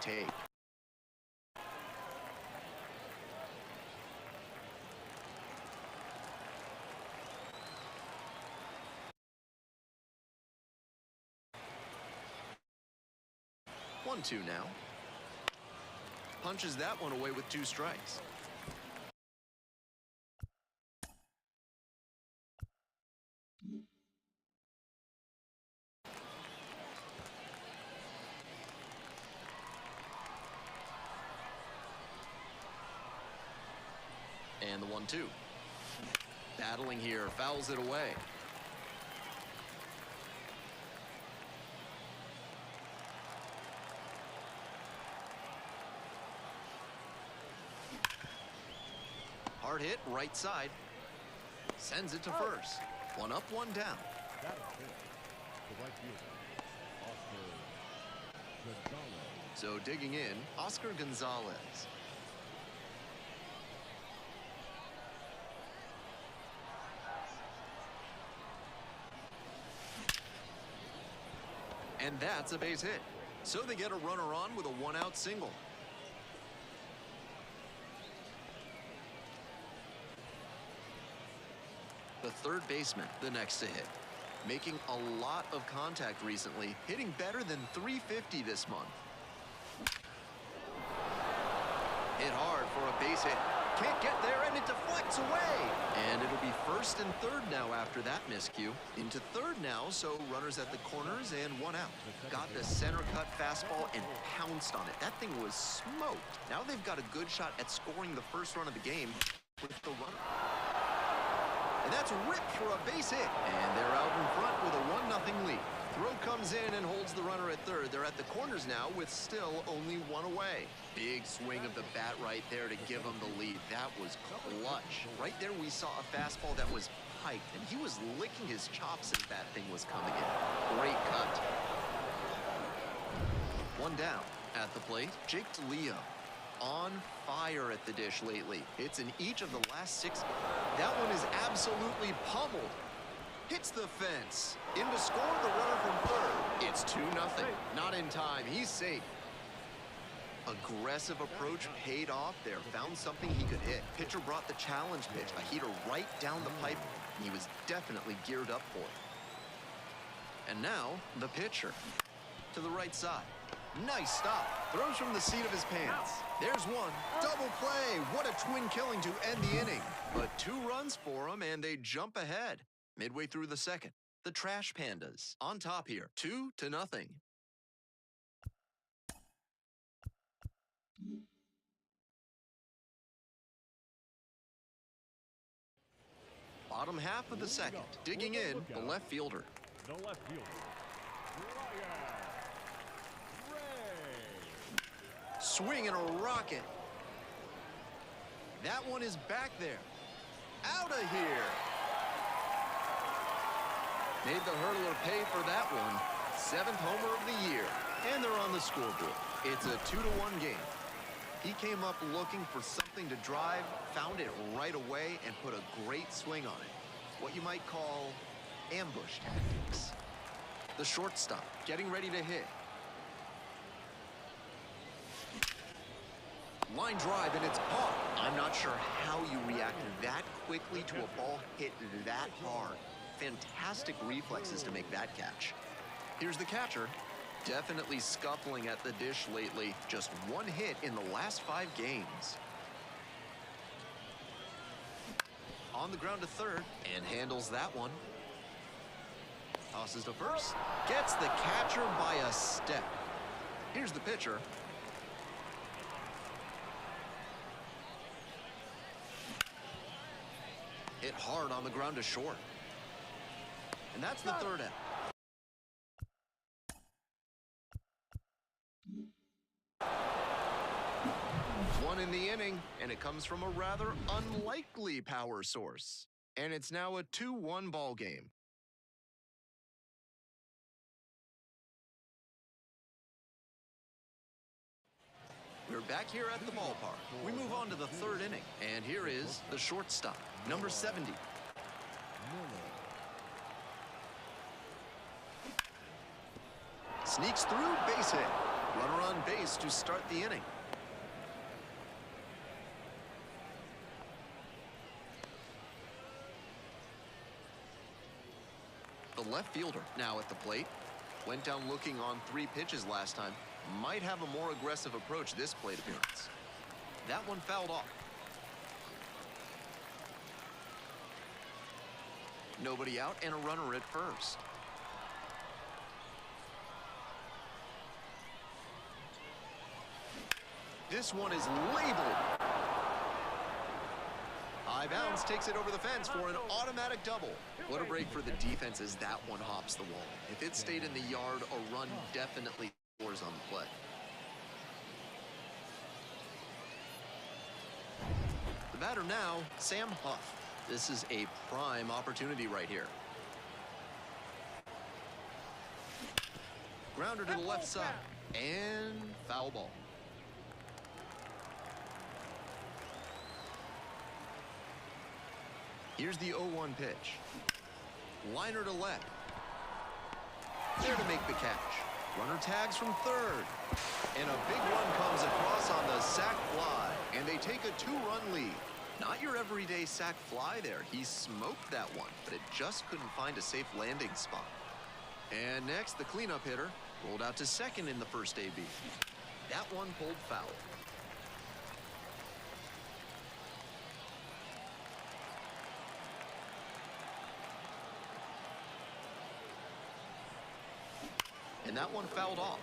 take. One-two now. Punches that one away with 2 strikes. And the 1-2. Battling here, fouls it away. Hard hit, right side. Sends it to first. 1 up, 1 down. So digging in, Oscar Gonzalez. And that's a base hit. So they get a runner on with a 1-out single. The third baseman, the next to hit. Making a lot of contact recently, hitting better than .350 this month. Hit hard for a base hit. Can't get there, and it deflects away. And it'll be first and third now after that miscue. Into third now, so runners at the corners and 1 out. Got the center cut fastball and pounced on it. That thing was smoked. Now they've got a good shot at scoring the first run of the game with the runner. And that's ripped for a base hit. And they're out in front with a 1-0 lead. Throw comes in and holds the runner at third. They're at the corners now with still only 1 away. Big swing of the bat right there to give them the lead. That was clutch. Right there we saw a fastball that was piked, and he was licking his chops as that thing was coming in. Great cut. 1 down. At the plate, Jake DeLeo. On fire at the dish lately. It's in each of the last 6. That one is absolutely pummeled. Hits the fence. In to score the runner from third. It's 2-0. Not in time. He's safe. Aggressive approach paid off there. Found something he could hit. Pitcher brought the challenge pitch. A heater right down the pipe. He was definitely geared up for it. And now, the pitcher. To the right side. Nice stop. Throws from the seat of his pants. There's one. Double play. What a twin killing to end the inning. But 2 runs for him, and they jump ahead. Midway through the second, the Trash Pandas on top here, 2-0. Bottom half of the second, digging in, the left fielder. The left fielder, Swing and a rocket. That one is back there. Out of here. Made the hurdler pay for that one. 7th homer of the year. And they're on the scoreboard. It's a 2-1 game. He came up looking for something to drive, found it right away, and put a great swing on it. What you might call ambush tactics. The shortstop getting ready to hit. Line drive, and it's caught. I'm not sure how you react that quickly to a ball hit that hard. Fantastic reflexes to make that catch. Here's the catcher. Definitely scuffling at the dish lately. Just 1 hit in the last 5 games. On the ground to third, and handles that one. Tosses to first. Gets the catcher by a step. Here's the pitcher. Hit hard on the ground to short. And that's the third out. One in the inning, and it comes from a rather unlikely power source. And it's now a 2-1 ball game. We're back here at the ballpark. We move on to the third inning, and here is the shortstop, number 70. Sneaks through, base hit. Runner on base to start the inning. The left fielder now at the plate. Went down looking on 3 pitches last time. Might have a more aggressive approach this plate appearance. That one fouled off. Nobody out and a runner at first. This one is labeled. High bounce takes it over the fence for an automatic double. What a break for the defense as that one hops the wall. If it stayed in the yard, a run definitely scores on the play. The batter now, Sam Huff. This is a prime opportunity right here. Grounder to the left side. And foul ball. Here's the 0-1 pitch. Liner to left. There to make the catch. Runner tags from third. And a big run comes across on the sac fly. And they take a 2-run lead. Not your everyday sac fly there. He smoked that one, but it just couldn't find a safe landing spot. And next, the cleanup hitter rolled out to second in the first AB. That one pulled foul. And that one fouled off.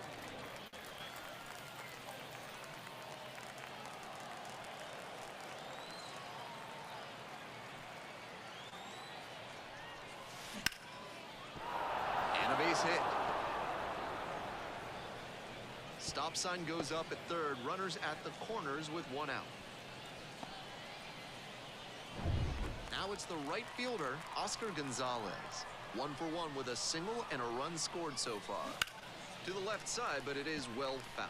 And a base hit. Stop sign goes up at third. Runners at the corners with 1 out. Now it's the right fielder, Oscar Gonzalez. 1 for 1 with a single and a run scored so far. To the left side, but it is well fouled.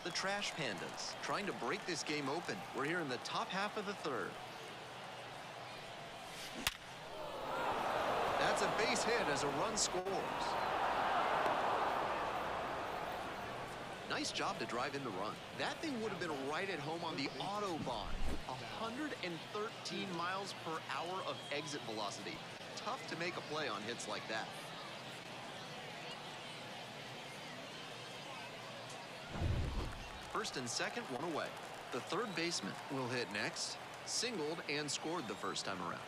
The Trash Pandas trying to break this game open. We're here in the top half of the third. That's a base hit as a run scores. Nice job to drive in the run. That thing would have been right at home on the Autobahn. 113 miles per hour of exit velocity. Tough to make a play on hits like that. First and second, 1 away. The third baseman will hit next. Singled and scored the first time around.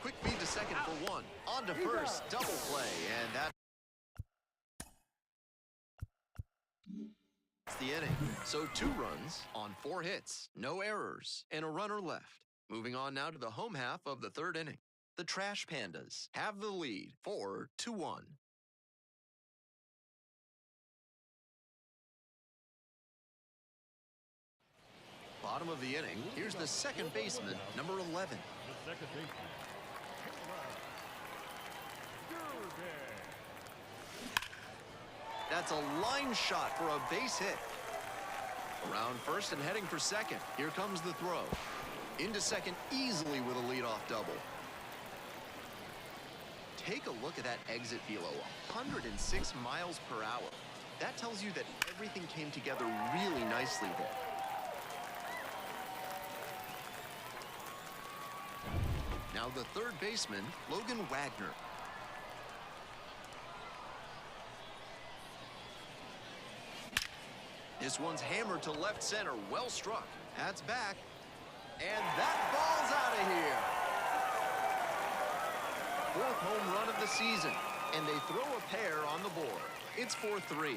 Quick feed to second for 1. On to first, double play, and that's the inning. So 2 runs on 4 hits, no errors, and a runner left. Moving on now to the home half of the third inning. The Trash Pandas have the lead 4-1. Bottom of the inning, here's the second baseman, number 11. The second baseman. That's a line shot for a base hit. Around first and heading for second. Here comes the throw. Into second easily with a leadoff double. Take a look at that exit velo, 106 miles per hour. That tells you that everything came together really nicely there. Now the third baseman, Logan Wagner. This one's hammered to left center, well struck. That's back, and that ball's out of here. 4th home run of the season, and they throw a pair on the board. It's 4-3.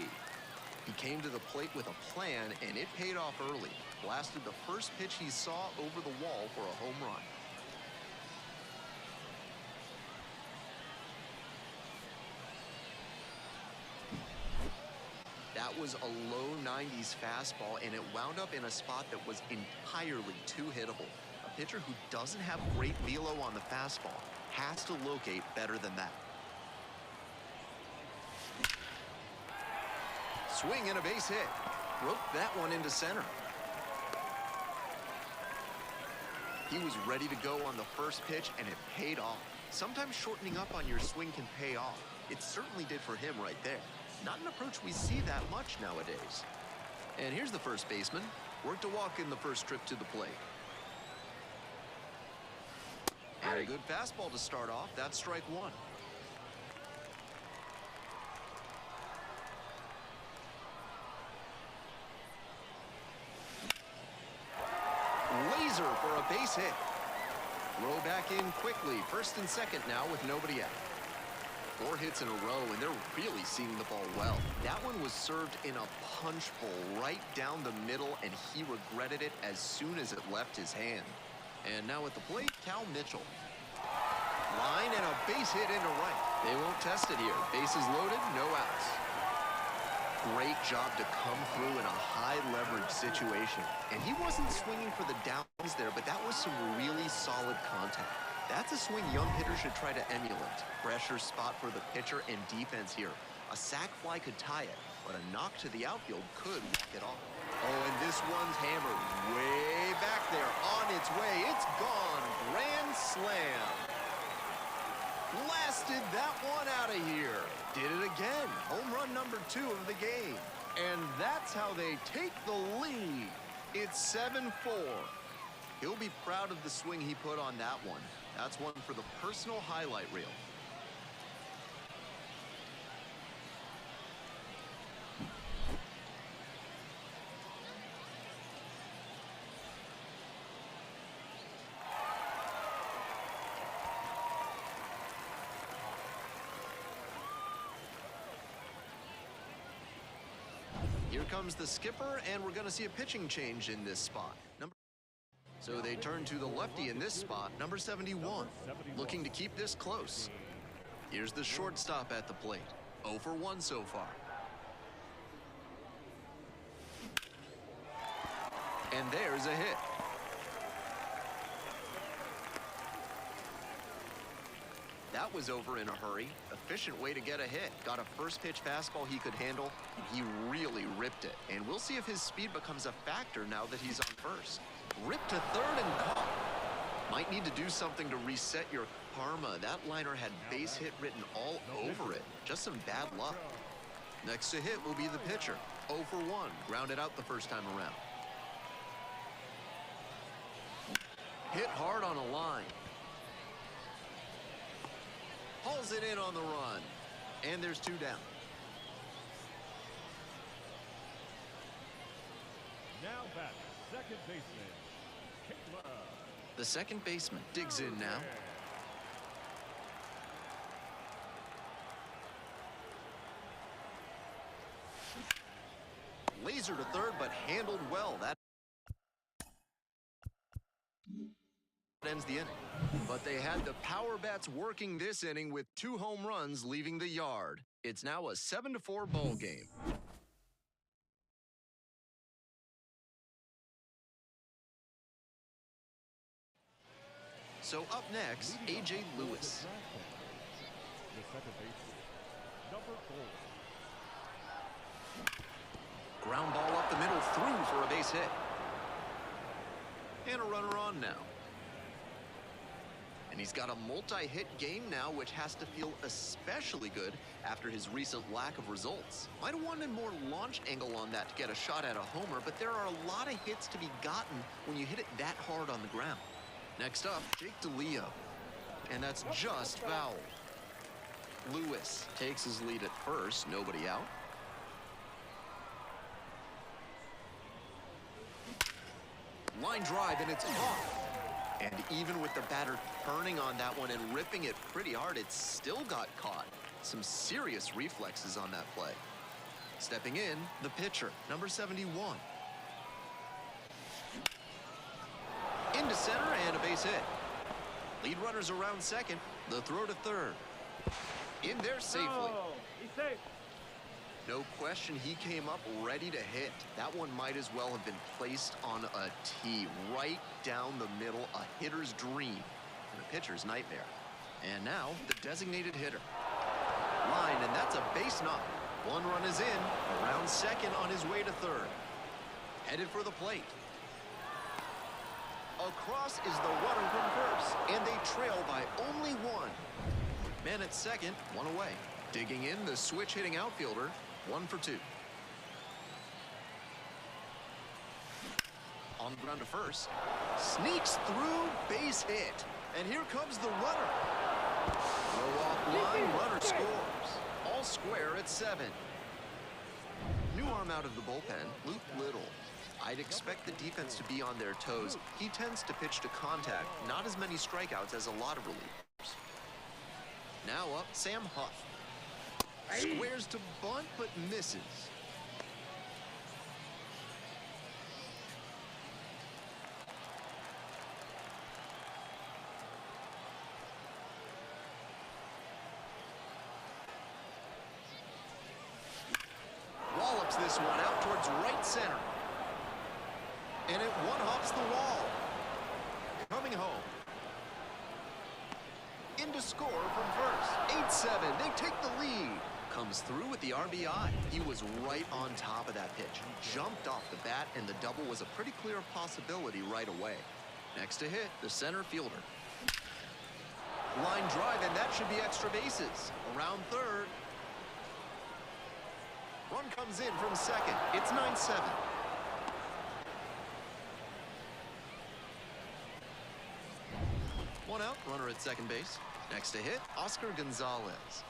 He came to the plate with a plan, and it paid off early. Blasted the first pitch he saw over the wall for a home run. That was a low 90s fastball, and it wound up in a spot that was entirely too hittable. A pitcher who doesn't have great velo on the fastball has to locate better than that. Swing and a base hit. Broke that one into center. He was ready to go on the first pitch, and it paid off. Sometimes shortening up on your swing can pay off. It certainly did for him right there. Not an approach we see that much nowadays. And here's the first baseman. Worked a walk in the first trip to the plate. And a good fastball to start off. That's strike one. Laser for a base hit. Throw back in quickly. First and second now with nobody out. 4 hits in a row, and they're really seeing the ball well. That one was served in a punch bowl right down the middle, and he regretted it as soon as it left his hand. And now at the plate, Cal Mitchell. Line and a base hit into right. They won't test it here. Bases loaded, no outs. Great job to come through in a high-leverage situation. And he wasn't swinging for the downs there, but that was some really solid contact. That's a swing young hitters should try to emulate. Pressure spot for the pitcher and defense here. A sac fly could tie it, but a knock to the outfield could walk it off. Oh, and this one's hammered way back there on its way. It's gone. Grand slam. Blasted that one out of here. Did it again. Home run number 2 of the game. And that's how they take the lead. It's 7-4. He'll be proud of the swing he put on that one. That's one for the personal highlight reel. Here comes the skipper, and we're going to see a pitching change in this spot. So they turn to the lefty in this spot, number 71, looking to keep this close. Here's the shortstop at the plate. 0 for 1 so far. And there's a hit. That was over in a hurry. Efficient way to get a hit. Got a first pitch fastball he could handle. He really ripped it. And we'll see if his speed becomes a factor now that he's on first. Ripped to third and caught. Might need to do something to reset your karma. That liner had base hit written all over it. Just some bad luck. Next to hit will be the pitcher. 0 for 1. Grounded out the first time around. Hit hard on a line. Hauls it in on the run. And there's 2 down. Now back, second baseman. The second baseman digs in now. Laser to third, but handled well. That ends the inning. But they had the power bats working this inning with 2 home runs leaving the yard. It's now a 7-4 ball game. So up next, A.J. Lewis. The second baseman, number 4. Ground ball up the middle, through for a base hit. And a runner on now. And he's got a multi-hit game now, which has to feel especially good after his recent lack of results. Might have wanted more launch angle on that to get a shot at a homer, but there are a lot of hits to be gotten when you hit it that hard on the ground. Next up, Jake DeLeo. And that's just foul. Lewis takes his lead at first, nobody out. Line drive, and it's caught. And even with the batter turning on that one and ripping it pretty hard, it still got caught. Some serious reflexes on that play. Stepping in, the pitcher, number 71. Into center and a base hit. Lead runners around second. The throw to third. In there safely. Oh, he's safe. No question, he came up ready to hit. That one might as well have been placed on a tee right down the middle, a hitter's dream and a pitcher's nightmare. And now the designated hitter. Line, and that's a base knock. 1 run is in, around second on his way to third. Headed for the plate. Across is the runner from first, and they trail by only one. Man at second, one away. Digging in, the switch-hitting outfielder, 1 for 2. On the ground to first. Sneaks through, base hit. And here comes the runner. Throw off line, runner scores. All square at 7. New arm out of the bullpen, Luke Little. I'd expect the defense to be on their toes. He tends to pitch to contact, not as many strikeouts as a lot of relievers. Now up, Sam Huff. Squares to bunt, but misses. Wallops this one out towards right center. And it one-hops the wall. Coming home. Into score from first. 8-7. They take the lead. Comes through with the RBI. He was right on top of that pitch. Jumped off the bat, and the double was a pretty clear possibility right away. Next to hit, the center fielder. Line drive, and that should be extra bases. Around third. Run comes in from second. It's 9-7. One out, runner at second base. Next to hit, Oscar Gonzalez.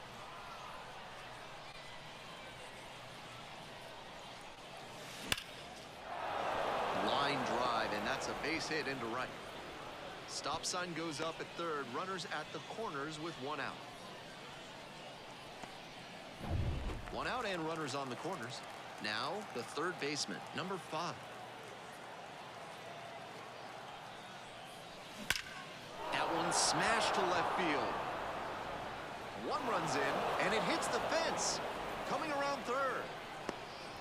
Line drive, and that's a base hit into right. Stop sign goes up at third. Runners at the corners with 1 out. 1 out and runners on the corners. Now the third baseman, number 5. That one smashed to left field. One runs in, and it hits the fence. Coming around third.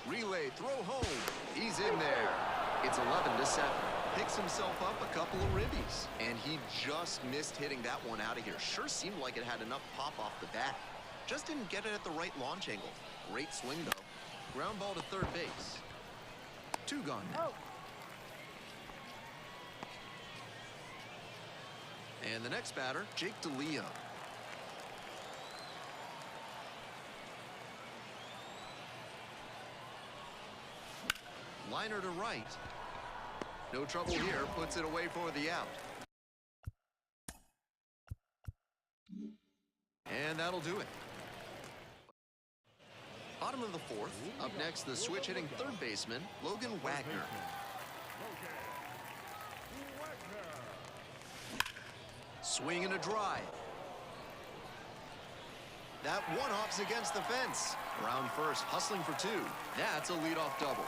Relay, throw home. He's in there. It's 11-7. Picks himself up a couple of ribbies, and he just missed hitting that one out of here. Sure seemed like it had enough pop off the bat. Just didn't get it at the right launch angle. Great swing, though. Ground ball to third base. 2 gone now. And the next batter, Jake DeLeo. Liner to right. No trouble here, puts it away for the out. And that'll do it. Bottom of the 4th. Up next, the switch-hitting third baseman, Logan Wagner. Swing and a drive. That one hops against the fence. Around first, hustling for 2. That's a leadoff double.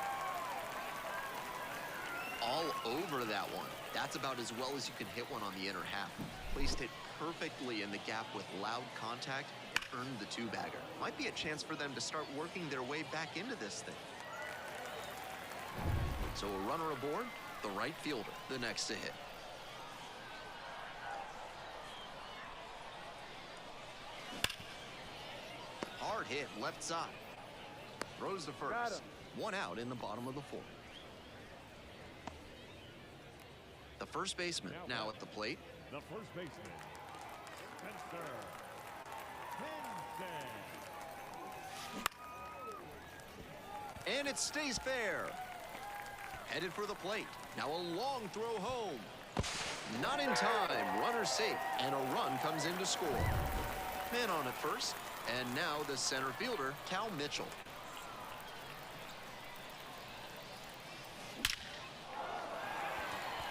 All over that one. That's about as well as you can hit one on the inner half. Placed it perfectly in the gap with loud contact and earned the 2-bagger. Might be a chance for them to start working their way back into this thing. So a runner aboard, the right fielder, the next to hit. Hard hit, left side. Throws to first. 1 out in the bottom of the 4th. The first baseman now at the plate. The first baseman, Spencer Henson. And it stays fair. Headed for the plate. Now a long throw home. Not in time. Runner safe. And a run comes in to score. Man on at first. And now the center fielder, Cal Mitchell.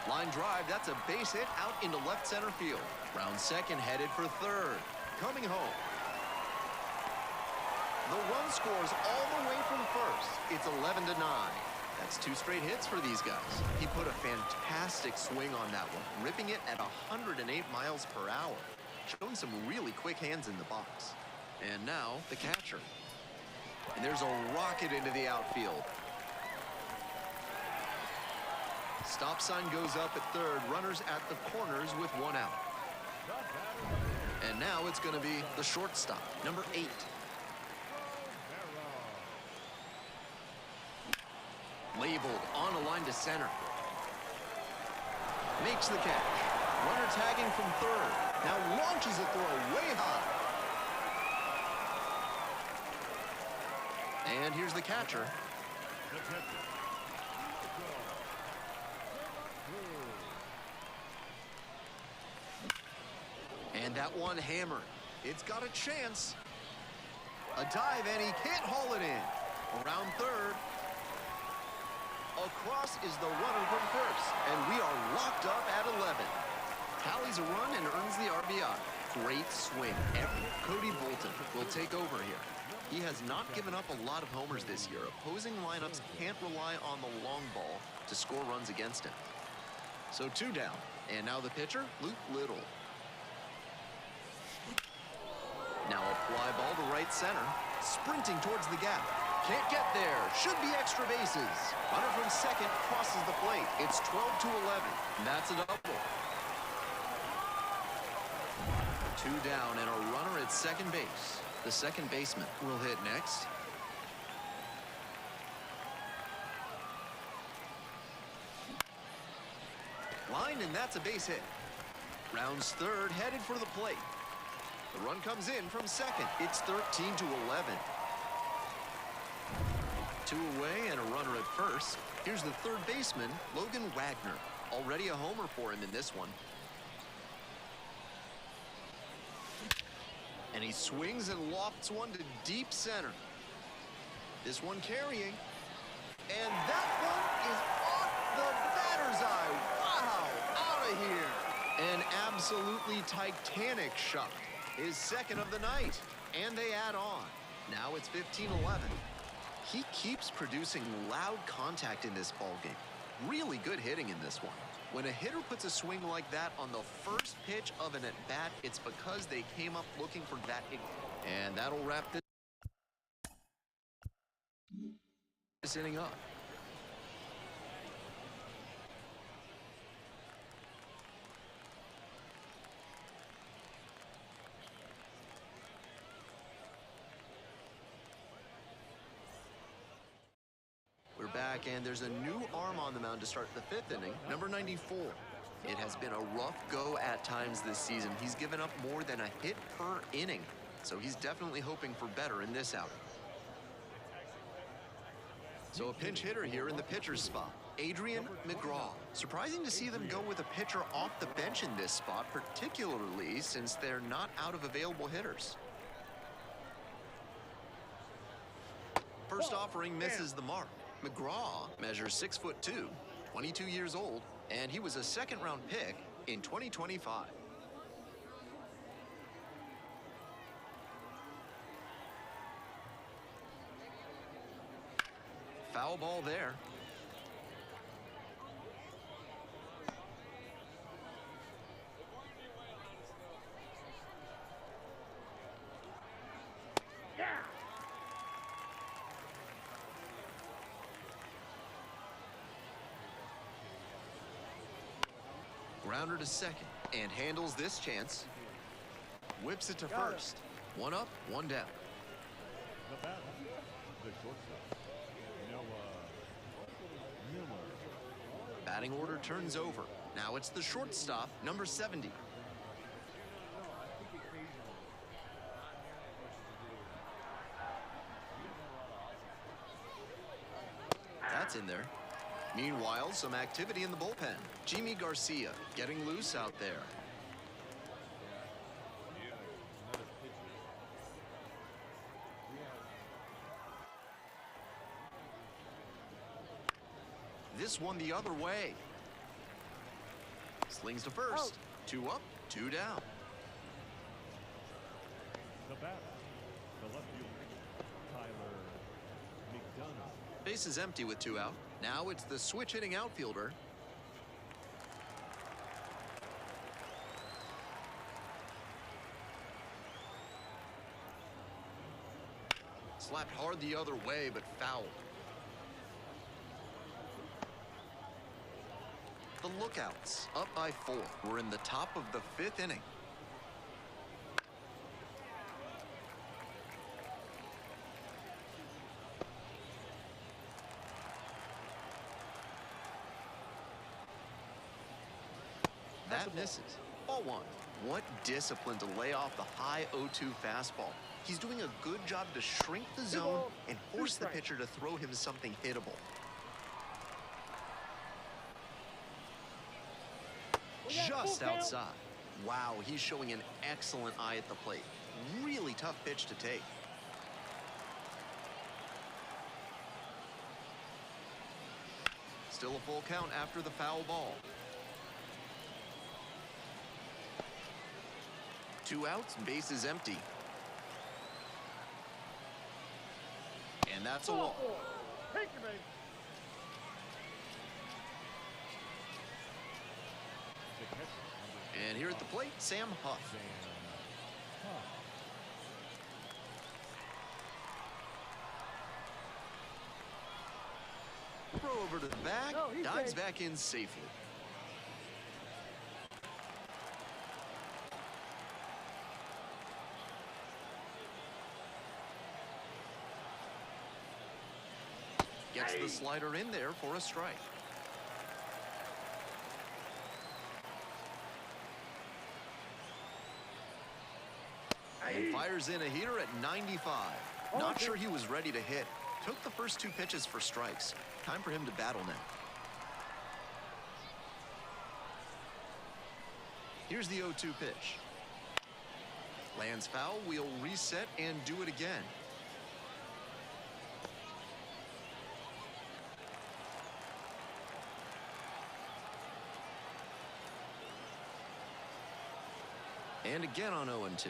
Line drive, that's a base hit out into left center field. Round second, headed for third. Coming home. The run scores all the way from first. It's 11-9. That's 2 straight hits for these guys. He put a fantastic swing on that one, ripping it at 108 miles per hour. Showing some really quick hands in the box. And now, the catcher. And there's a rocket into the outfield. Stop sign goes up at third. Runners at the corners with 1 out. And now it's going to be the shortstop, number 8. Labeled on a line to center. Makes the catch. Runner tagging from third. Now launches a throw way high. And here's the catcher. The catcher. And that one hammered. It's got a chance. A dive, and he can't haul it in. Around third. Across is the runner from first. And we are locked up at 11. Tallies a run and earns the RBI. Great swing. Cody Bolton will take over here. He has not given up a lot of homers this year. Opposing lineups can't rely on the long ball to score runs against him. So 2 down. And now the pitcher, Luke Little. Now a fly ball to right center. Sprinting towards the gap. Can't get there. Should be extra bases. Runner from second crosses the plate. It's 12-11. That's a double. 2 down and a runner at second base. The second baseman will hit next. Line, and that's a base hit. Rounds third, headed for the plate. The run comes in from second. It's 13-11. 2 away and a runner at first. Here's the third baseman, Logan Wagner. Already a homer for him in this one. And he swings and lofts one to deep center. This one carrying. And that one is off the batter's eye. Wow, out of here. An absolutely titanic shot. His second of the night. And they add on. Now it's 15-11. He keeps producing loud contact in this ballgame. Really good hitting in this one. When a hitter puts a swing like that on the first pitch of an at-bat, it's because they came up looking for that. And that'll wrap this inning up. We're back, and there's a new arm on the mound to start the 5th inning, number 94. It has been a rough go at times this season. He's given up more than a hit per inning, so he's definitely hoping for better in this outing. So a pinch hitter here in the pitcher's spot, Adrian McGraw. Surprising to see them go with a pitcher off the bench in this spot, particularly since they're not out of available hitters. First offering misses the mark. McGraw measures 6'2", 22 years old, and he was a second-round pick in 2025. Foul ball there. Grounder to second and handles this chance. Whips it to first. 1 up, 1 down. The batter, the shortstop, Noah Miller. Batting order turns over. Now it's the shortstop, number 70. That's in there. Meanwhile, some activity in the bullpen. Jimmy Garcia getting loose out there. This one the other way. Slings to first. 2 up, 2 down. The batter, the left fielder, Tyler McDonough. Base is empty with 2 out. Now it's the switch-hitting outfielder. Slapped hard the other way, but fouled. The Lookouts, up by 4. We're in the top of the 5th inning. That misses. Ball one. What discipline to lay off the high 0-2 fastball. He's doing a good job to shrink the zone and force the pitcher to throw him something hittable. Just outside. Wow, he's showing an excellent eye at the plate. Really tough pitch to take. Still a full count after the foul ball. 2 outs, bases empty. And that's a walk. And here at the plate, Sam Huff. Throw over to the back, dives back in safely. Gets the slider in there for a strike. And fires in a heater at 95. Not sure he was ready to hit. Took the first 2 pitches for strikes. Time for him to battle now. Here's the 0-2 pitch. Lands foul, we'll reset and do it again. And again on 0-2.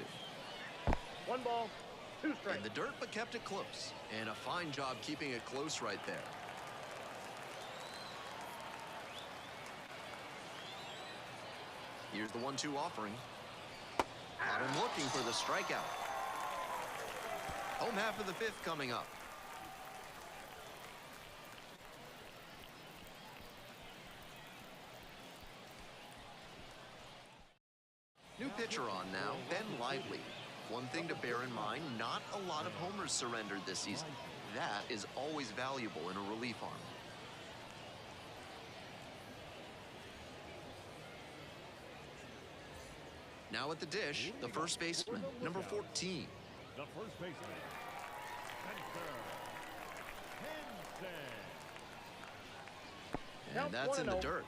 1 ball, 2 strikes. In the dirt, but kept it close. And a fine job keeping it close right there. Here's the 1-2 offering. Had him looking for the strikeout. Home half of the 5th coming up. New pitcher on now, Ben Lively. One thing to bear in mind, not a lot of homers surrendered this season. That is always valuable in a relief arm. Now at the dish, the first baseman, number 14. The first baseman, Spencer Henson. And that's in the dirt.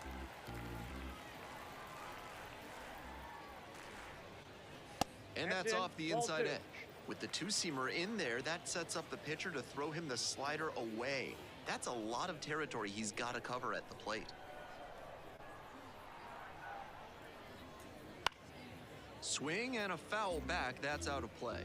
And that's off the inside edge. With the 2-seamer in there, that sets up the pitcher to throw him the slider away. That's a lot of territory he's got to cover at the plate. Swing and a foul back, that's out of play.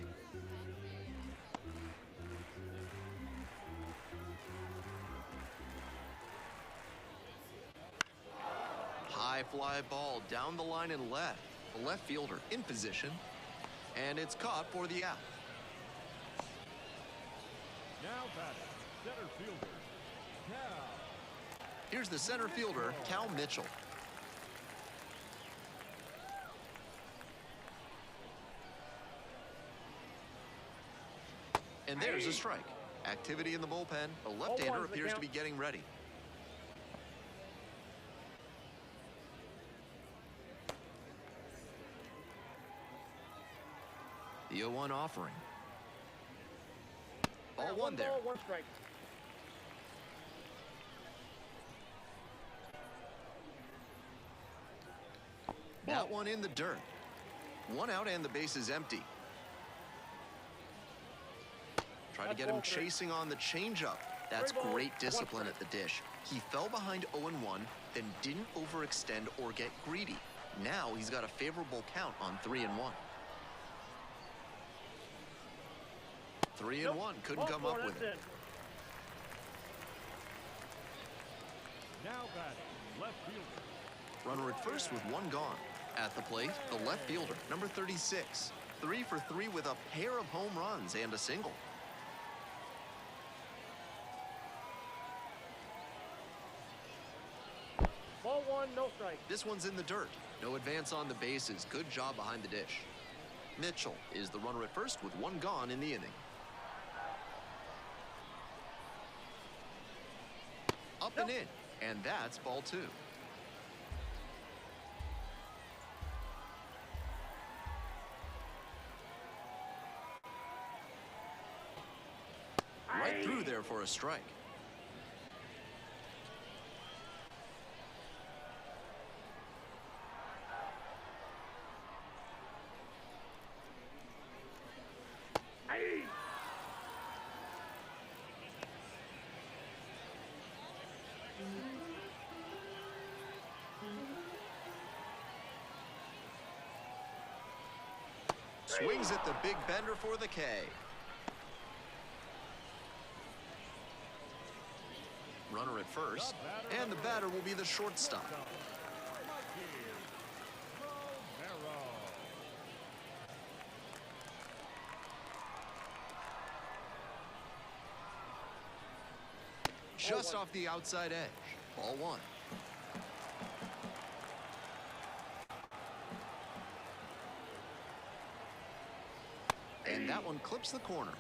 High fly ball down the line and left. The left fielder in position. And it's caught for the out. Now batting, center fielder, Cal. Here's the center fielder, Cal Mitchell. And there's a strike. Activity in the bullpen. A left-hander appears to be getting ready. The 0-1 offering. Ball 1 there. 1 strike. That one in the dirt. 1 out and the base is empty. Try to get him chasing on the changeup. That's great discipline at the dish. He fell behind 0-1, then didn't overextend or get greedy. Now he's got a favorable count on 3-1. 3-1, couldn't come up with it. Now batting, left fielder. Runner at first with 1 gone. At the plate, the left fielder, number 36. 3 for 3 with a pair of home runs and a single. Ball 1, no strike. This one's in the dirt. No advance on the bases. Good job behind the dish. Mitchell is the runner at first with 1 gone in the inning. Up and in, and that's ball 2. right through there for a strike. Swings at the big bender for the K. Runner at first, and the batter will be the shortstop. Just off the outside edge. Ball one. And that one clips the corner.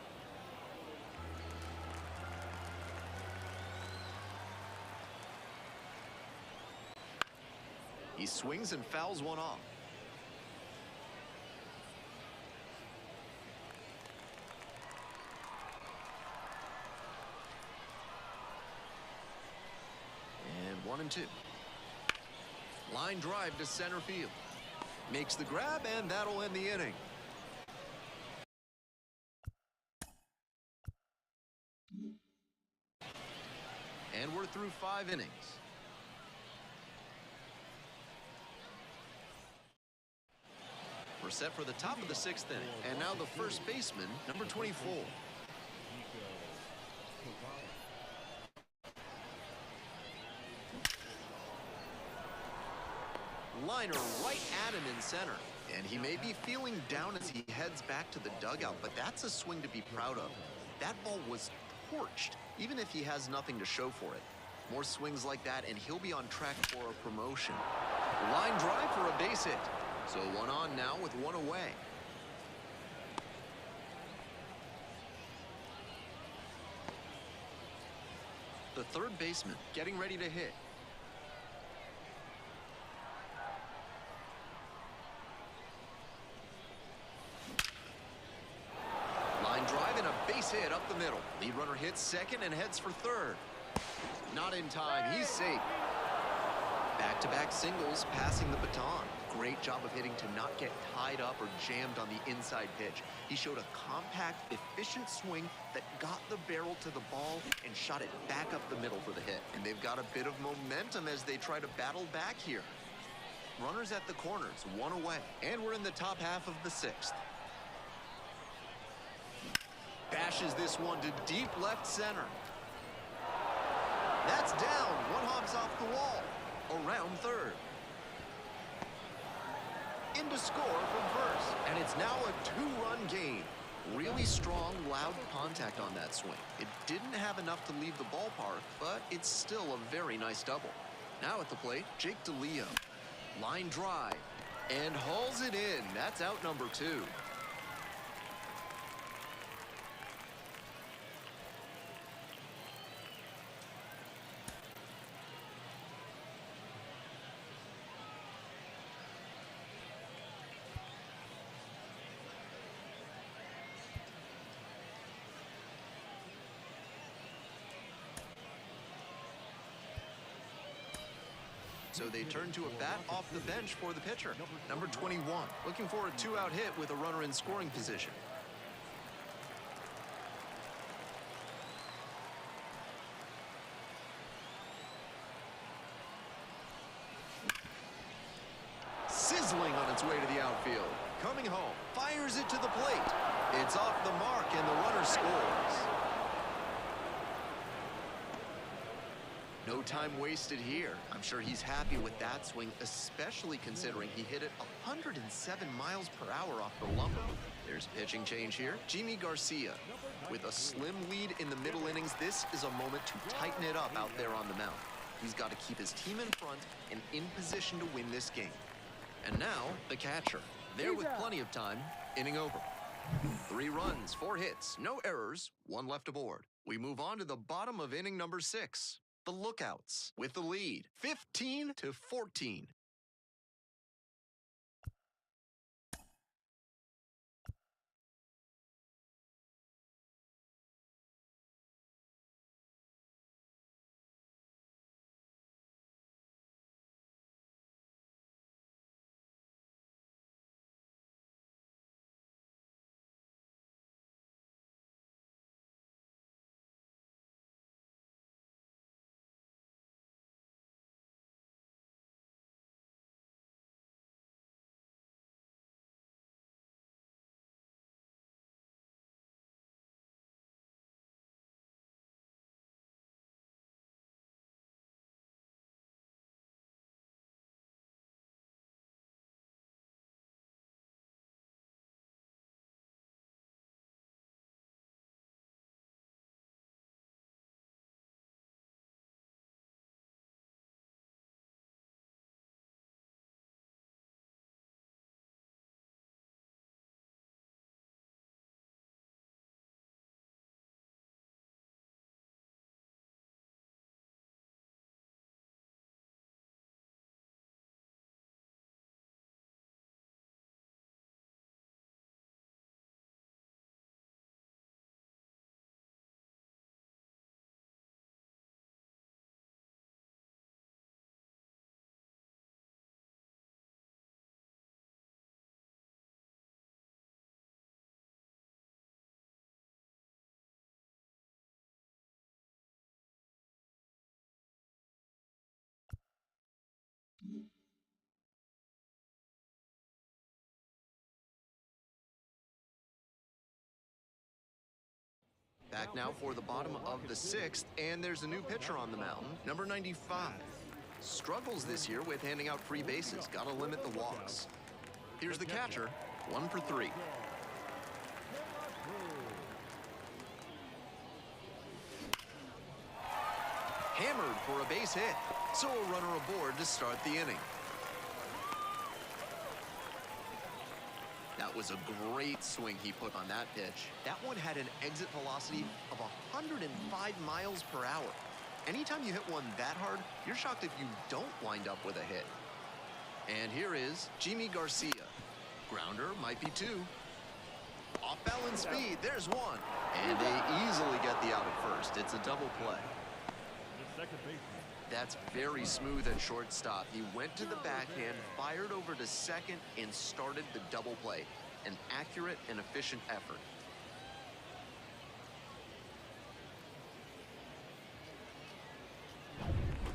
He swings and fouls one off. And 1-2. Line drive to center field. Makes the grab, and that'll end the inning. And we're through 5 innings. We're set for the top of the 6th inning. And now the first baseman, number 24. Liner right at him in center. And he may be feeling down as he heads back to the dugout, but that's a swing to be proud of. That ball was torched, even if he has nothing to show for it. More swings like that, and he'll be on track for a promotion. Line drive for a base hit. So 1 on now with 1 away. The third baseman getting ready to hit. Line drive and a base hit up the middle. Lead runner hits second and heads for third. Not in time. He's safe. Back-to-back singles, passing the baton. Great job of hitting to not get tied up or jammed on the inside pitch. He showed a compact, efficient swing that got the barrel to the ball and shot it back up the middle for the hit. And they've got a bit of momentum as they try to battle back here. Runners at the corners, 1 away. And we're in the top half of the 6th. Bashes this one to deep left center. That's down. 1 hops off the wall. Around third. Into score from first. And it's now a 2-run game. Really strong, loud contact on that swing. It didn't have enough to leave the ballpark, but it's still a very nice double. Now at the plate, Jake DeLeo. Line drive. And hauls it in. That's out number 2. So they turn to a bat off the bench for the pitcher, number 21, looking for a 2-out hit with a runner in scoring position. Sizzling on its way to the outfield. Coming home, fires it to the plate. It's off the mark, and the runner scores. No time wasted here. I'm sure he's happy with that swing, especially considering he hit it 107 miles per hour off the lumber. There's pitching change here. Jimmy Garcia. With a slim lead in the middle innings, this is a moment to tighten it up out there on the mound. He's got to keep his team in front and in position to win this game. And now, the catcher. There with plenty of time, inning over. 3 runs, 4 hits, no errors, 1 left aboard. We move on to the bottom of inning number 6. The Lookouts with the lead, 15-14. Back now for the bottom of the 6th, and there's a new pitcher on the mound, number 95. Struggles this year with handing out free bases. Got to limit the walks. Here's the catcher, 1 for 3. Hammered for a base hit, so a runner aboard to start the inning. That was a great swing he put on that pitch. That one had an exit velocity of 105 miles per hour. Anytime you hit one that hard, you're shocked if you don't wind up with a hit. And here is Jimmy Garcia. Grounder might be 2. Off balance speed, there's 1. And they easily get the out at first. It's a double play. Second baseman. That's very smooth at shortstop. He went to the backhand, fired over to second, and started the double play. An accurate and efficient effort.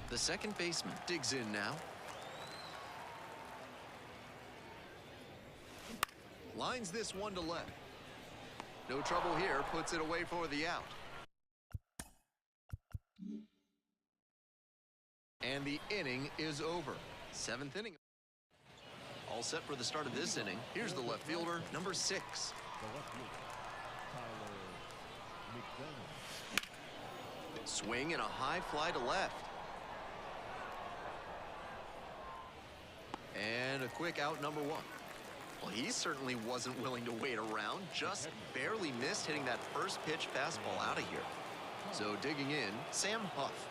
The second baseman digs in now. Lines this one to left. No trouble here, puts it away for the out. And the inning is over. 7th inning. All set for the start of this inning. Here's the left fielder, number 6. The left fielder, Tyler McDonough. Swing and a high fly to left. And a quick out, number 1. Well, he certainly wasn't willing to wait around. Just barely missed hitting that first pitch fastball out of here. So digging in, Sam Huff.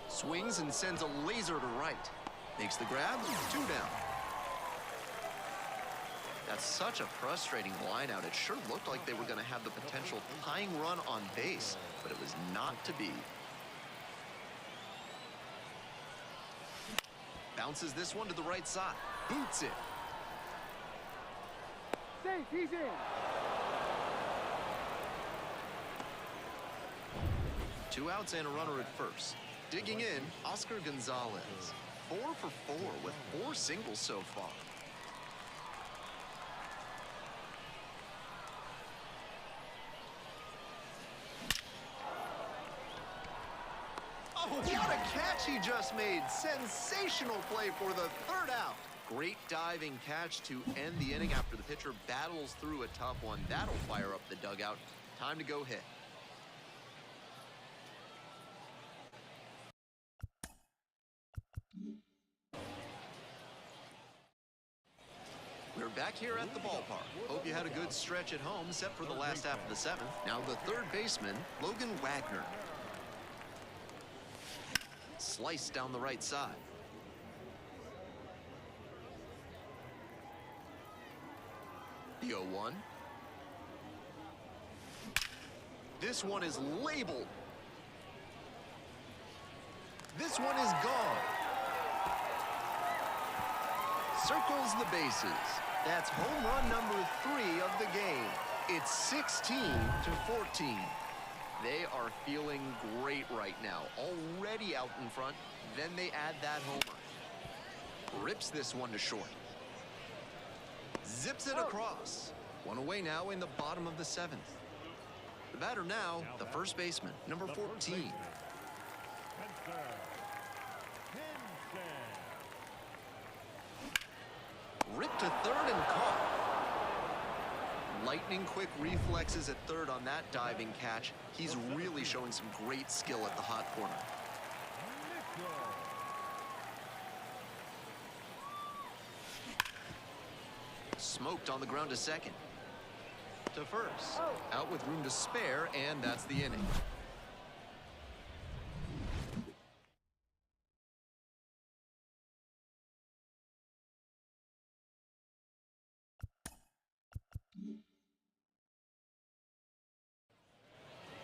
Swings and sends a laser to right. Makes the grab, 2 down. That's such a frustrating line out. It sure looked like they were going to have the potential tying run on base, but it was not to be. Bounces this one to the right side. Boots it. Safe, he's in. 2 outs and a runner at first. Digging in, Oscar Gonzalez. 4 for 4 with 4 singles so far. Oh, what a catch he just made. Sensational play for the 3rd out. Great diving catch to end the inning after the pitcher battles through a tough one. That'll fire up the dugout. Time to go hit. We're back here at the ballpark. Hope you had a good stretch at home, set for the last half of the 7th. Now the 3rd baseman, Logan Wagner. Sliced down the right side. The 0-1. This one is labeled. This one is gone. Circles the bases. That's home run number 3 of the game. It's 16-14. They are feeling great right now. Already out in front. Then they add that homer. Rips this one to short. Zips it across. 1 away now in the bottom of the 7th. The batter now, the first baseman, number 14. Ripped to 3rd and caught. Lightning quick reflexes at 3rd on that diving catch. He's really showing some great skill at the hot corner. Smoked on the ground to second. To first. Out with room to spare, and that's the inning.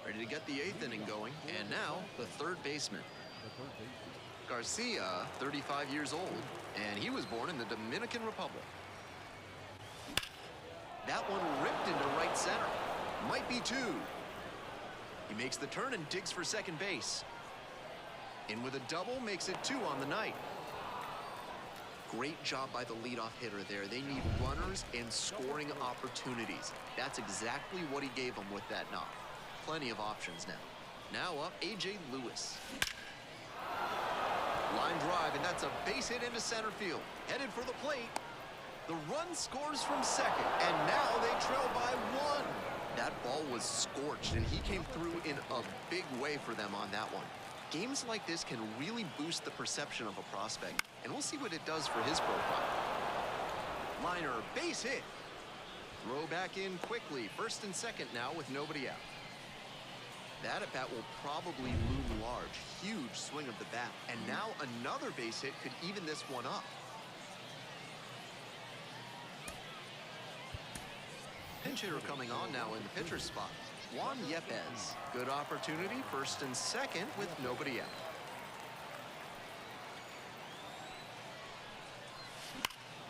Ready to get the 8th inning going, and now the 3rd baseman. Garcia, 35 years old, and he was born in the Dominican Republic. That one ripped into right center. Might be 2. He makes the turn and digs for second base. In with a double, makes it 2 on the night. Great job by the leadoff hitter there. They need runners and scoring opportunities. That's exactly what he gave them with that knock. Plenty of options now. Now up, A.J. Lewis. Line drive, and that's a base hit into center field. Headed for the plate. The run scores from second, and now they trail by 1. That ball was scorched, and he came through in a big way for them on that one. Games like this can really boost the perception of a prospect, and we'll see what it does for his profile. Liner, base hit. Throw back in quickly. First and second now with nobody out. That at bat will probably loom large. Huge swing of the bat. And now another base hit could even this one up. Pinch hitter coming on now in the pitcher's spot. Juan Yepez. Good opportunity, first and second with nobody out.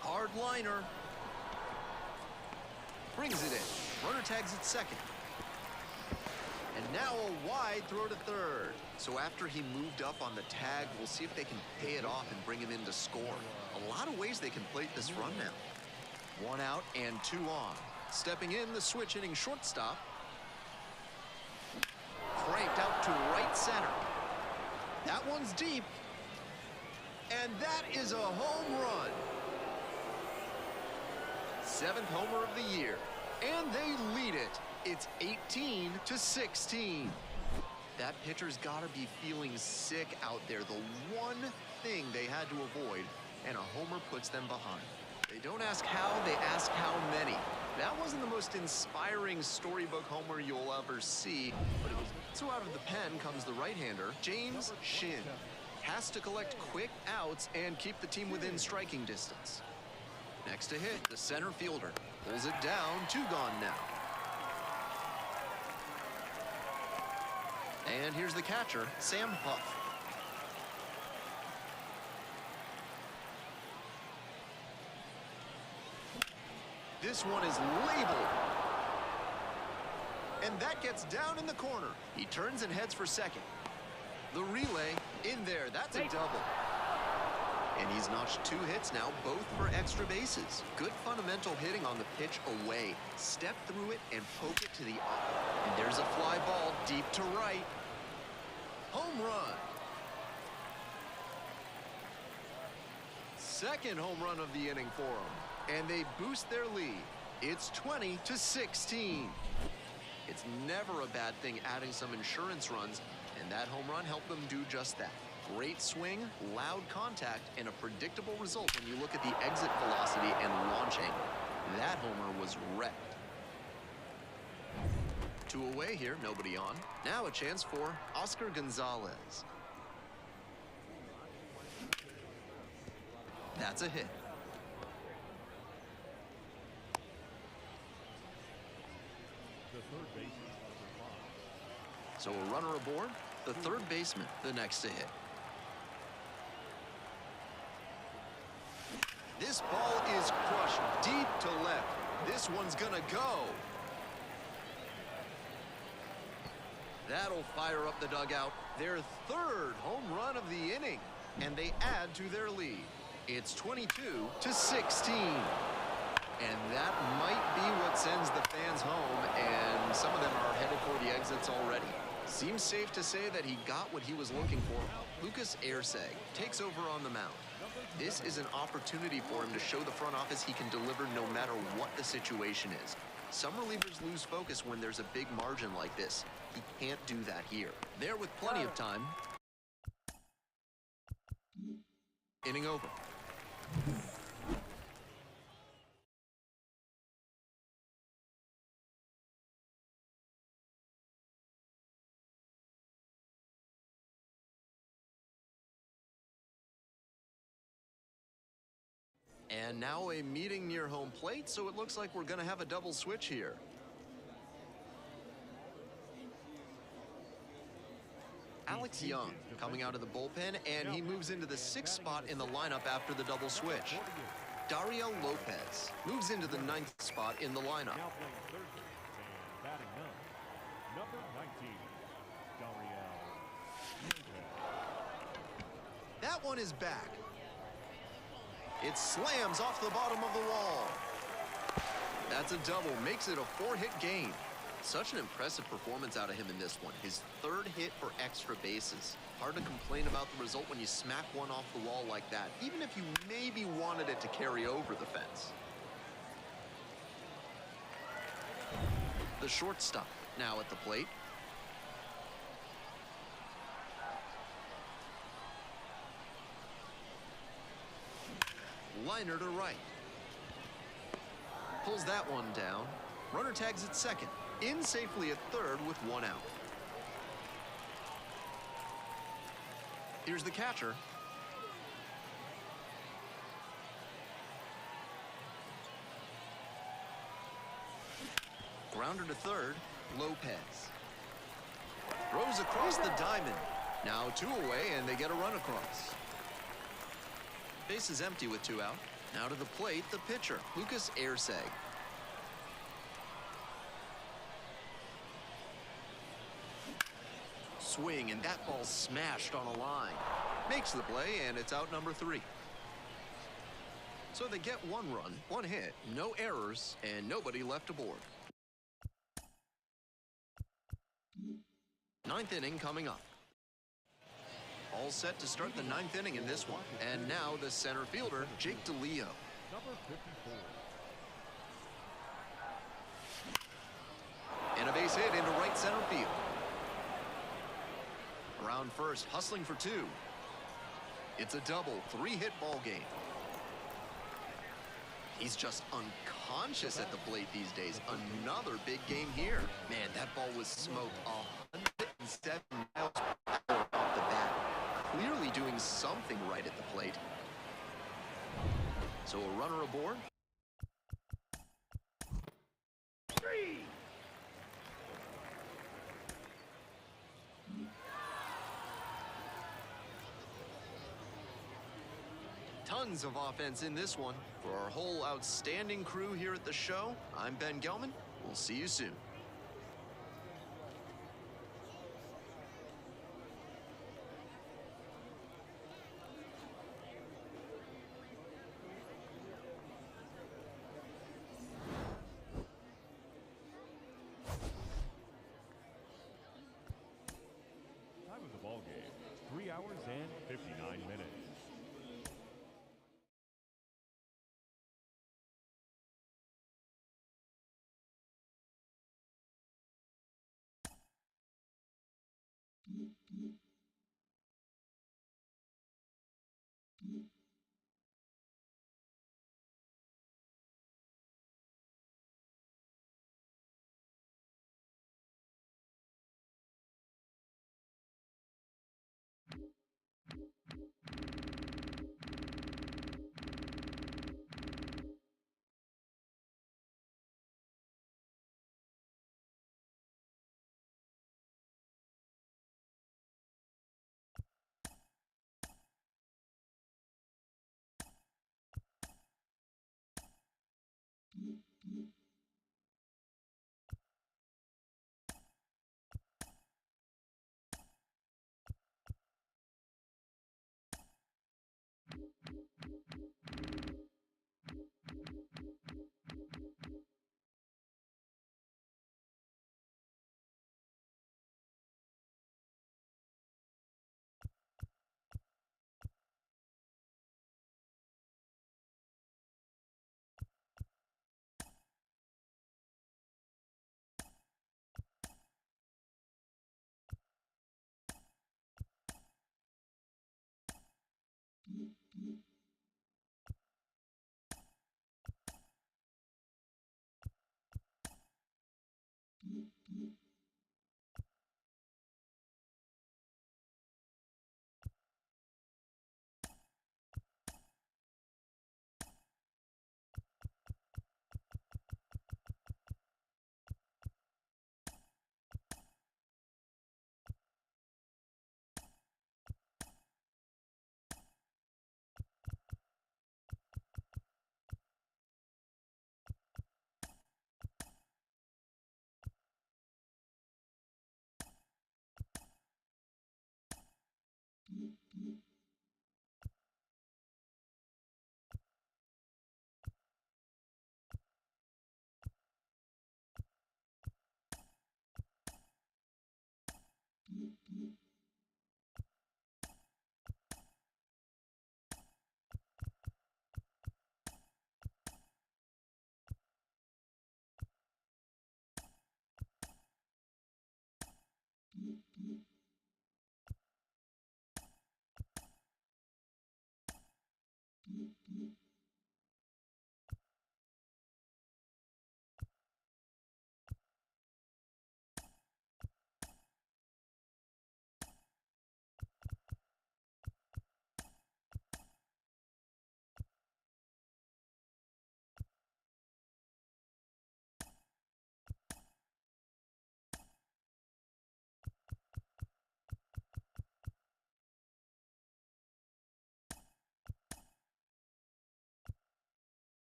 Hard liner. Brings it in. Runner tags at second. And now a wide throw to third. So after he moved up on the tag, we'll see if they can pay it off and bring him in to score. A lot of ways they can plate this run now. 1 out and 2 on. Stepping in, the switch hitting shortstop. Cranked out to right center. That one's deep. And that is a home run. 7th homer of the year. And they lead it. It's 18-16. That pitcher's got to be feeling sick out there. The one thing they had to avoid, and a homer puts them behind. They don't ask how, they ask how many. That wasn't the most inspiring storybook homer you'll ever see, but it was. So out of the pen comes the right-hander, James Shin. Has to collect quick outs and keep the team within striking distance. Next to hit, the center fielder. Pulls it down, 2 gone now. And here's the catcher, Sam Huff. This one is labeled. And that gets down in the corner. He turns and heads for second. The relay in there. That's a double. And he's notched 2 hits now, both for extra bases. Good fundamental hitting on the pitch away. Step through it and poke it to the up. And there's a fly ball deep to right. Home run. Second home run of the inning for them. And they boost their lead. It's 20-16. It's never a bad thing adding some insurance runs, and that home run helped them do just that. Great swing, loud contact, and a predictable result when you look at the exit velocity and launch angle. That homer was wrecked. 2 away here, nobody on. Now a chance for Oscar Gonzalez. That's a hit. The third baseman. So a runner aboard, the third baseman, the next to hit. This ball is crushed deep to left. This one's gonna go. That'll fire up the dugout. Their 3rd home run of the inning, and they add to their lead. It's 22-16. And that might be what sends the fans home, and some of them are headed for the exits already. Seems safe to say that he got what he was looking for. Lucas Erceg takes over on the mound. This is an opportunity for him to show the front office he can deliver no matter what the situation is. Some relievers lose focus when there's a big margin like this. He can't do that here. There with plenty of time. Inning over. And now a meeting near home plate, so it looks like we're going to have a double switch here. Alex Young coming out of the bullpen, and he moves into the 6th spot in the lineup after the double switch. Dario Lopez moves into the 9th spot in the lineup. Now playing third base and batting ninth, number 19, Dario Lopez. That one is back. It slams off the bottom of the wall. That's a double, makes it a 4-hit game. Such an impressive performance out of him in this one. His 3rd hit for extra bases. Hard to complain about the result when you smack one off the wall like that, even if you maybe wanted it to carry over the fence. The shortstop now at the plate. Liner to right. Pulls that one down. Runner tags at second. In safely at third with 1 out. Here's the catcher. Grounder to third, Lopez. Throws across the diamond. Now 2 away, and they get a run across. Base is empty with 2 out. Now to the plate, the pitcher, Lucas Erceg. Swing, and that ball smashed on a line. Makes the play, and it's out number 3. So they get 1 run, 1 hit, no errors, and nobody left aboard. 9th inning coming up. All set to start the 9th inning in this one. And now the center fielder, Jake DeLeo. Number 54. And a base hit into right center field. Around first, hustling for 2. It's a double, 3-hit ball game. He's just unconscious at the plate these days. Another big game here. Man, that ball was smoked 107 miles per hour off the bat. Clearly doing something right at the plate. So a runner aboard. 3. Tons of offense in this one. For our whole outstanding crew here at the show, I'm Ben Gelman. We'll see you soon. Time of the ball game, 3 hours and 59 minutes.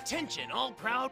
Attention, all proud.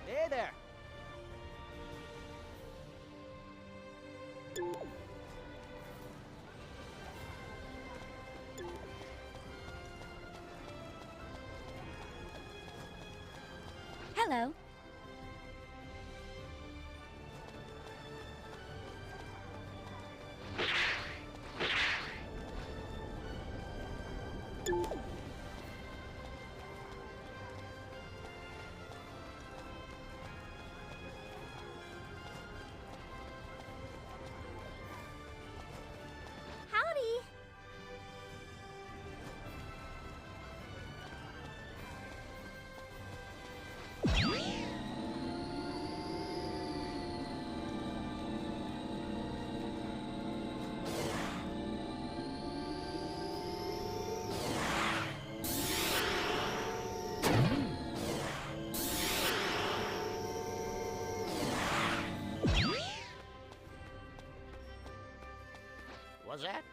Hey there! Hello. Howdy. was that?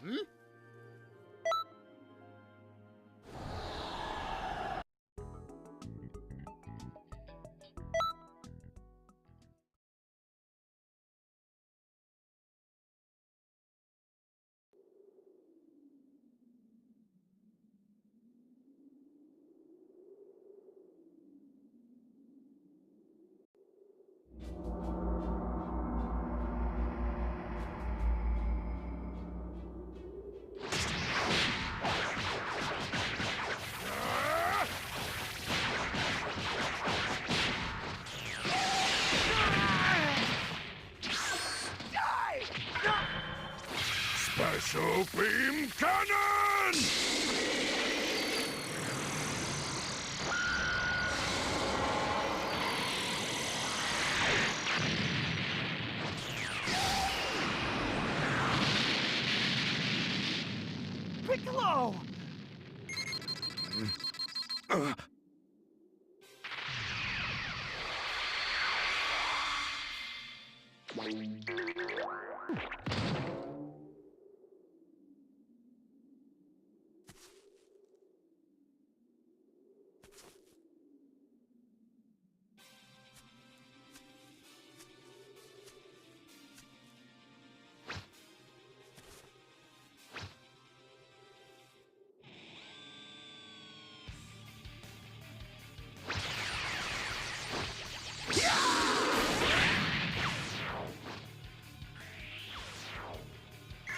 Hmm? Special Beam Cannon! Piccolo!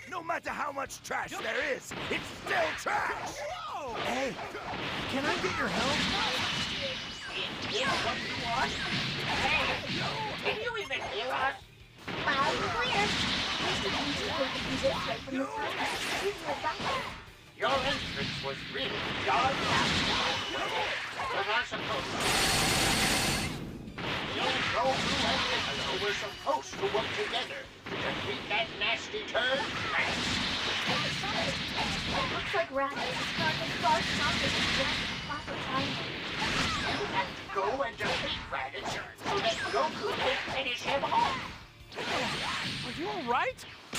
No matter how much trash there is, it's still trash! Whoa! Hey, can I get your help? Yeah, what you want? Hey, can you even hear us? Loud and clear. Mr. Peachy heard the music right from the front. He's right back there. Your entrance was really dark outside. We're not supposed to. You and Go Blue and Piccolo were supposed to work together to defeat that nasty turd, Rat. It looks like Raditz is trying to start something in just the proper timing. You have to go and defeat Raditz so that Goku can finish him off. Are you alright? I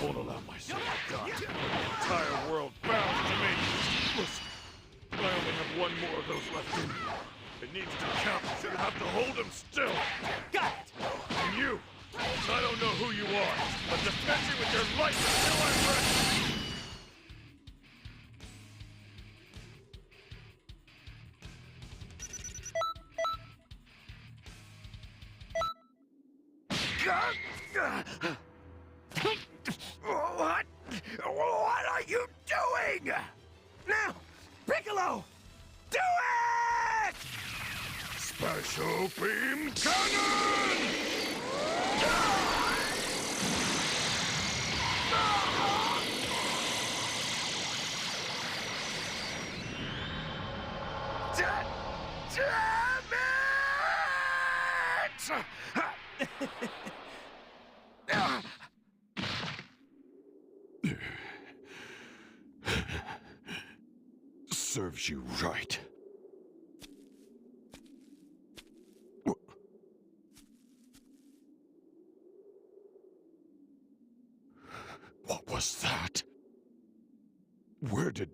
won't allow myself to die. The entire world bows to me. Listen, I only have one more of those left in me. It needs to count. You have to hold him still. Got it! And you, I don't know who you are, but defend me with your life until I'm ready. What? What are you doing? Now! Piccolo! Do it! Special Beam Cannon! Damn it! Serves you right. What was that? Where did...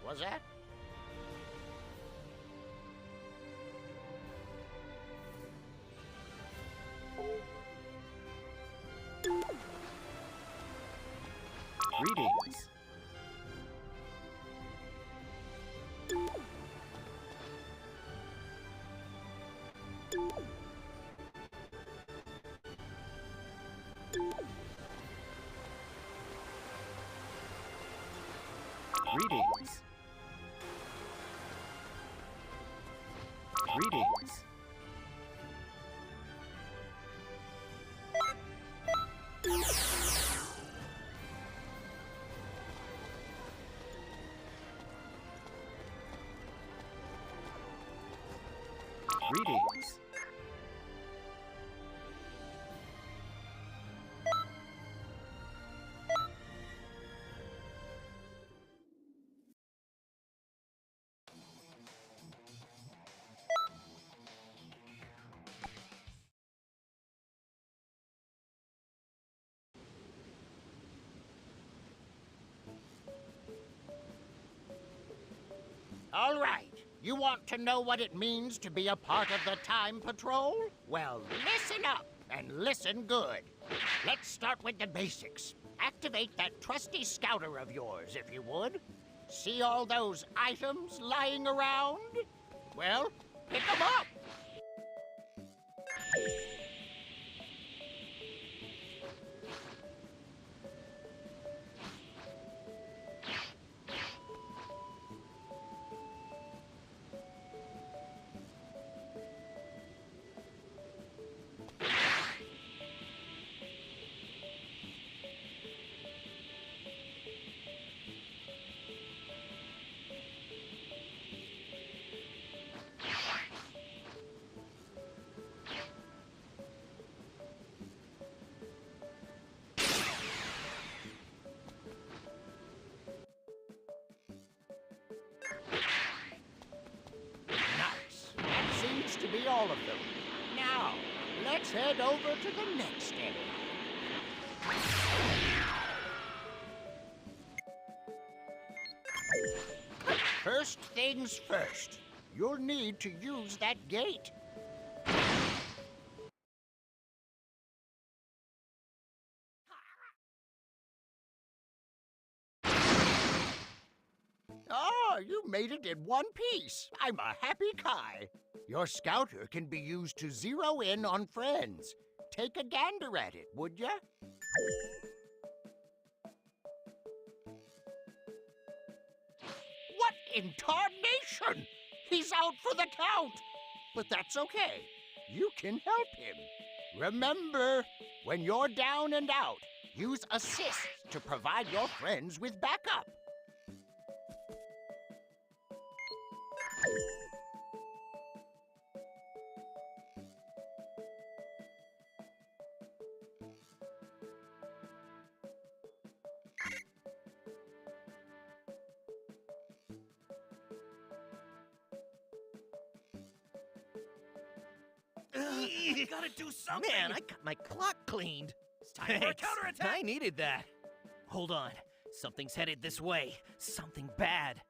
was that? Greetings. Greetings. Greetings. Greetings. All right. You want to know what it means to be a part of the Time Patrol? Well, listen up, and listen good. Let's start with the basics. Activate that trusty scouter of yours, if you would. See all those items lying around? Well, pick them up. To be all of them. Now, let's head over to the next area. First things first, you'll need to use that gate. Oh, you made it in one piece. I'm a happy Kai. Your scouter can be used to zero in on friends. Take a gander at it, would ya? What in tarnation? He's out for the count. But that's okay. You can help him. Remember, when you're down and out, use assist to provide your friends with backup. You gotta do something! Man, I got my clock cleaned. It's time for a counterattack! I needed that. Hold on. Something's headed this way. Something bad.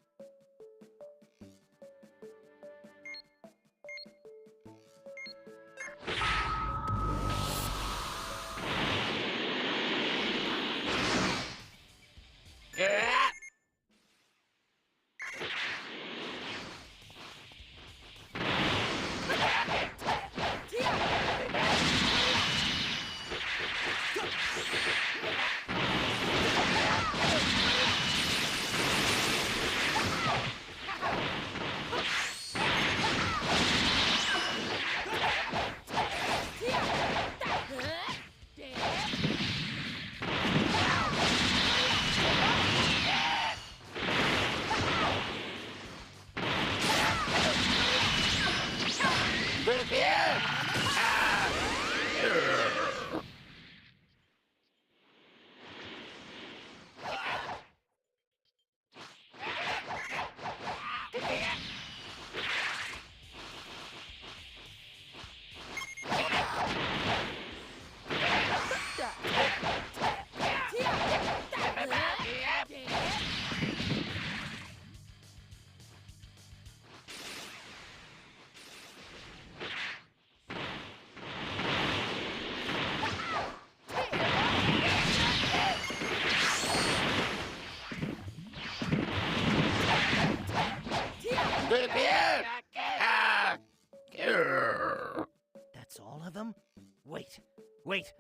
Wait.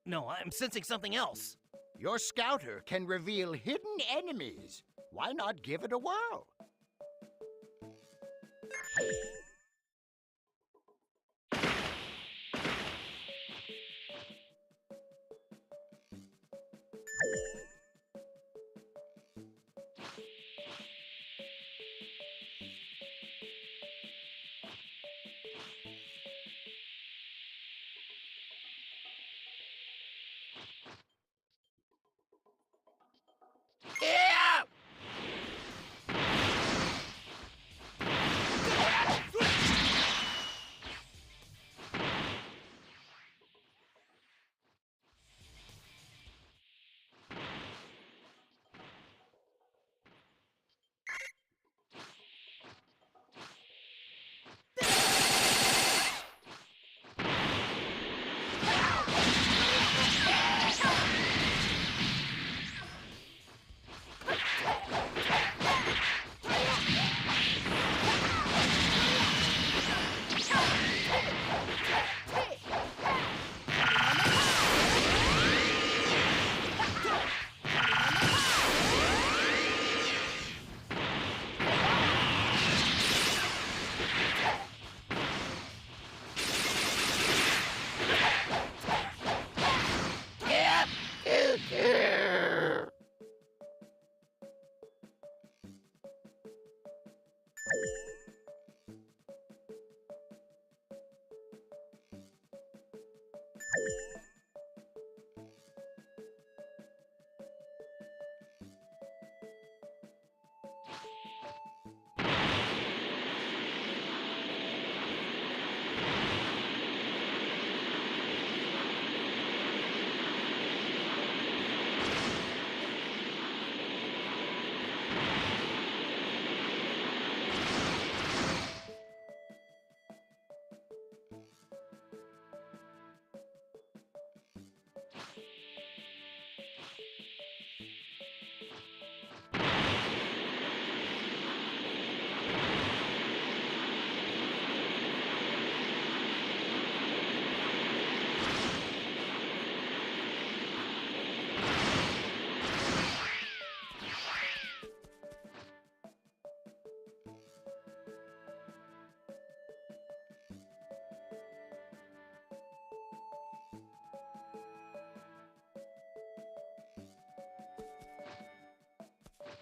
No, I'm sensing something else. Your scouter can reveal hidden enemies. Why not give it a whirl?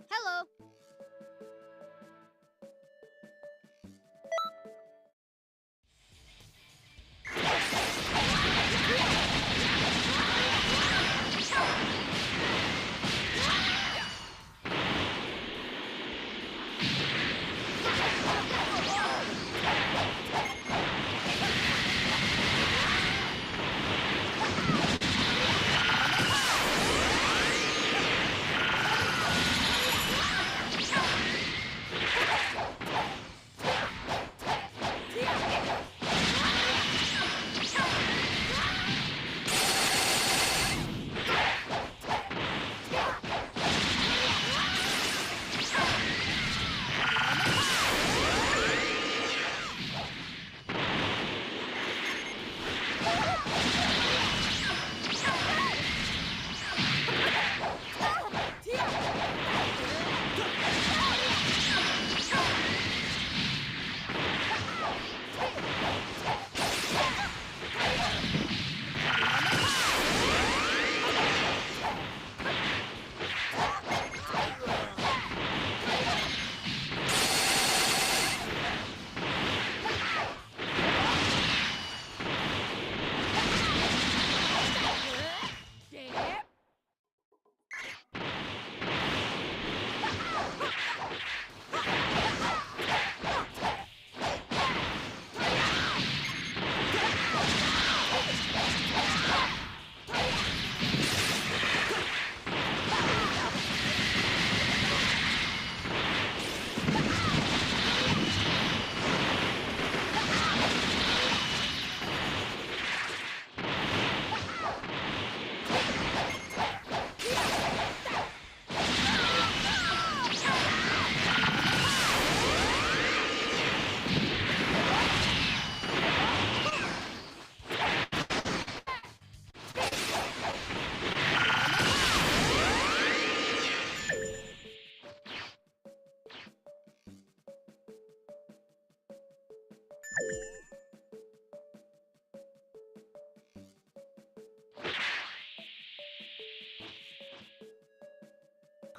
Hello.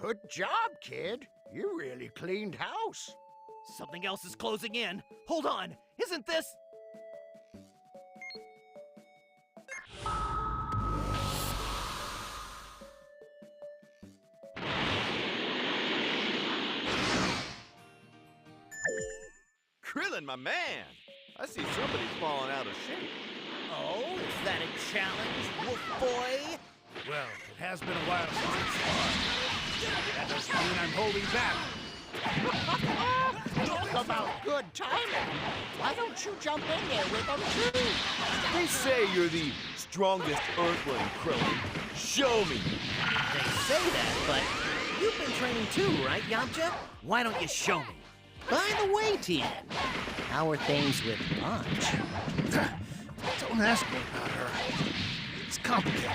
Good job, kid. You really cleaned house. Something else is closing in. Hold on. Isn't this? Krillin, my man! I see somebody's falling out of shape. Oh, is that a challenge, Wolf Boy? Well, it has been a while since it's sparred. That doesn't mean I'm holding back. Talk about good timing. Why don't you jump in there with them, too? They say you're the strongest Earthling, Krillin. Show me! They say that, but you've been training too, right, Yamcha? Why don't you show me? By the way, Tien, how are things with Punch? Don't ask me about her. It's complicated.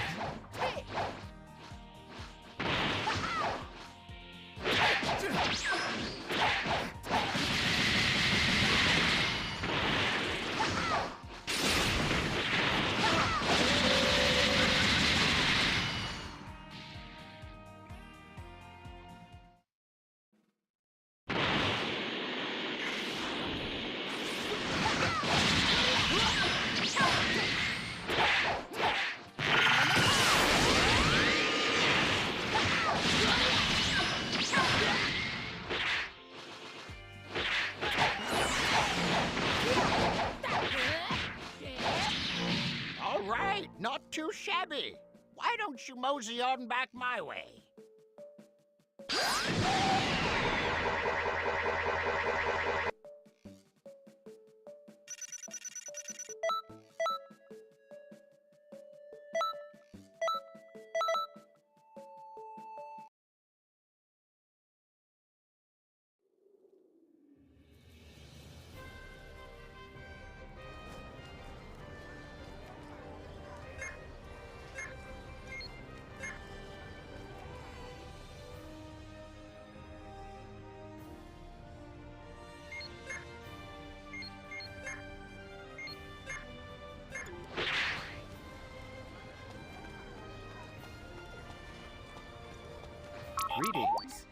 All right, not too shabby. Why don't you mosey on back my way? Greetings.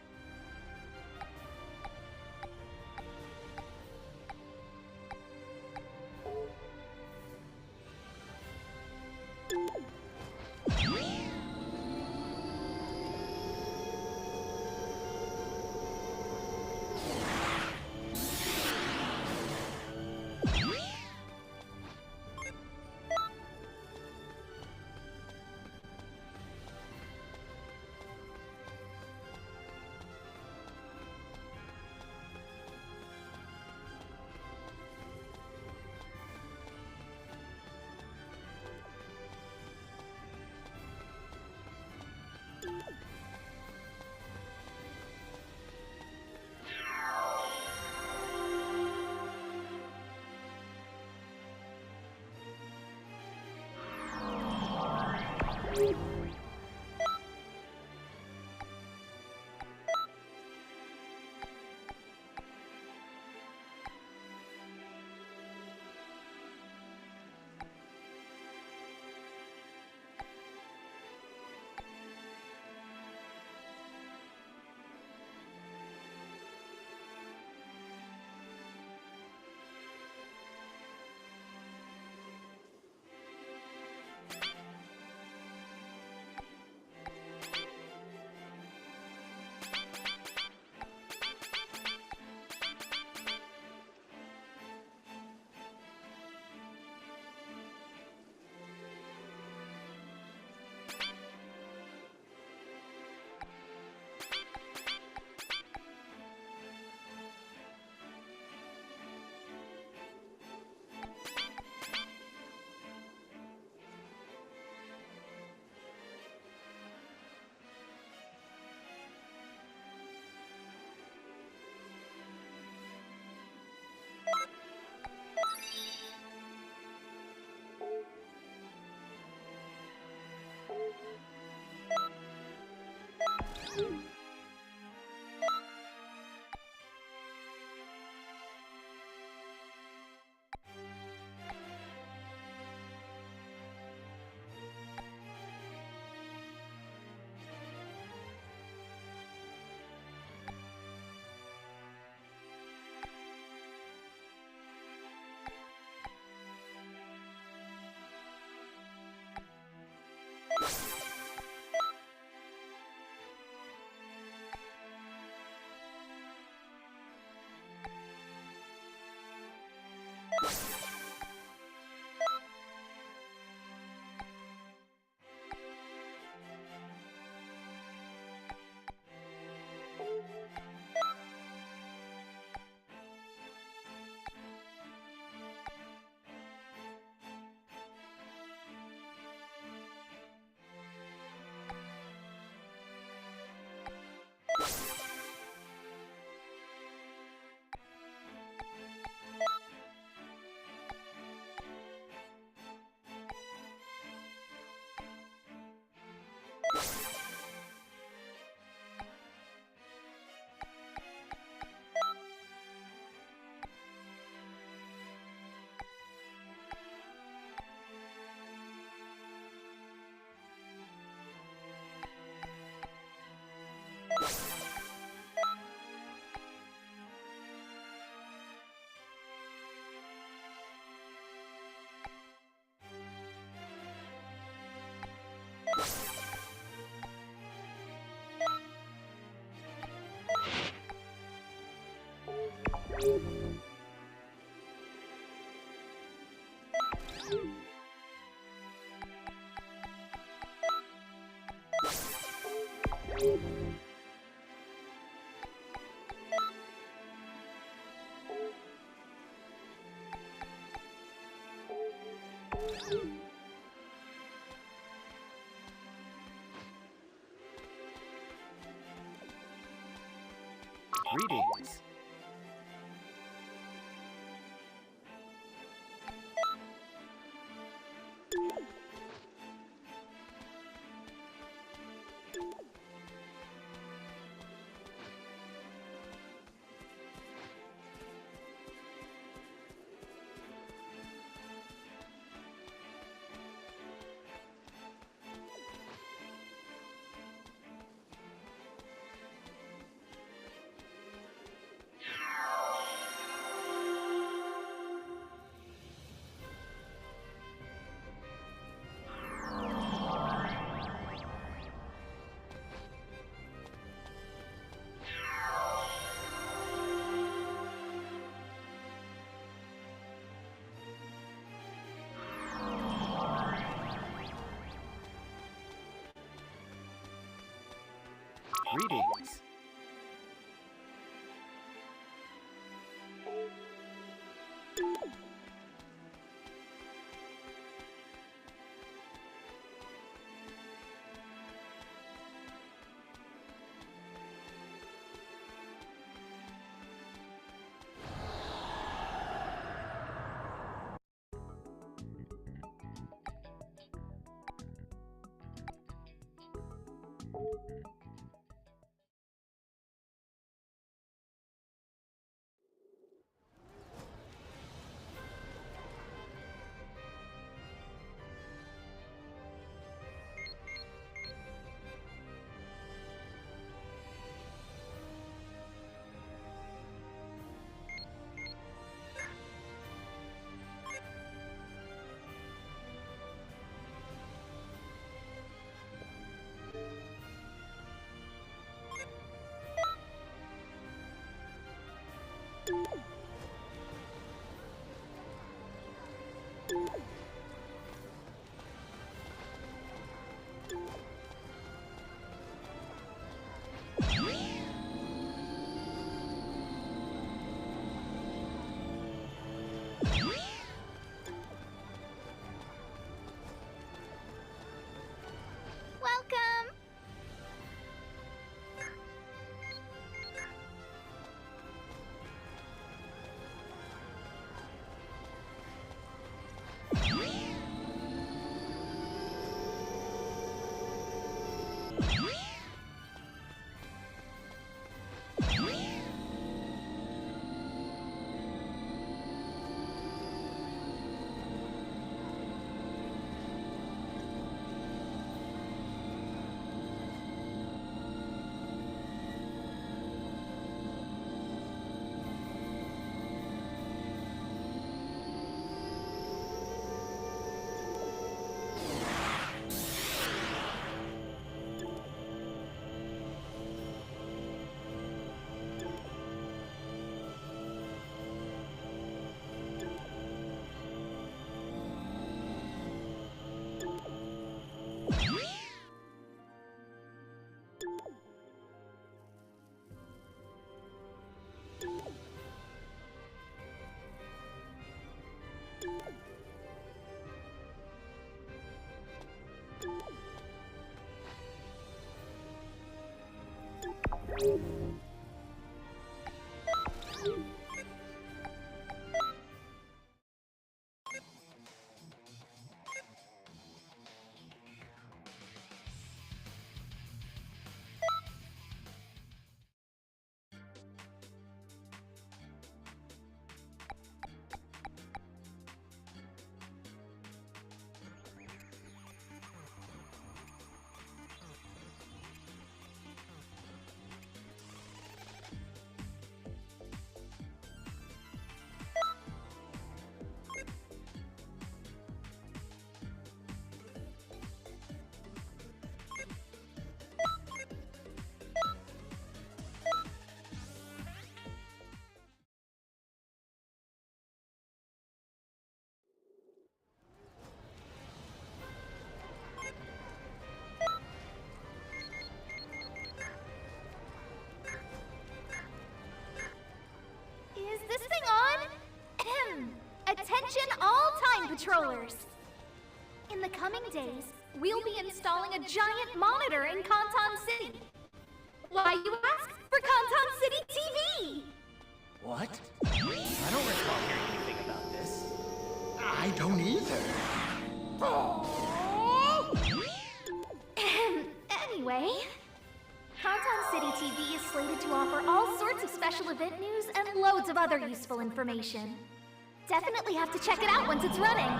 Greetings. Greetings. Welcome! Is this thing on? Attention all Time Patrollers! In the coming days, we'll be installing a giant monitor in Kanton City. Why, you ask? for Kantan City TV! What? I don't recall hearing anything about this. I don't either. Anyway, Kantan City TV is slated to offer all sorts of special event news and loads of other useful information. Definitely have to check it out once it's running.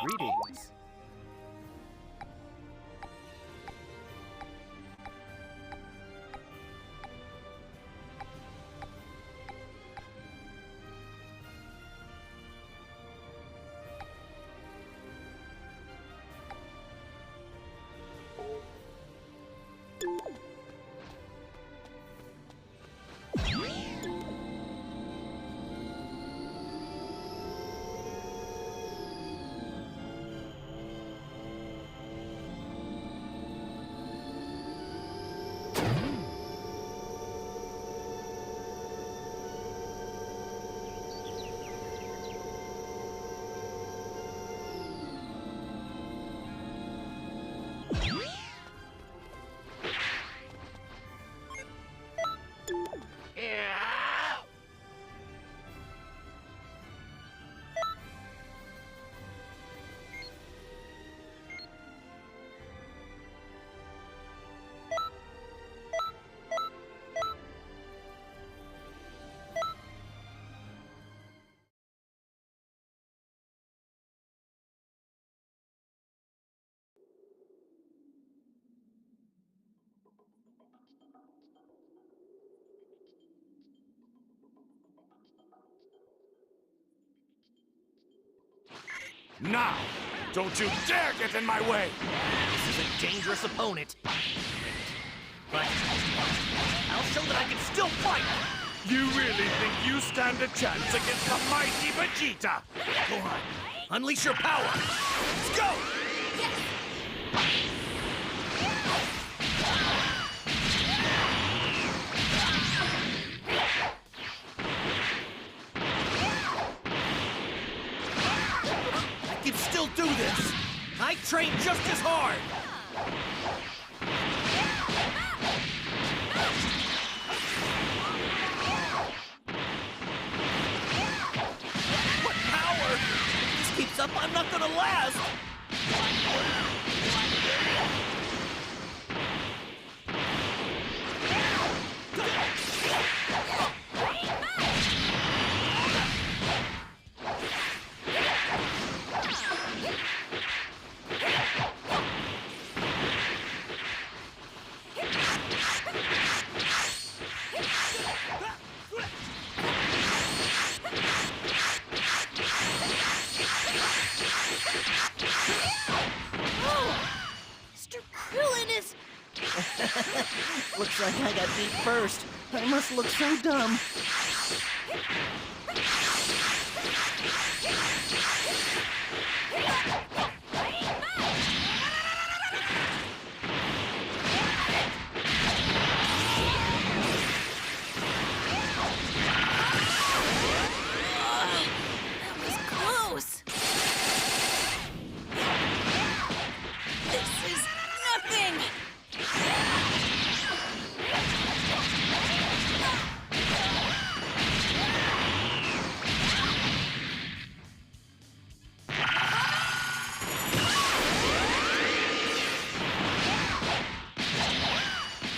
Greetings. Now! Don't you dare get in my way! This is a dangerous opponent. But I'll show that I can still fight! You really think you stand a chance against the mighty Vegeta? Go on, unleash your power! Let's go! I can still do this! I train just as hard! What power! If this keeps up, I'm not gonna last! Looks like I got beat first. I must look so dumb. That was close. This is nothing.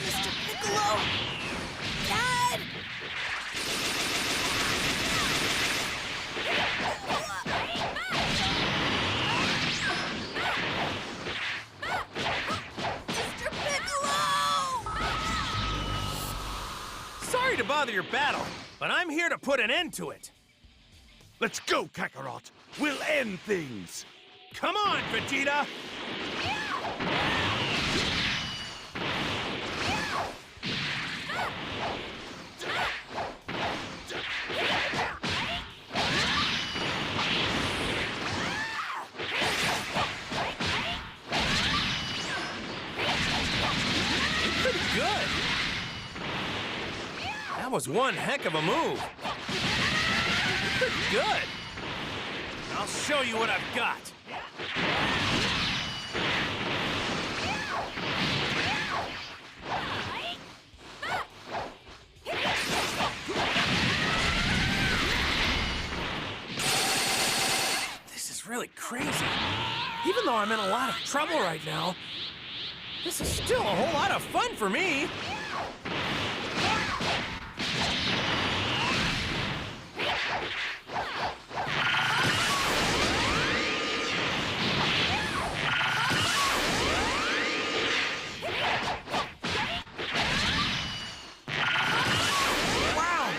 Mr. Piccolo! Dad! Mr. Piccolo! Sorry to bother your battle, but I'm here to put an end to it. Let's go, Kakarot! We'll end things! Come on, Vegeta! was one heck of a move. Pretty good. I'll show you what I've got. This is really crazy. Even though I'm in a lot of trouble right now, this is still a whole lot of fun for me. Wow,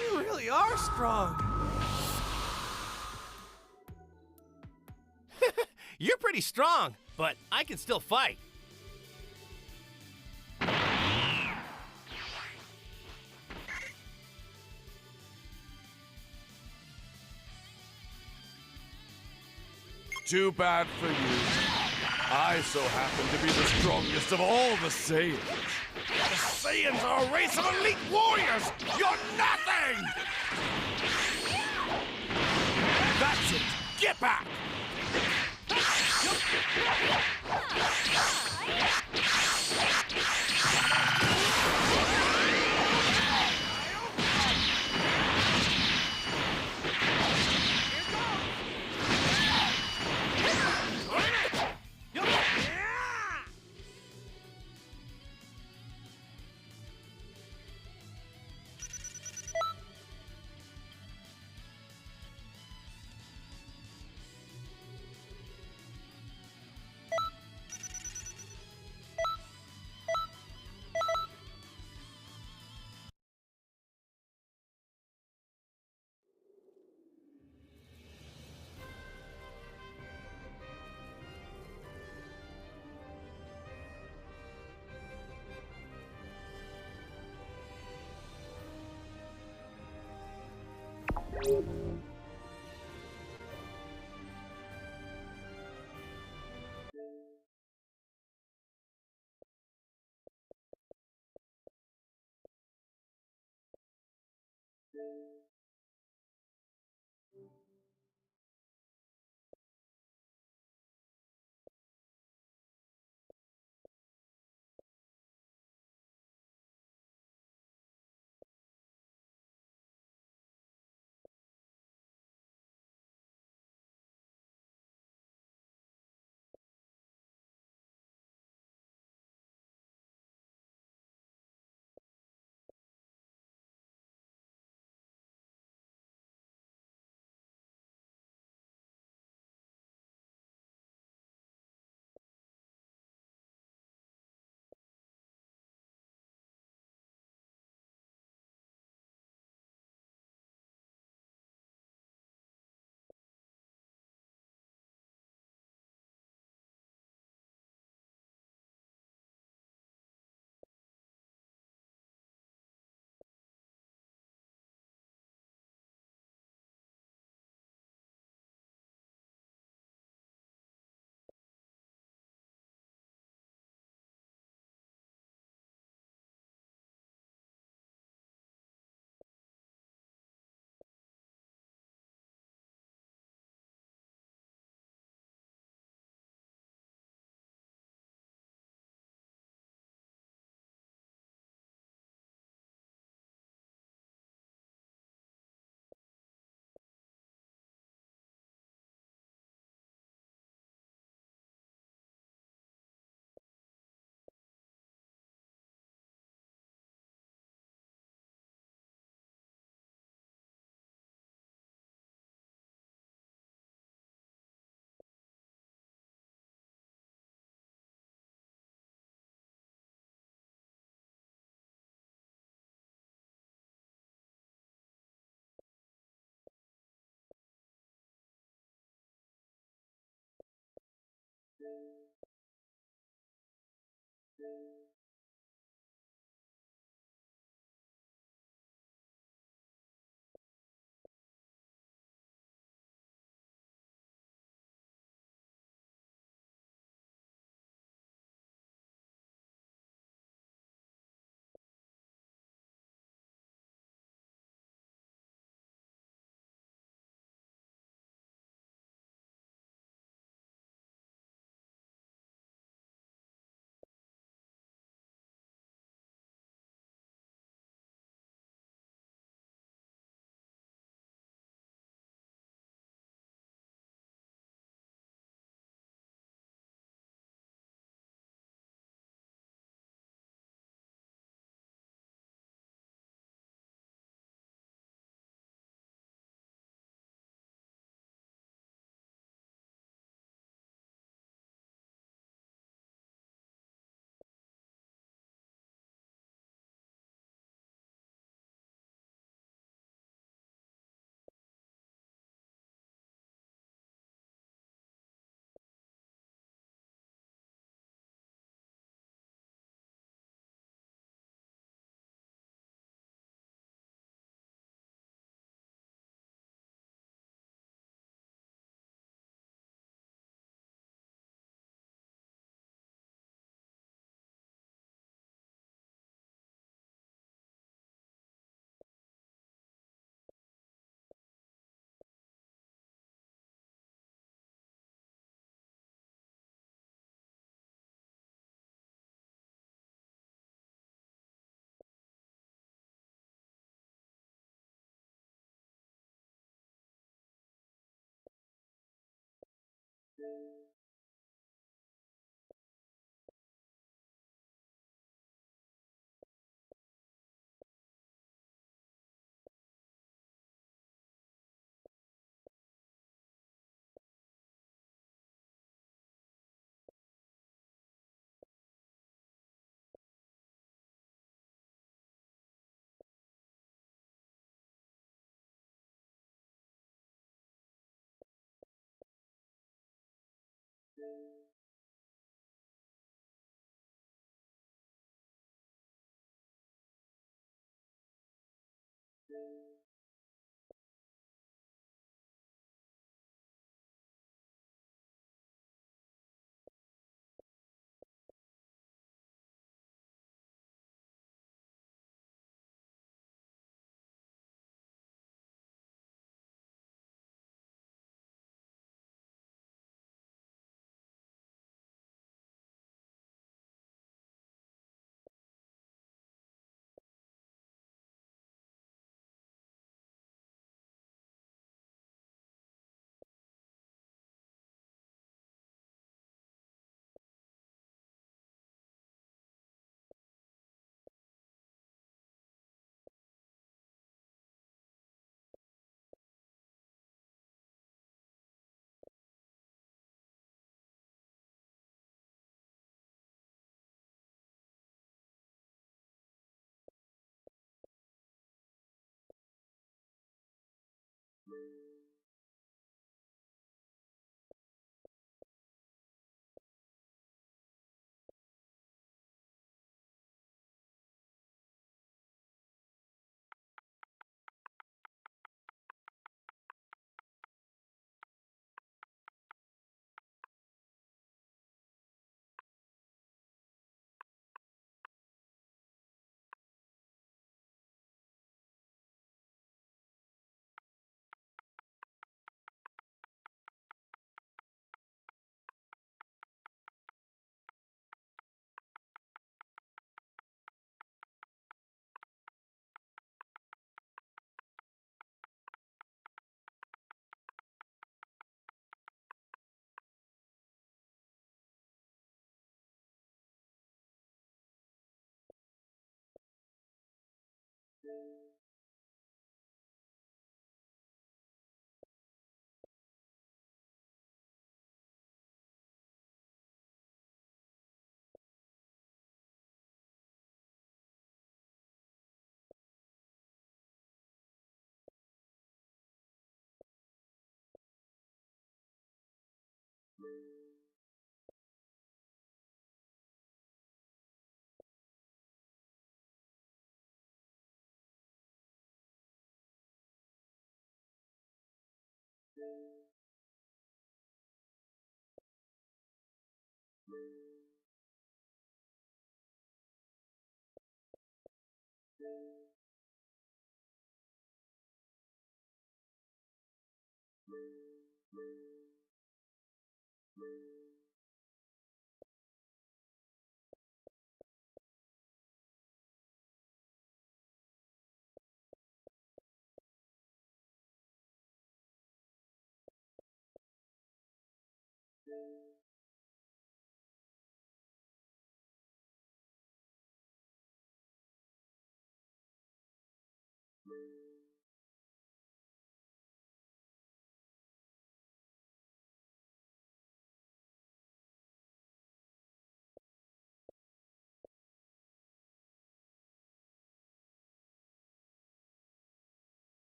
you really are strong. You're pretty strong, but I can still fight. Too bad for you. I so happen to be the strongest of all the Saiyans. The Saiyans are a race of elite warriors! You're nothing! That's it! Get back!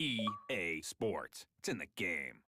EA Sports. It's in the game.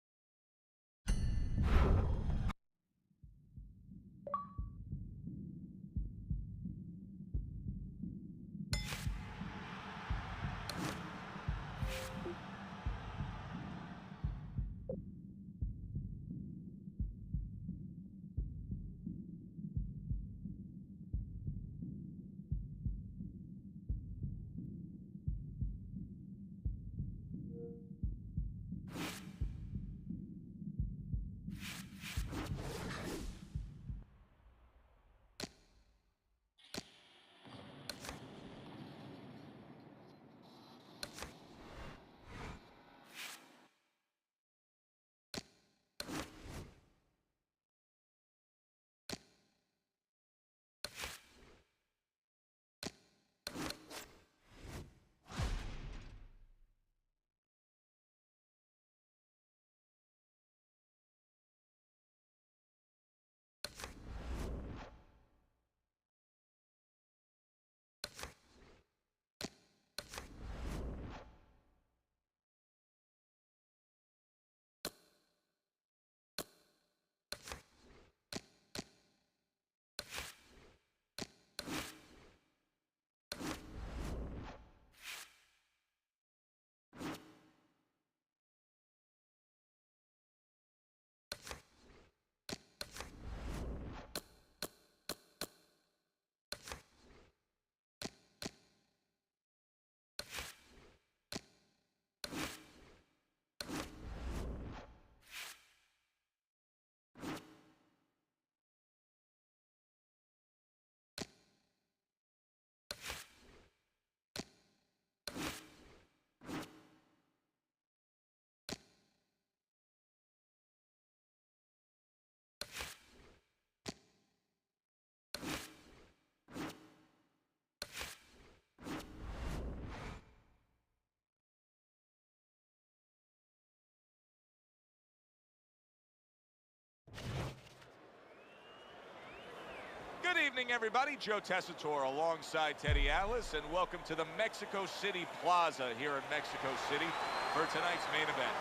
Good evening, everybody. Joe Tessitore alongside Teddy Atlas, and welcome to the Mexico City Plaza here in Mexico City for tonight's main event.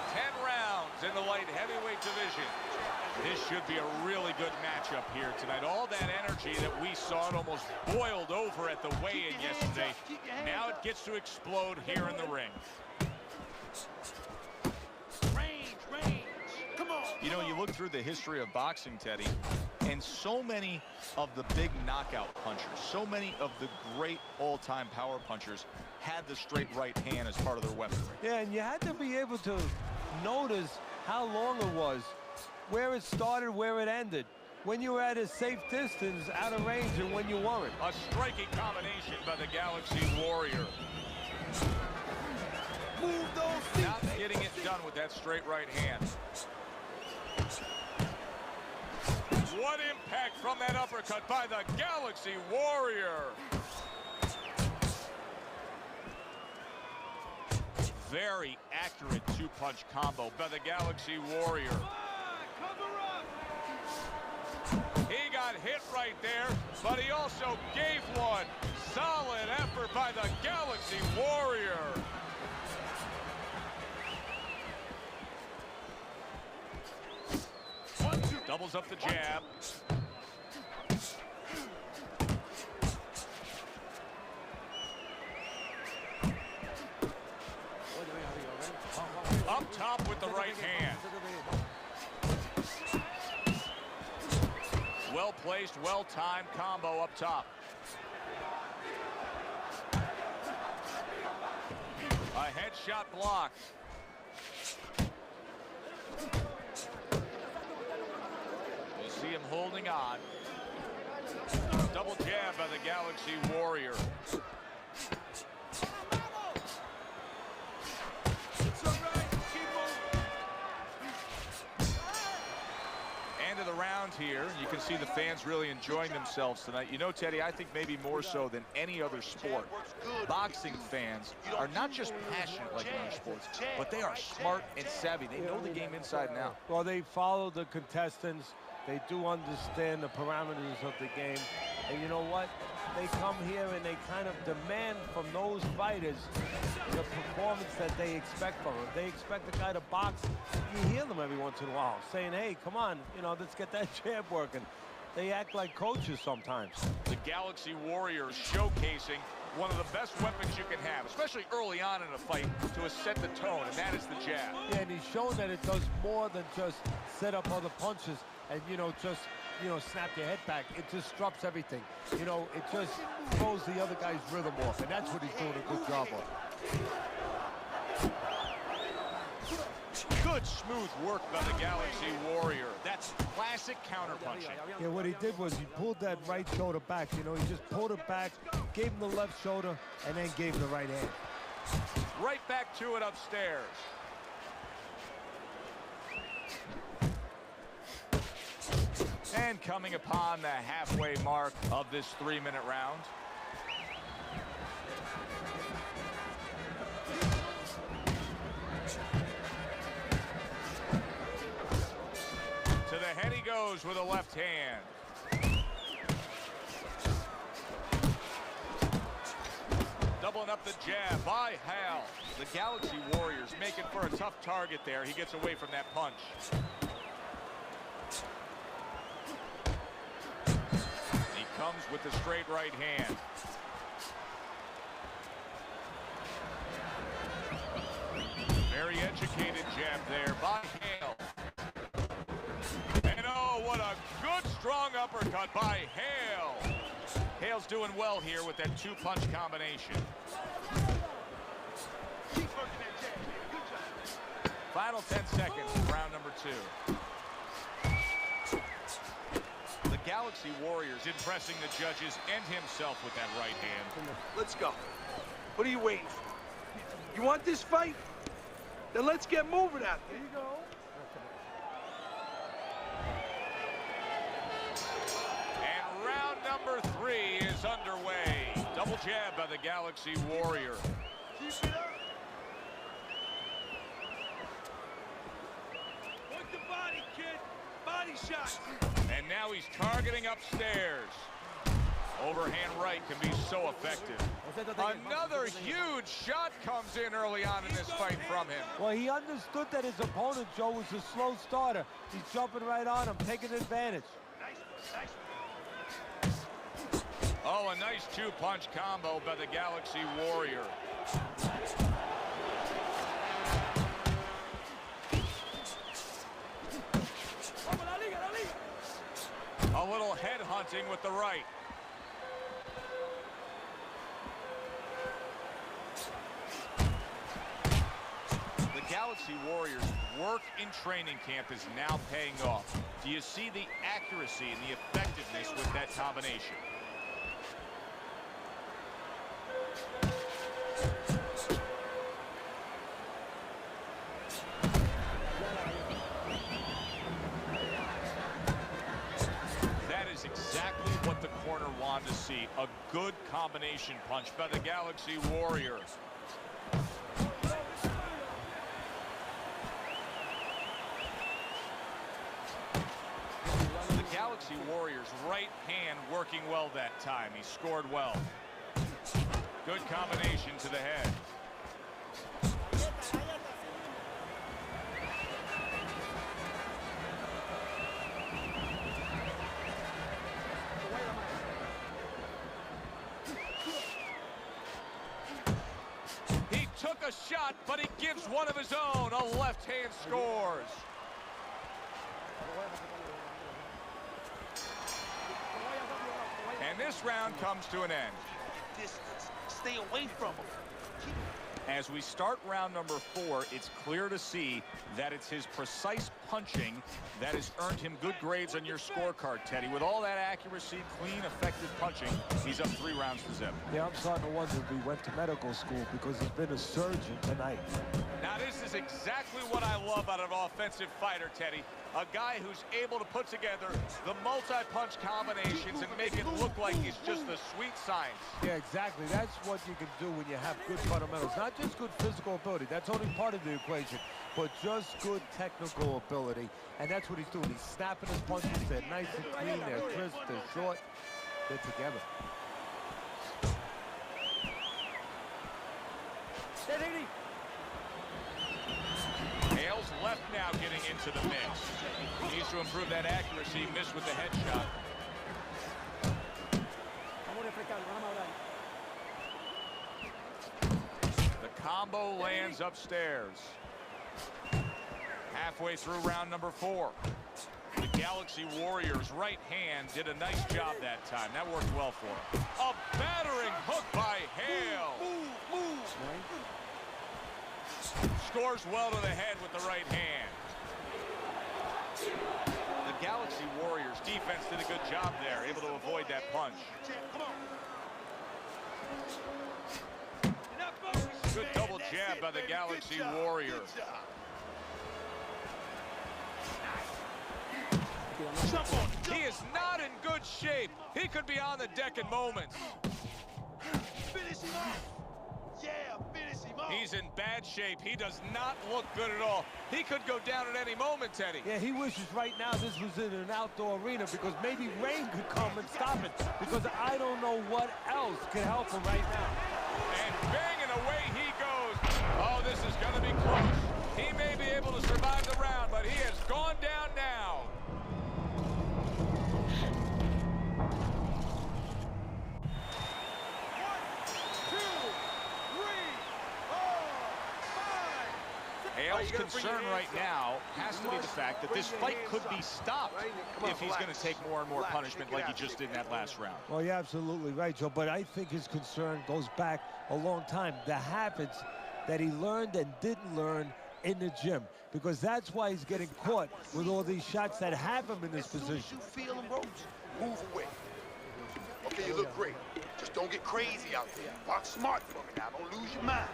10 rounds in the light heavyweight division. This should be a really good matchup here tonight. All that energy that we saw, it almost boiled over at the weigh-in yesterday. Now it gets to explode here in the ring. You know, you look through the history of boxing, Teddy, and so many of the big knockout punchers, so many of the great all-time power punchers had the straight right hand as part of their weaponry. Yeah, and you had to be able to notice how long it was, where it started, where it ended, when you were at a safe distance, out of range, and when you weren't. A striking combination by the Galaxy Warrior. Move those feet. Not getting it done with that straight right hand. What impact from that uppercut by the Galaxy Warrior. Very accurate two-punch combo by the Galaxy Warrior. He got hit right there, but he also gave one. Solid effort by the Galaxy Warrior. Doubles up the jab. Up top with the right hand. Well placed, well timed combo up top. A headshot blocked. See him holding on. Double jab by the Galaxy Warrior. End of the round. round here. You can see the fans really enjoying themselves tonight. You know, Teddy, I think maybe more so than any other sport, boxing fans are not just passionate like other sports, but they are smart and savvy. They know the game inside and out. Well, they follow the contestants. They do understand the parameters of the game. And you know what? They come here and they kind of demand from those fighters the performance that they expect from them. They expect the guy to box. You hear them every once in a while saying, hey, come on, you know, let's get that jab working. They act like coaches sometimes. The Galaxy Warriors showcasing one of the best weapons you can have, especially early on in a fight, to set the tone, and that is the jab. Yeah, and he's shown that it does more than just set up other punches and, you know, just, you know, snap your head back. It disrupts everything. You know, it just throws the other guy's rhythm off, and that's what he's doing a good job of. Good, smooth work by the Galaxy Warrior. That's classic counterpunching. Yeah, what he did was he pulled that right shoulder back. You know, he just pulled it back, gave him the left shoulder, and then gave him the right hand. Right back to it upstairs. And coming upon the halfway mark of this 3-minute round. To the head he goes with a left hand. Doubling up the jab by Hal. The Galaxy Warriors making for a tough target there. He gets away from that punch. He comes with the straight right hand. Very educated jab there by Hale. And oh, what a good strong uppercut by Hale. Hale's doing well here with that two-punch combination. Final 10 seconds of round number 2. The Galaxy Warriors impressing the judges and himself with that right hand. Let's go. What are you waiting for? You want this fight? Then let's get moving out there. Here you go. And round number 3 is underway. Double jab by the Galaxy Warrior. Keep it up. Work the body, kid. Body shots. And now he's targeting upstairs. Overhand right can be so effective. Another huge shot comes in early on in this fight from him. Well, he understood that his opponent, Joe, was a slow starter. He's jumping right on him, taking advantage. Oh, a nice two-punch combo by the Galaxy Warrior. A little head hunting with the right. The Galaxy Warriors' work in training camp is now paying off. Do you see the accuracy and the effectiveness with that combination? That is exactly what the corner wanted to see. A good combination punch by the Galaxy Warrior. Galaxy Warriors' right hand working well that time. He scored well. Good combination to the head. He took a shot, but he gives one of his own. A left hand scores. And this round comes to an end. Distance. Stay away from him. As we start round number 4, it's clear to see that it's his precise punching that has earned him good grades on your scorecard, Teddy. With all that accuracy, clean, effective punching, he's up 3 rounds to 0. Yeah, I'm starting to wonder if he went to medical school because he's been a surgeon tonight. Now this This is exactly what I love out of an offensive fighter, Teddy. A guy who's able to put together the multi-punch combinations and make it look like it's just a sweet science. Yeah, exactly. That's what you can do when you have good fundamentals. Not just good physical ability. That's only part of the equation. But just good technical ability. And that's what he's doing. He's snapping his punches. They're nice and clean. They're crisp. They're short. They're together. Hale's left now getting into the mix. He needs to improve that accuracy. Missed with the headshot. The combo lands upstairs. Halfway through round number 4. The Galaxy Warriors' right hand did a nice job that time. That worked well for him. A battering hook by Hale. Scores well to the head with the right hand. The Galaxy Warriors defense did a good job there, able to avoid that punch. Good double jab by the Galaxy Warrior. He is not in good shape. He could be on the deck in moments. Finish him off. Yeah, finish him off. He's in bad shape. He does not look good at all. He could go down at any moment, Teddy. Yeah, he wishes right now this was in an outdoor arena because maybe rain could come and stop it. Because I don't know what else could help him right now. And banging away he goes. Oh, this is going to be close. He may be able to survive the round, but he has gone down now. Hale's concern right now has to be the fact that this fight could be stopped if he's going to take more and more punishment like he just did in that last round. Well, you're absolutely right, Joe, but I think his concern goes back a long time. The habits that he learned and didn't learn in the gym, because that's why he's getting caught with all these shots that have him in this position. You feel him, Rose? Move away. Okay, you look great. Just don't get crazy out there. Box smart for me now. Don't lose your mind.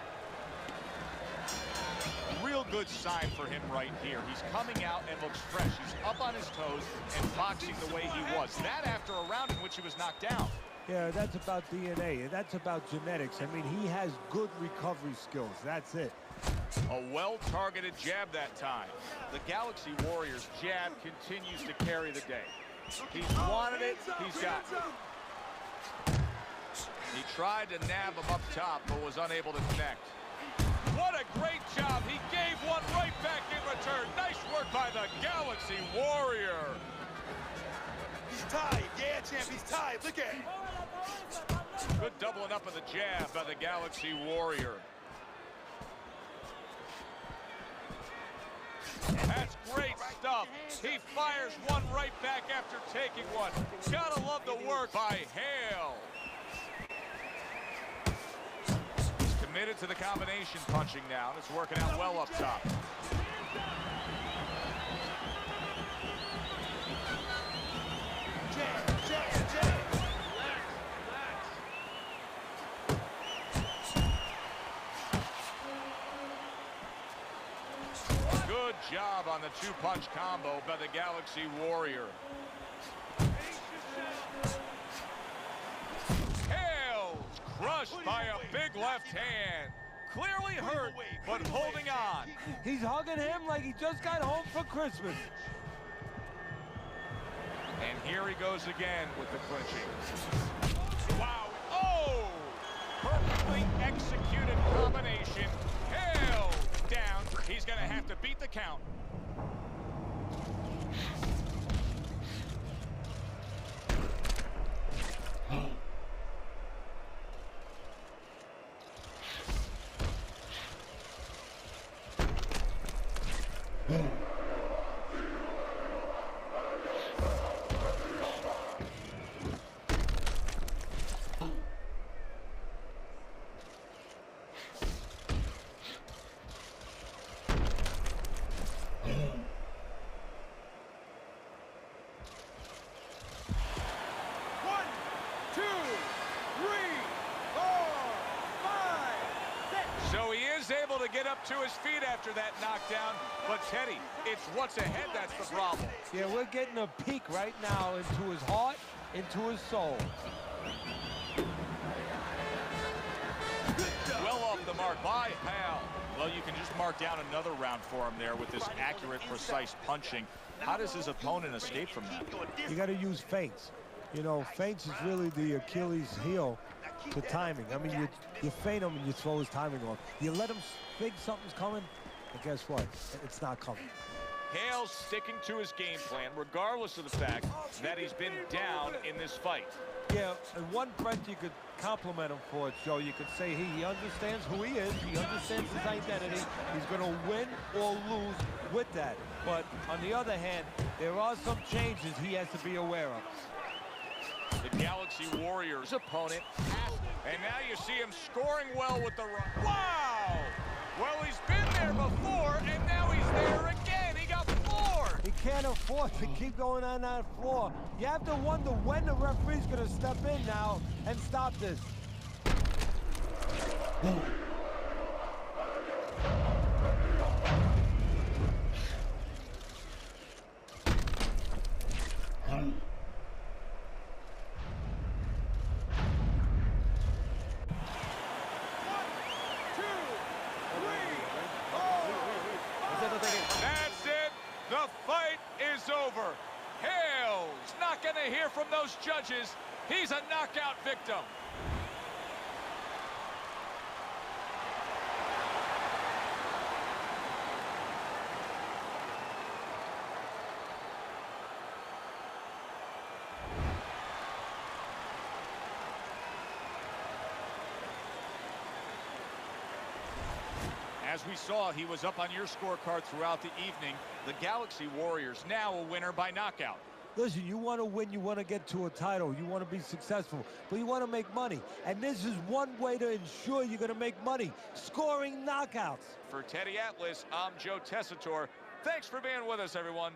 Real good sign for him right here. He's coming out and looks fresh. He's up on his toes and boxing the way he was. That after a round in which he was knocked down. Yeah, that's about DNA, and that's about genetics. I mean, he has good recovery skills. That's it. A well-targeted jab that time. The Galaxy Warriors jab continues to carry the day. He's wanted it, he's got it. He tried to nab him up top, but was unable to connect. What a great job. He gave one right back in return. Nice work by the Galaxy Warrior. He's tired. Yeah, champ, he's tired. Look at him. Good doubling up of the jab by the Galaxy Warrior. That's great stuff. He fires one right back after taking one. Gotta love the work by Hale. Committed to the combination punching now. It's working out well up top. Good job on the two-punch combo by the Galaxy Warrior. Crushed by a big left hand. Clearly hurt, but holding on. He's hugging him like he just got home for Christmas. And here he goes again with the clinching. Wow. Oh! Perfectly executed combination. Hale down. He's going to have to beat the count. get up to his feet after that knockdown. But Teddy, it's what's ahead that's the problem. Yeah, we're getting a peek right now into his heart, into his soul. Well off the mark by Hal. Well, you can just mark down another round for him there with this accurate, precise punching. How does his opponent escape from that? You got to use feints. You know, feints is really the Achilles heel to timing. I mean, you feint him and you throw his timing off. You let him think something's coming, and guess what? It's not coming. Hale's sticking to his game plan, regardless of the fact that he's been down in this fight. Yeah, in one breath you could compliment him for it, Joe. You could say he understands who he is. He understands his identity. He's going to win or lose with that. But on the other hand, there are some changes he has to be aware of. The Galaxy Warriors opponent. And now you see him scoring well with the run. Wow! Well, he's been there before, and now he's there again. He got floored. He can't afford to keep going on that floor. You have to wonder when the referee's going to step in now and stop this. That's it. The fight is over. Hale's not going to hear from those judges. He's a knockout victim. As we saw, he was up on your scorecard throughout the evening. The Galaxy Warriors now a winner by knockout. Listen, you want to win, you want to get to a title, you want to be successful, but you want to make money. And this is one way to ensure you're going to make money, scoring knockouts. For Teddy Atlas, I'm Joe Tessitore. Thanks for being with us, everyone.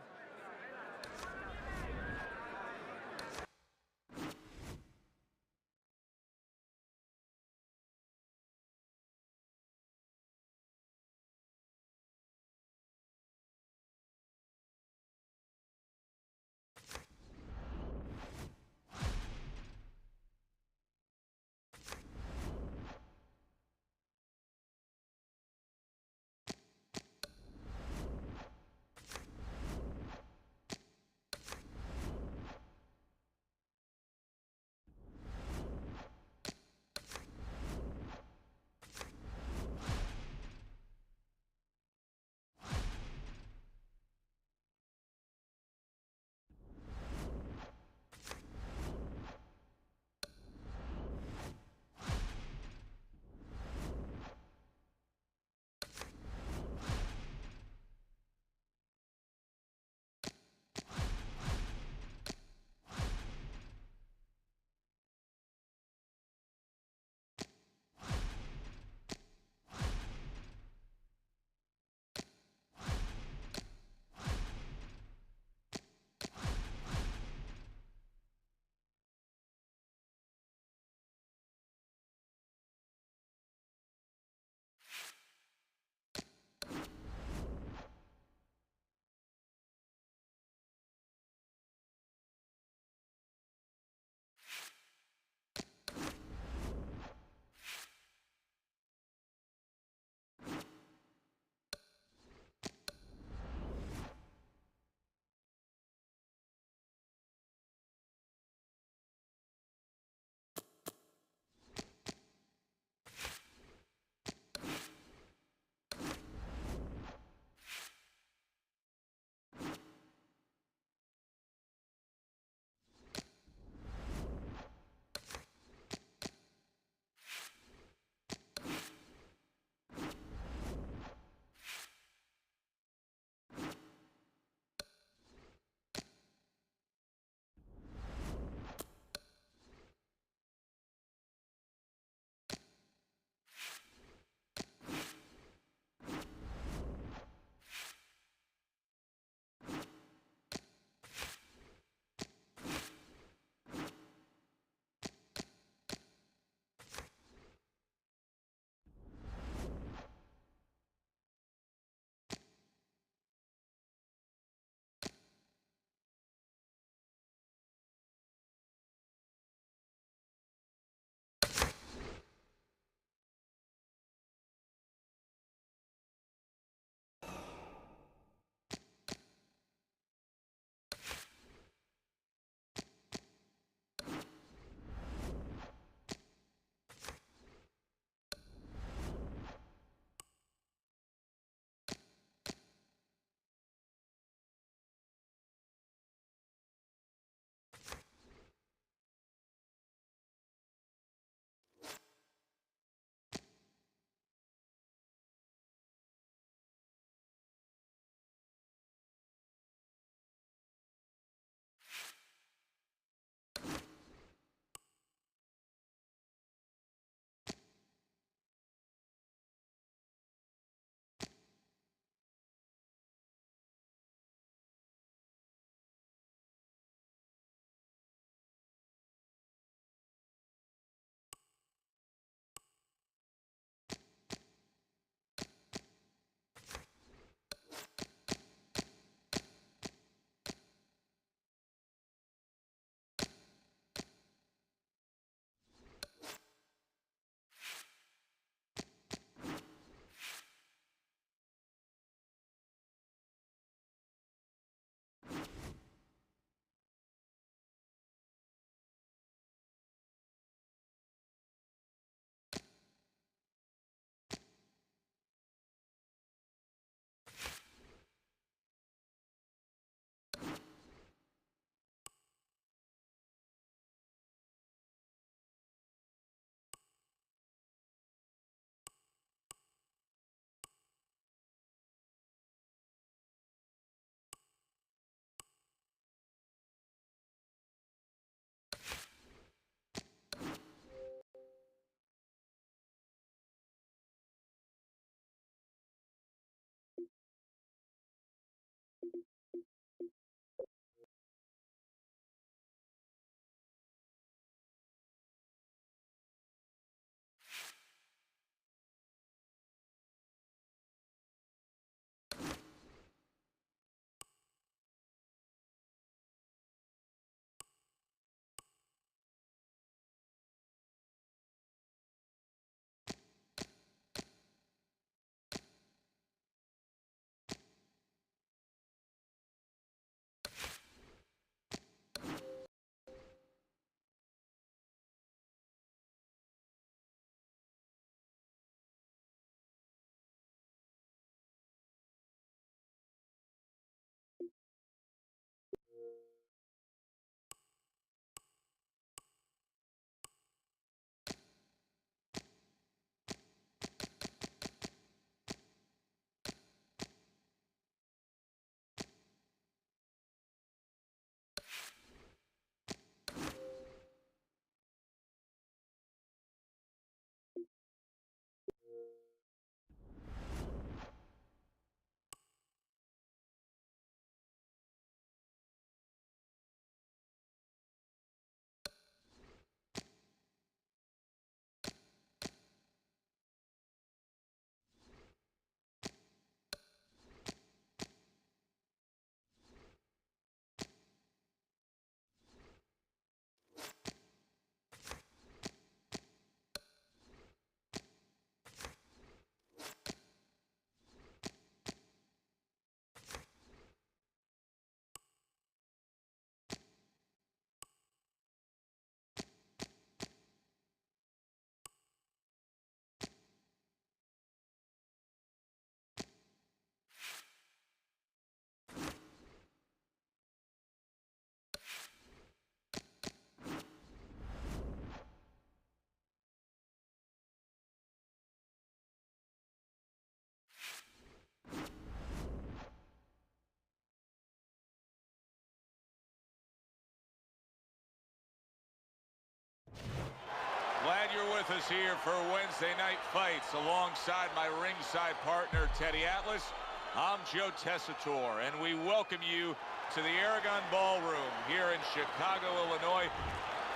with us here for Wednesday Night Fights alongside my ringside partner, Teddy Atlas. I'm Joe Tessitore, and we welcome you to the Aragon Ballroom here in Chicago, Illinois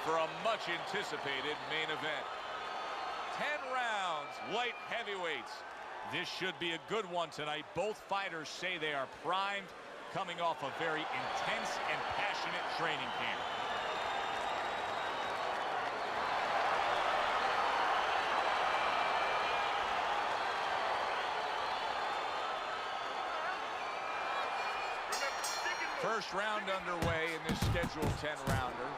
for a much-anticipated main event. 10 rounds, light heavyweights. This should be a good one tonight. Both fighters say they are primed, coming off a very intense and passionate training camp. First round underway in this scheduled 10-rounder.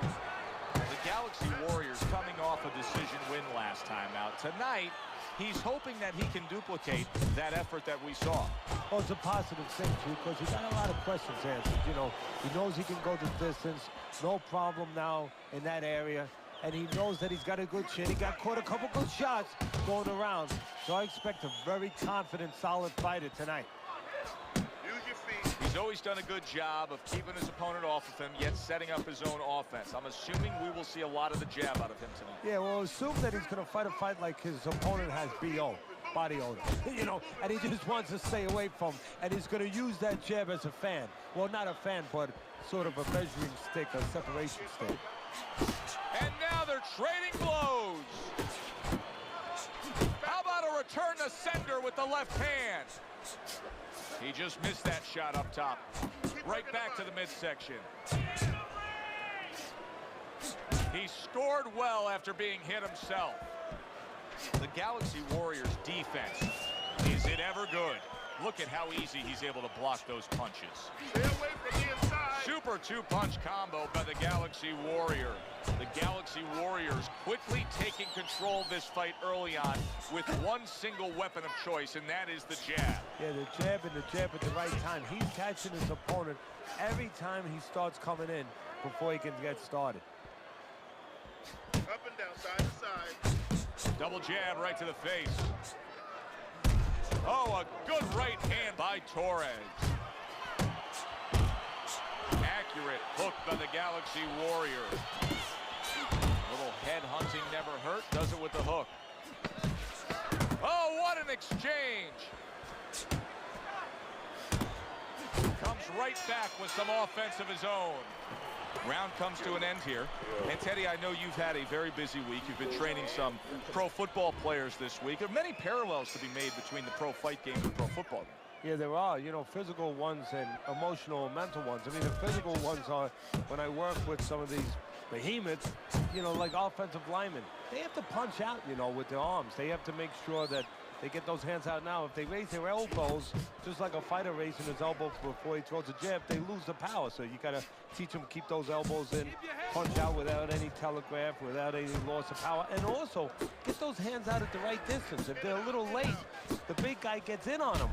The Galaxy Warriors coming off a decision win last time out. Tonight, he's hoping that he can duplicate that effort that we saw. Well, it's a positive thing, too, because he got a lot of questions answered. You know, he knows he can go the distance. No problem now in that area. And he knows that he's got a good chin. He got caught a couple good shots going around. So I expect a very confident, solid fighter tonight. He's always done a good job of keeping his opponent off of him, yet setting up his own offense. I'm assuming we will see a lot of the jab out of him tonight. Yeah, well, assume that he's going to fight a fight like his opponent has BO, body odor. You know, and he just wants to stay away from him. And he's going to use that jab as a fan. Well, not a fan, but sort of a measuring stick, a separation stick. And now they're trading blows. How about a return to sender with the left hand? He just missed that shot up top. Right back to the midsection. He scored well after being hit himself. The Galaxy Warriors defense, is it ever good? Look at how easy he's able to block those punches. Stay away from the inside. Super two-punch combo by the Galaxy Warrior. The Galaxy Warriors quickly taking control of this fight early on with one single weapon of choice, and that is the jab. Yeah, the jab and the jab at the right time. He's catching his opponent every time he starts coming in before he can get started. Up and down, side to side. Double jab right to the face. Oh, a good right hand by Torres. Accurate hook by the Galaxy Warrior. Little head hunting never hurt, does it with the hook. Oh, what an exchange. Comes right back with some offense of his own. Round comes to an end here. And Teddy, I know you've had a very busy week. You've been training some pro football players this week. There are many parallels to be made between the pro fight game and the pro football game. Yeah, there are, you know, physical ones and emotional and mental ones. I mean, the physical ones are when I work with some of these behemoths, you know, like offensive linemen. They have to punch out, you know, with their arms. They have to make sure that they get those hands out now. If they raise their elbows, just like a fighter raising his elbow before he throws a jab, they lose the power. So you got to teach them to keep those elbows in, punch out without any telegraph, without any loss of power, and also get those hands out at the right distance. If they're a little late, the big guy gets in on them,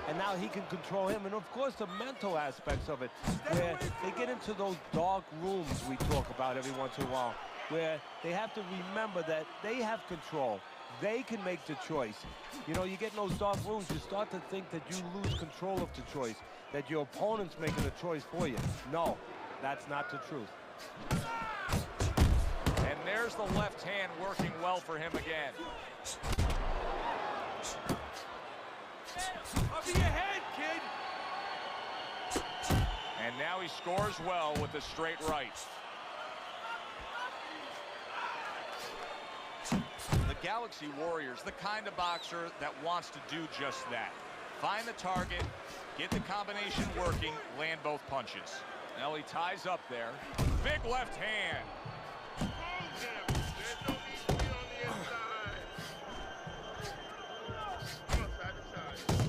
and now he can control him. And of course, the mental aspects of it, where they get into those dark rooms we talk about every once in a while, where they have to remember that they have control. They can make the choice. You know, you get in those dark rooms, you start to think that you lose control of the choice, that your opponent's making a choice for you. No, that's not the truth. And there's the left hand working well for him again. Up your head, kid! And now he scores well with the straight right. The Galaxy Warriors, the kind of boxer that wants to do just that. Find the target, get the combination working, land both punches. Now he ties up there. Big left hand.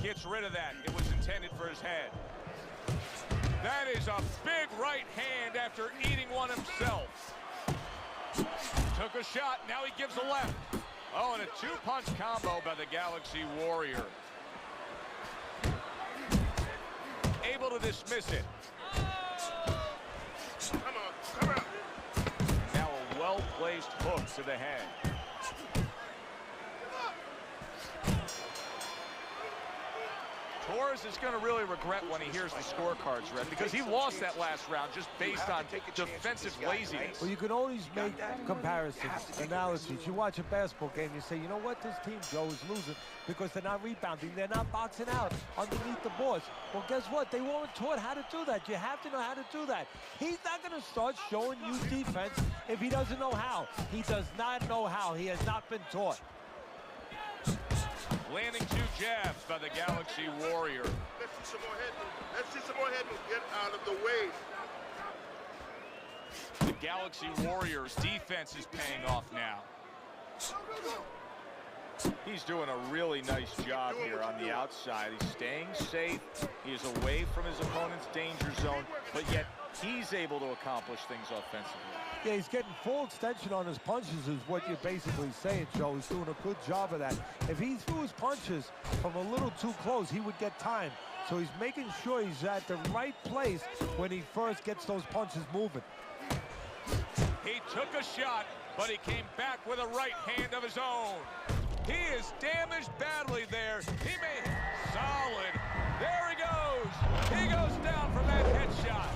Gets rid of that. It was intended for his head. That is a big right hand after eating one himself. Took a shot, now he gives a left. Oh, and a two-punch combo by the Galaxy Warrior. Able to dismiss it. Come on, come on. Now a well-placed hook to the head. Torres is going to really regret when he hears the scorecards read, because he lost that last round just based on defensive laziness. Well, you can always make comparisons, analogies. You watch a basketball game, you say, you know what, this team, Joe, is losing because they're not rebounding. They're not boxing out underneath the boards. Well, guess what? They weren't taught how to do that. You have to know how to do that. He's not going to start showing you defense if he doesn't know how. He does not know how. He has not been taught. Landing 2 jabs by the Galaxy Warrior. Let's see some more head movement. Let's see some more head movement. Get out of the way. The Galaxy Warriors defense is paying off now. He's doing a really nice job here on the outside. He's staying safe. He is away from his opponent's danger zone, but yet he's able to accomplish things offensively. Yeah, he's getting full extension on his punches is what you're basically saying, Joe. He's doing a good job of that. If he threw his punches from a little too close, he would get time. So he's making sure he's at the right place when he first gets those punches moving. He took a shot, but he came back with a right hand of his own. He is damaged badly there. He may... Solid. There he goes. He goes down from that headshot.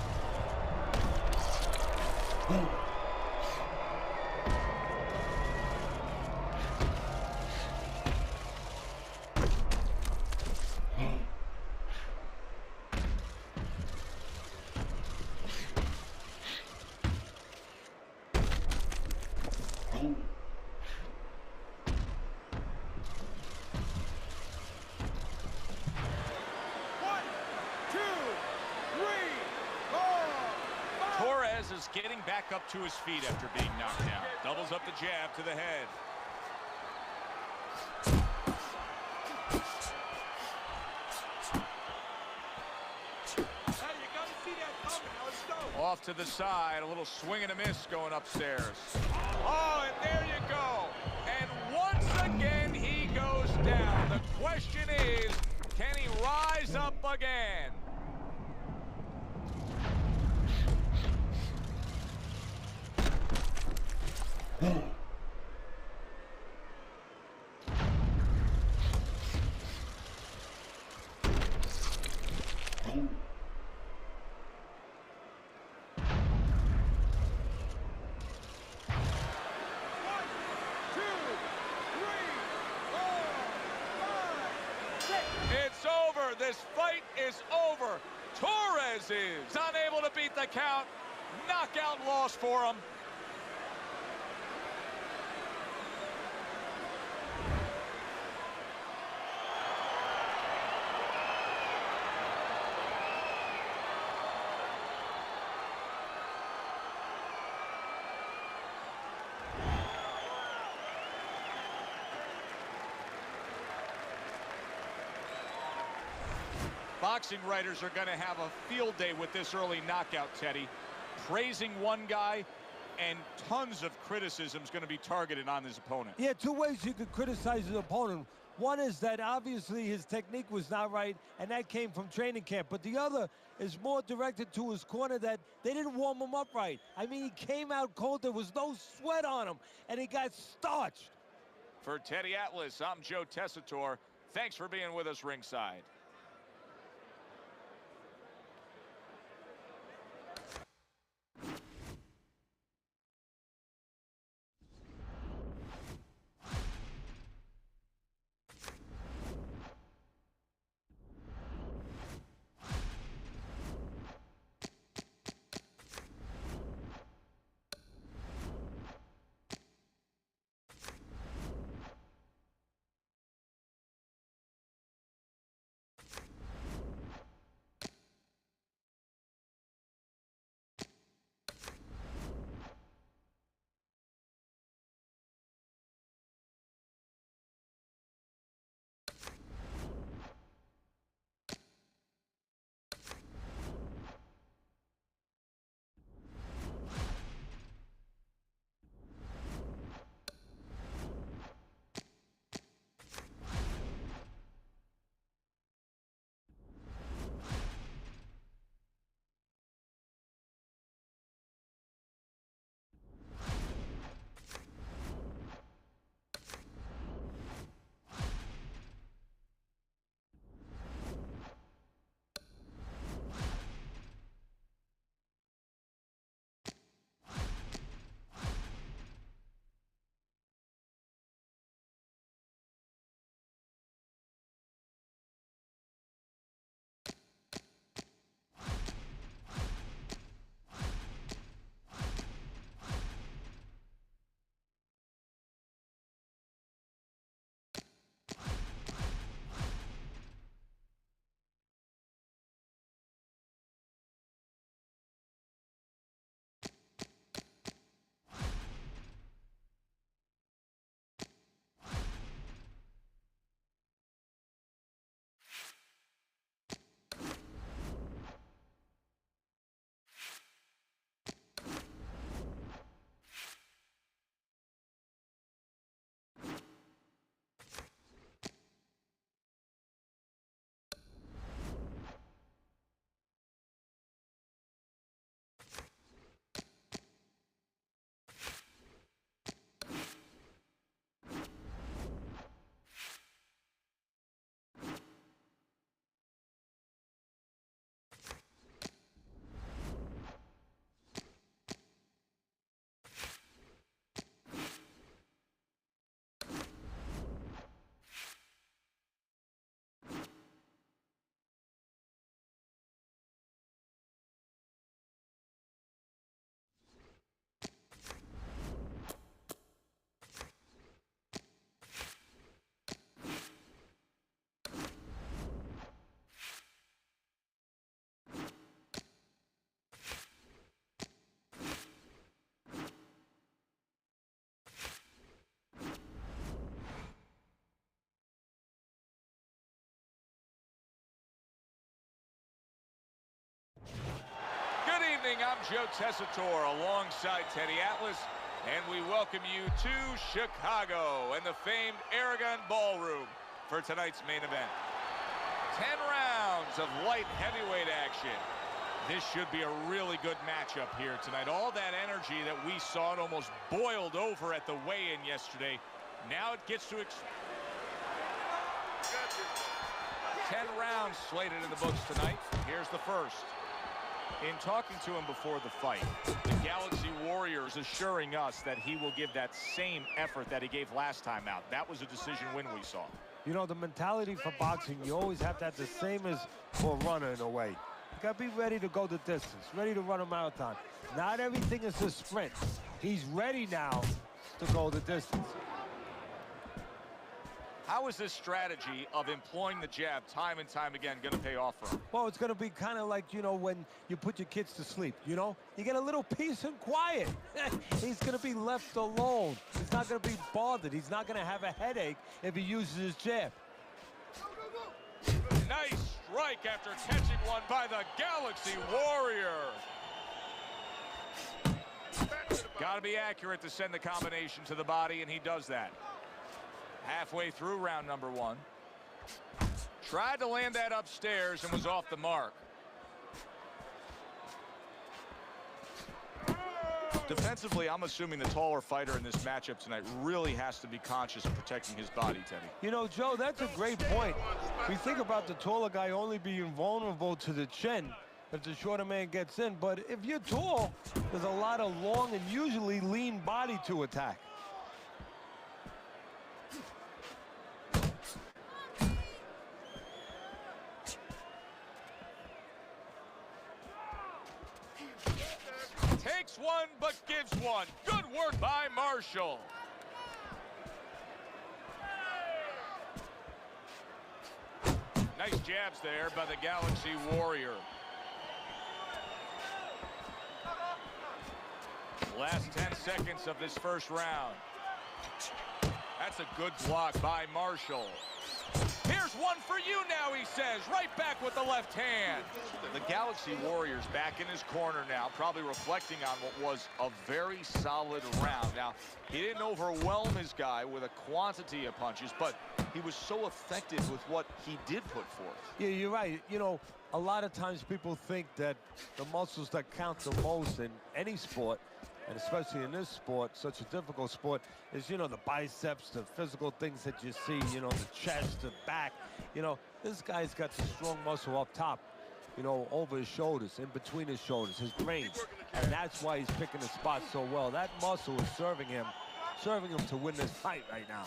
Torres is getting back up to his feet after being knocked down. Doubles up the jab to the head. Off to the side, a little swing and a miss going upstairs. Oh, and there you go. And once again, he goes down. The question is, can he rise up again? It's over. This fight is over. Torres is unable to beat the count. Knockout loss for him. Boxing writers are going to have a field day with this early knockout, Teddy. Praising one guy, and tons of criticism is going to be targeted on his opponent. Yeah, 2 ways you could criticize his opponent. One is that obviously his technique was not right, and that came from training camp. But the other is more directed to his corner, that they didn't warm him up right. I mean, he came out cold. There was no sweat on him, and he got starched. For Teddy Atlas, I'm Joe Tessitore. Thanks for being with us ringside. I'm Joe Tessitore alongside Teddy Atlas, and we welcome you to Chicago and the famed Aragon Ballroom for tonight's main event. 10 rounds of light heavyweight action. This should be a really good matchup here tonight. All that energy that we saw, it almost boiled over at the weigh-in yesterday. Now it gets to 10 rounds slated in the books tonight. Here's the first. In talking to him before the fight, the Galaxy Warrior is assuring us that he will give that same effort that he gave last time out. That was a decision win we saw. You know, the mentality for boxing, you always have to have the same as for a runner in a way. You got to be ready to go the distance, ready to run a marathon. Not everything is a sprint. He's ready now to go the distance. How is this strategy of employing the jab time and time again going to pay off for him? Well, it's going to be kind of like, you know, when you put your kids to sleep, you know? You get a little peace and quiet. He's going to be left alone. He's not going to be bothered. He's not going to have a headache if he uses his jab. Nice strike after catching one by the Galaxy Warrior. Got to be accurate to send the combination to the body, and he does that. Halfway through round number one. Tried to land that upstairs and was off the mark. Defensively, I'm assuming the taller fighter in this matchup tonight really has to be conscious of protecting his body, Teddy. You know, Joe, that's a great point. We think about the taller guy only being vulnerable to the chin if the shorter man gets in. But if you're tall, there's a lot of long and usually lean body to attack. Takes one, but gives one. Good work by Marshall. Nice jabs there by the Galaxy Warrior. Last 10 seconds of this first round. That's a good block by Marshall. Here's one for you now, he says. Right back with the left hand. The Galaxy Warrior's back in his corner now, probably reflecting on what was a very solid round. Now, he didn't overwhelm his guy with a quantity of punches, but he was so effective with what he did put forth. Yeah, you're right. You know, a lot of times people think that the muscles that count the most in any sport, and especially in this sport, such a difficult sport, is, you know, the biceps, the physical things that you see, you know, the chest, the back. You know, this guy's got the strong muscle up top, you know, over his shoulders, in between his shoulders, his brains. And that's why he's picking the spot so well. That muscle is serving him to win this fight right now.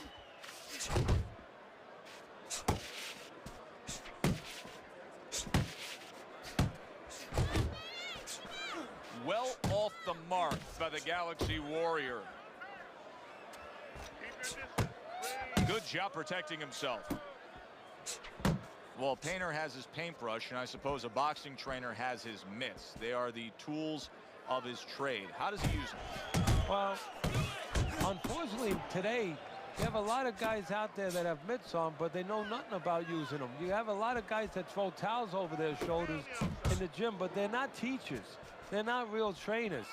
Well off the mark by the Galaxy Warrior. Good job protecting himself. Well, a painter has his paintbrush, and I suppose a boxing trainer has his mitts. They are the tools of his trade. How does he use them? Well, unfortunately, today, you have a lot of guys out there that have mitts on, but they know nothing about using them. You have a lot of guys that throw towels over their shoulders in the gym, but they're not teachers. They're not real trainers.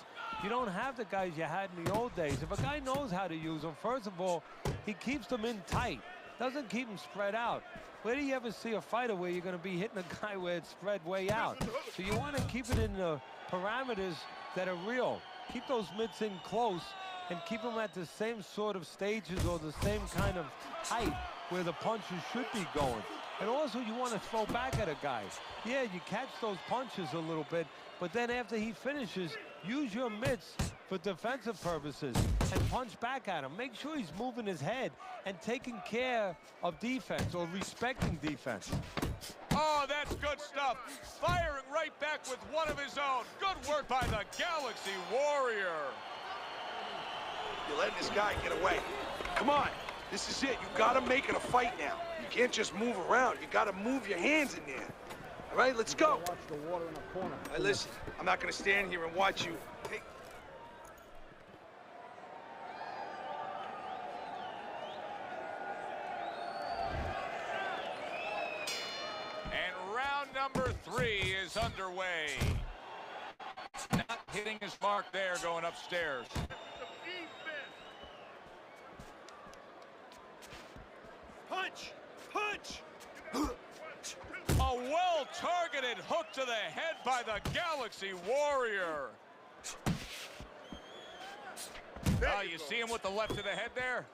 You don't have the guys you had in the old days. If a guy knows how to use them, first of all, he keeps them in tight. Doesn't keep them spread out. Where do you ever see a fighter where you're going to be hitting a guy where it's spread way out? So you want to keep it in the parameters that are real. Keep those mitts in close and keep them at the same sort of stages or the same kind of height where the punches should be going. And also you want to throw back at a guy. Yeah, you catch those punches a little bit, but then after he finishes, use your mitts for defensive purposes and punch back at him. Make sure he's moving his head and taking care of defense or respecting defense. Oh, that's good stuff. Firing right back with one of his own. Good work by the Galaxy Warrior. You're letting this guy get away. Come on, this is it. You gotta make it a fight now. You can't just move around. You gotta move your hands in there. All right, let's go. Watch the water in the corner. Hey, listen, I'm not gonna stand here and watch you take... And round number 3 is underway. Not hitting his mark there going upstairs. Punch! Punch! A well-targeted hook to the head by the Galaxy Warrior. You see him with the left to the head there?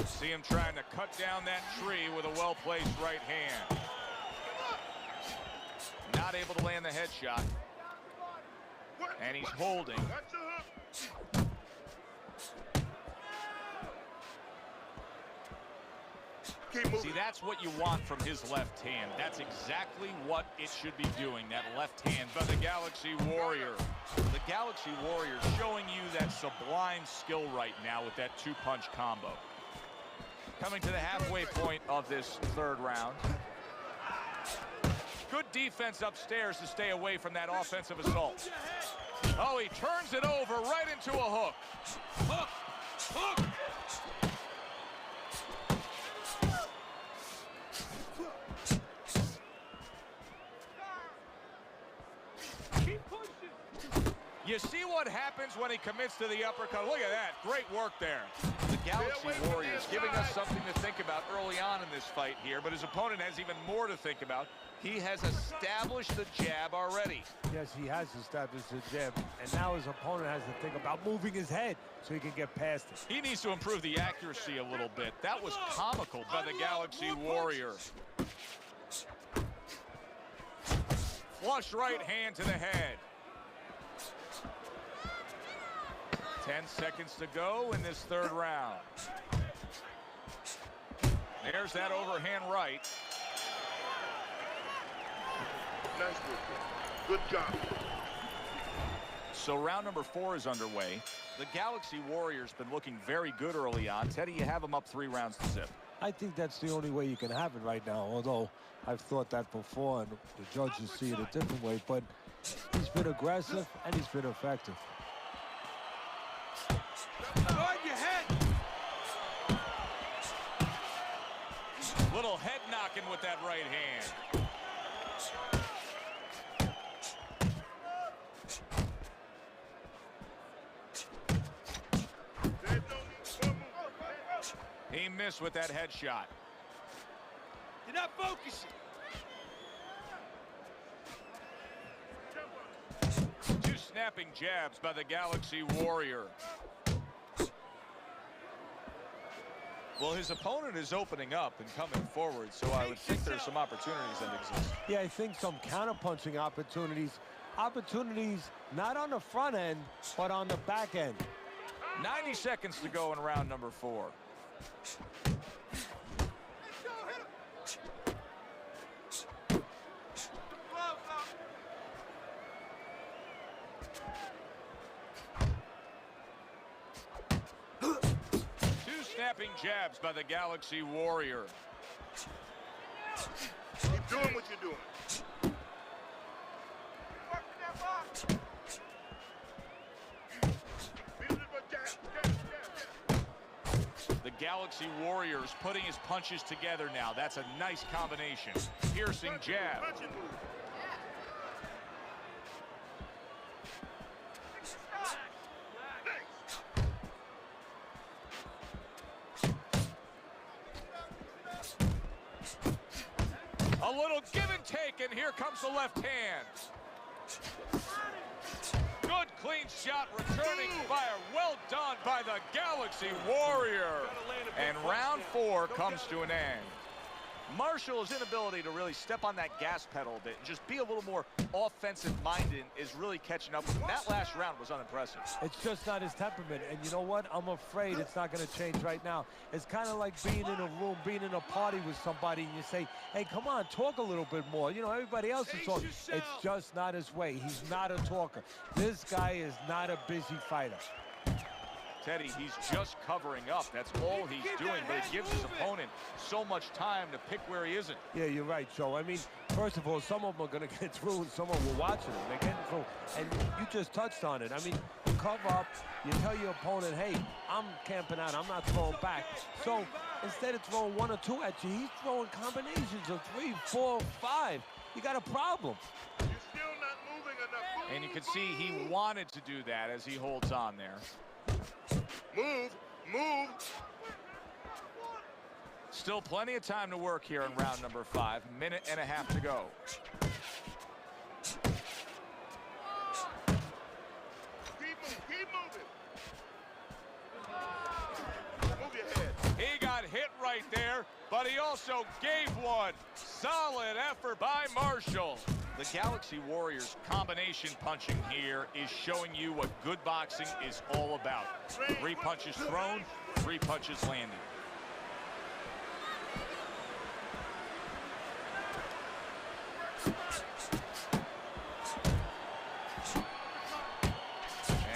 See him trying to cut down that tree with a well-placed right hand. Not able to land the headshot. And he's holding. See, that's what you want from his left hand. That's exactly what it should be doing, that left hand by the Galaxy Warrior. The Galaxy Warrior showing you that sublime skill right now with that two-punch combo. Coming to the halfway point of this third round. Good defense upstairs to stay away from that offensive assault. Oh, he turns it over right into a hook. Hook! Hook! You see what happens when he commits to the uppercut. Look at that. Great work there. The Galaxy Warriors giving us something to think about early on in this fight here, but his opponent has even more to think about. He has established the jab already. Yes, he has established the jab, and now his opponent has to think about moving his head so he can get past it. He needs to improve the accuracy a little bit. That was comical by the Galaxy Warrior. Flush right hand to the head. 10 seconds to go in this third round. There's that overhand right. Nice work. Good job. So round number 4 is underway. The Galaxy Warriors been looking very good early on. Teddy, you have them up 3 rounds to zip. I think that's the only way you can have it right now, although I've thought that before, and the judges see it a different way, but he's been aggressive and he's been effective. Guard your head! Little head knocking with that right hand. He missed with that headshot. You're not focusing. Two snapping jabs by the Galaxy Warrior. Well, his opponent is opening up and coming forward, so I would think there's some opportunities that exist. Yeah, I think some counterpunching opportunities. Opportunities not on the front end, but on the back end. 90 seconds to go in round number 4. Snapping jabs by the Galaxy Warrior. Keep doing what you're doing. The Galaxy Warriors putting his punches together now. That's a nice combination. Piercing jab. A little give and take, and here comes the left hand. Good clean shot, returning fire. Well done by the Galaxy Warrior. And round 4 comes to an end. Marshall's inability to really step on that gas pedal a bit and just be a little more offensive-minded is really catching up with him. That last round was unimpressive. It's just not his temperament, and you know what? I'm afraid it's not going to change right now. It's kind of like being in a room, being in a party with somebody, and you say, hey, come on, talk a little bit more. You know, everybody else is talking. It's just not his way. He's not a talker. This guy is not a busy fighter. Teddy, he's just covering up. That's all he's doing, but it gives his opponent so much time to pick where he isn't. Yeah, you're right, Joe. I mean, first of all, some of them are going to get through, and some of them will watch it. They're getting through. And you just touched on it. I mean, you cover up. You tell your opponent, hey, I'm camping out. I'm not throwing back. So instead of throwing 1 or 2 at you, he's throwing combinations of 3, 4, 5. You got a problem. You're still not moving enough. And you can see he wanted to do that as he holds on there. Move, move. Still plenty of time to work here in round number 5. Minute and a half to go. Keep moving. Move your head. He got hit right there, but he also gave one. Solid effort by Marshall. The Galaxy Warriors combination punching here is showing you what good boxing is all about. 3 punches thrown, 3 punches landing.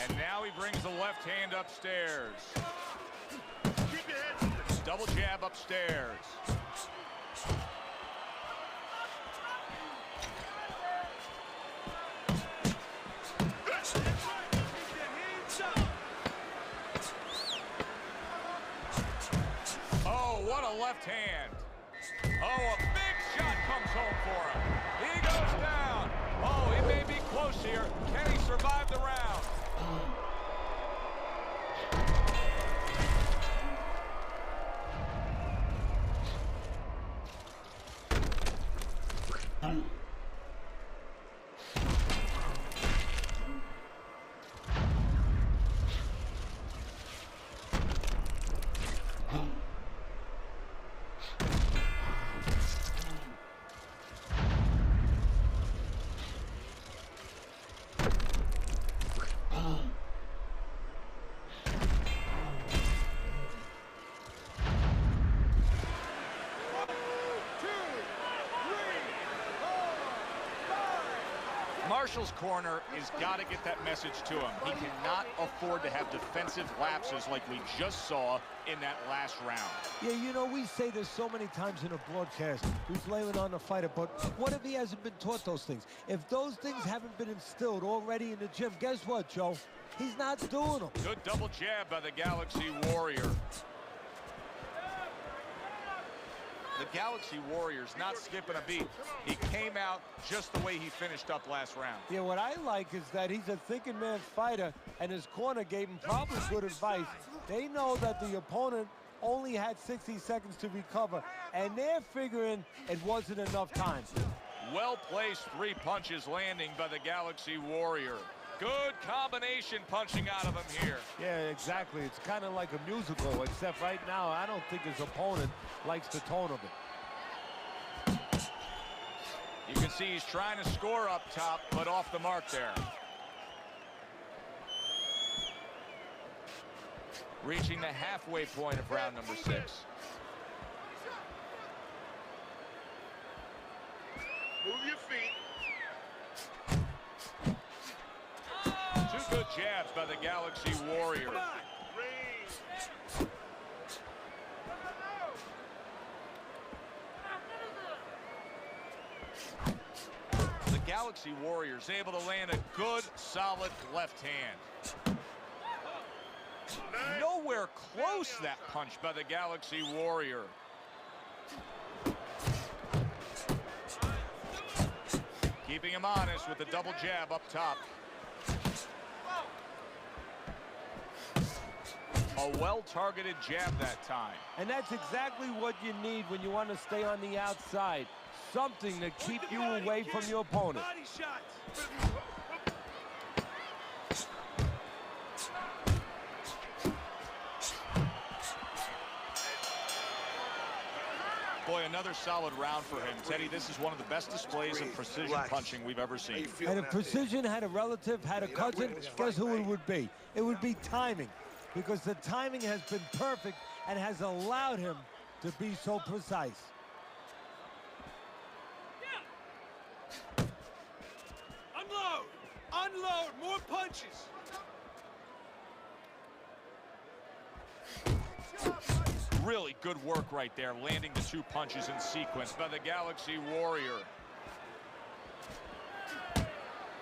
And now he brings the left hand upstairs. Keep your head. Double jab upstairs. Oh, what a left hand. Oh, a big shot comes home for him. He goes down. Oh, it may be close here. Can he survive the round? Marshall's corner has got to get that message to him. He cannot afford to have defensive lapses like we just saw in that last round. Yeah, you know, we say this so many times in a broadcast, who's laying on the fighter, but what if he hasn't been taught those things? If those things haven't been instilled already in the gym, guess what, Joe? He's not doing them. Good double jab by the Galaxy Warrior. The Galaxy Warriors not skipping a beat. He came out just the way he finished up last round. Yeah, what I like is that he's a thinking man fighter, and his corner gave him probably good advice. They know that the opponent only had 60 seconds to recover, and they're figuring it wasn't enough time. Well-placed 3 punches landing by the Galaxy Warrior. Good combination punching out of him here. Yeah, exactly. It's kind of like a musical, except right now, I don't think his opponent likes the tone of it. You can see he's trying to score up top, but off the mark there. Reaching the halfway point of round number 6. Move your feet. 2 good jabs by the Galaxy Warrior. Come on. Range. The Galaxy Warriors able to land a good, solid left hand. Nowhere close that punch by the Galaxy Warrior. Keeping him honest with the double jab up top. A well-targeted jab that time. And that's exactly what you need when you want to stay on the outside. Something to keep you away from your opponent. Body shots. Boy, another solid round for him. Teddy, this is one of the best displays of precision punching we've ever seen. And if precision had a relative, had a cousin, guess who it would be? It would be timing. Because the timing has been perfect and has allowed him to be so precise. Unload! Unload! More punches! Really good work right there, landing the 2 punches in sequence by the Galaxy Warrior.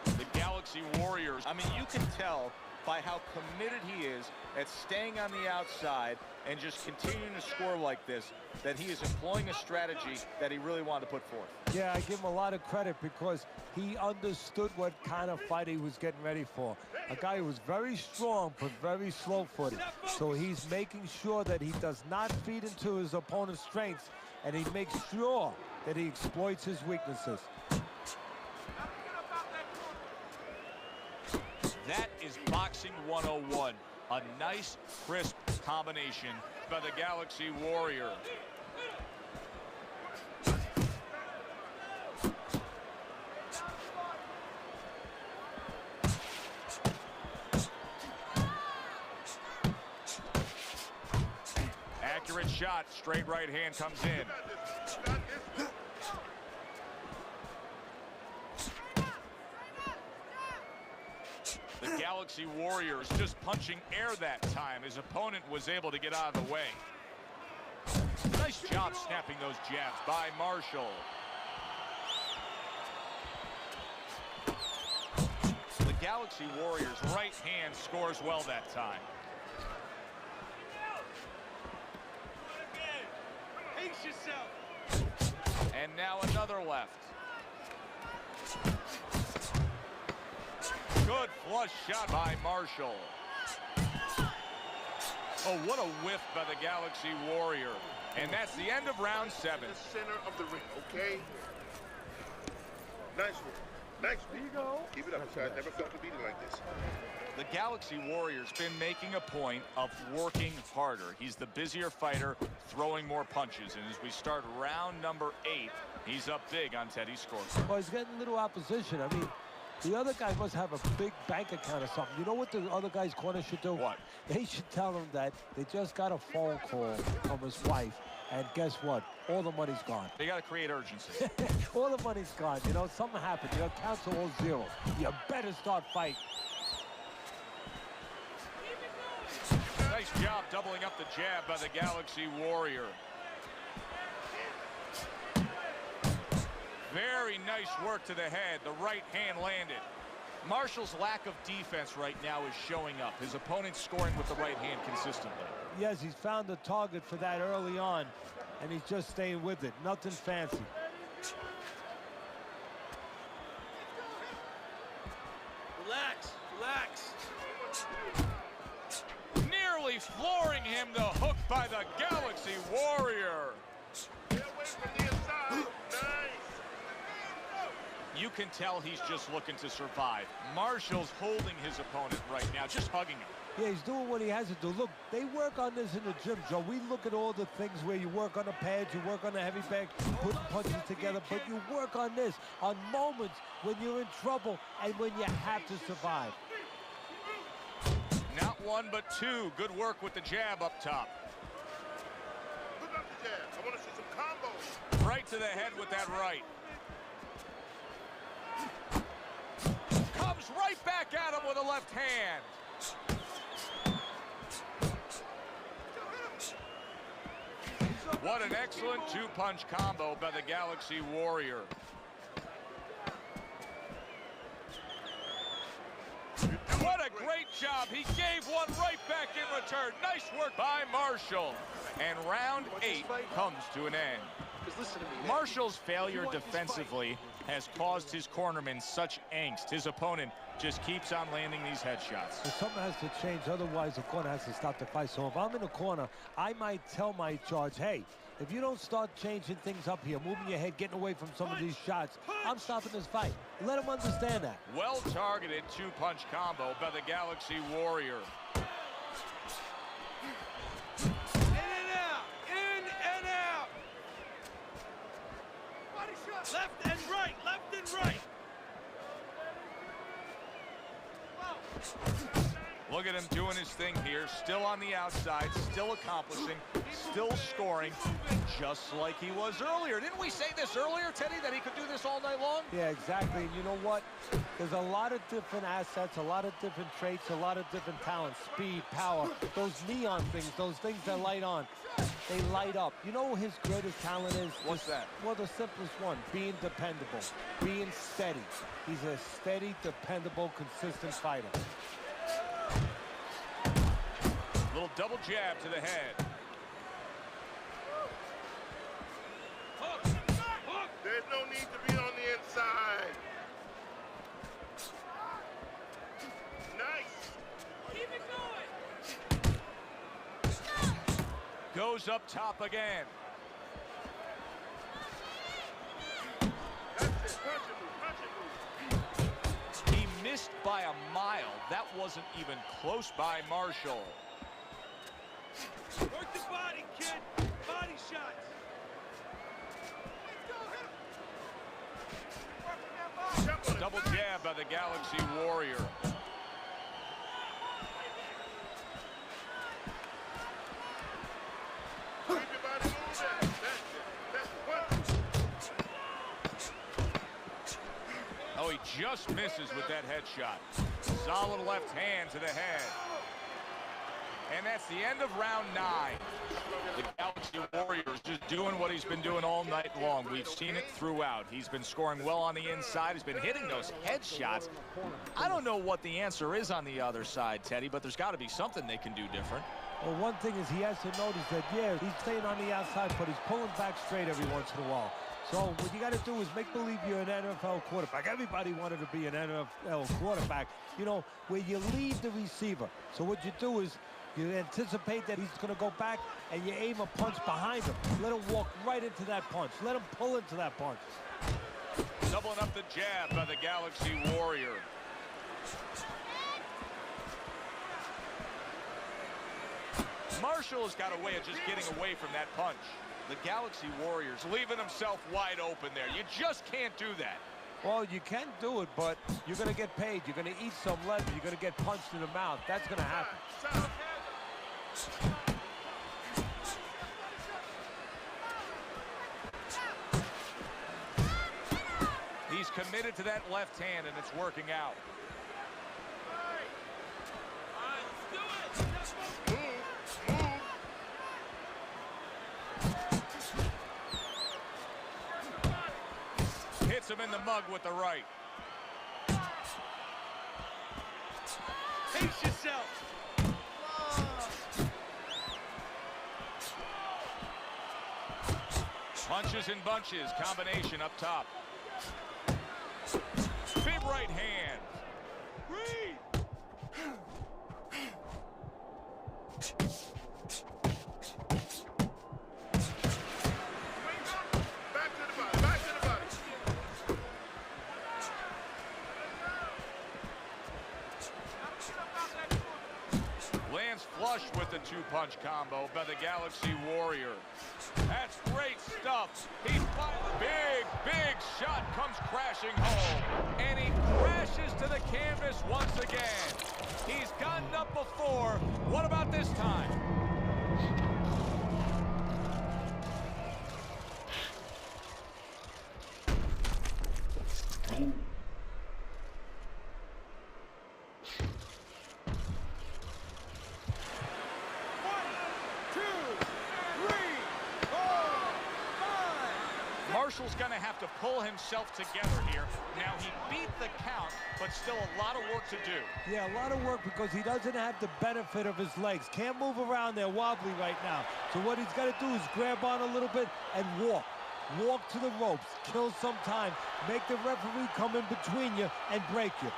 The Galaxy Warriors, I mean, you can tell by how committed he is at staying on the outside and just continuing to score like this, that he is employing a strategy that he really wanted to put forth. Yeah, I give him a lot of credit because he understood what kind of fight he was getting ready for. A guy who was very strong but very slow-footed. So he's making sure that he does not feed into his opponent's strengths, and he makes sure that he exploits his weaknesses. That is Boxing 101. A nice, crisp combination by the Galaxy Warrior. Accurate shot, straight right hand comes in. The Galaxy Warriors just punching air that time. His opponent was able to get out of the way. Nice job snapping those jabs by Marshall. The Galaxy Warriors' right hand scores well that time. Pace yourself. And now another left. Good flush shot by Marshall. Oh, what a whiff by the Galaxy Warrior. And that's the end of round 7. The center of the ring, okay? Nice one. Nice one. Here you go. Keep it up, sir. I never felt a beating like this. The Galaxy Warrior's been making a point of working harder. He's the busier fighter, throwing more punches. And as we start round number 8, he's up big on Teddy's scorecard. Well, he's getting a little opposition. I mean, the other guy must have a big bank account or something. You know what the other guy's corner should do? What? They should tell him that they just got a phone call from his wife, and guess what? All the money's gone. They got to create urgency. All the money's gone. You know, something happened. Your accounts are all zero. You better start fighting. Nice job doubling up the jab by the Galaxy Warrior. Very nice work to the head. The right hand landed. Marshall's lack of defense right now is showing up. His opponent's scoring with the right hand consistently. Yes, he's found the target for that early on, and he's just staying with it. Nothing fancy. Relax, relax. Nearly flooring him, the hook by the Galaxy Warrior. Get away from the inside. Nice. You can tell he's just looking to survive. Marshall's holding his opponent right now, just hugging him. Yeah, he's doing what he has to do. Look, they work on this in the gym, Joe. We look at all the things where you work on the pads, you work on the heavy bag, putting punches together, but you work on this, on moments when you're in trouble and when you have to survive. Not one, but two. Good work with the jab up top. Look up the jab. I want to see some combos. Right to the head with that right. Comes right back at him with a left hand. What an excellent two-punch combo by the Galaxy Warrior. What a great job. He gave one right back in return. Nice work by Marshall. And round 8 comes to an end. Marshall's failure defensively has caused his cornerman such angst. His opponent just keeps on landing these headshots. So something has to change, otherwise the corner has to stop the fight. So if I'm in the corner, I might tell my charge, hey, if you don't start changing things up here, moving your head, getting away from some of these shots, I'm stopping this fight. Let him understand that. Well-targeted two-punch combo by the Galaxy Warrior. In and out, in and out. Body shot. Left and right, left and right. Look at him doing his thing here, still on the outside, still accomplishing, still scoring, just like he was earlier. Didn't we say this earlier, Teddy, that he could do this all night long? Yeah, exactly. And you know what? There's a lot of different assets, a lot of different traits, a lot of different talents, speed, power, those neon things, those things that light on. They light up. You know what his greatest talent is? What's that? Well, the simplest one, being dependable, being steady. He's a steady, dependable, consistent fighter. Little double jab to the head. Hook! Hook! There's no need to be on the inside. Nice. Keep it going. Goes up top again. That's it. Punch and move. Punch and move. He missed by a mile. That wasn't even close by Marshall. Work the body, kid. Body shots. Double jab by the Galaxy Warrior. Keep your body moving. That's it. Oh, he just misses with that headshot. Solid left hand to the head. And that's the end of round 9. The Galaxy Warriors just doing what he's been doing all night long. We've seen it throughout. He's been scoring well on the inside. He's been hitting those headshots. I don't know what the answer is on the other side, Teddy, but there's got to be something they can do different. Well, one thing is he has to notice that, yeah, he's staying on the outside, but he's pulling back straight every once in a while. So what you got to do is make believe you're an NFL quarterback. Everybody wanted to be an NFL quarterback, you know, where you lead the receiver. So what you do is you anticipate that he's going to go back, and you aim a punch behind him. Let him walk right into that punch. Let him pull into that punch. Doubling up the jab by the Galaxy Warrior. Marshall has got a way of just getting away from that punch. The Galaxy Warriors leaving himself wide open there. You just can't do that. Well, you can do it, but you're going to get paid. You're going to eat some leather. You're going to get punched in the mouth. That's going to happen. He's committed to that left hand, and it's working out. Hits him in the mug with the right. Pace yourself. Punches and bunches, combination up top. Big right hand. Breathe. Back to the body. Back to the body. Lands flush with the two-punch combo by the Galaxy Warrior. That's great stuff. He's finally big shot comes crashing home. And he crashes to the canvas once again. He's gotten up before. What about this time? Marshall's going to have to pull himself together here. Now, he beat the count, but still a lot of work to do. Yeah, a lot of work because he doesn't have the benefit of his legs. Can't move around. They're wobbly right now. So what he's got to do is grab on a little bit and walk. Walk to the ropes. Kill some time. Make the referee come in between you and break you.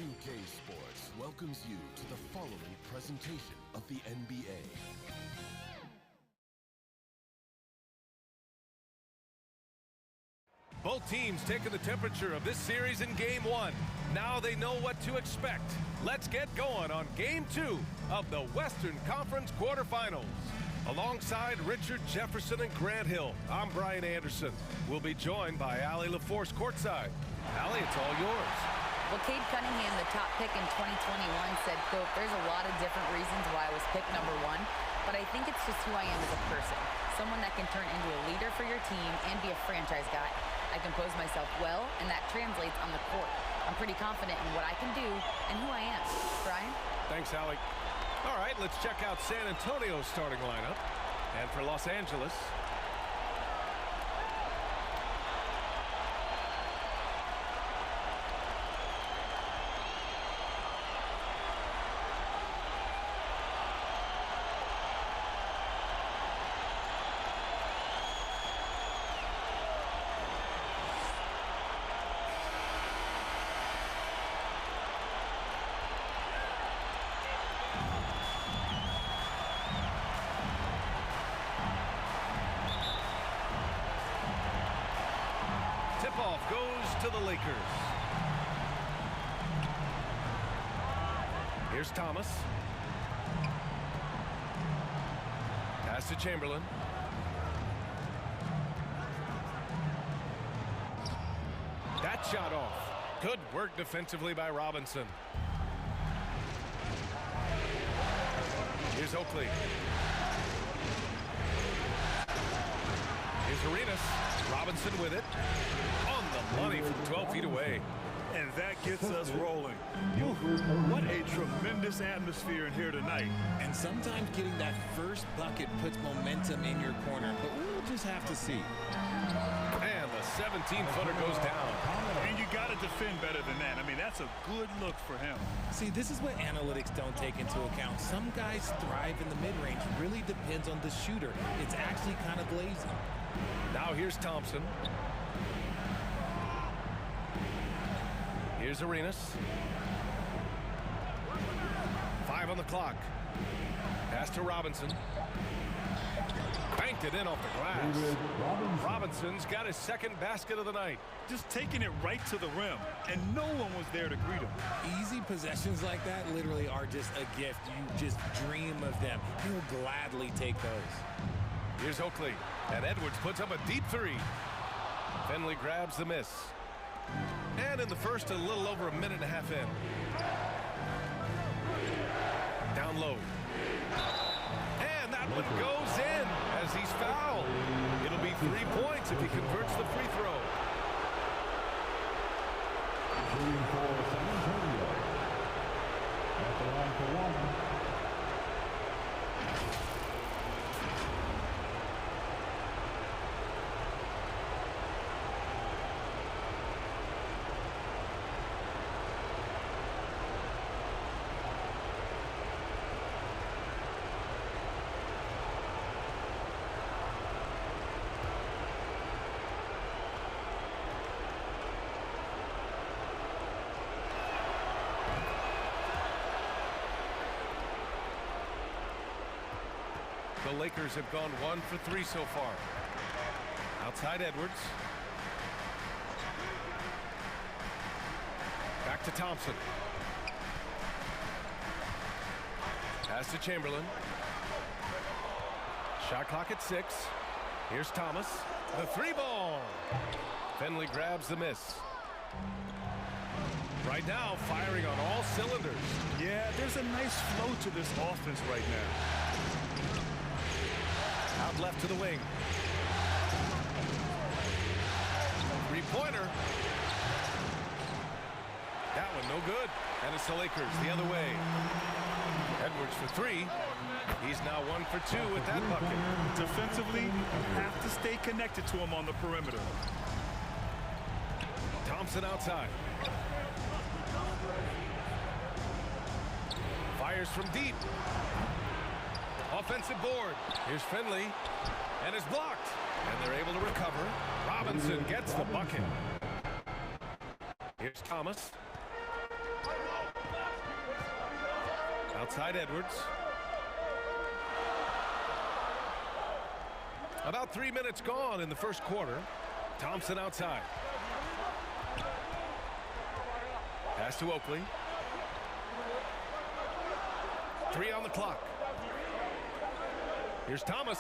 2K Sports welcomes you to the following presentation of the NBA. Both teams taking the temperature of this series in Game 1. Now they know what to expect. Let's get going on Game 2 of the Western Conference quarterfinals. Alongside Richard Jefferson and Grant Hill, I'm Brian Anderson. We'll be joined by Allie LaForce courtside. Allie, it's all yours. Well, Cade Cunningham, the top pick in 2021, said, quote, "There's a lot of different reasons why I was picked number 1, but I think it's just who I am as a person. Someone that can turn into a leader for your team and be a franchise guy. I compose myself well, and that translates on the court. I'm pretty confident in what I can do and who I am." Brian? Thanks, Allie. All right, let's check out San Antonio's starting lineup. And for Los Angeles, tip-off goes to the Lakers. Here's Thomas. Pass to Chamberlain. That shot off. Good work defensively by Robinson. Here's Oakley. Here's Arenas. Robinson with it. On the money from 12 feet away. And that gets us rolling. What a tremendous atmosphere in here tonight. And sometimes getting that first bucket puts momentum in your corner, but we'll just have to see. And the 17-footer goes down. And you got to defend better than that. I mean, that's a good look for him. See, this is what analytics don't take into account. Some guys thrive in the mid-range. Really depends on the shooter. It's actually kind of glazing. Now here's Thompson. Here's Arenas. 5 on the clock. Pass to Robinson. Banked it in off the glass. Robinson's got his second basket of the night. Just taking it right to the rim, and no one was there to greet him. Easy possessions like that literally are just a gift. You just dream of them. He'll gladly take those. Here's Oakley, and Edwards puts up a deep three. Finley grabs the miss. And in the first, a little over a minute and a half in. Down low. And that one goes in as he's fouled. It'll be 3 points if he converts the free throw. Shooting for San Antonio. At the line for one. The Lakers have gone 1 for 3 so far. Outside Edwards. Back to Thompson. Pass to Chamberlain. Shot clock at 6. Here's Thomas. The 3-ball. Finley grabs the miss. Right now, firing on all cylinders. Yeah, there's a nice flow to this offense right now. Out left to the wing. Three-pointer. That one no good. And it's the Lakers the other way. Edwards for 3. He's now 1 for 2 with that bucket. Defensively, you have to stay connected to him on the perimeter. Thompson outside. Fires from deep. Offensive board. Here's Finley. And is blocked. And they're able to recover. Robinson gets the bucket. Here's Thomas. Outside Edwards. About 3 minutes gone in the first quarter. Thompson outside. Pass to Oakley. 3 on the clock. Here's Thomas.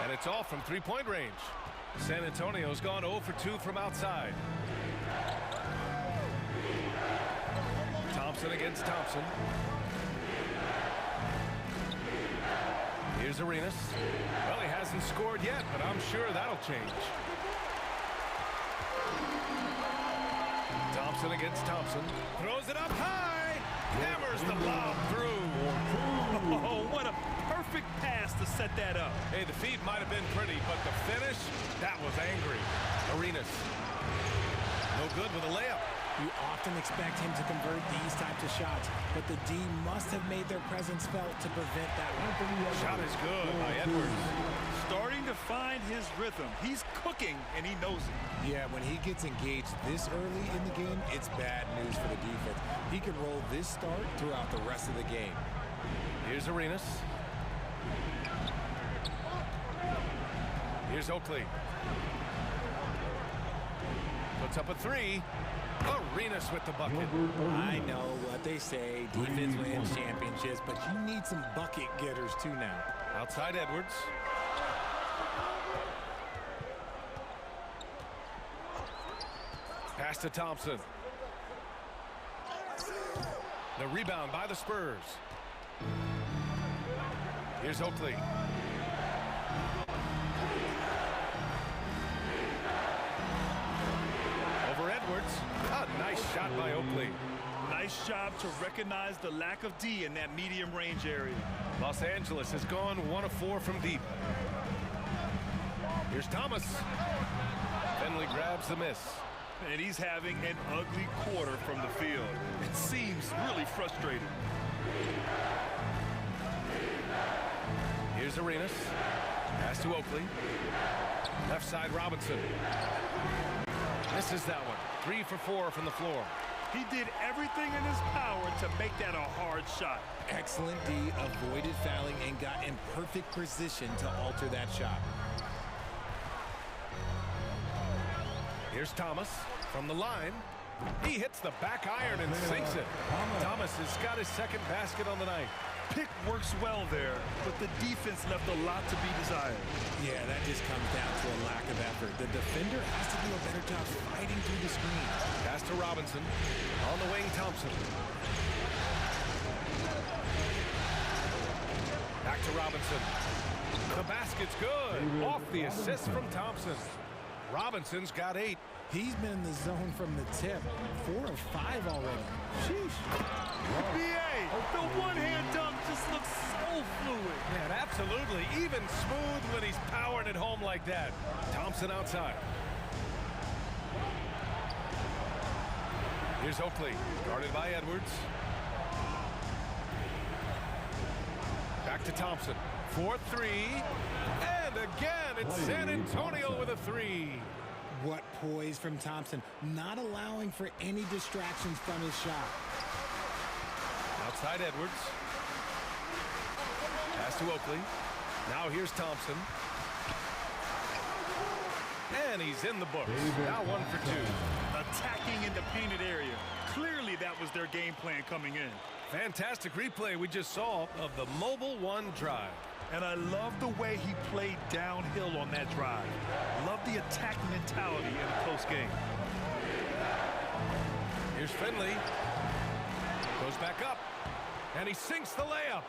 And it's off from three-point range. San Antonio's gone 0 for 2 from outside. Thompson against Thompson. Here's Arenas. Well, he hasn't scored yet, but I'm sure that'll change. Thompson against Thompson. Throws it up high. Hammers the lob through. Oh, what a perfect pass to set that up. Hey, the feed might have been pretty, but the finish, that was angry. Arenas. No good with a layup. You often expect him to convert these types of shots, but the D must have made their presence felt to prevent that one. Shot is good by Edwards. Starting to find his rhythm. He's cooking, and he knows it. Yeah, when he gets engaged this early in the game, it's bad news for the defense. He can roll this start throughout the rest of the game. Here's Arenas. Here's Oakley. Puts up a 3. Arenas with the bucket. I know what they say, defense wins championships, but you need some bucket getters too now. Outside Edwards. Pass to Thompson. The rebound by the Spurs. Here's Oakley. Over Edwards. A nice shot by Oakley. Nice job to recognize the lack of D in that medium range area. Los Angeles has gone 1 of 4 from deep. Here's Thomas. Finley grabs the miss. And he's having an ugly quarter from the field. It seems really frustrating. Here's Arenas. Pass to Oakley. Left side Robinson. Misses that one. 3 for 4 from the floor. He did everything in his power to make that a hard shot. Excellent D, avoided fouling and got in perfect position to alter that shot. Here's Thomas from the line. He hits the back iron and sinks it. Thomas has got his second basket on the night. Pick works well there, but the defense left a lot to be desired. Yeah, that just comes down to a lack of effort. The defender has to do a better job fighting through the screen. Pass to Robinson. On the wing, Thompson. Back to Robinson. The basket's good. Off the assist from Thompson. Robinson's got 8. He's been in the zone from the tip. 4 of 5 already. Sheesh. BA, the one-hand dunk just looks so fluid. Yeah, absolutely. Even smooth when he's powering it home like that. Thompson outside. Here's Oakley, guarded by Edwards. Back to Thompson. 4-3. And again, it's San Antonio with a 3. What poise from Thompson, not allowing for any distractions from his shot. Outside Edwards. Pass to Oakley. Now here's Thompson. And he's in the books. Now 1 for 2. Attacking in the painted area. Clearly that was their game plan coming in. Fantastic replay we just saw of the Mobile One drive. And I love the way he played downhill on that drive. Love the attack mentality in a close game. Here's Finley. Goes back up. And he sinks the layup.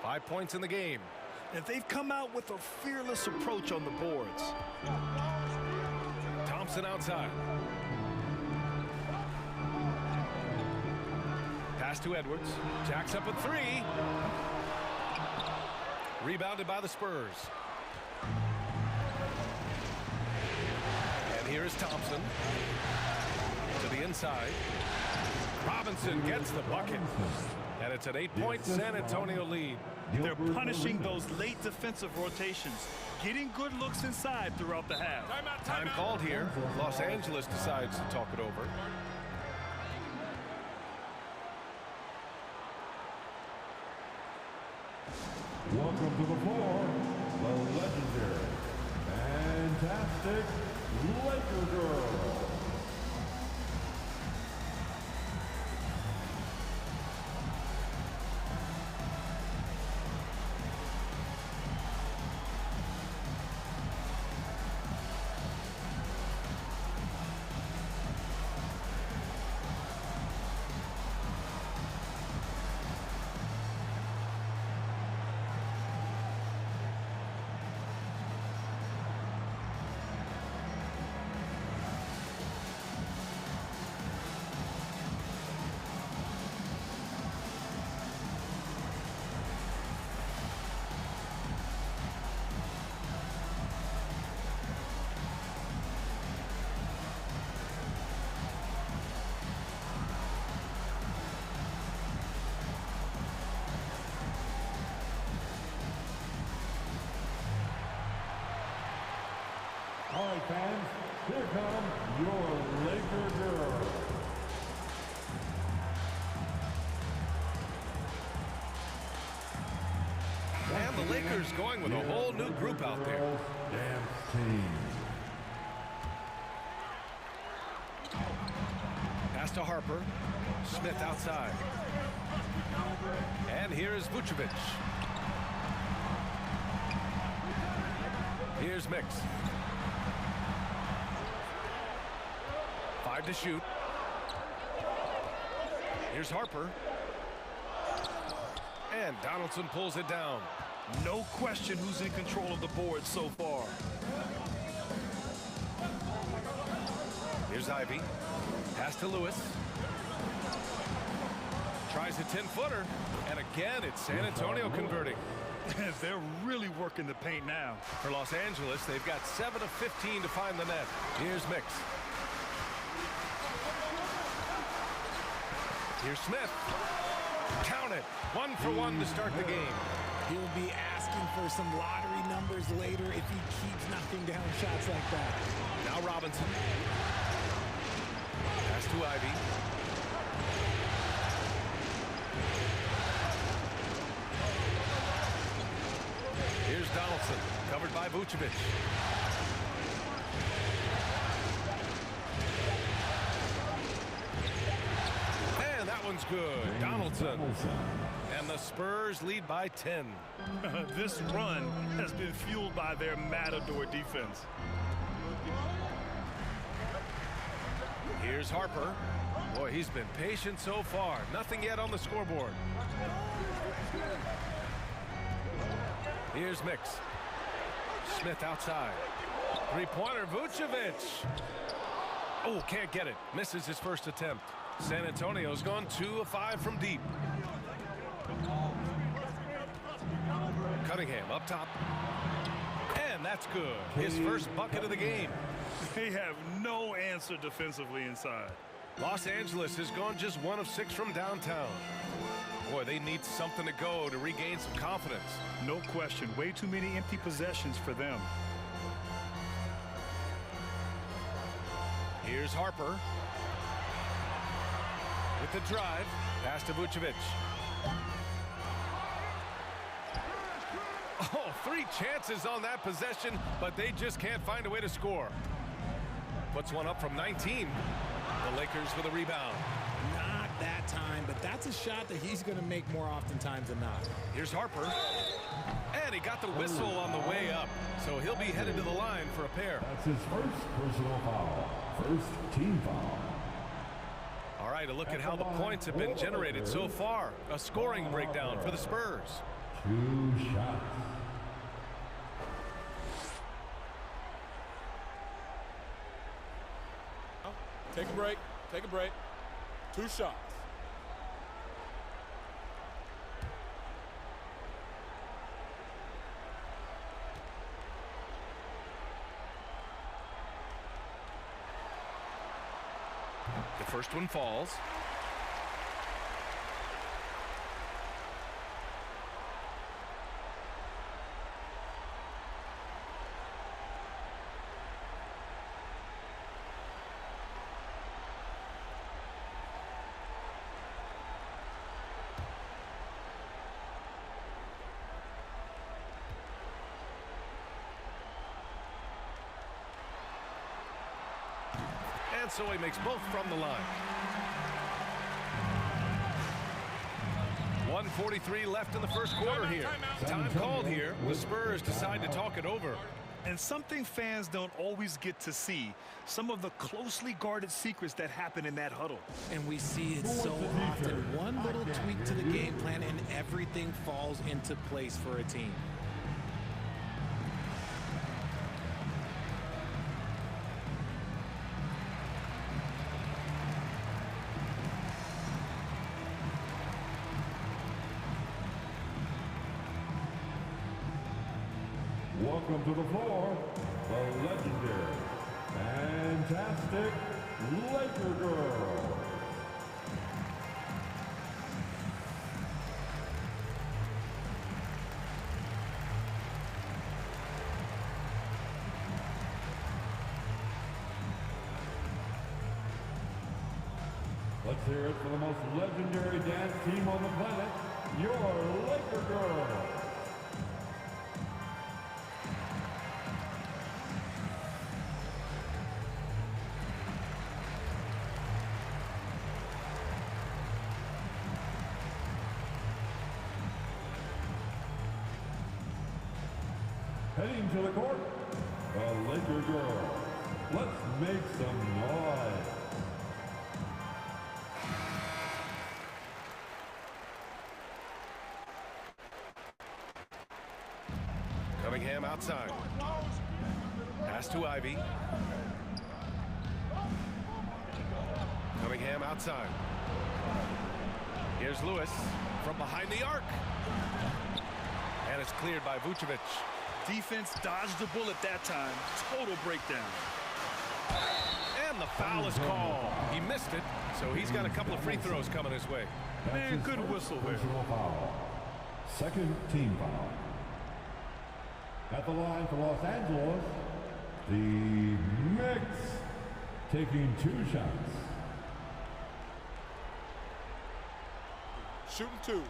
5 points in the game. And they've come out with a fearless approach on the boards. Thompson outside. Pass to Edwards. Jacks up a 3. Rebounded by the Spurs. And here is Thompson. To the inside. Robinson gets the bucket. And it's an 8-point San Antonio lead. They're punishing those late defensive rotations. Getting good looks inside throughout the half. Time called here. Los Angeles decides to talk it over. Welcome to the floor, the legendary, fantastic Laker Girl. All right, fans, here comes your Laker Girl. And the Lakers going with a whole new group out there. Dance team. Pass to Harper. Smith outside. And here is Vucevic. Here's Mix. 5 to shoot. Here's Harper. And Donaldson pulls it down. No question who's in control of the board so far. Here's Ivy. Pass to Lewis. Tries a 10-footer. And again, it's San Antonio converting. They're really working the paint now. For Los Angeles, they've got 7 of 15 to find the net. Here's Mix. Here's Smith. Count it. 1 for 1 to start the game. He'll be asking for some lottery numbers later if he keeps knocking down shots like that. Now Robinson. Pass to Ivy. Donaldson, covered by Vucevic. And that one's good. Donaldson. And the Spurs lead by 10. This run has been fueled by their Matador defense. Here's Harper. Boy, he's been patient so far. Nothing yet on the scoreboard. Here's Mix. Smith outside. Three-pointer, Vucevic. Oh, can't get it. Misses his first attempt. San Antonio's gone 2 of 5 from deep. Cunningham up top. And that's good. His first bucket of the game. They have no answer defensively inside. Los Angeles has gone just 1 of 6 from downtown. Boy, they need something to go to regain some confidence. No question. Way too many empty possessions for them. Here's Harper. With the drive. Pass to Vucevic. Oh, 3 chances on that possession, but they just can't find a way to score. Puts one up from 19. The Lakers with a rebound. Not that time, but that's a shot that he's going to make more oftentimes than not. Here's Harper. And he got the whistle on the way up, so he'll be headed to the line for a pair. That's his first personal foul. First team foul. All right, a look at how the points have been generated so far. A scoring breakdown for the Spurs. 2 shots. Take a break. Take a break. 2 shots. The first one falls. And so he makes both from the line. 1:43 left in the first quarter here. Time called here. The Spurs decide to talk it over. And something fans don't always get to see, some of the closely guarded secrets that happen in that huddle. And we see it so often. One little tweak to the game plan and everything falls into place for a team. Welcome to the floor, the legendary, fantastic Laker Girl. Let's hear it for the most legendary dance team on the planet, your Laker Girl. Heading to the court, the Laker Girl. Let's make some noise. Cunningham outside. Pass to Ivy. Cunningham outside. Here's Lewis from behind the arc. And it's cleared by Vucevic. Defense dodged the bullet that time. Total breakdown. And the foul is called. He missed it, so he's got a couple of free throws coming his way. Man, good whistle there. Foul. Second team foul. At the line for Los Angeles, the Mix taking 2 shots. Shooting 2.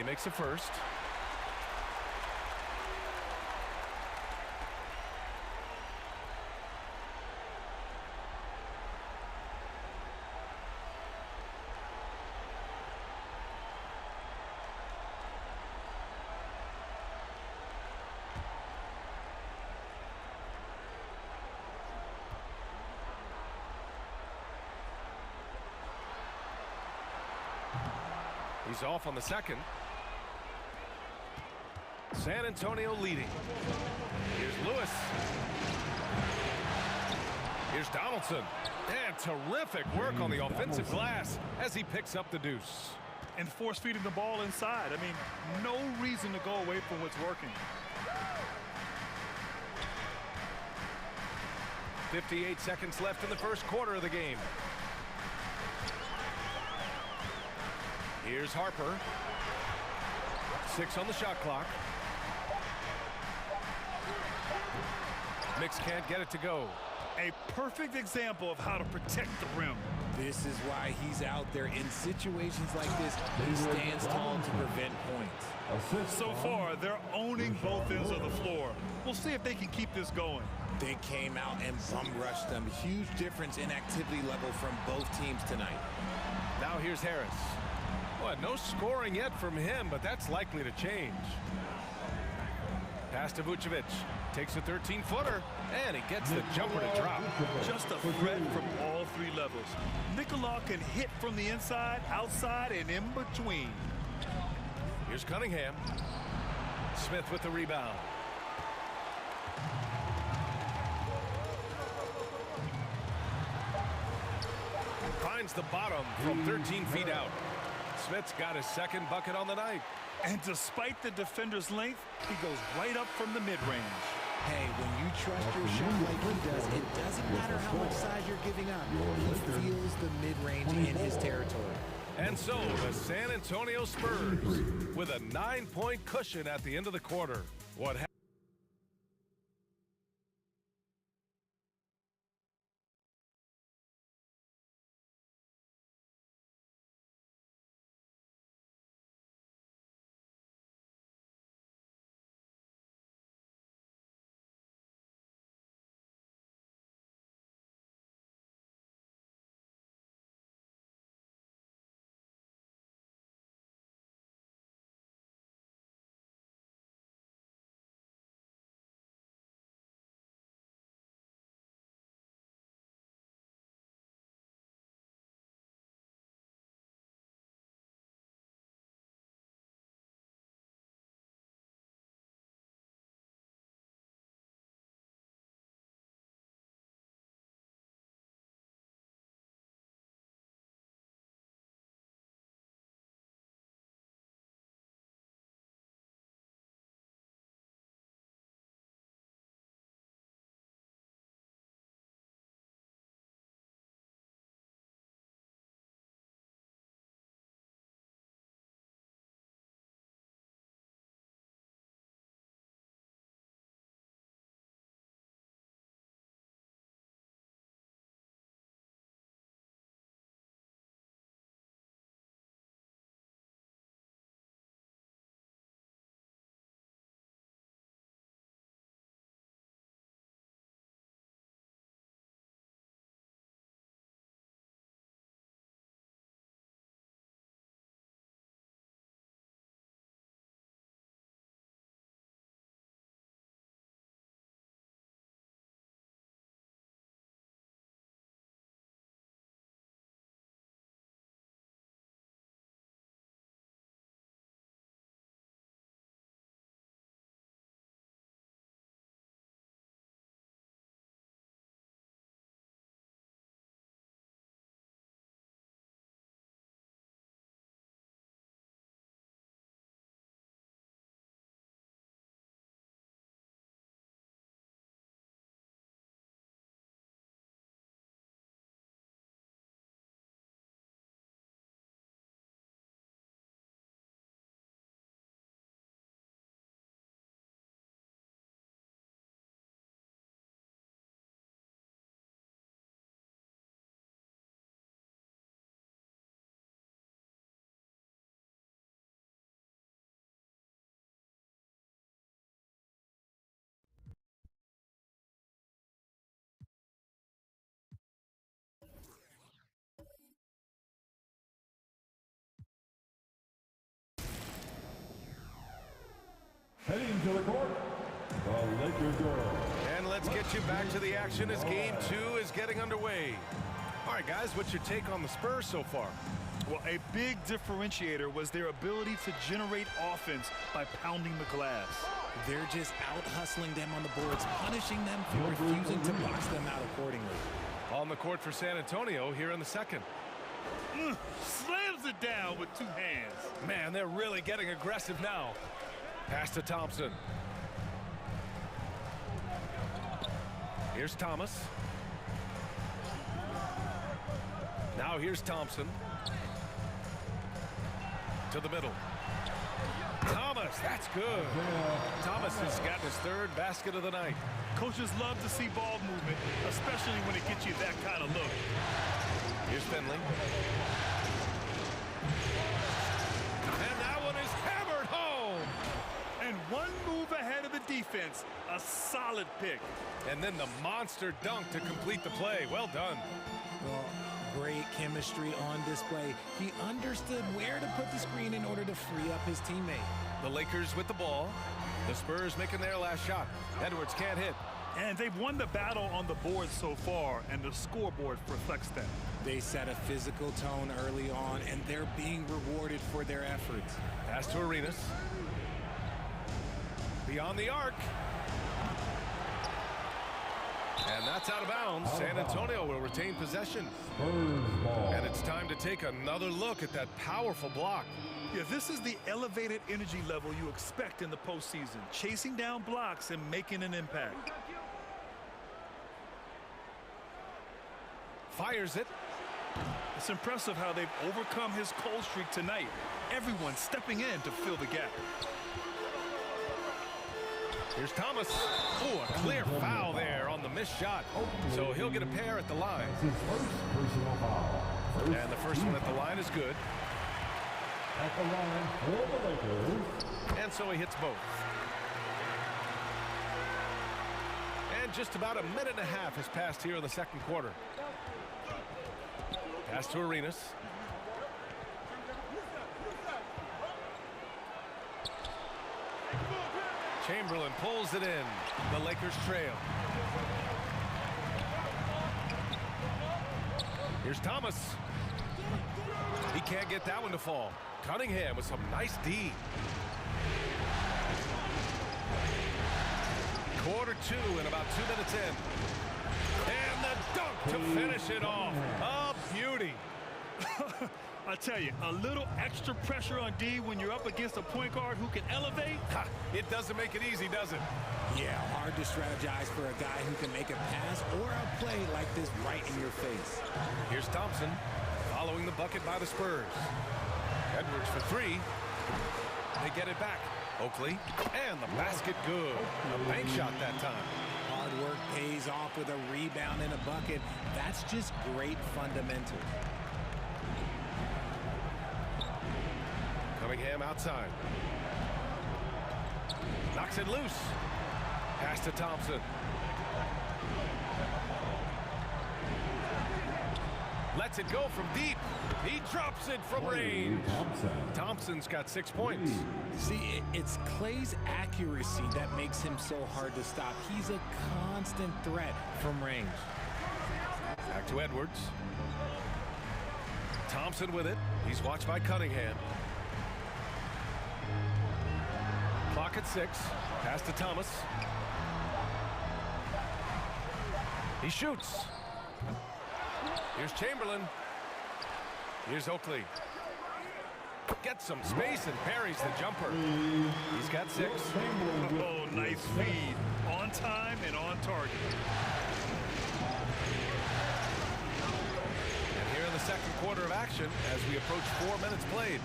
he makes a first. He's off on the second. San Antonio leading. Here's Lewis. Here's Donaldson. And terrific work on the offensive glass as he picks up the deuce. And force feeding the ball inside. I mean, no reason to go away from what's working. 58 seconds left in the first quarter of the game. Here's Harper. 6 on the shot clock. Mix can't get it to go. A perfect example of how to protect the rim. This is why he's out there in situations like this. He stands tall to prevent points. So far, they're owning both ends of the floor. We'll see if they can keep this going. They came out and bum rushed them. Huge difference in activity level from both teams tonight. Now here's Harris. Well, no scoring yet from him, but that's likely to change. Pass to Vucevic. Takes a 13-footer, and he gets the jumper to drop. Just a threat from all three levels. Nikola can hit from the inside, outside, and in between. Here's Cunningham. Smith with the rebound. Finds the bottom from 13 feet out. Smith's got his second bucket on the night. And despite the defender's length, he goes right up from the mid-range. Hey, when you trust your shot like he does, it doesn't matter how much size you're giving up. He feels the mid-range in his territory. And so the San Antonio Spurs with a 9-point cushion at the end of the quarter. What to the court, the Laker girl. And let's get you back to the action as Game 2 is getting underway. All right, guys, what's your take on the Spurs so far? Well, a big differentiator was their ability to generate offense by pounding the glass. They're just out-hustling them on the boards, punishing them for refusing to box them out accordingly. On the court for San Antonio here in the second. Slams it down with two hands. Man, they're really getting aggressive now. Pass to Thompson. Here's Thomas. Now here's Thompson. To the middle. Thomas, that's good. Thomas has gotten his third basket of the night. Coaches love to see ball movement, especially when it gets you that kind of look. Here's Finley. And that one is hammered home. And one move ahead of the defense. A solid pick. And then the monster dunk to complete the play. Well done. Well, great chemistry on display. He understood where to put the screen in order to free up his teammate. The Lakers with the ball. The Spurs making their last shot. Edwards can't hit. And they've won the battle on the board so far, and the scoreboard reflects that. They set a physical tone early on, and they're being rewarded for their efforts. Pass to Arenas. Beyond the arc. And that's out of bounds. San Antonio will retain possession. And it's time to take another look at that powerful block. Yeah, this is the elevated energy level you expect in the postseason. Chasing down blocks and making an impact. Fires it. It's impressive how they've overcome his cold streak tonight. Everyone stepping in to fill the gap. Here's Thomas. Oh, a clear foul there on the missed shot. So he'll get a pair at the line. And the first one at the line is good. At the line for the Lakers. And so he hits both. And just about a minute and a half has passed here in the second quarter. Pass to Arenas. Chamberlain pulls it in. The Lakers trail. Here's Thomas. He can't get that one to fall. Cunningham with some nice D. Quarter two and about 2 minutes in. And the dunk to finish it off. A beauty. I tell you, a little extra pressure on D when you're up against a point guard who can elevate. It doesn't make it easy, does it? Yeah, hard to strategize for a guy who can make a pass or a play like this right in your face. Here's Thompson following the bucket by the Spurs. Edwards for three. They get it back. Oakley, and the basket good. A bank shot that time. Hard work pays off with a rebound and a bucket. That's just great fundamentals. Cunningham outside. Knocks it loose. Pass to Thompson. Lets it go from deep. He drops it from range. Thompson's got 6 points. See, it's Clay's accuracy that makes him so hard to stop. He's a constant threat from range. Back to Edwards. Thompson with it. He's watched by Cunningham. Clock at 6. Pass to Thomas. He shoots. Here's Chamberlain. Here's Oakley. Gets some space and parries the jumper. He's got 6. Oh, nice feed. On time and on target. And here in the second quarter of action as we approach 4 minutes played.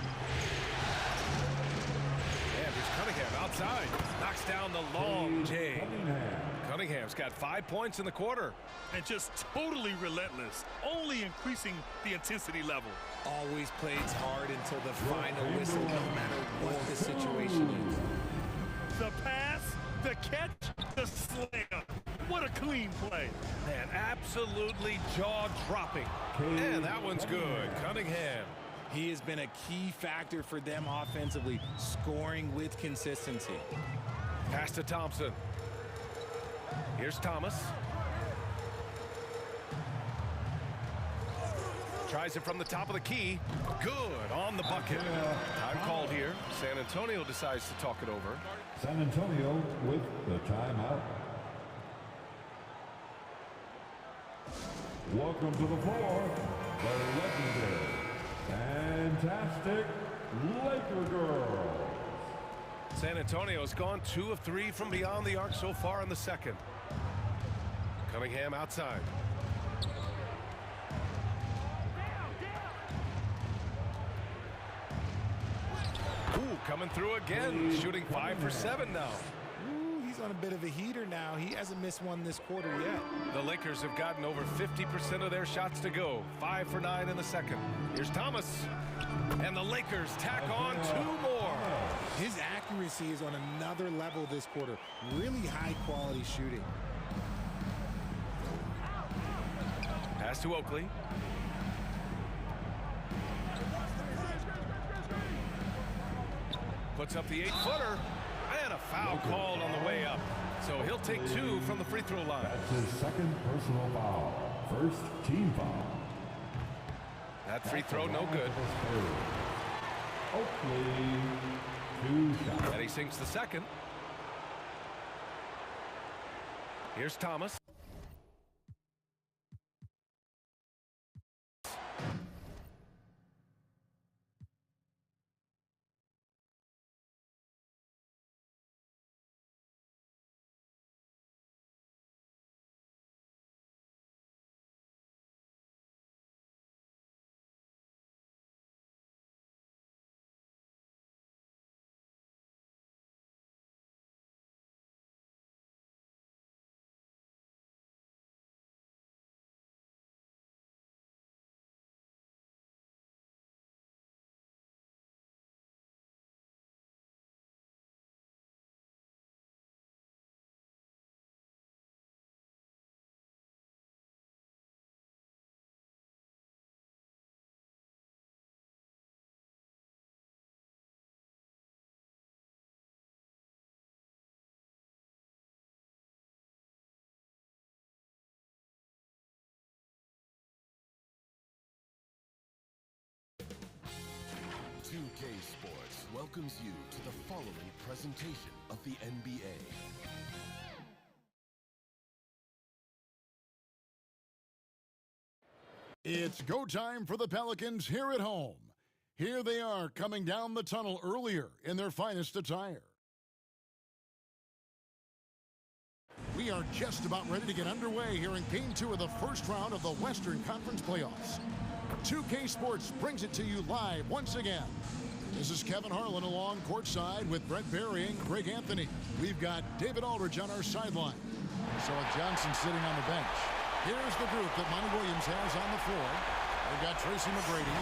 And here's Cunningham outside. Knocks down the long J. Cunningham's got 5 points in the quarter. And just totally relentless, only increasing the intensity level. Always plays hard until the final whistle, no matter what the situation is. The pass, the catch, the slam. What a clean play. Man, absolutely jaw-dropping. And that one's good. Cunningham. He has been a key factor for them offensively, scoring with consistency. Pass to Thompson. Here's Thomas. Tries it from the top of the key. Good on the bucket. Time called here. San Antonio decides to talk it over. San Antonio with the timeout. Welcome to the floor, the legendary, fantastic Laker girls. San Antonio's gone 2 of 3 from beyond the arc so far in the second. Cunningham outside. Ooh, coming through again, shooting 5 for 7 now. Ooh, he's on a bit of a heater now. He hasn't missed one this quarter yet. The Lakers have gotten over 50% of their shots to go. 5 for 9 in the second. Here's Thomas. And the Lakers tack on 2 more. His accuracy is on another level this quarter. Really high quality shooting. Pass to Oakley. Puts up the 8-footer. And a foul called on the way up. So he'll take 2 from the free throw line. That's his second personal foul. First team foul. That free throw no good. Oakley, 2 shots. And he sinks the second. Here's Thomas. Sports welcomes you to the following presentation of the NBA. It's go time for the Pelicans here at home. Here they are coming down the tunnel earlier in their finest attire. We are just about ready to get underway here in Game 2 of the first round of the Western Conference Playoffs. 2K Sports brings it to you live once again. This is Kevin Harlan along courtside with Brett Berry and Greg Anthony. We've got David Aldridge on our sideline. So Johnson sitting on the bench. Here's the group that Monty Williams has on the floor. They've got Tracy McGrady.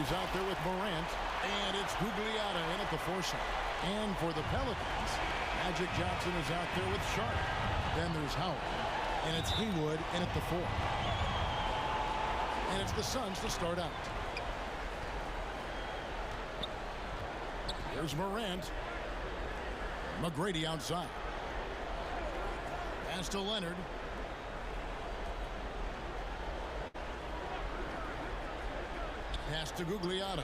He's out there with Morant. And it's Gugliotta in at the 4 shot. And for the Pelicans, Magic Johnson is out there with Sharp. Then there's Howard. And it's Haywood in at the 4. And it's the Suns to start out. There's Morant. McGrady outside. Pass to Leonard. Pass to Gugliotta.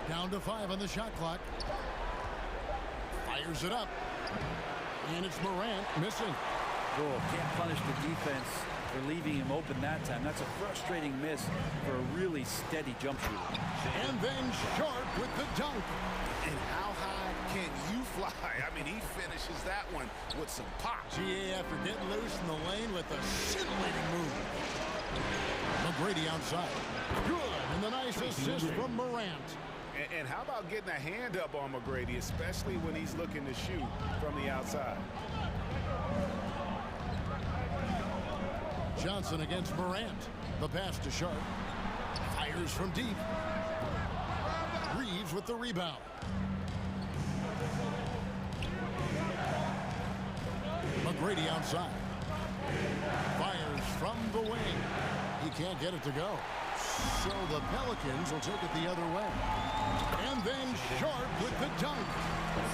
Down to 5 on the shot clock. Fires it up. And it's Morant missing. Oh, can't punish the defense for leaving him open that time. That's a frustrating miss for a really steady jump shooter. And then Sharp with the dunk. And how high can you fly? I mean, he finishes that one with some pop. GA after getting loose in the lane with a scintillating move. McGrady outside. Good. And the nice assist from Morant. And how about getting a hand up on McGrady, especially when he's looking to shoot from the outside? Johnson against Morant. The pass to Sharp. Fires from deep. Reeves with the rebound. McGrady outside. Fires from the wing. He can't get it to go. So the Pelicans will take it the other way. And then Sharp with the dunk.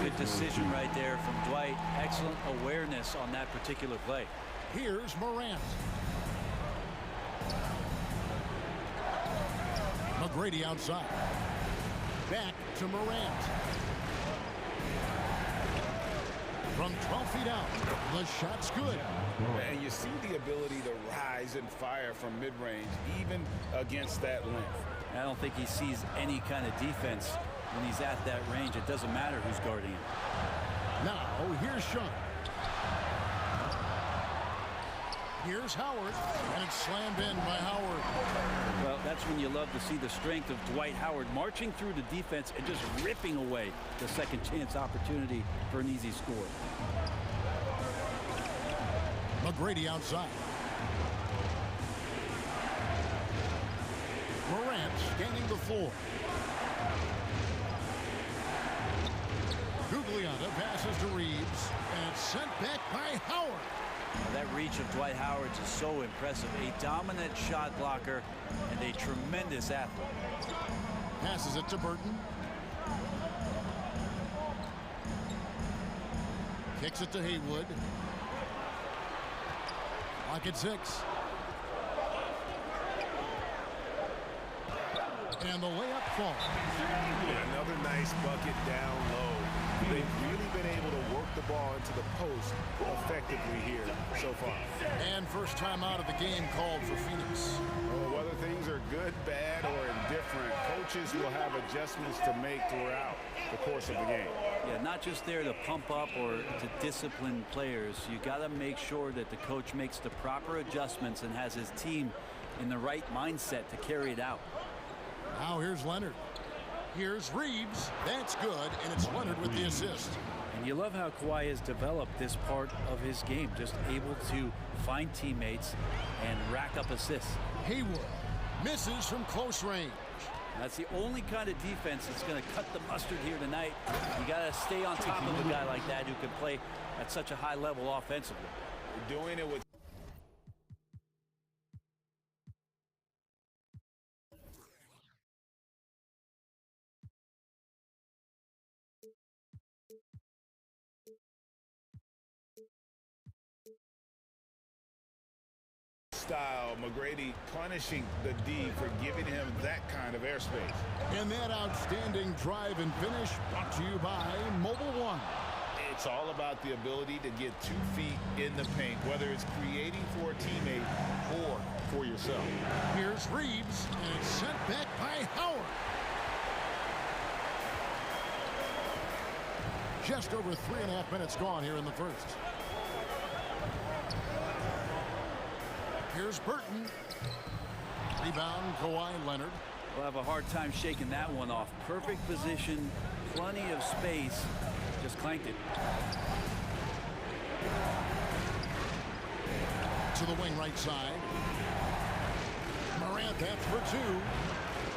good decision right there from Dwight. Excellent awareness on that particular play. Here's Morant. McGrady outside. Back to Morant. From 12 feet out, the shot's good. And you see the ability to rise and fire from mid-range, even against that length. I don't think he sees any kind of defense when he's at that range. It doesn't matter who's guarding him. Now, here's Sean. Here's Howard, and it's slammed in by Howard. Well, that's when you love to see the strength of Dwight Howard marching through the defense and just ripping away the second chance opportunity for an easy score. McGrady outside. Morant scanning the floor. Gugliotta passes to Reeves, and it's sent back by Howard. That reach of Dwight Howard is so impressive. A dominant shot blocker and a tremendous athlete. Passes it to Burton. Kicks it to Haywood. Lock at 6. And the layup falls. Another nice bucket down low. They've really been able to work the ball into the post effectively here so far. And first time out of the game called for Phoenix. Well, whether things are good, bad, or indifferent, coaches will have adjustments to make throughout the course of the game. Yeah, not just there to pump up or to discipline players. You got to make sure that the coach makes the proper adjustments and has his team in the right mindset to carry it out. Now here's Leonard. Here's Reeves. That's good, and it's Leonard with the assist. And you love how Kawhi has developed this part of his game, just able to find teammates and rack up assists. Haywood misses from close range. That's the only kind of defense that's going to cut the mustard here tonight. You got to stay on top of a guy like that who can play at such a high level offensively. Doing it with style. McGrady punishing the D for giving him that kind of airspace. And that outstanding drive and finish brought to you by Mobile One. It's all about the ability to get 2 feet in the paint, whether it's creating for a teammate or for yourself. Here's Reeves, and it's sent back by Howard. Just over 3.5 minutes gone here in the first. Here's Burton. Rebound, Kawhi Leonard. We'll have a hard time shaking that one off. Perfect position, plenty of space. Just clanked it. To the wing right side. Morant, that's for 2.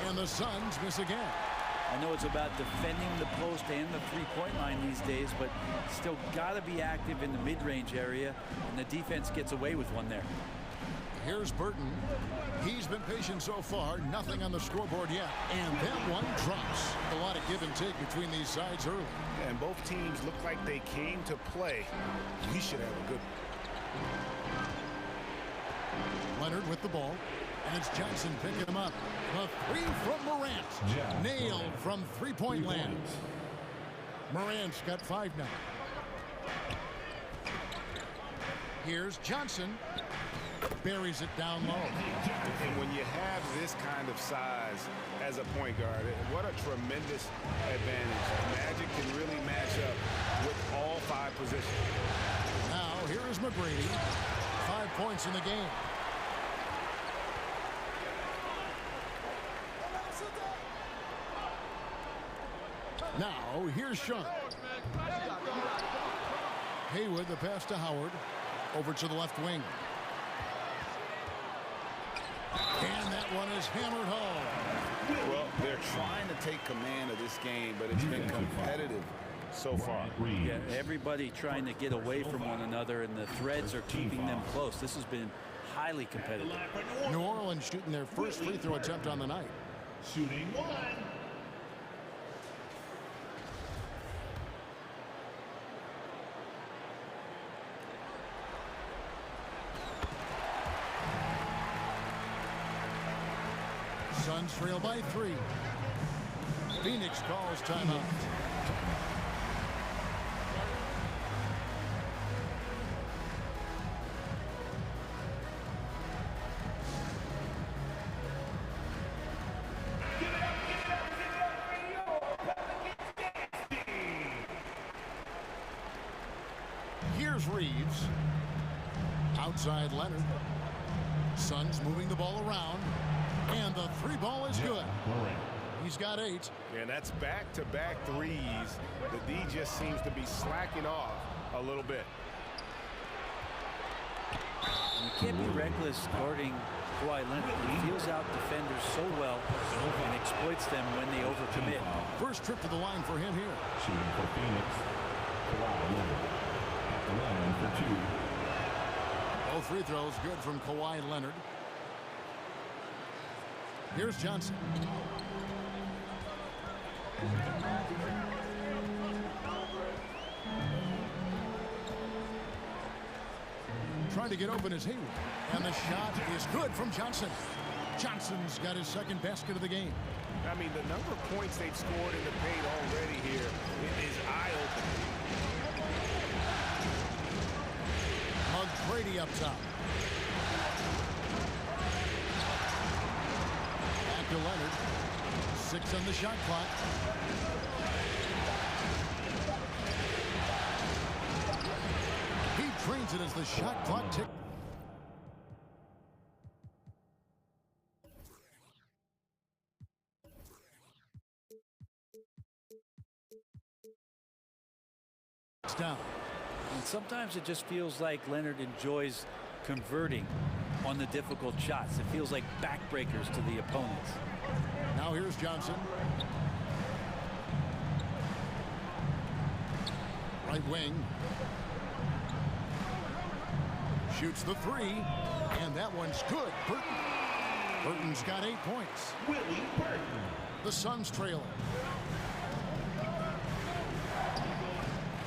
And the Suns miss again. I know it's about defending the post and the three-point line these days, but still got to be active in the mid-range area, and the defense gets away with one there. Here's Burton. He's been patient so far. Nothing on the scoreboard yet. And that one drops. A lot of give and take between these sides early. And both teams look like they came to play. We should have a good one. Leonard with the ball. And it's Johnson picking him up. A 3 from Morant. Nailed from three-point land. Morant's got 5 now. Here's Johnson. Buries it down low. And when you have this kind of size as a point guard, what a tremendous advantage. Magic can really match up with all 5 positions. Now, here is McGrady. 5 points in the game. Now, here's Sean. Haywood, the pass to Howard. Over to the left wing. And that one is hammered home. Well, they're trying to take command of this game, but it's been competitive so far. Yeah, everybody trying to get away from one another, and the threads are keeping them close. This has been highly competitive. New Orleans shooting their first free throw attempt on the night. Shooting 1. Suns trail by 3. Phoenix calls timeout. Here's Reeves. Outside Leonard. Suns moving the ball around. And the 3 ball is good. He's got 8. And that's back-to-back threes. The D just seems to be slacking off a little bit. You can't be reckless guarding Kawhi Leonard. He feels out defenders so well and exploits them when they overcommit. First trip to the line for him here. Shooting for Phoenix, Kawhi Leonard. At the line for 2. Both free throws good from Kawhi Leonard. Here's Johnson. Trying to get open is Hayward. And the shot is good from Johnson. Johnson's got his second basket of the game. I mean, the number of points they've scored in the paint already here is eye-opening. McGrady up top. Back to Leonard. 6 on the shot clock. He trains it as the shot clock ticks. Down. And sometimes it just feels like Leonard enjoys converting on the difficult shots. It feels like backbreakers to the opponents. Now here's Johnson. Right wing. Shoots the 3. And that one's good. Burton. Burton's got 8 points. Willie Burton. The Suns trailing.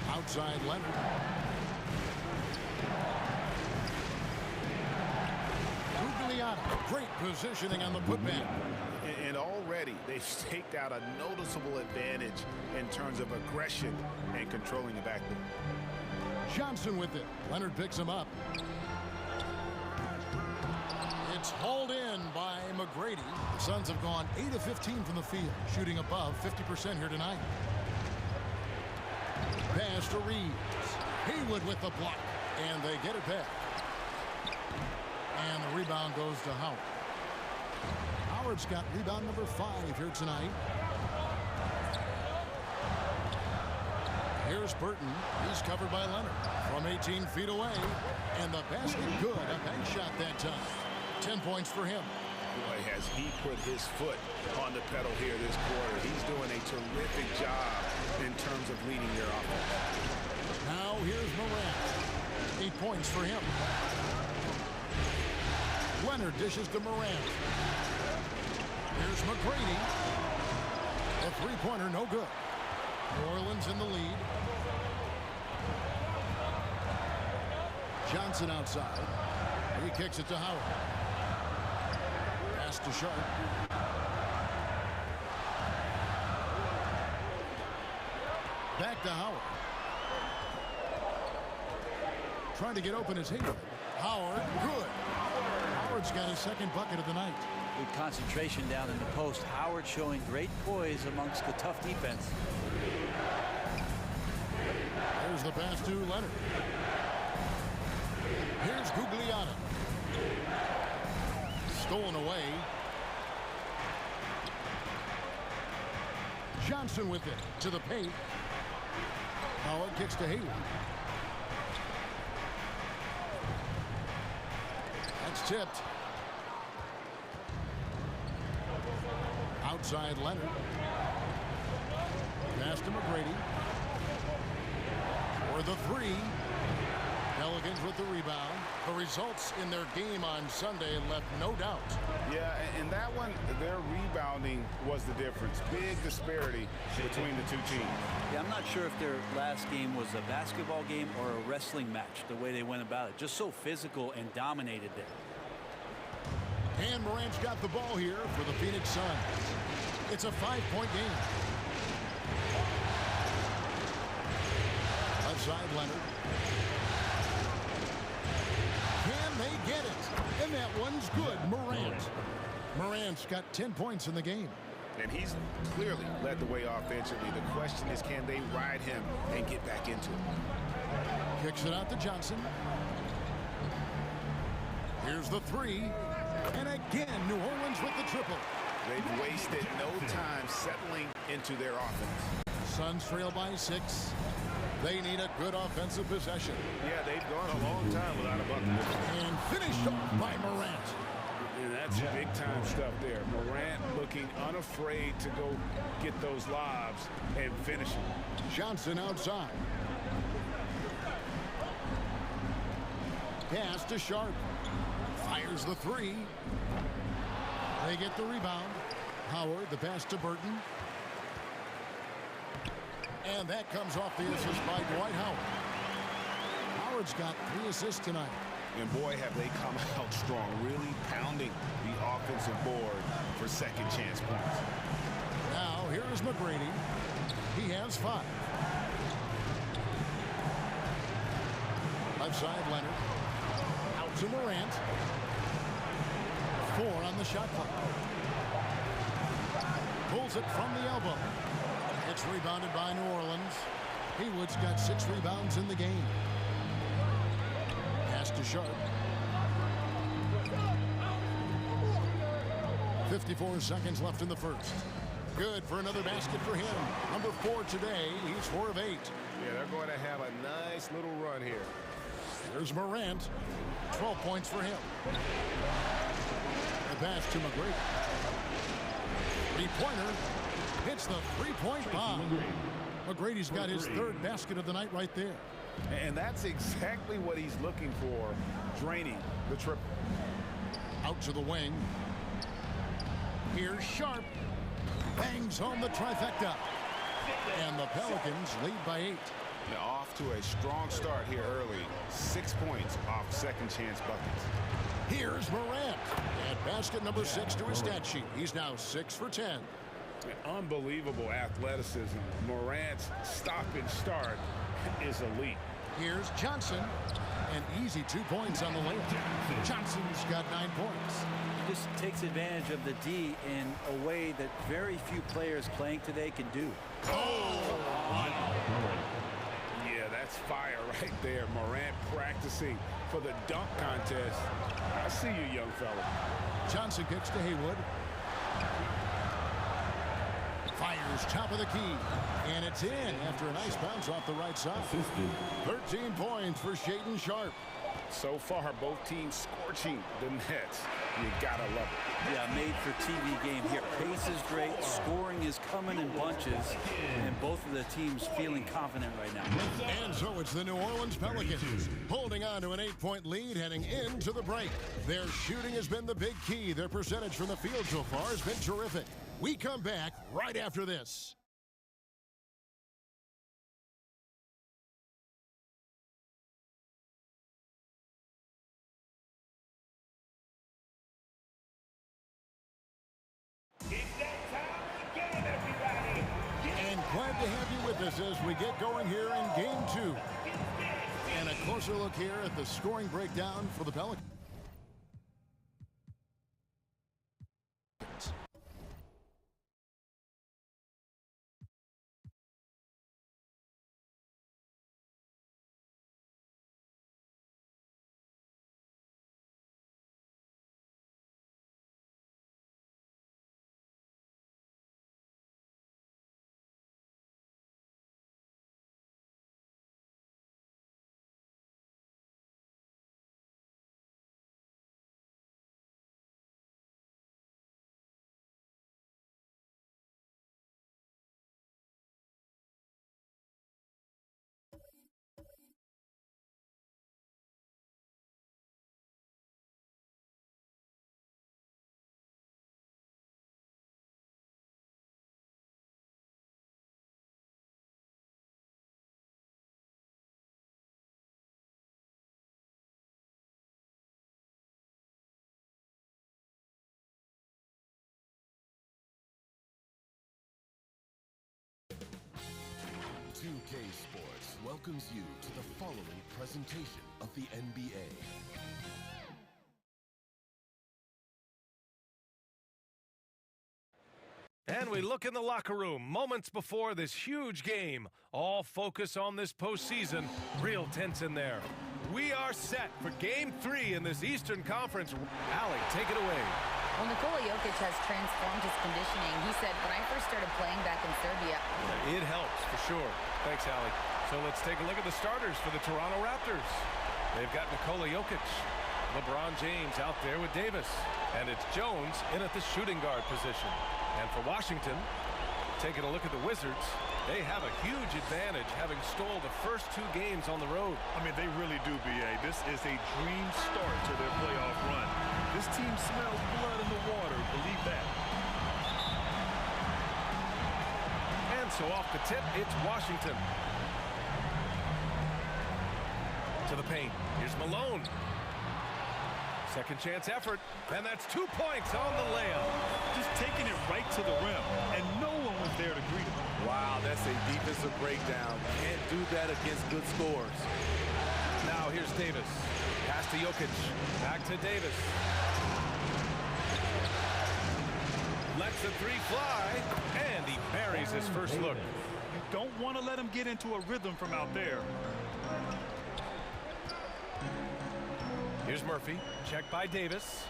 Outside Leonard. Gugliotta. Great positioning on the putback. And already they've staked out a noticeable advantage in terms of aggression and controlling the backcourt. Johnson with it. Leonard picks him up. It's hauled in by McGrady. The Suns have gone 8 of 15 from the field, shooting above 50% here tonight. Pass to Reeves. Haywood with the block. And they get it back. And the rebound goes to Howard. Howard's got rebound number 5 here tonight. Here's Burton. He's covered by Leonard. From 18 feet away. And the basket good. A bank shot that time. 10 points for him. Boy, has he put his foot on the pedal here this quarter. He's doing a terrific job in terms of leading their offense. Now here's Morant. 8 points for him. Leonard dishes to Morant. Here's McGrady. The 3-pointer no good. New Orleans in the lead. Johnson outside. He kicks it to Howard. Pass to Sharp. Back to Howard. Trying to get open is Hayward. Howard, good. Howard's got his second bucket of the night. Good concentration down in the post. Howard showing great poise amongst the tough defense. There's the pass to Leonard. Here's Gugliotta. Stolen away. Johnson with it to the paint. Howard kicks to Hayward. That's tipped. Outside Leonard. Pass to McGrady. For the 3. Pelicans with the rebound. The results in their game on Sunday left no doubt. Yeah, and that one, their rebounding was the difference. Big disparity between the two teams. Yeah, I'm not sure if their last game was a basketball game or a wrestling match, the way they went about it. Just so physical and dominated there. And Morant's got the ball here for the Phoenix Suns. It's a 5-point game. Left side, Leonard. Can they get it? And that one's good. Morant's got 10 points in the game. And he's clearly led the way offensively. The question is, can they ride him and get back into it? Kicks it out to Johnson. Here's the three. And again, New Orleans with the triple. They've wasted no time settling into their offense. Suns trail by 6. They need a good offensive possession. Yeah, they've gone a long time without a bucket. And finished off by Morant. And that's big-time stuff there. Morant looking unafraid to go get those lobs and finish them. Johnson outside. Pass to Sharp. Fires the three. They get the rebound. Howard, the pass to Burton. And that comes off the assist by Dwight Howard. Howard's got 3 assists tonight. And boy, have they come out strong, really pounding the offensive board for second chance points. Now, here is McGrady. He has 5. Left side, Leonard. Out to Morant. 4 on the shot clock. Pulls it from the elbow. It's rebounded by New Orleans. Haywood's got 6 rebounds in the game. Pass to Sharp. 54 seconds left in the first. Good for another basket for him. Number 4 today. He's 4 of 8. Yeah, they're going to have a nice little run here. There's Morant. 12 points for him. The pass to McGrady. 3-pointer. Hits the 3-point bomb. McGrady's got his 3rd basket of the night right there. And that's exactly what he's looking for, draining the triple. Out to the wing. Here's Sharp. Bangs home the trifecta. And the Pelicans lead by 8. Now off to a strong start here early. 6 points off second chance buckets. Here's Morant. And basket number 6 to his stat sheet. He's now 6 for 10. Unbelievable athleticism. Morant's stop and start is elite. Here's Johnson. An easy 2 points on the layup. Johnson's got 9 points. He just takes advantage of the D in a way that very few players playing today can do. Yeah, that's fire right there. Morant practicing for the dunk contest. I see you, young fella. Johnson kicks to Haywood. Fires top of the key. And it's in after a nice bounce off the right side. 13 points for Shaedon Sharp. So far, both teams scorching the nets. You gotta love it. Yeah, made for TV game here. Pace is great. Scoring is coming in bunches. And both of the teams feeling confident right now. And so it's the New Orleans Pelicans holding on to an 8-point lead heading into the break. Their shooting has been the big key. Their percentage from the field so far has been terrific. We come back right after this. And glad to have you with us as we get going here in Game 2. And a closer look here at the scoring breakdown for the Pelicans. welcomes you to the following presentation of the NBA. And we look in the locker room moments before this huge game. All focus on this postseason. Real tense in there. We are set for Game 3 in this Eastern Conference. Allie, take it away. Well, Nikola Jokic has transformed his conditioning. He said, when I first started playing back in Serbia. It helps, for sure. Thanks, Allie. So let's take a look at the starters for the Toronto Raptors. They've got Nikola Jokic, LeBron James out there with Davis, and it's Jones in at the shooting guard position. And for Washington, taking a look at the Wizards, they have a huge advantage having stole the first 2 games on the road. I mean, they really do, B.A. This is a dream start to their playoff run. This team smells blood in the water, believe that. And so off the tip, it's Washington. To the paint. Here's Malone. Second chance effort, and that's 2 points on the layup. Just taking it right to the rim, and no one was there to greet him. Wow, that's a defensive breakdown. Can't do that against good scores. Now here's Davis. Pass to Jokic. Back to Davis. Lets the 3 fly, and he buries his first look. You don't want to let him get into a rhythm from out there. Here's Murphy, checked by Davis.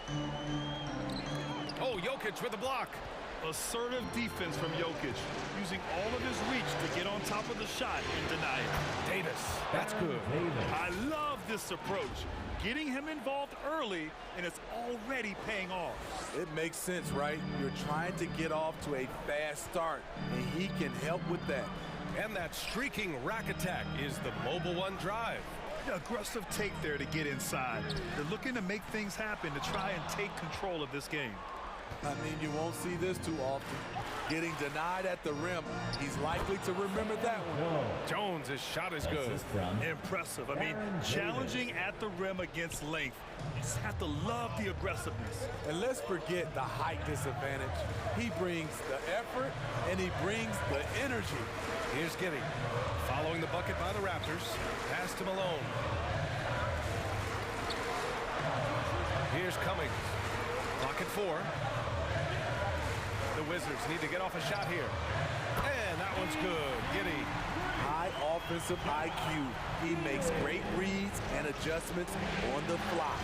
Oh, Jokic with the block. Assertive defense from Jokic, using all of his reach to get on top of the shot and deny it. Davis, that's good. I love this approach. Getting him involved early, and it's already paying off. It makes sense, right? You're trying to get off to a fast start, and he can help with that. And that streaking rack attack is the Mobile One drive. Aggressive take there to get inside. They're looking to make things happen to try and take control of this game. I mean, you won't see this too often. Getting denied at the rim, he's likely to remember that one. Jones' shot is good. Impressive. I mean, challenging at the rim against length. You just have to love the aggressiveness. And let's forget the height disadvantage. He brings the effort, and he brings the energy. Here's Giddey. Following the bucket by the Raptors. Pass to Malone. Here's Cummings. Clock at 4. The Wizards need to get off a shot here. And that one's good. Giddey. High offensive IQ. He makes great reads and adjustments on the fly.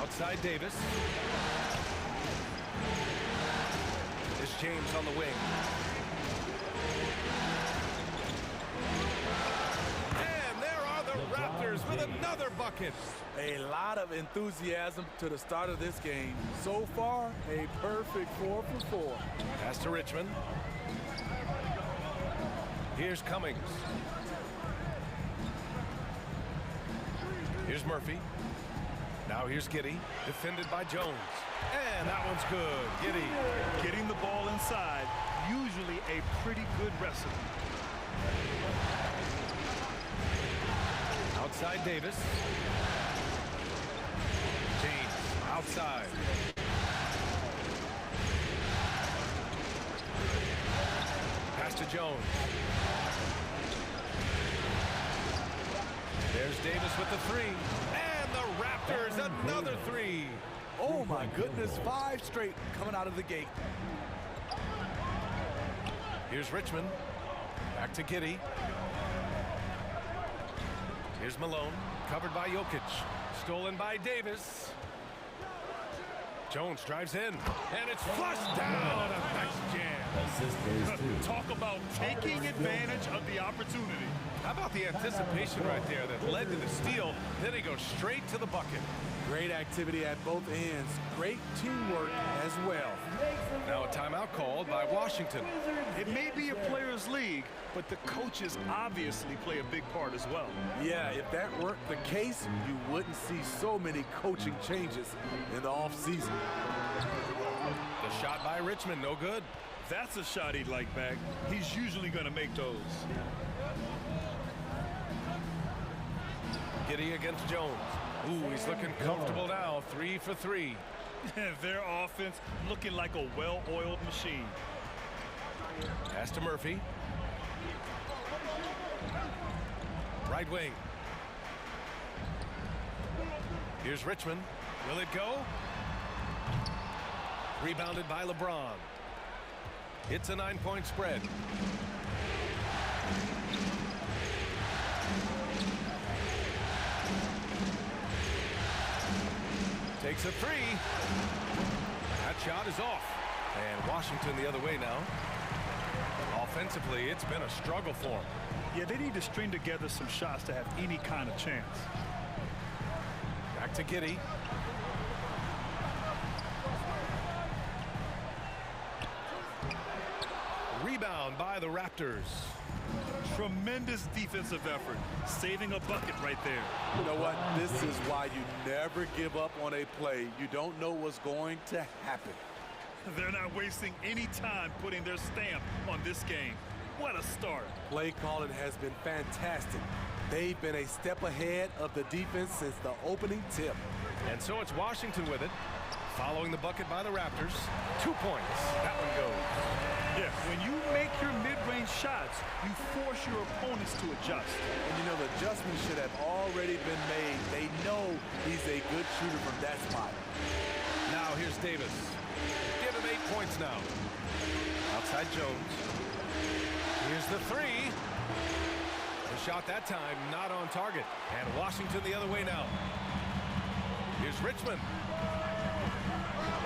Outside Davis. It's James on the wing. And there are the Raptors with another bucket. A lot of enthusiasm to the start of this game. So far, a perfect 4 for 4. Pass to Richmond. Here's Cummings. Here's Murphy. Now here's Giddey, defended by Jones. And that one's good. Giddey. Getting the ball inside, usually a pretty good recipe. Outside Davis. James outside. Pass to Jones. There's Davis with the 3. And the Raptors another 3. Oh my goodness, 5 straight coming out of the gate. Here's Richmond. Back to Giddey. Here's Malone, covered by Jokic. Stolen by Davis. Jones drives in, and it's flushed down. A nice jam. Talk about taking advantage of the opportunity. How about the anticipation right there that led to the steal? Then he goes straight to the bucket. Great activity at both ends. Great teamwork as well. Now a timeout called by Washington. It may be a players' league, but the coaches obviously play a big part as well. Yeah, if that weren't the case, you wouldn't see so many coaching changes in the offseason. The shot by Richmond, no good. That's a shot he'd like back. He's usually going to make those. Giddey against Jones. Ooh, he's looking comfortable now. 3 for 3. Their offense looking like a well-oiled machine. Pass to Murphy. Right wing. Here's Richmond. Will it go? Rebounded by LeBron. It's a 9-point spread. Takes a three. That shot is off. And Washington the other way now. Offensively, it's been a struggle for them. Yeah, they need to string together some shots to have any kind of chance. Back to Giddey. Rebound by the Raptors. Tremendous defensive effort, saving a bucket right there. You know what? This is why you never give up on a play. You don't know what's going to happen. They're not wasting any time putting their stamp on this game. What a start. Play calling has been fantastic. They've been a step ahead of the defense since the opening tip. And so it's Washington with it. Following the bucket by the Raptors. 2 points. That one goes. Yeah, when you make your mid-range shots, you force your opponents to adjust. And you know, the adjustment should have already been made. They know he's a good shooter from that spot. Now here's Davis. Give him 8 points now. Outside Jones. Here's the three. The shot that time not on target. And Washington the other way now. Here's Richmond.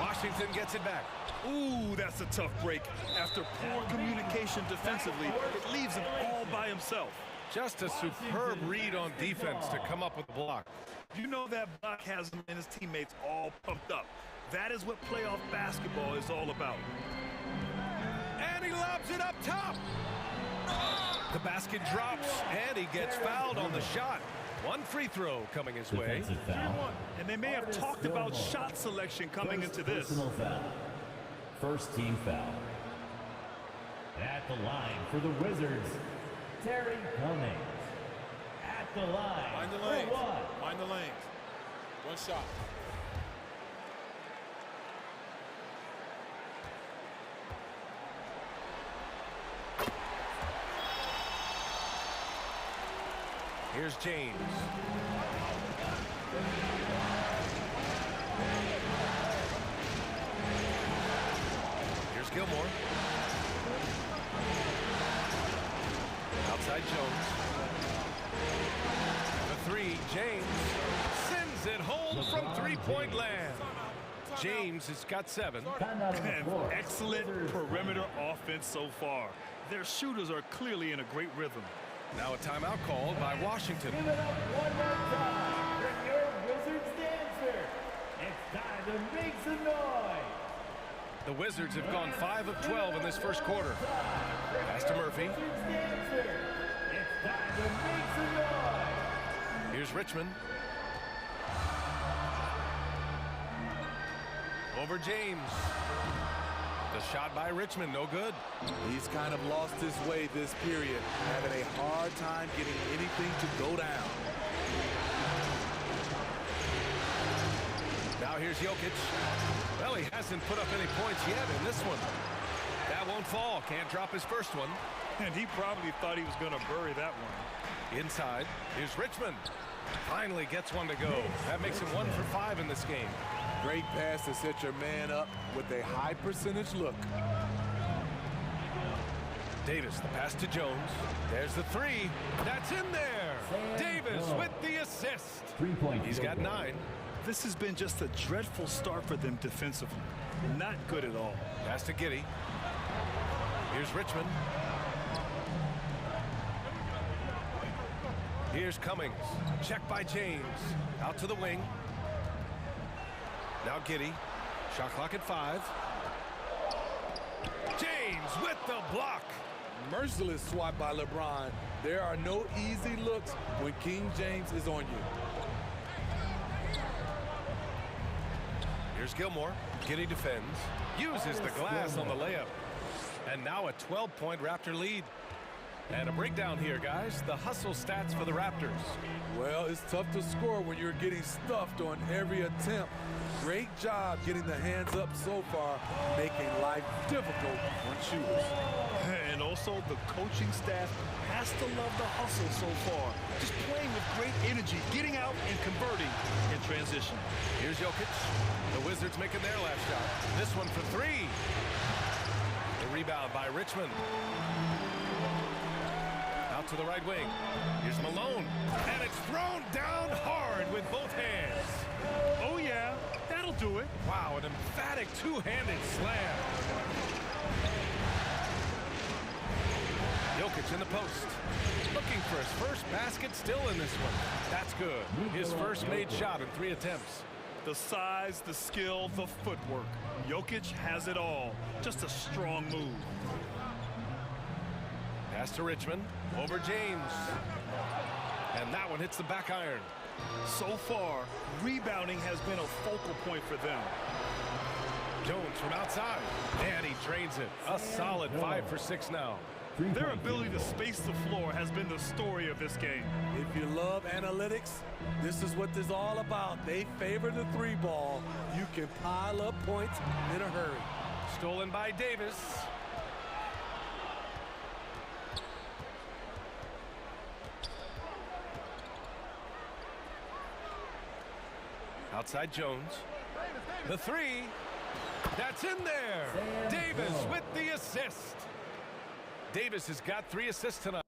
Washington gets it back. Ooh, that's a tough break. After poor communication defensively, it leaves him all by himself. Just a superb read on defense to come up with the block. You know that block has him and his teammates all pumped up. That is what playoff basketball is all about. And he lobs it up top. The basket drops, and he gets fouled on the shot. One free throw coming his way. And they may have talked about shot selection coming into this. Personal foul. First team foul. At the line for the Wizards, Terry Cummings. At the line. Mind the lanes. Mind the lanes. One shot. Here's James. Here's Gilmore. Outside Jones. The three, James sends it home from three-point land. James has got 7. And excellent perimeter offense so far. Their shooters are clearly in a great rhythm. Now a timeout called by Washington. Give it up one more time for your Wizards dancer. It's time to make some noise. The Wizards have gone 5 of 12 in this first quarter. Pass to Murphy. It's time to make some noise. Here's Richmond. Over James. The shot by Richmond, no good. He's kind of lost his way this period, having a hard time getting anything to go down. Now here's Jokic. Well, he hasn't put up any points yet in this one. That won't fall. Can't drop his first one. And he probably thought he was going to bury that one. Inside, here's Richmond. Finally gets one to go. That makes him 1 for 5 in this game. Great pass to set your man up with a high percentage look. Davis, the pass to Jones. There's the three. That's in there. Davis with the assist. 3-point. He's got 9. This has been just a dreadful start for them defensively. Not good at all. Pass to Giddey. Here's Richmond. Here's Cummings. Check by James. Out to the wing. Now Giddey. Shot clock at 5. James with the block. Merciless swat by LeBron. There are no easy looks when King James is on you. Here's Gilmore. Giddey defends. Uses the glass on the layup. And now a 12-point Raptor lead. And a breakdown here, guys. The hustle stats for the Raptors. Well, it's tough to score when you're getting stuffed on every attempt. Great job getting the hands up so far, making life difficult on shooters. And also, the coaching staff has to love the hustle so far. Just playing with great energy, getting out and converting in transition. Here's Jokic. The Wizards making their last shot. This one for three. The rebound by Richmond. Out to the right wing. Here's Malone. And it's thrown down hard with both hands. Oh, yeah. That'll do it. Wow, an emphatic two-handed slam. Jokic in the post. Looking for his first basket, still in this one. That's good. His first made shot in 3 attempts. The size, the skill, the footwork. Jokic has it all. Just a strong move. Pass to Richmond. Over James. And that one hits the back iron. So far, rebounding has been a focal point for them. Jones from outside. And he drains it. A solid 5 for 6 now. Their ability to space the floor has been the story of this game. If you love analytics, this is what this is all about. They favor the 3-ball. You can pile up points in a hurry. Stolen by Davis. Outside Jones. The 3. That's in there. Davis with the assist. Davis has got 3 assists tonight.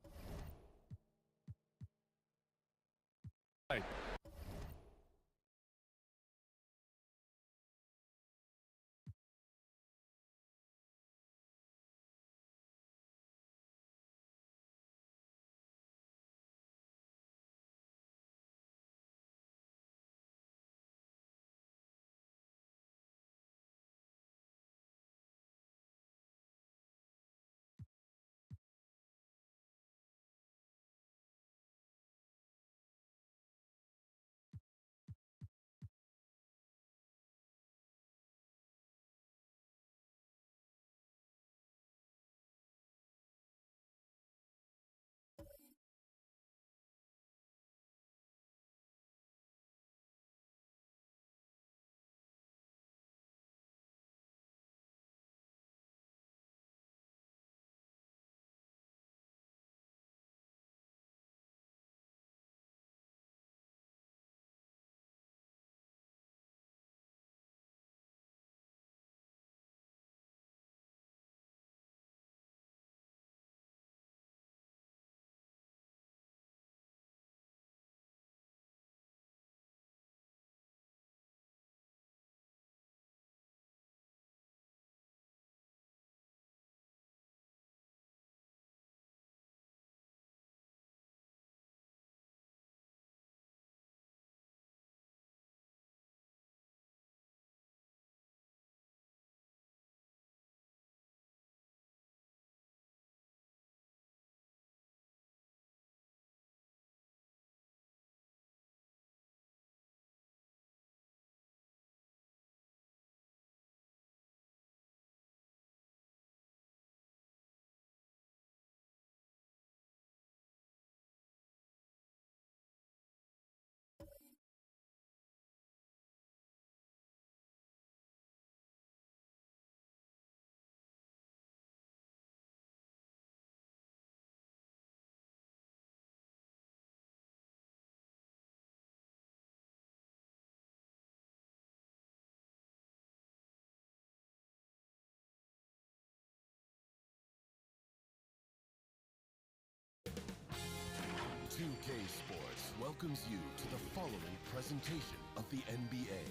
Sports welcomes you to the following presentation of the NBA.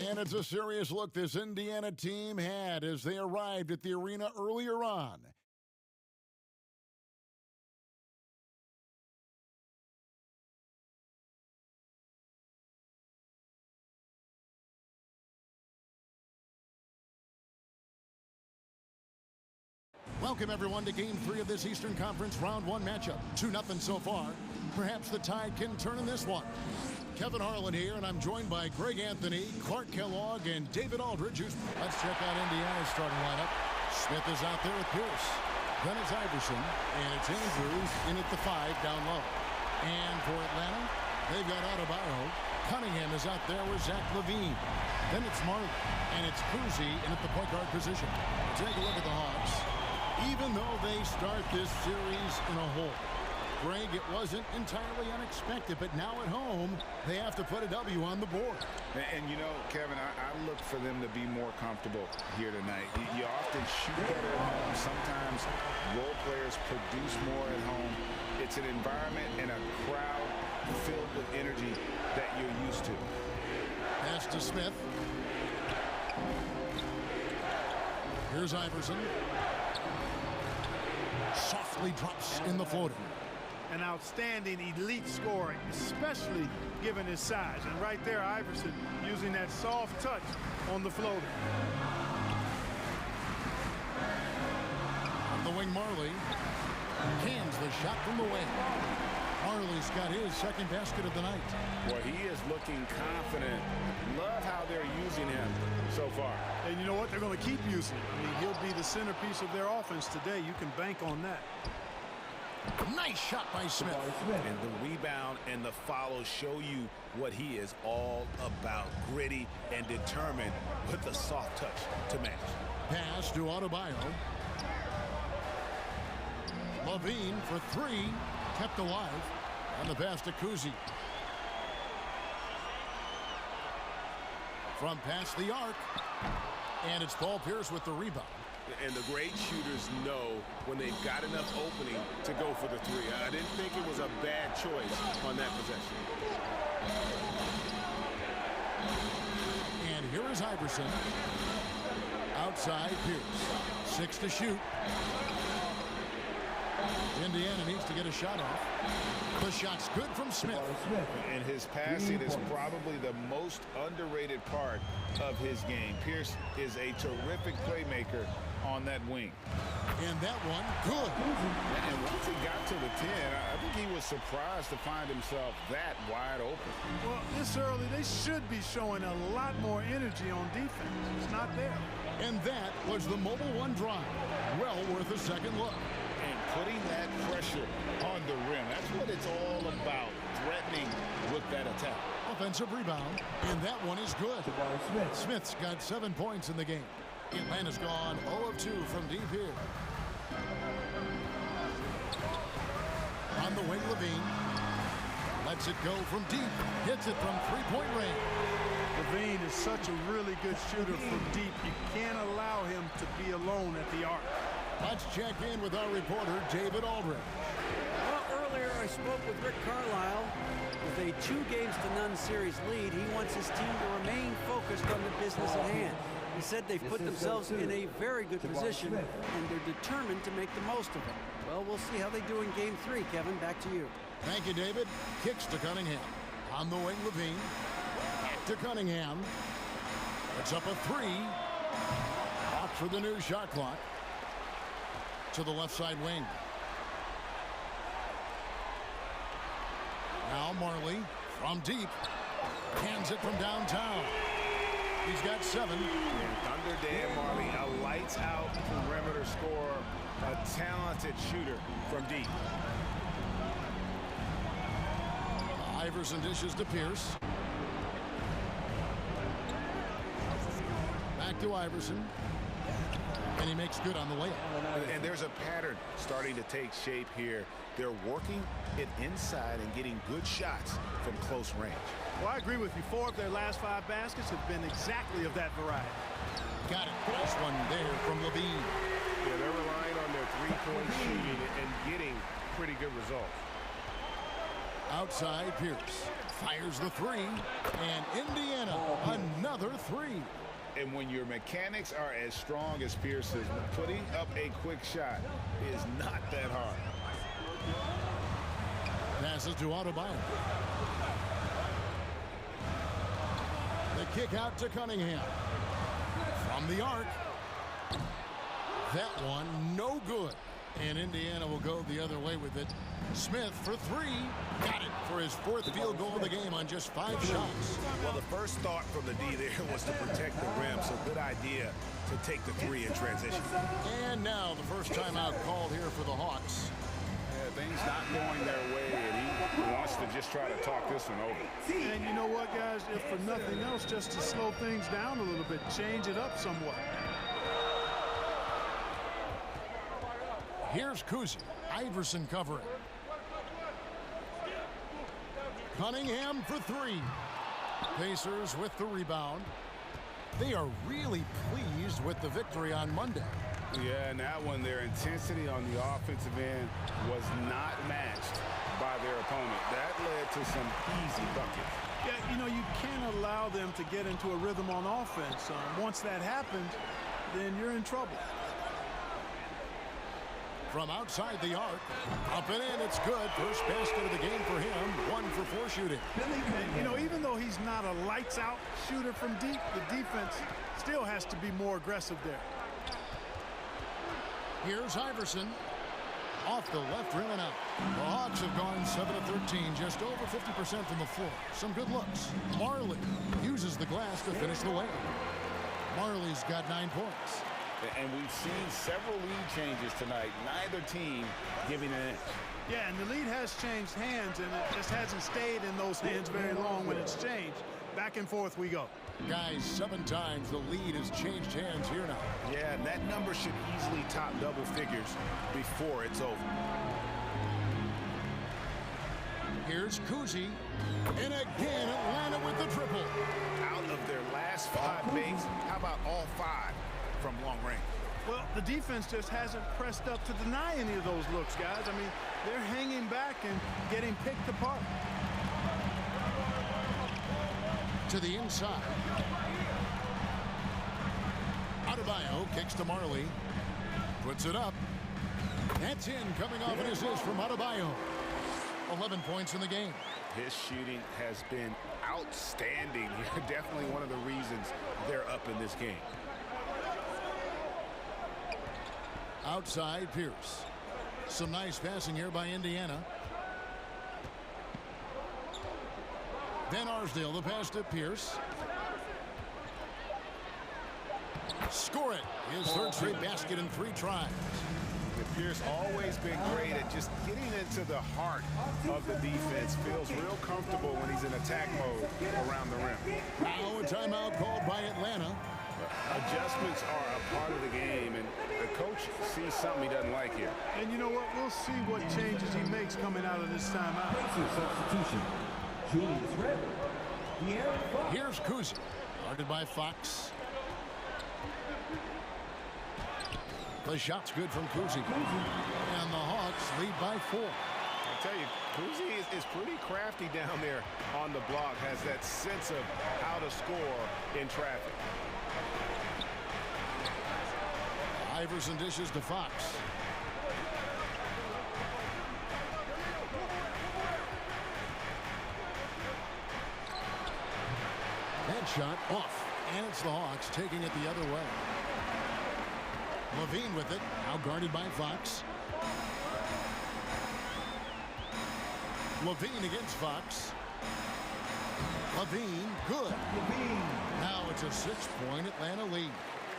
And it's a serious look this Indiana team had as they arrived at the arena earlier on. Welcome, everyone, to Game 3 of this Eastern Conference Round 1 matchup. 2-0 so far. Perhaps the tide can turn in this one. Kevin Harlan here, and I'm joined by Greg Anthony, Clark Kellogg, and David Aldridge. Let's check out Indiana's starting lineup. Smith is out there with Pierce. Then it's Iverson, and it's Andrews in at the 5 down low. And for Atlanta, they've got Adebayo. Cunningham is out there with Zach LaVine. Then it's Marley, and it's Cousy in at the point guard position. Take a look at the Hawks. Even though they start this series in a hole, Greg, it wasn't entirely unexpected, but now at home, they have to put a W on the board. And you know, Kevin, I look for them to be more comfortable here tonight. You often shoot better at home. Sometimes role players produce more at home. It's an environment and a crowd filled with energy that you're used to. Pass to Smith. Here's Iverson. Softly drops in the floater. An outstanding elite scoring, especially given his size. And right there, Iverson using that soft touch on the floater. On the wing, Marley cans the shot from the wing. Marley's got his second basket of the night. Well, he is looking confident. Love how they're using him so far. And you know what? They're going to keep using him. I mean, he'll be the centerpiece of their offense today. You can bank on that. Nice shot by Smith. And the rebound and the follow show you what he is all about. Gritty and determined with a soft touch to match. Pass to Adebayo. LaVine for 3, kept alive. And the pass to Cousy. From past the arc. And it's Paul Pierce with the rebound. And the great shooters know when they've got enough opening to go for the 3. I didn't think it was a bad choice on that possession. And here is Iverson. Outside Pierce. 6 to shoot. Indiana needs to get a shot off. The shot's good from Smith. And his passing is probably the most underrated part of his game. Pierce is a terrific playmaker on that wing. And that one, good. And once he got to the 10, I think he was surprised to find himself that wide open. Well, this early, they should be showing a lot more energy on defense. It's not there. And that was the Mobile One drive. Well worth a second look. And putting that pressure on the rim, that's what it's all about, threatening with that attack. Offensive rebound, and that one is good. Smith's got 7 points in the game. Atlanta's gone 0 of 2 from deep here. On the wing, LaVine lets it go from deep, hits it from three-point range. LaVine is such a really good shooter from deep. You can't allow him to be alone at the arc. Let's check in with our reporter, David Aldridge. Well, earlier I spoke with Rick Carlisle. With a 2-0 series lead, he wants his team to remain focused on the business at hand. He said they've put themselves in a very good position, and they're determined to make the most of it. Well, we'll see how they do in Game 3. Kevin, back to you. Thank you, David. Kicks to Cunningham. On the wing, LaVine. Back to Cunningham. It's up a 3. Off for the new shot clock. To the left side wing. Now Marley from deep. Cans it from downtown. He's got 7. Under Dan Marley, a lights-out perimeter scorer, a talented shooter from deep. Iverson dishes to Pierce. Back to Iverson. And he makes good on the layup. And there's a pattern starting to take shape here. They're working it inside and getting good shots from close range. Well, I agree with you. 4 of their last 5 baskets have been exactly of that variety. Got it. Nice one there from LaVine. Yeah, they're relying on their three-point shooting and getting pretty good results. Outside Pierce. Fires the 3. And Indiana, another 3. And when your mechanics are as strong as Pierce's, putting up a quick shot is not that hard. Passes to Adebayo. The kick out to Cunningham. From the arc. That one no good. And Indiana will go the other way with it. Smith for three. Got it for his fourth field goal of the game on just 5 shots. Well, the first thought from the D there was to protect the rim, so good idea to take the 3 in transition. And now the first timeout called here for the Hawks. Yeah, things not going their way, and he wants to just try to talk this one over. And you know what, guys? If for nothing else, just to slow things down a little bit, change it up somewhat. Here's Kuzi. Iverson covering. Cunningham for 3. Pacers with the rebound. They are really pleased with the victory on Monday. Yeah, and that one, their intensity on the offensive end was not matched by their opponent. That led to some easy buckets. Yeah, you know, you can't allow them to get into a rhythm on offense. Once that happens, then you're in trouble. From outside the arc, up and in, it's good. First basket of the game for him, 1 for 4 shooting. And, you know, even though he's not a lights-out shooter from deep, the defense still has to be more aggressive there. Here's Iverson. Off the left rim and out. The Hawks have gone 7 of 13, just over 50% from the floor. Some good looks. Marley uses the glass to finish the way. Marley's got 9 points. And we've seen several lead changes tonight. Neither team giving an inch. Yeah, and the lead has changed hands, and it just hasn't stayed in those hands very long when it's changed. Back and forth we go. Guys, 7 times the lead has changed hands here now. Yeah, and that number should easily top double figures before it's over. Here's Kuzi. And again, Atlanta with the triple. Out of their last 5 makes, how about all 5 from long range? Well, the defense just hasn't pressed up to deny any of those looks, guys. I mean, they're hanging back and getting picked apart. To the inside. Adebayo kicks to Marley. Puts it up. That's in, coming off an assist from Adebayo. 11 points in the game. His shooting has been outstanding. Definitely one of the reasons they're up in this game. Outside, Pierce. Some nice passing here by Indiana. Van Arsdale, the pass to Pierce. Score it. His third straight basket in 3 tries. Pierce always been great at just getting into the heart of the defense. Feels real comfortable when he's in attack mode around the rim. Now a timeout called by Atlanta. Adjustments are a part of the game, and the coach sees something he doesn't like here. And you know what? We'll see what changes he makes coming out of this timeout. Substitution. Julius Randle. Here's Kuzi. Guarded by Fox. The shot's good from Kuzi. And the Hawks lead by 4. I tell you, Kuzi is pretty crafty down there on the block. Has that sense of how to score in traffic. Iverson dishes to Fox. That shot off. And it's the Hawks taking it the other way. Levine with it. Now guarded by Fox. Levine against Fox. Levine, good. Levine. Now it's a 6-point Atlanta lead.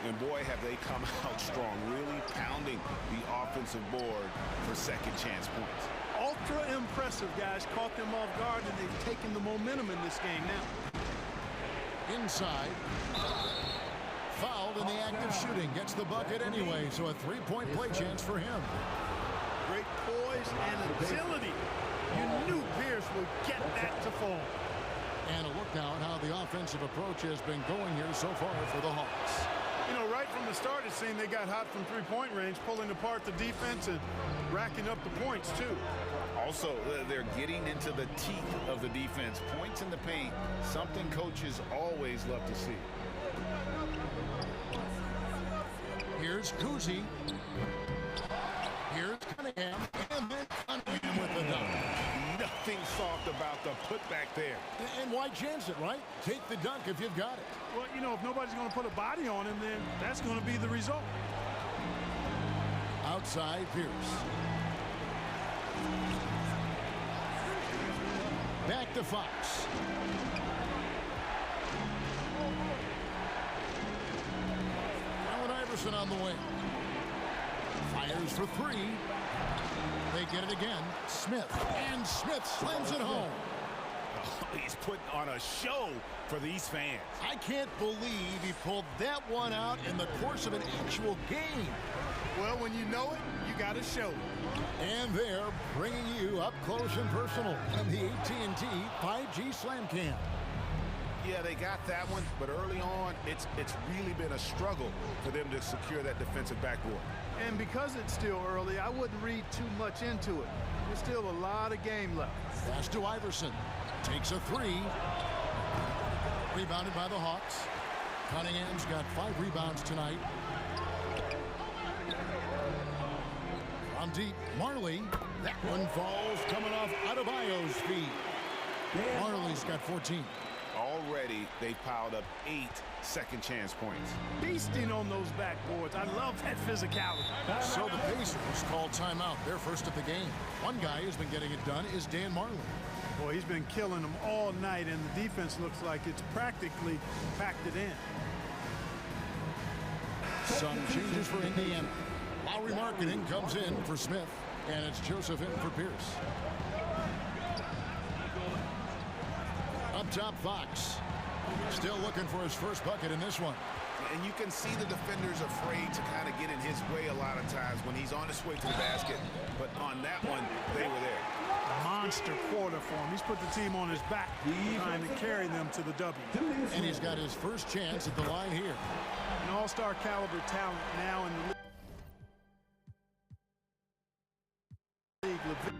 And boy, have they come out strong, really pounding the offensive board for second chance points. Ultra impressive, guys. Caught them off guard, and they've taken the momentum in this game now. Inside. Fouled in the act of shooting. Gets the bucket anyway, so a 3-point play chance for him. Great poise and agility. You knew Pierce would get that to fall. And a look now at how the offensive approach has been going here so far for the Hawks. You know, right from the start, it seemed they got hot from 3-point range, pulling apart the defense and racking up the points, too. Also, they're getting into the teeth of the defense. Points in the paint, something coaches always love to see. Here's Kuzi. Here's Cunningham. And then Cunningham with the dunk. Nothing soft about the putback there. And why chance it, right? Take the dunk if you've got it. Well, you know, if nobody's going to put a body on him, then that's going to be the result. outside Pierce. Back to Fox. Allen Iverson on the wing. Fires for three. They get it again. Smith. And Smith slams it home. Oh, he's putting on a show for these fans. I can't believe he pulled that one out in the course of an actual game. Well, when you know it, you got to show it. And they're bringing you up close and personal on the AT&T 5G Slam Cam. Yeah, they got that one, but early on, it's really been a struggle for them to secure that defensive backboard. And because it's still early, I wouldn't read too much into it. There's still a lot of game left. Pass to Iverson. Takes a three. Rebounded by the Hawks. Cunningham's got 5 rebounds tonight. From deep, Marley. That one falls coming off Adebayo's feet. Marley's got 14. Already, they've piled up 8 second chance points. Beasting on those backboards. I love that physicality. So the Pacers called timeout. They're first of the game. One guy who's been getting it done is Dan Marley. Boy, he's been killing them all night, and the defense looks like it's practically packed it in. Some changes for Indiana. Lowry Marketing comes in for Smith, and it's Joseph in for Pierce. Up top, Fox. Still looking for his first bucket in this one. And you can see the defenders afraid to kind of get in his way a lot of times when he's on his way to the basket. But on that one, they were there. Monster quarter for him. He's put the team on his back, trying to carry them to the W. And he's got his first chance at the line here. An all-star caliber talent now in the league.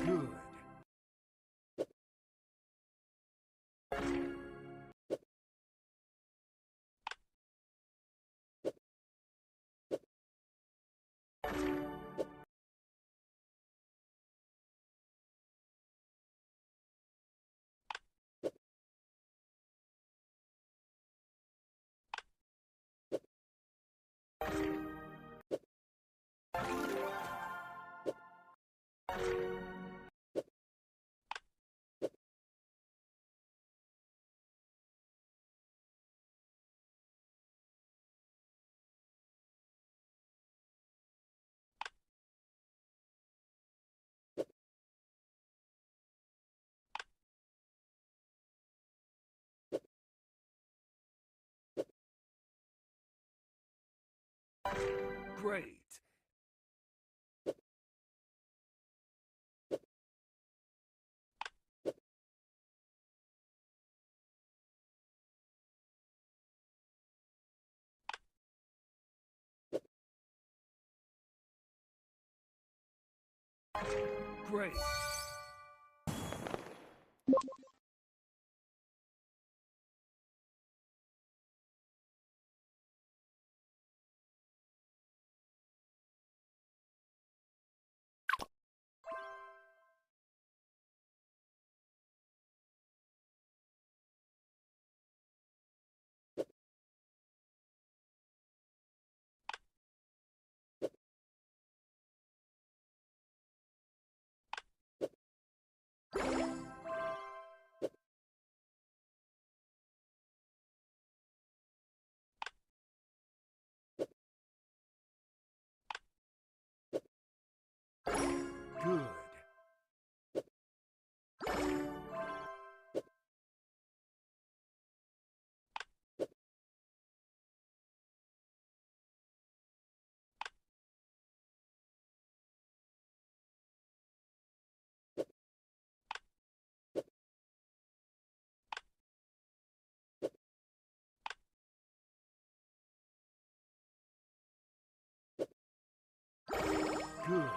Good. Great. Great. Good. Good.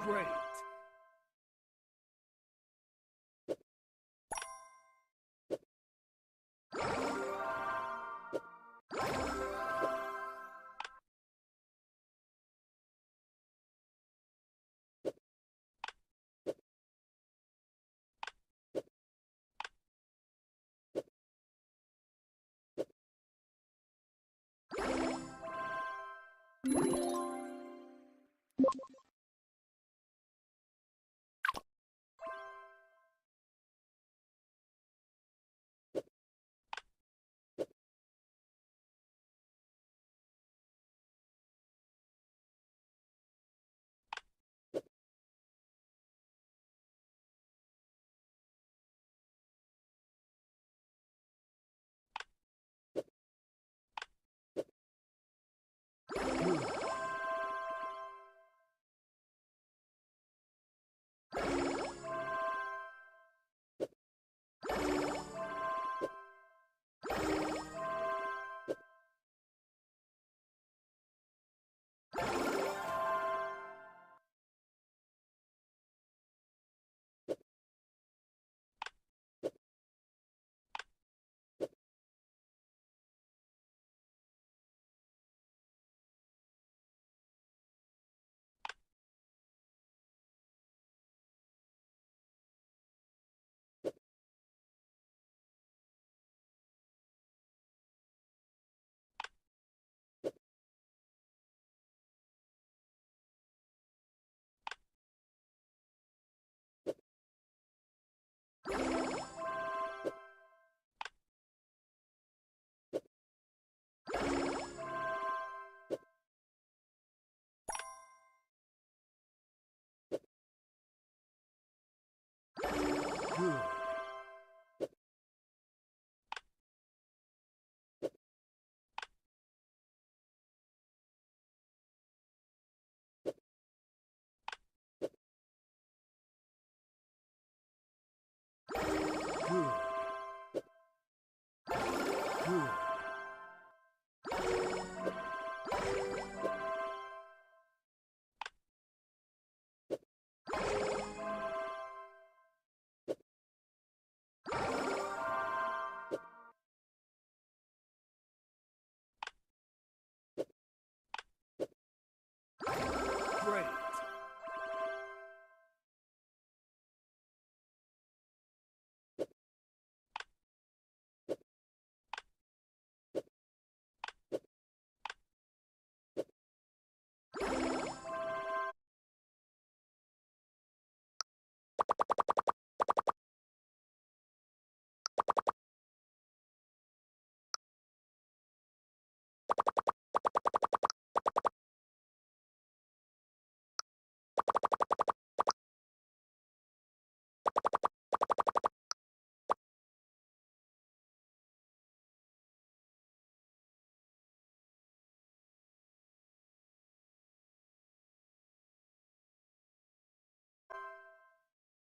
Great. Good.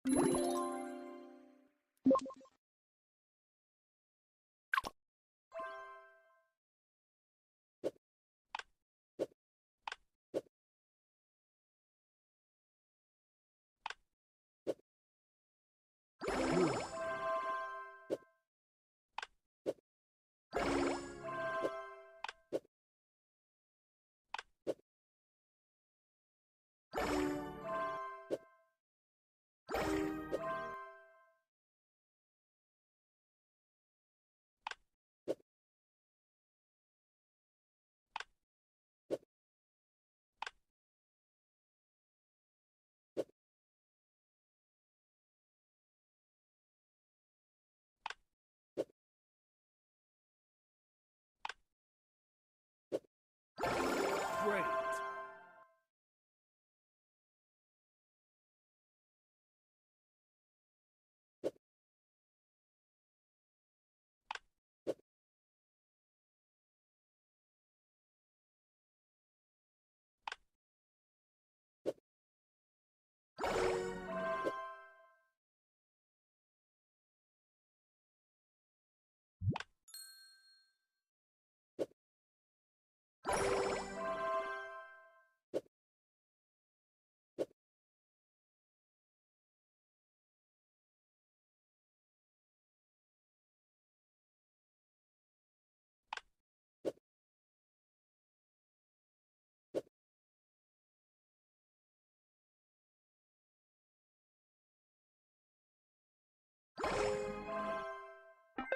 Great.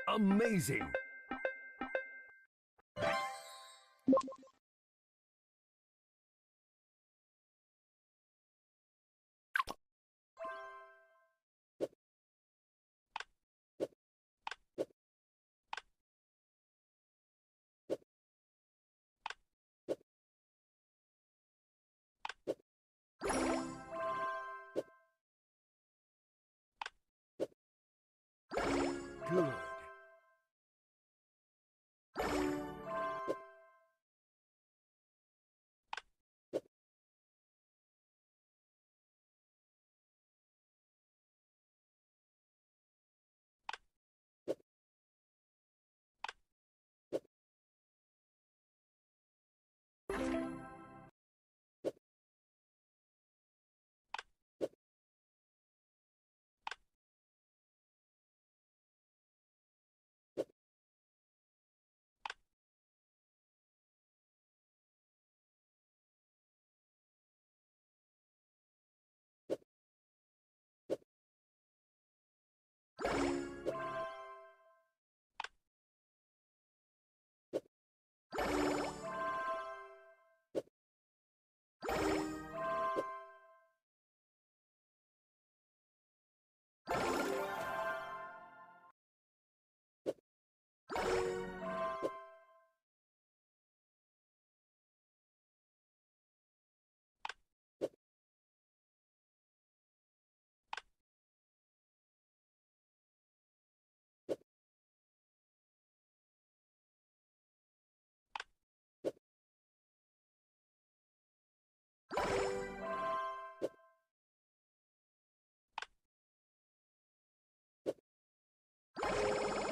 Amazing. Good.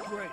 Great.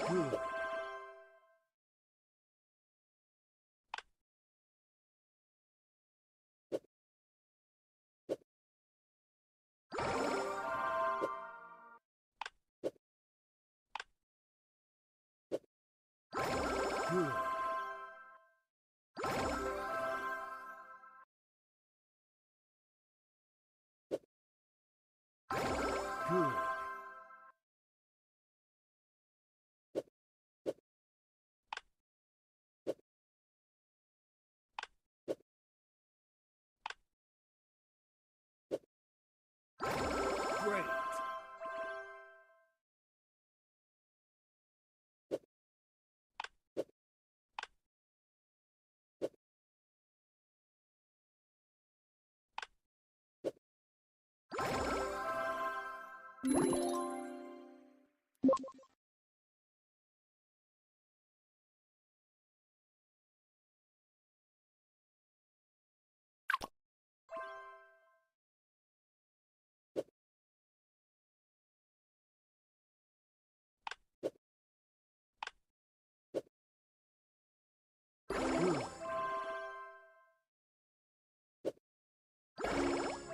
Good. Good. Good. Great. Good.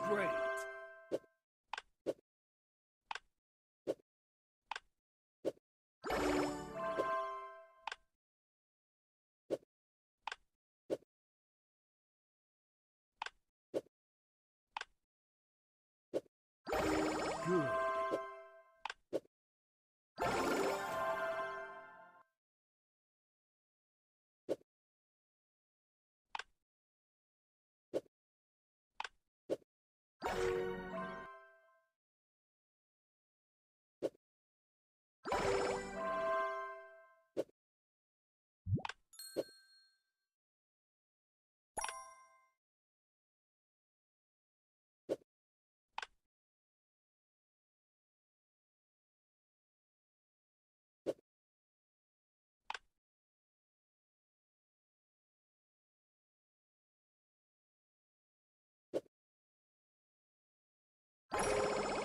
Great. Good.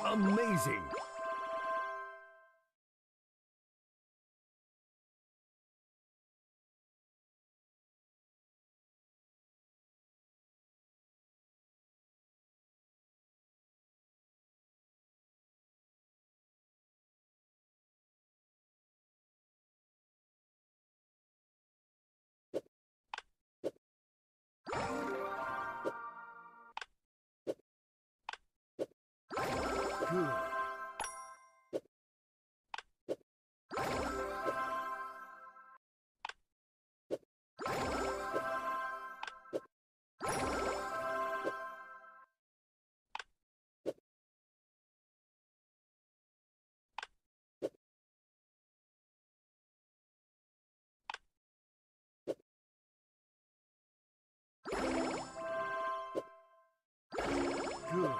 Amazing! Good. Good.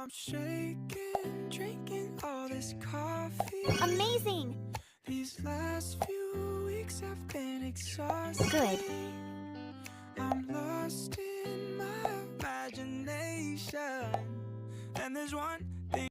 I'm shaking, drinking all this coffee. Amazing! These last few weeks have been exhausting. Good. I'm lost in my imagination. And there's one thing.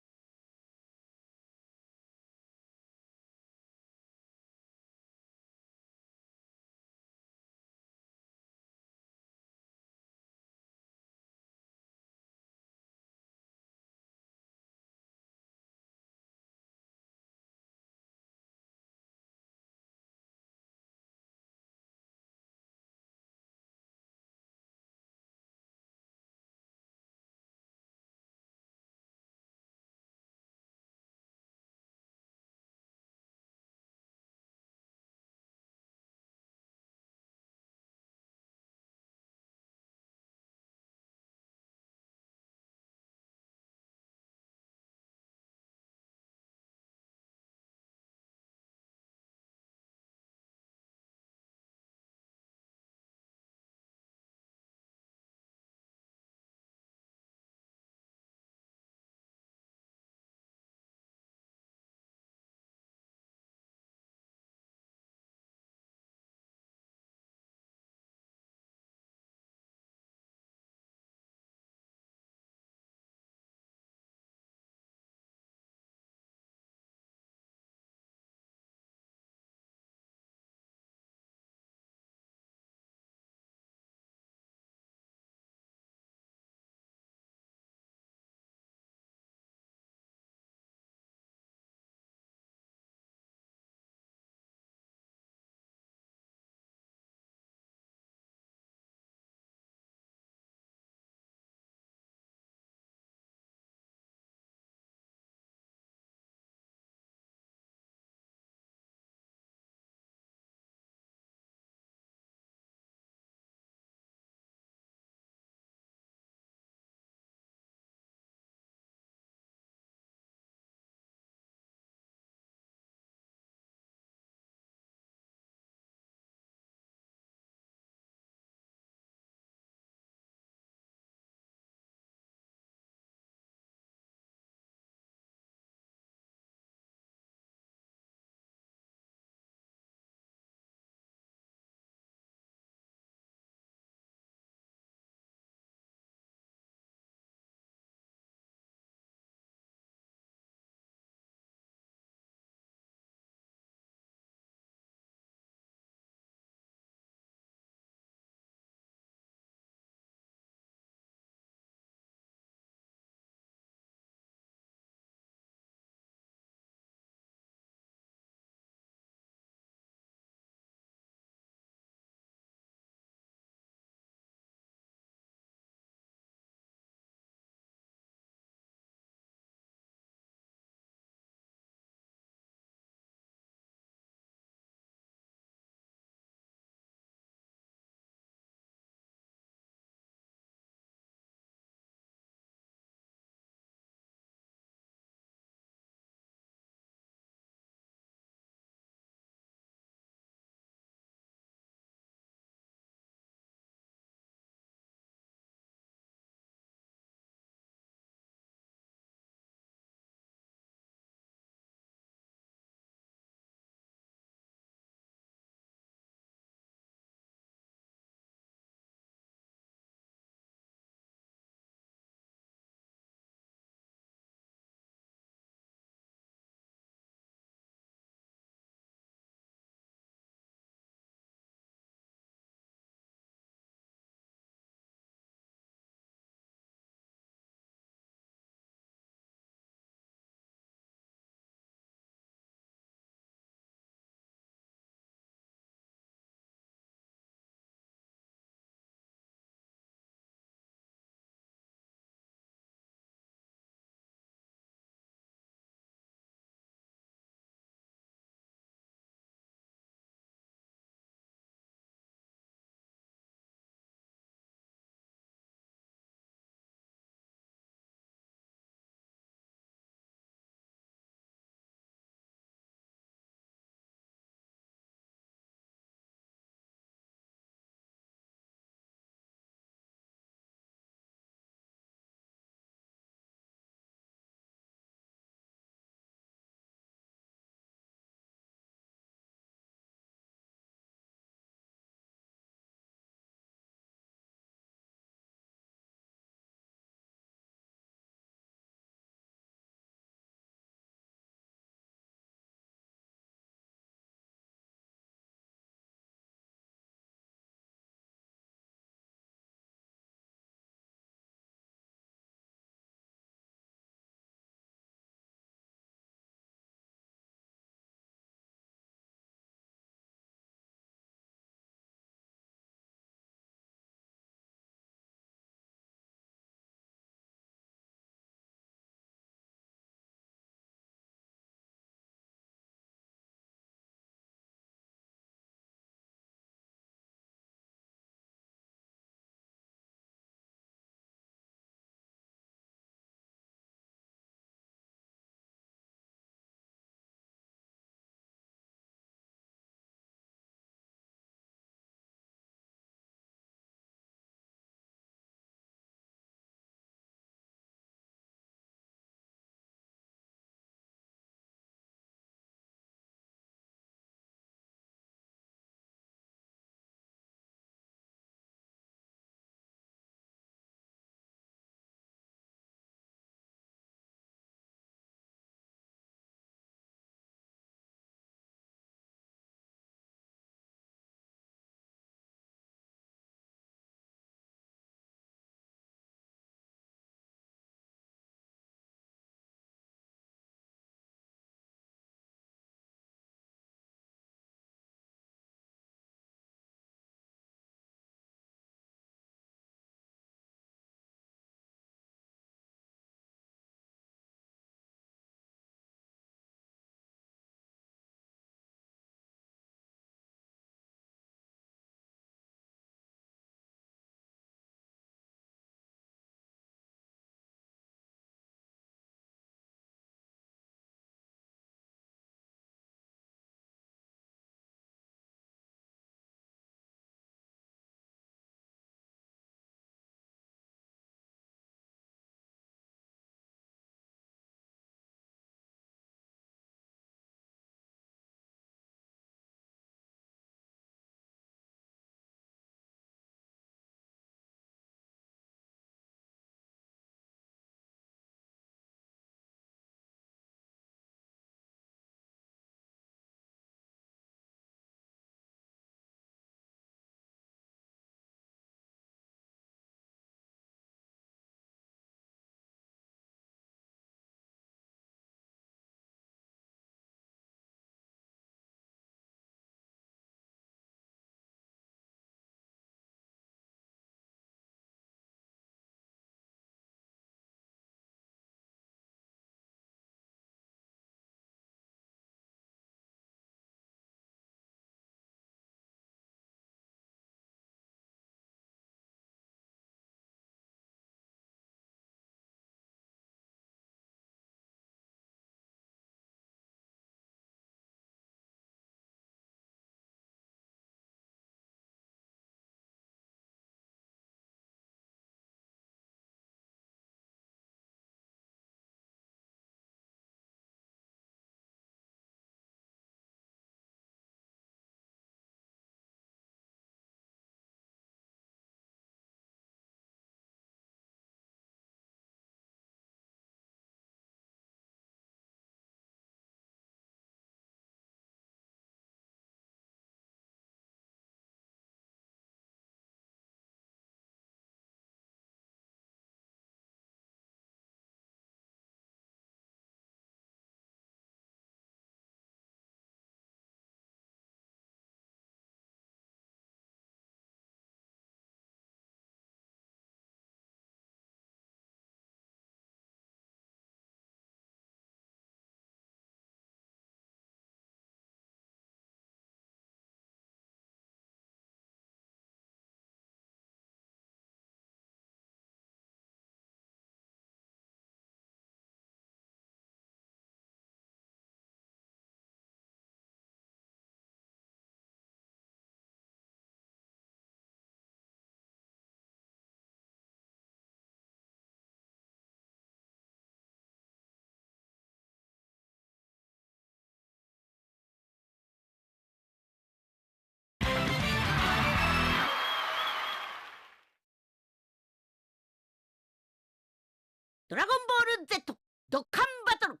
ドラゴンボール Z ドッカンバトル。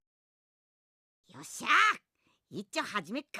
よっしゃー、一丁始めっか。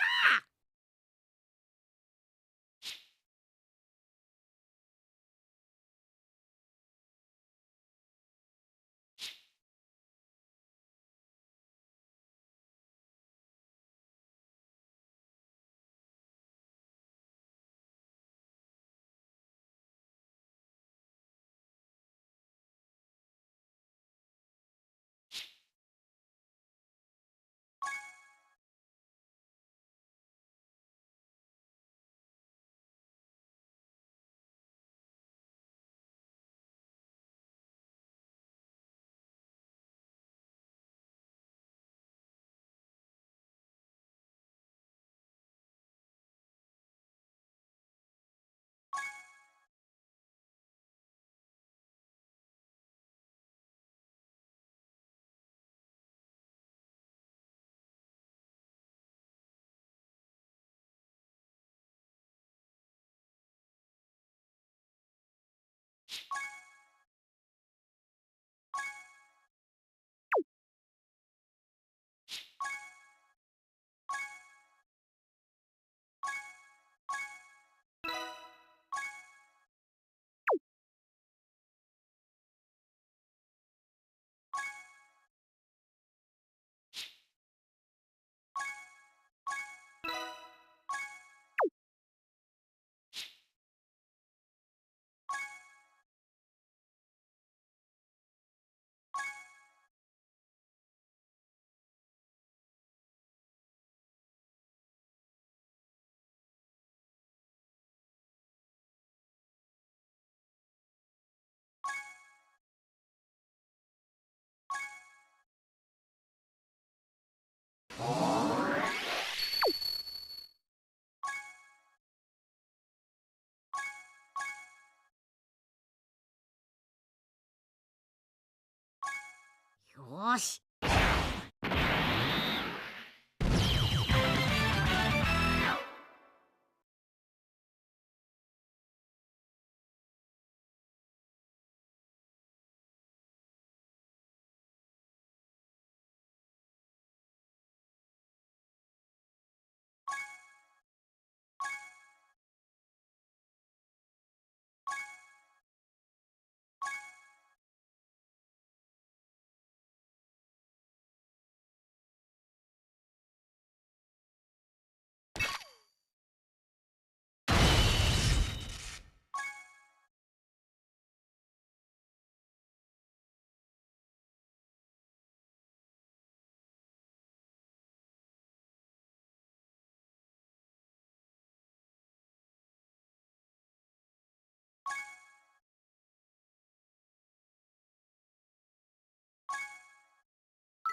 よーし。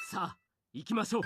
さあ行きましょう。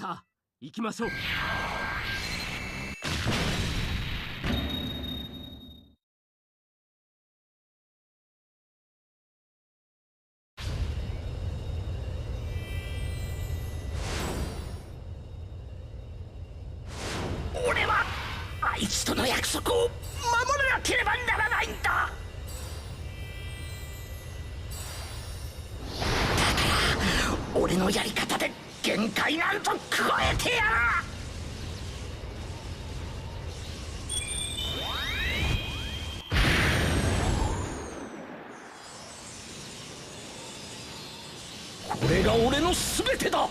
さあ行きましょう。俺はあいつとの約束を守らなければならないんだ。だから俺のやり方で限界なんぞ加えてやる。これが俺の全てだ。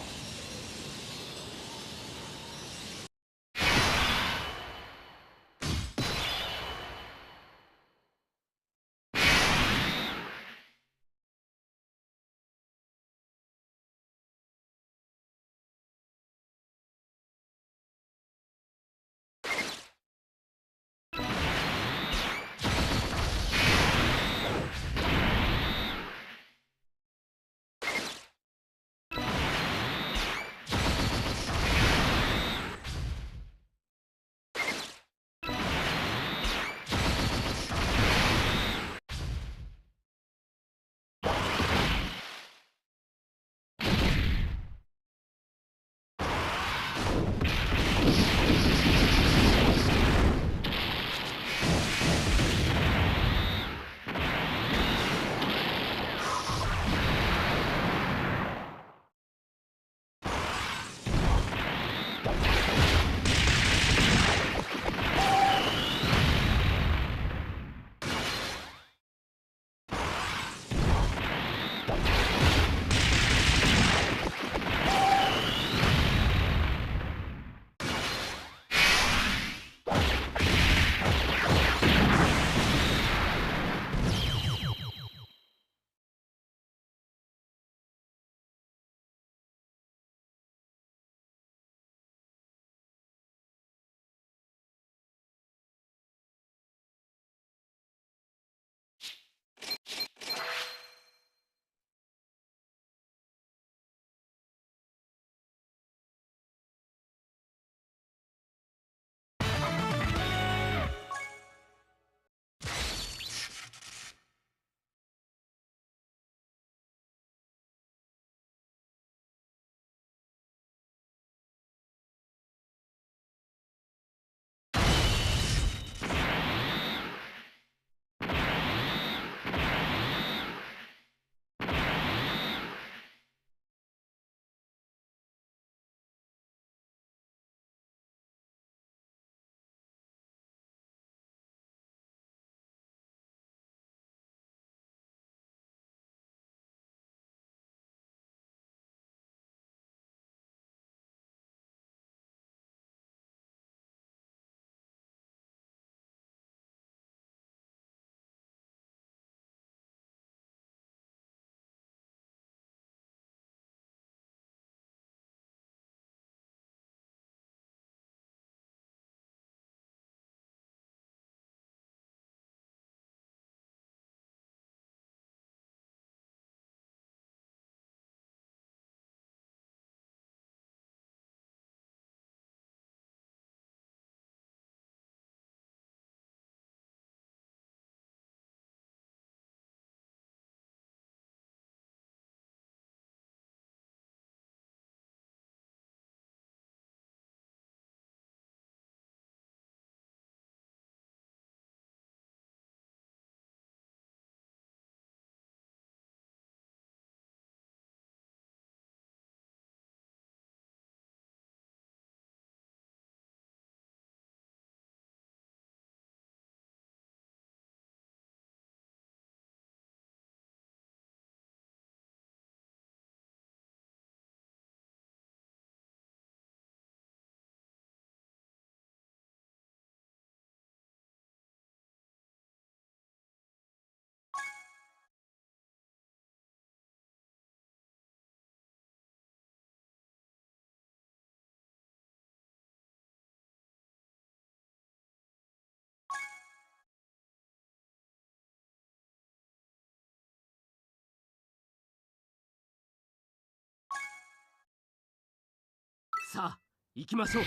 さあ行きましょう。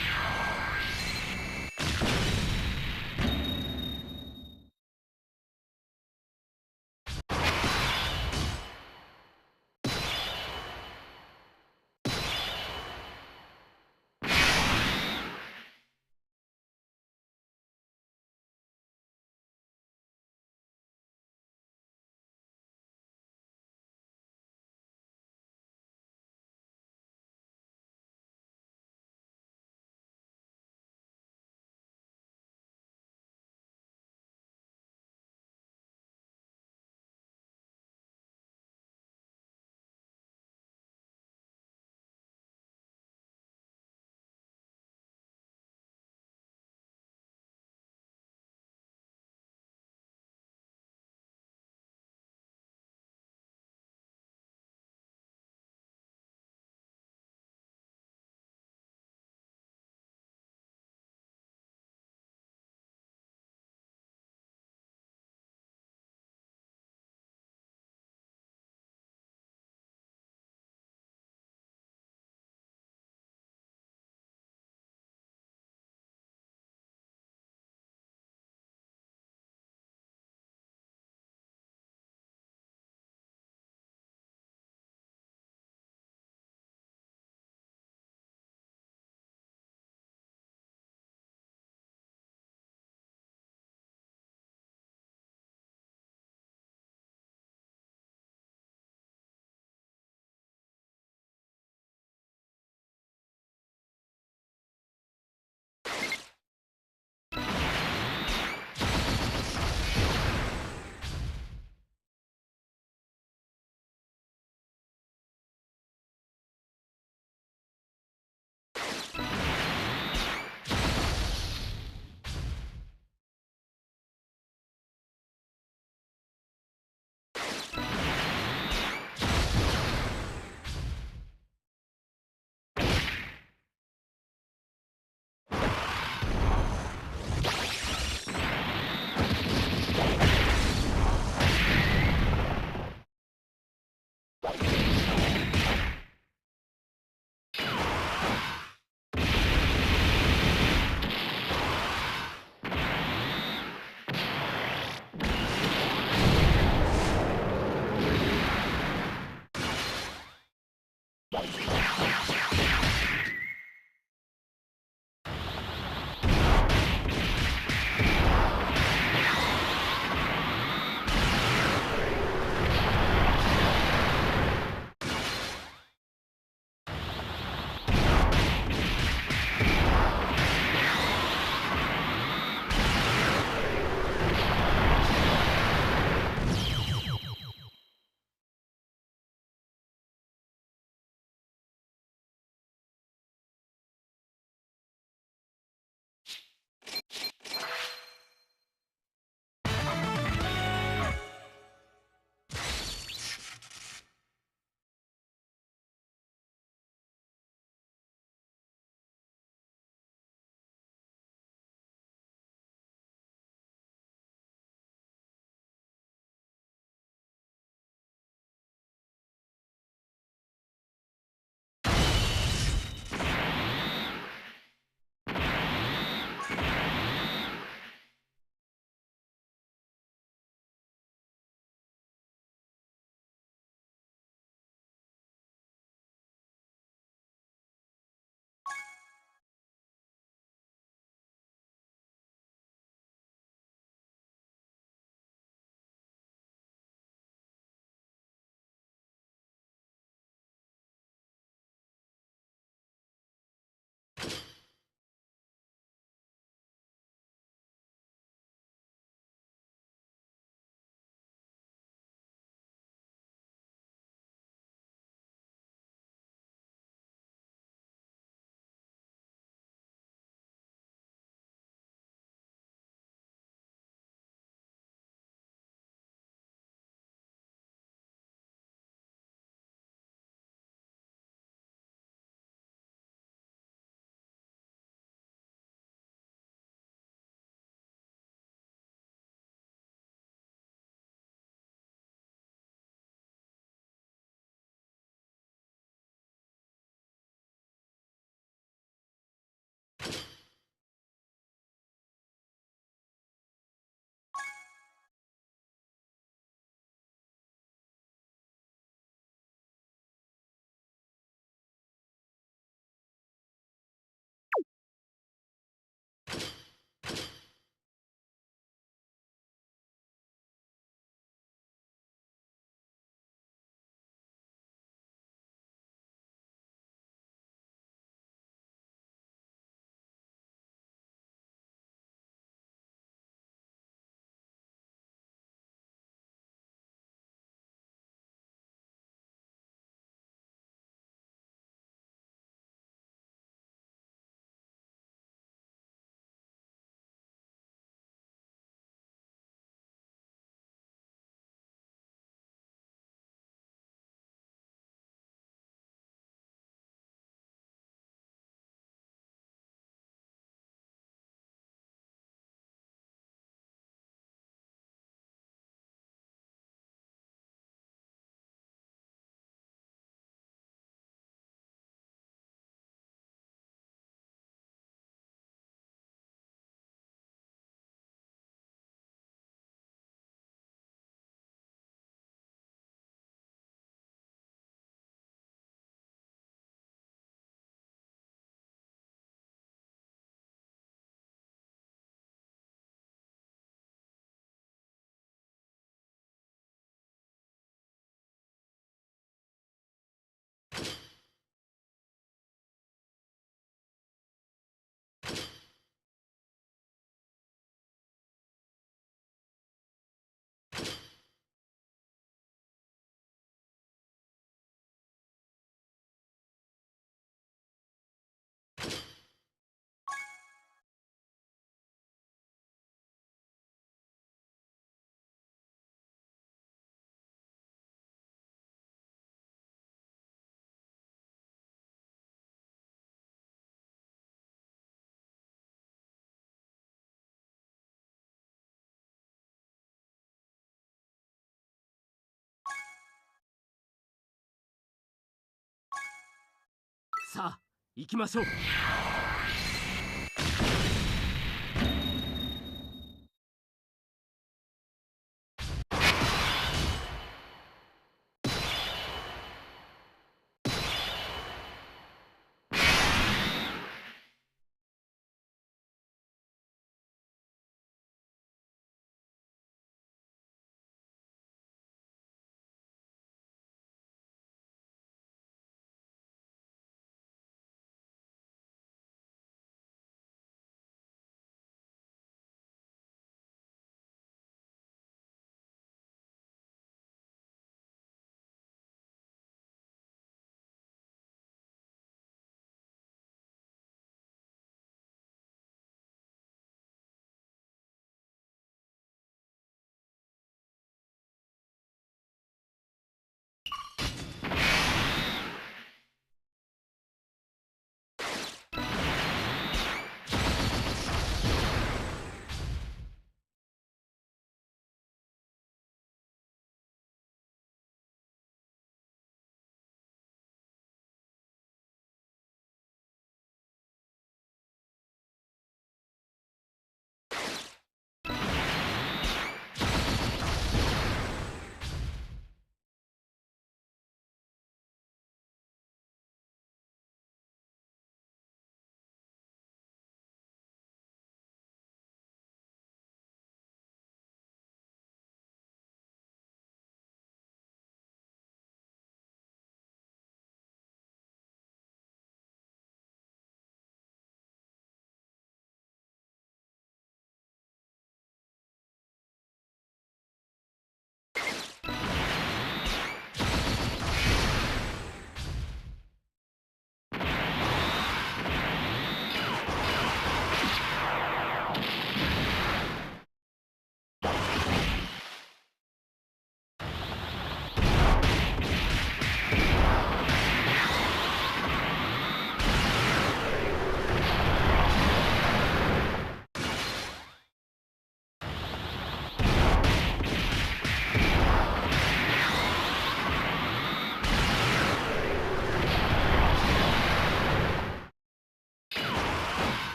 さあ行きましょう。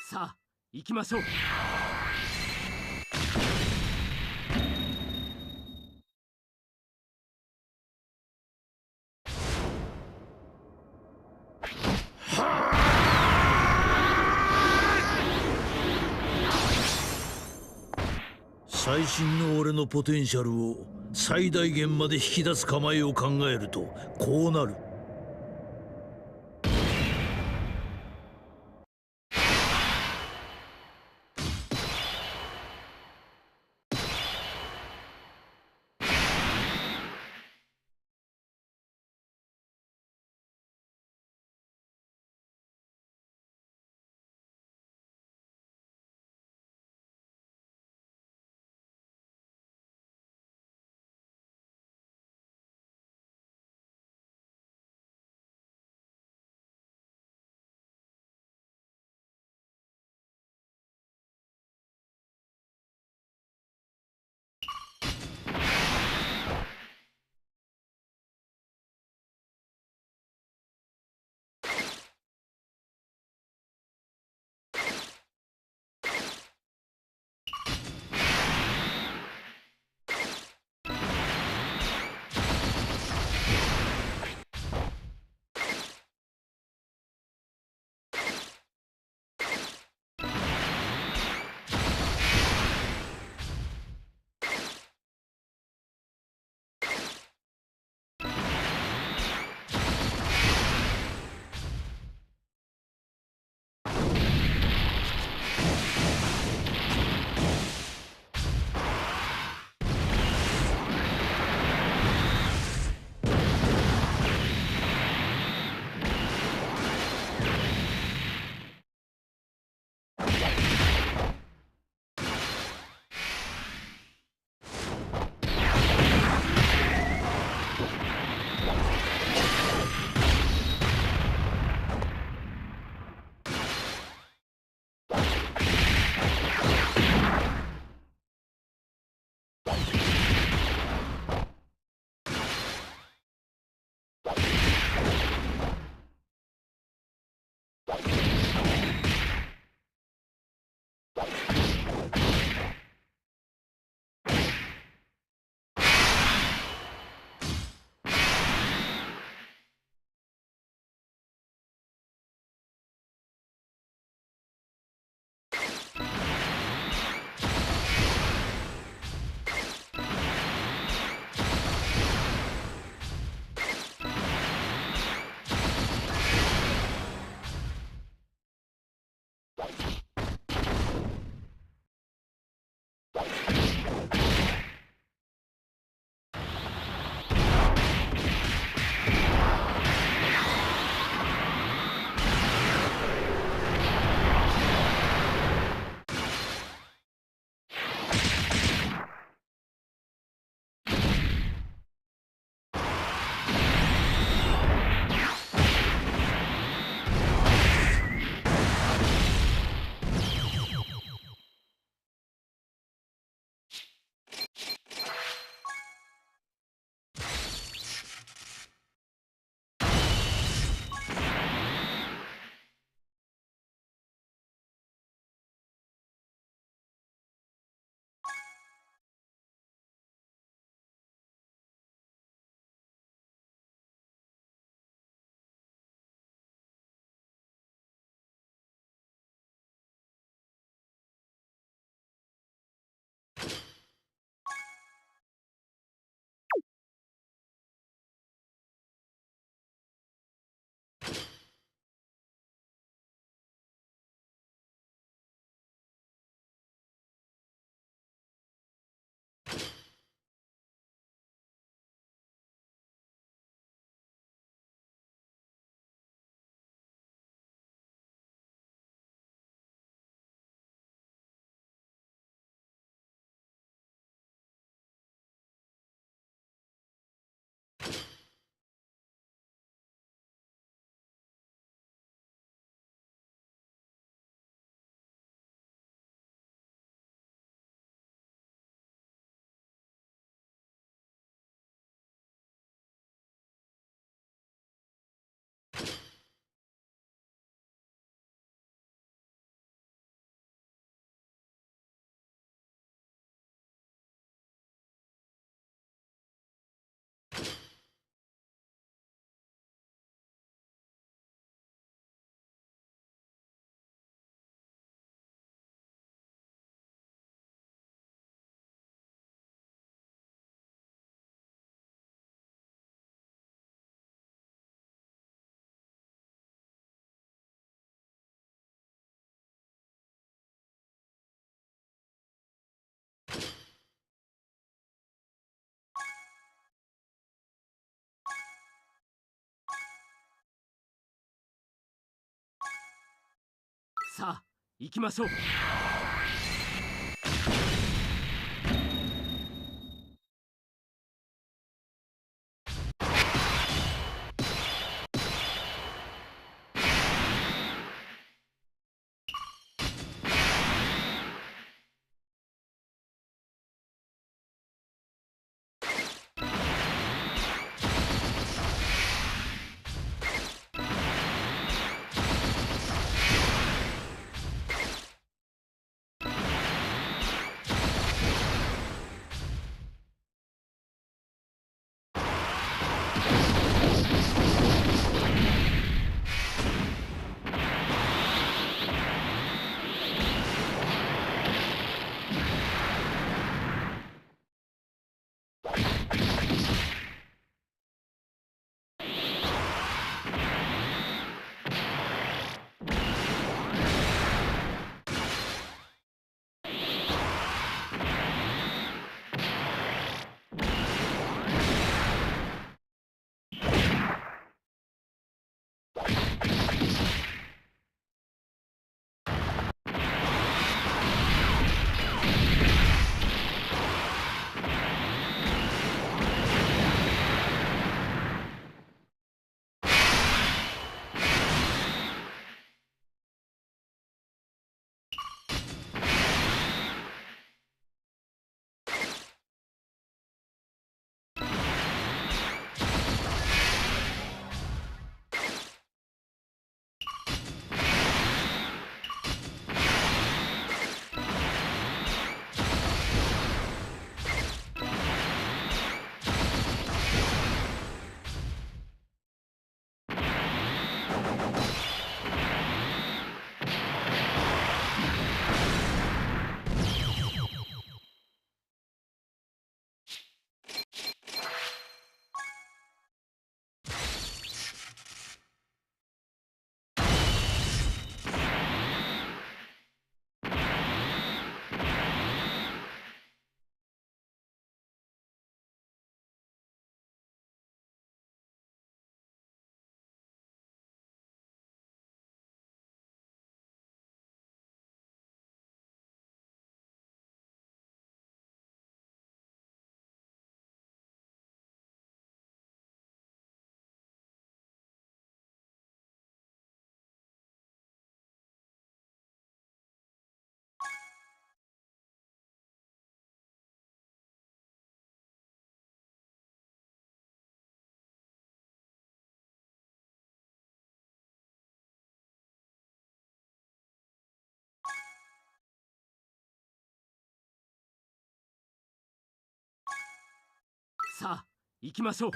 さあ行きましょう。最最新の俺のポテンシャルを最大限まで引き出す構えを考えるとこうなる。さあ行きましょう。さあ行きましょう。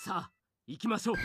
さあ行きましょう。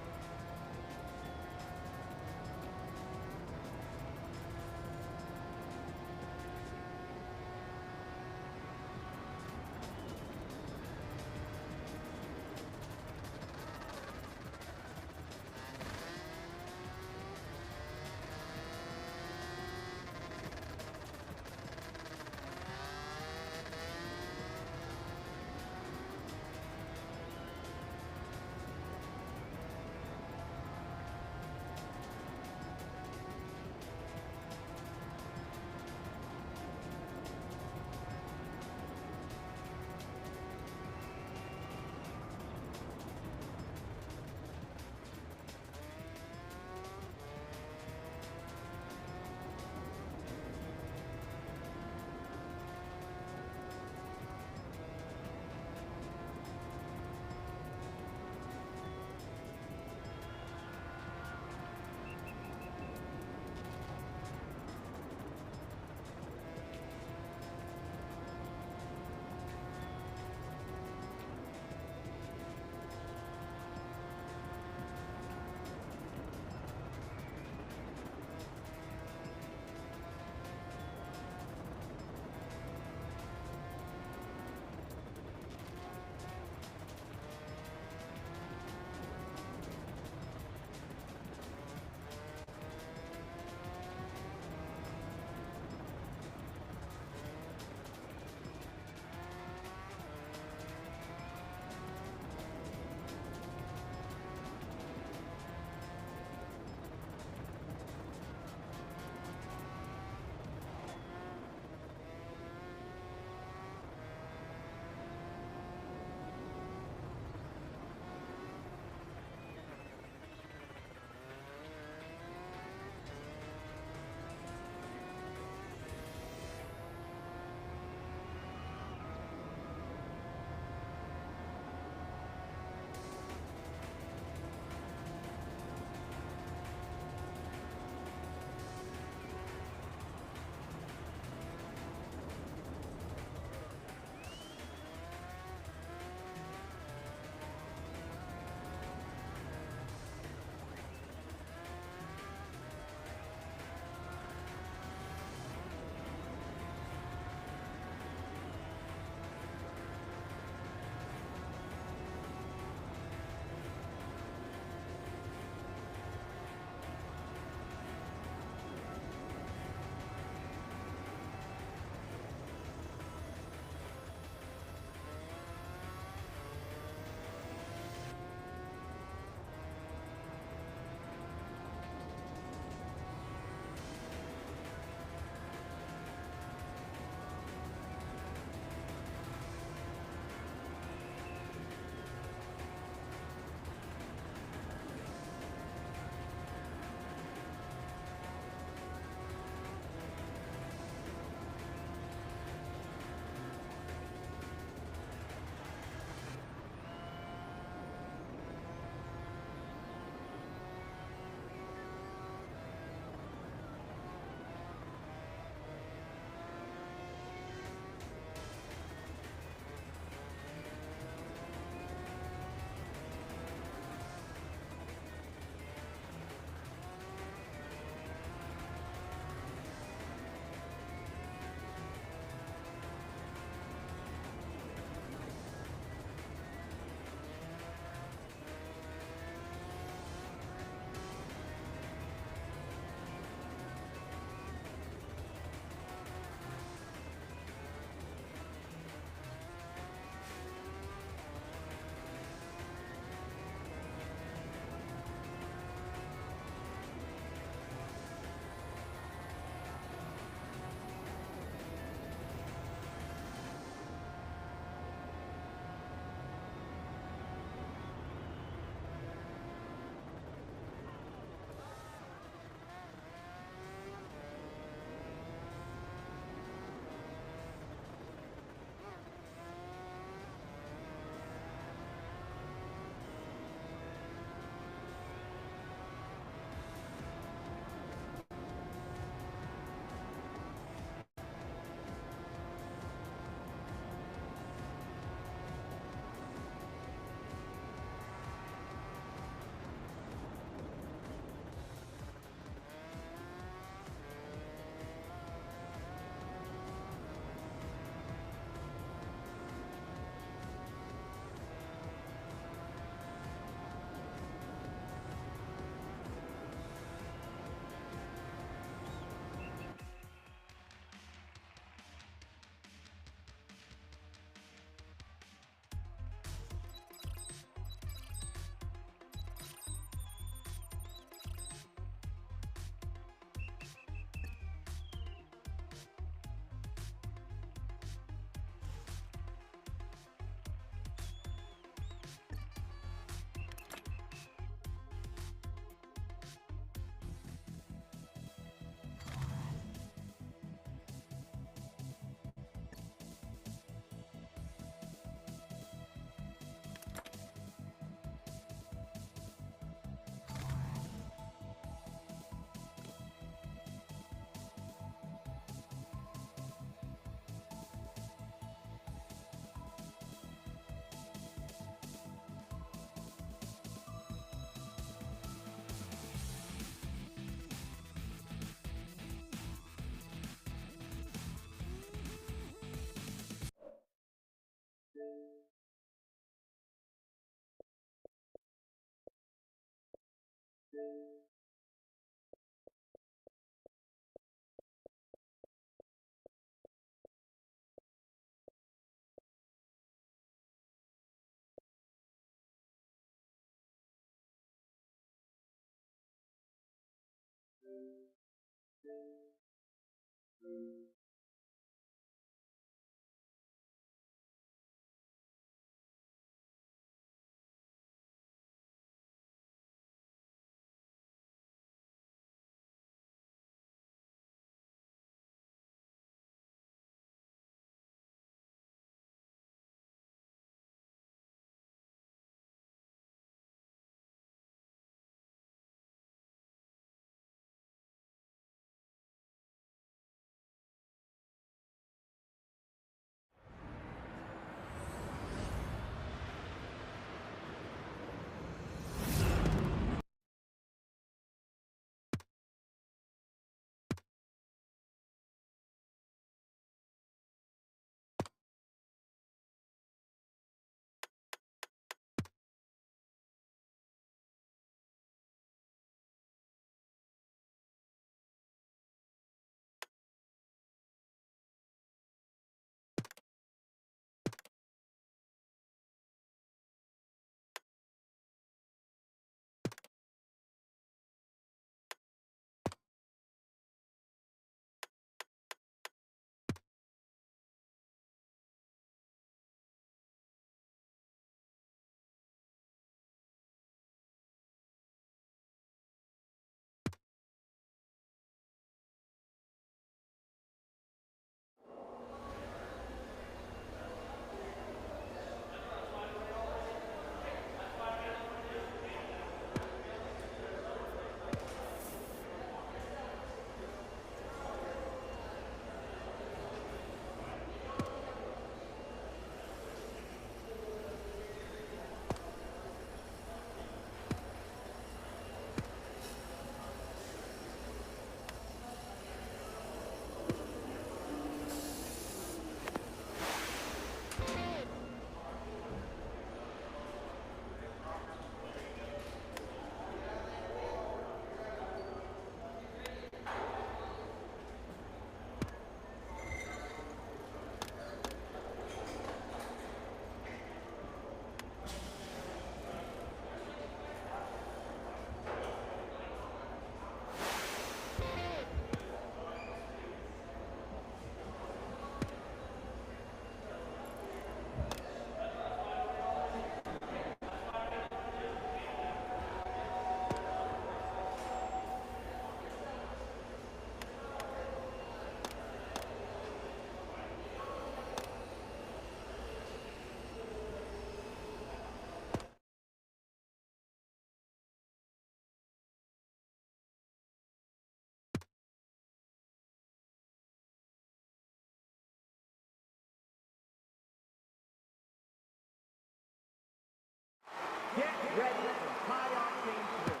Get ready for high-octane thrill.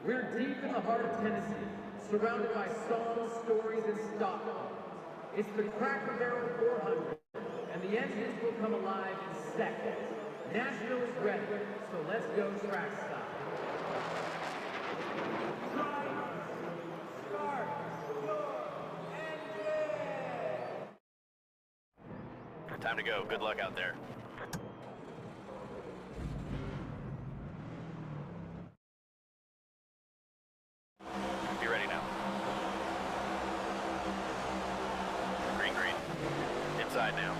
We're deep in the heart of Tennessee, surrounded by songs, stories, and stock homes. It's the Cracker Barrel 400, and the engines will come alive in seconds. Nashville is ready, so let's go track style. Start your engine! Time to go. Good luck out there. Be ready now. Green, green. Inside now.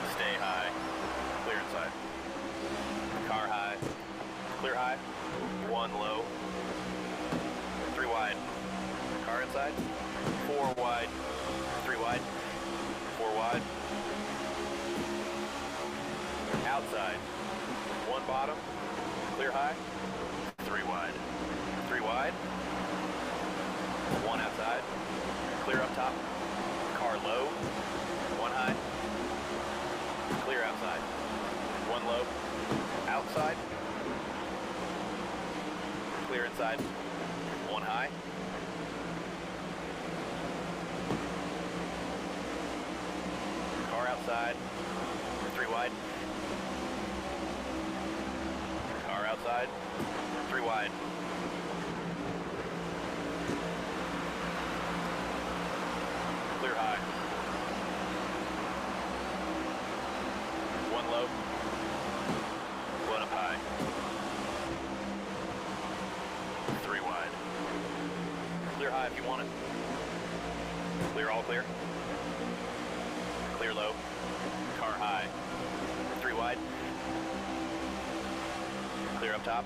Stay high. Clear inside. Car high. Clear high. One low. 3 wide. Car inside. 4 wide. 3 wide. 4 wide. Outside. 1 bottom. Clear high. 3 wide. 3 wide. 1 outside. Clear up top. Car low. 1 high. Clear outside. 1 low. Outside. clear inside. One high. Car outside. 3 wide. Car outside. 3 wide. Clear high. 1 low. 1 up high. 3 wide. Clear high if you want it. Clear all clear. Clear low. Car high. 3 wide. Clear up top.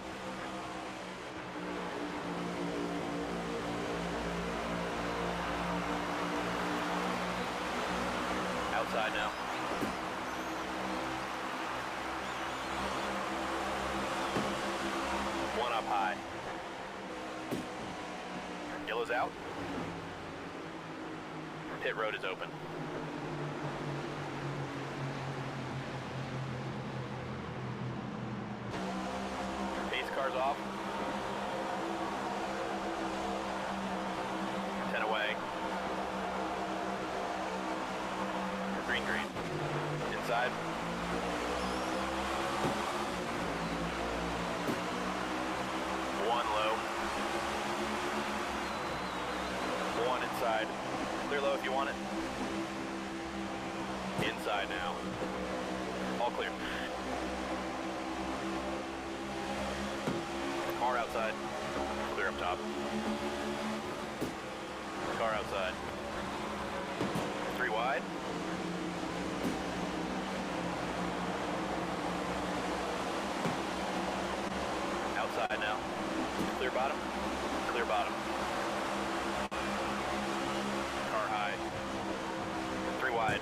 Outside now. One up high. Yellow's out. Pit road is open. Pace car's off. 10 away. Green, green. Inside. One low. One inside. Clear low if you want it. Inside now. All clear. Car outside. Clear up top. Car outside. 3 wide. Outside now. Clear bottom. Clear bottom. Car high. 3 wide.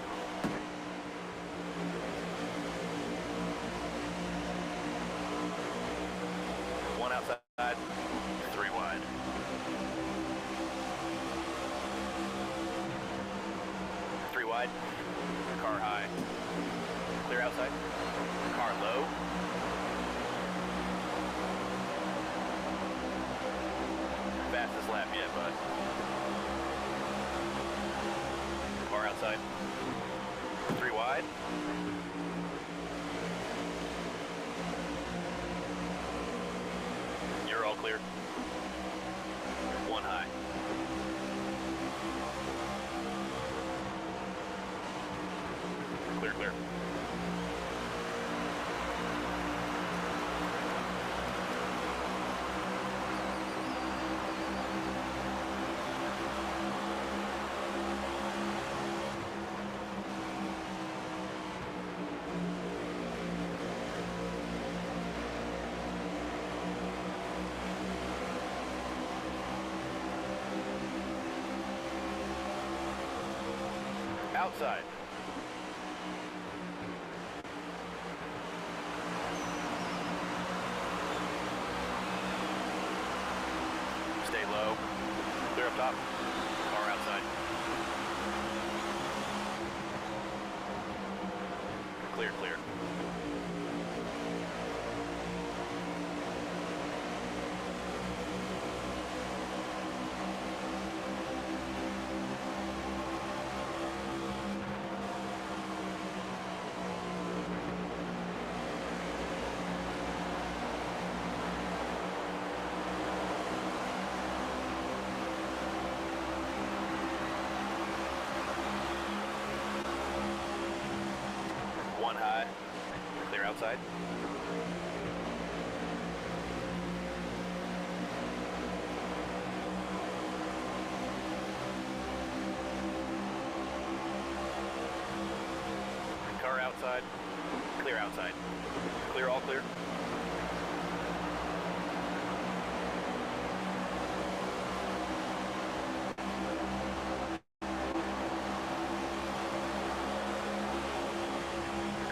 One outside. 3 wide. Three wide. Car high. Clear outside. Car low. Fastest lap yet, bud. Car outside. 3 wide. You're all clear. 1 high. Clear, clear. Outside. Stay low. Clear up top. Car outside. Clear, clear. One high. Clear outside. Car outside. Clear outside. Clear, all clear.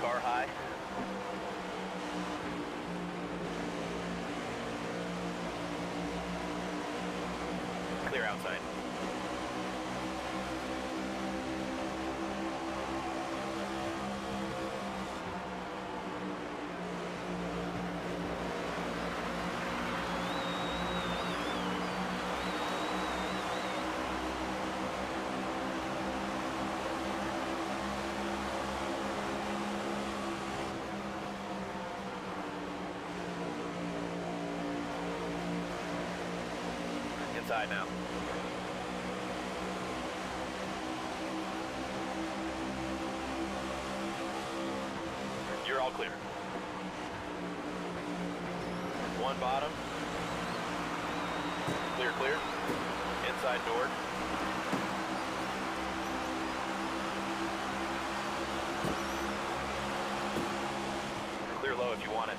Car high. Clear outside. Outside now. You're all clear. One bottom. Clear, clear. Inside door. Clear low if you want it.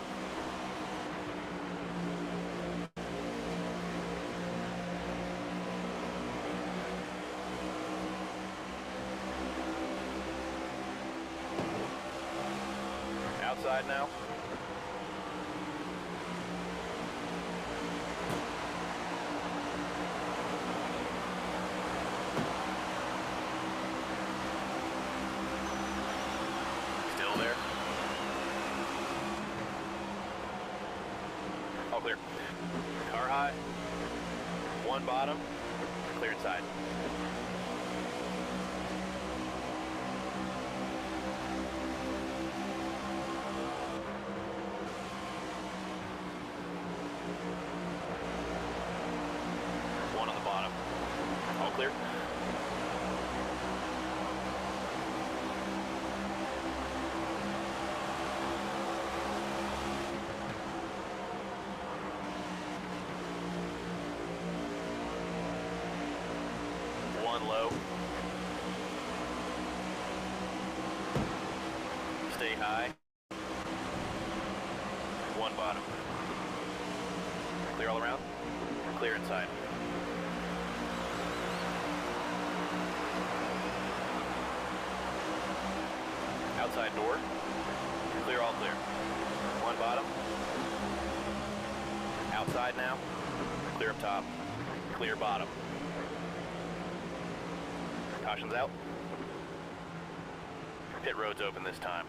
Outside now. Still there. All clear. Car high. One bottom. Clear inside. One on the bottom. All clear. One low. Stay high. One bottom. Clear all around. Clear inside. Outside door. Clear, all clear. One bottom. Outside now. Clear up top. Clear bottom. Caution's out. Pit road's open this time.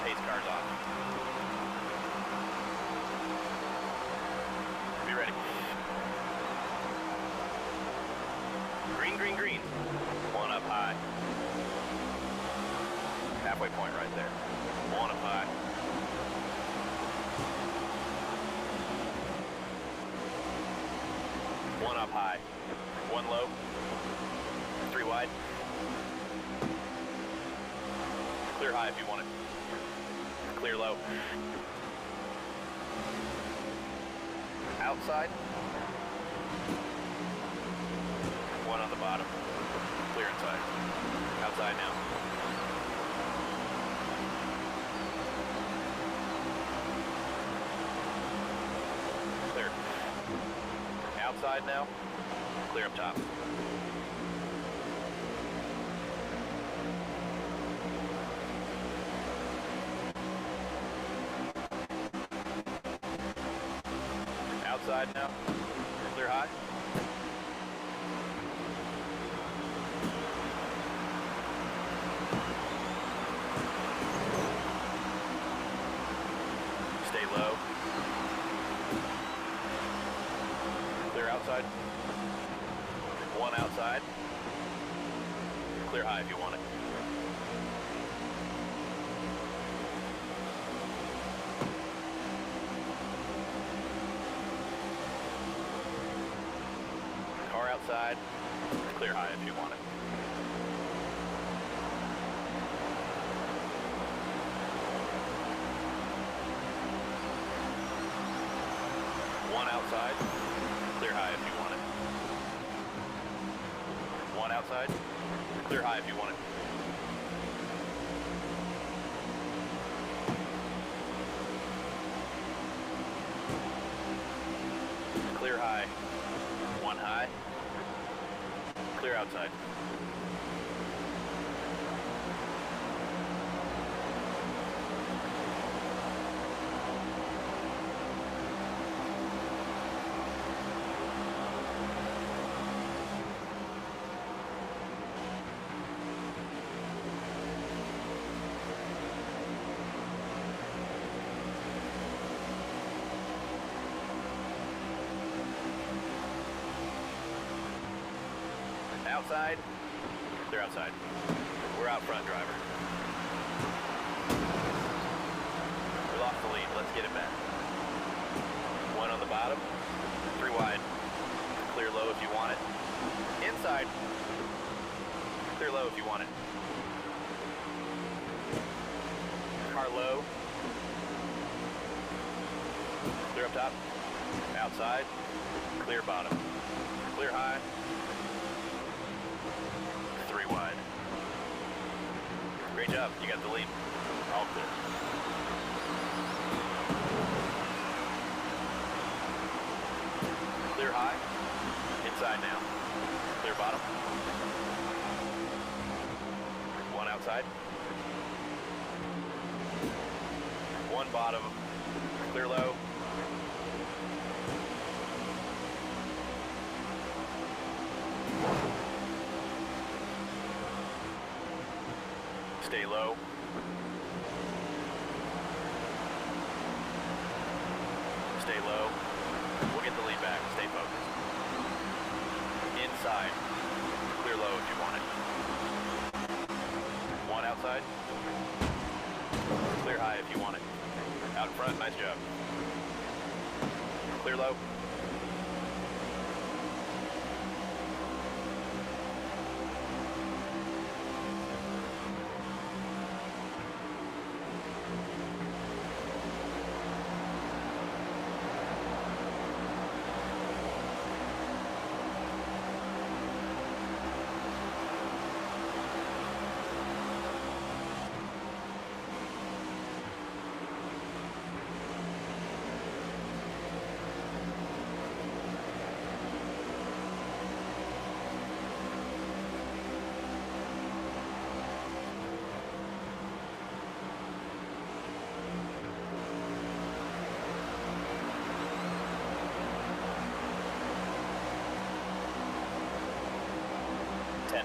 Pace car's off. Be ready. Green, green, green. One up high. Halfway point right there. One up high. One up high. One low. Three wide. Clear high if you want it. Clear low. Outside. One on the bottom. Clear inside. Outside now. Clear. Outside now. Clear up top. Outside now. Clear high. Stay low. Clear outside. One outside. Clear high if you want it. Car outside. Clear high if you want it. One outside. Clear high if you want it. One outside. Clear high if you want it. Clear high. One high. Clear outside. outside. Clear outside. We're out front, driver. We lost the lead. Let's get it back. One on the bottom. 3 wide. Clear low if you want it. Inside. Clear low if you want it. Car low. Clear up top. Outside. Clear bottom. Clear high. 3 wide. Great job. You got the lead. All clear. Clear high. Inside now. Clear bottom. 1 outside. 1 bottom. Clear low. Stay low. Stay low. We'll get the lead back. Stay focused. Inside. Clear low if you want it. 1 outside. Clear high if you want it. Out in front. Nice job. Clear low.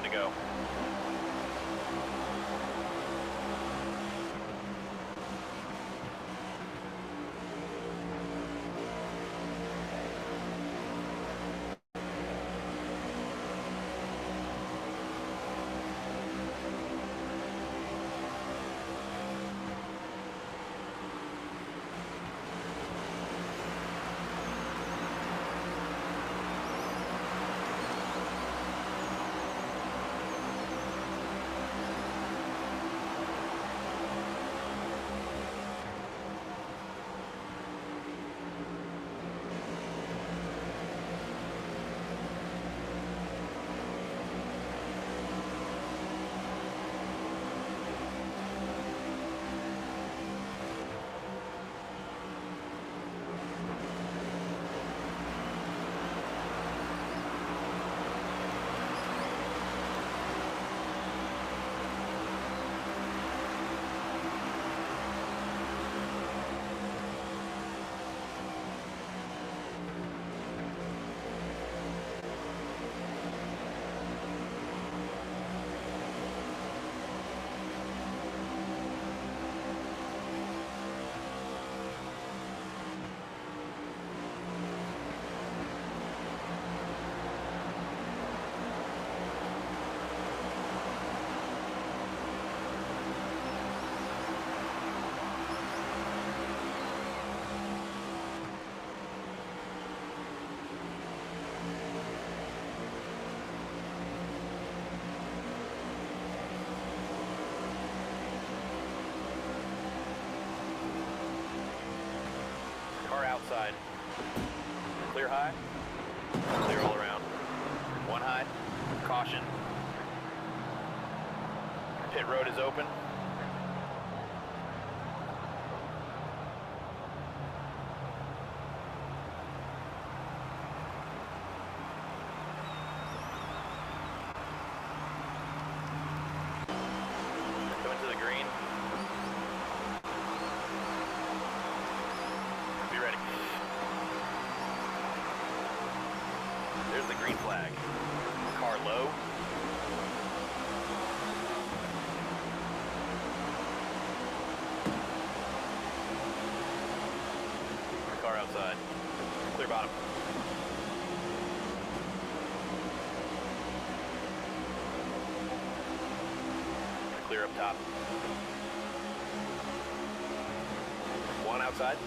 To go. Outside. Clear high. Clear all around. 1 high. Caution. Pit road is open. Going to the green. There's the green flag. Car low. Car outside. Clear bottom. clear up top. One outside.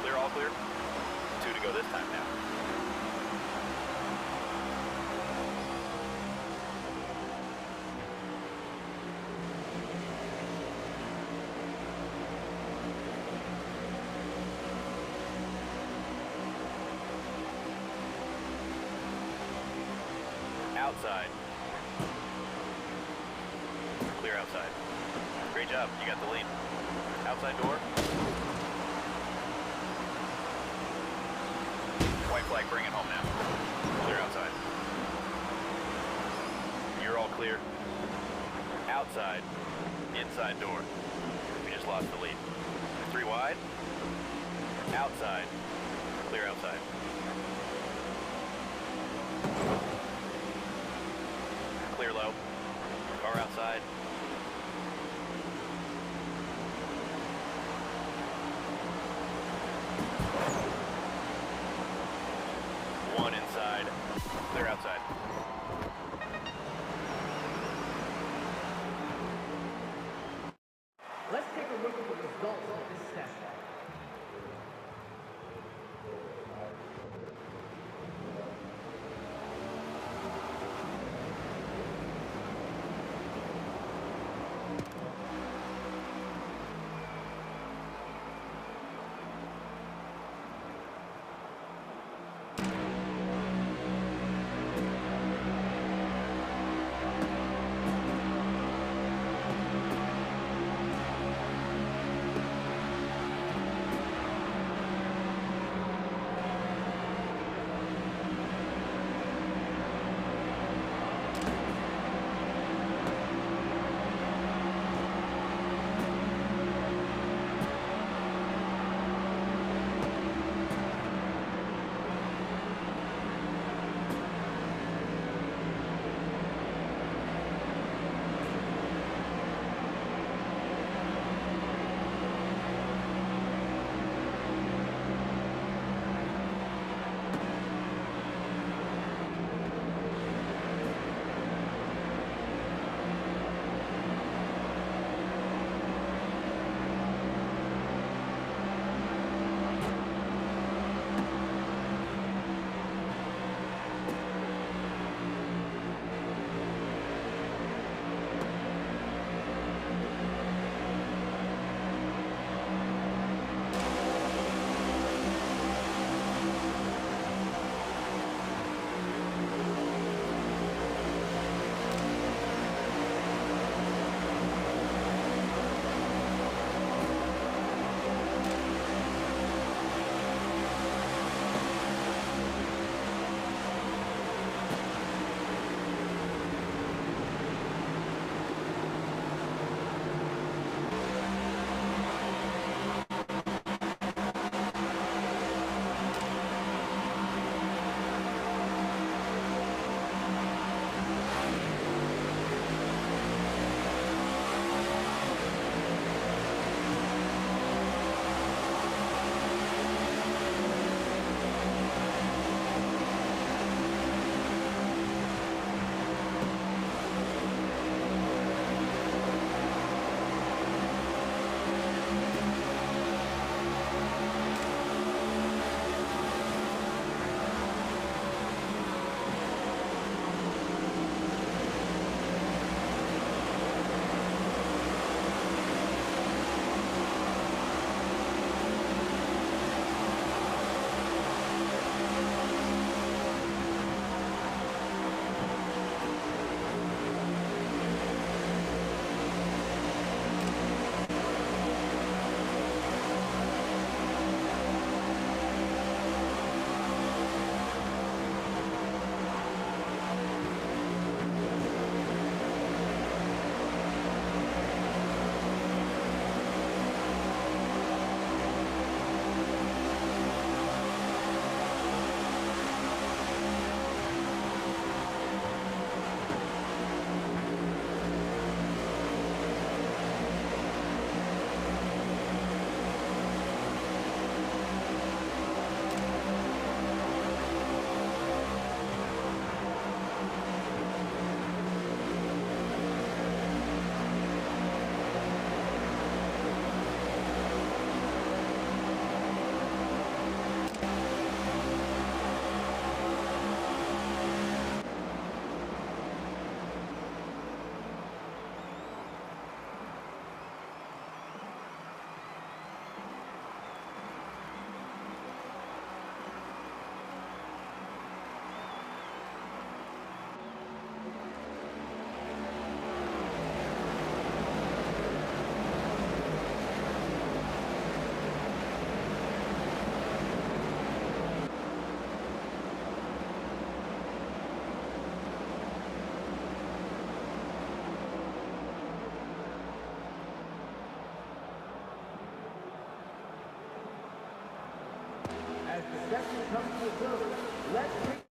Clear, all clear. 2 to go this time now. Outside. Clear outside. Great job. You got the lead. Outside door. White flag, bring it home now. Clear outside. You're all clear. Outside. Inside door. We just lost the lead. 3 wide. Outside. Clear outside. Clear low. Car outside. One inside. Clear outside. Let's take a look at the results of this session. session comes to a close. Let's take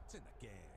It's in the game.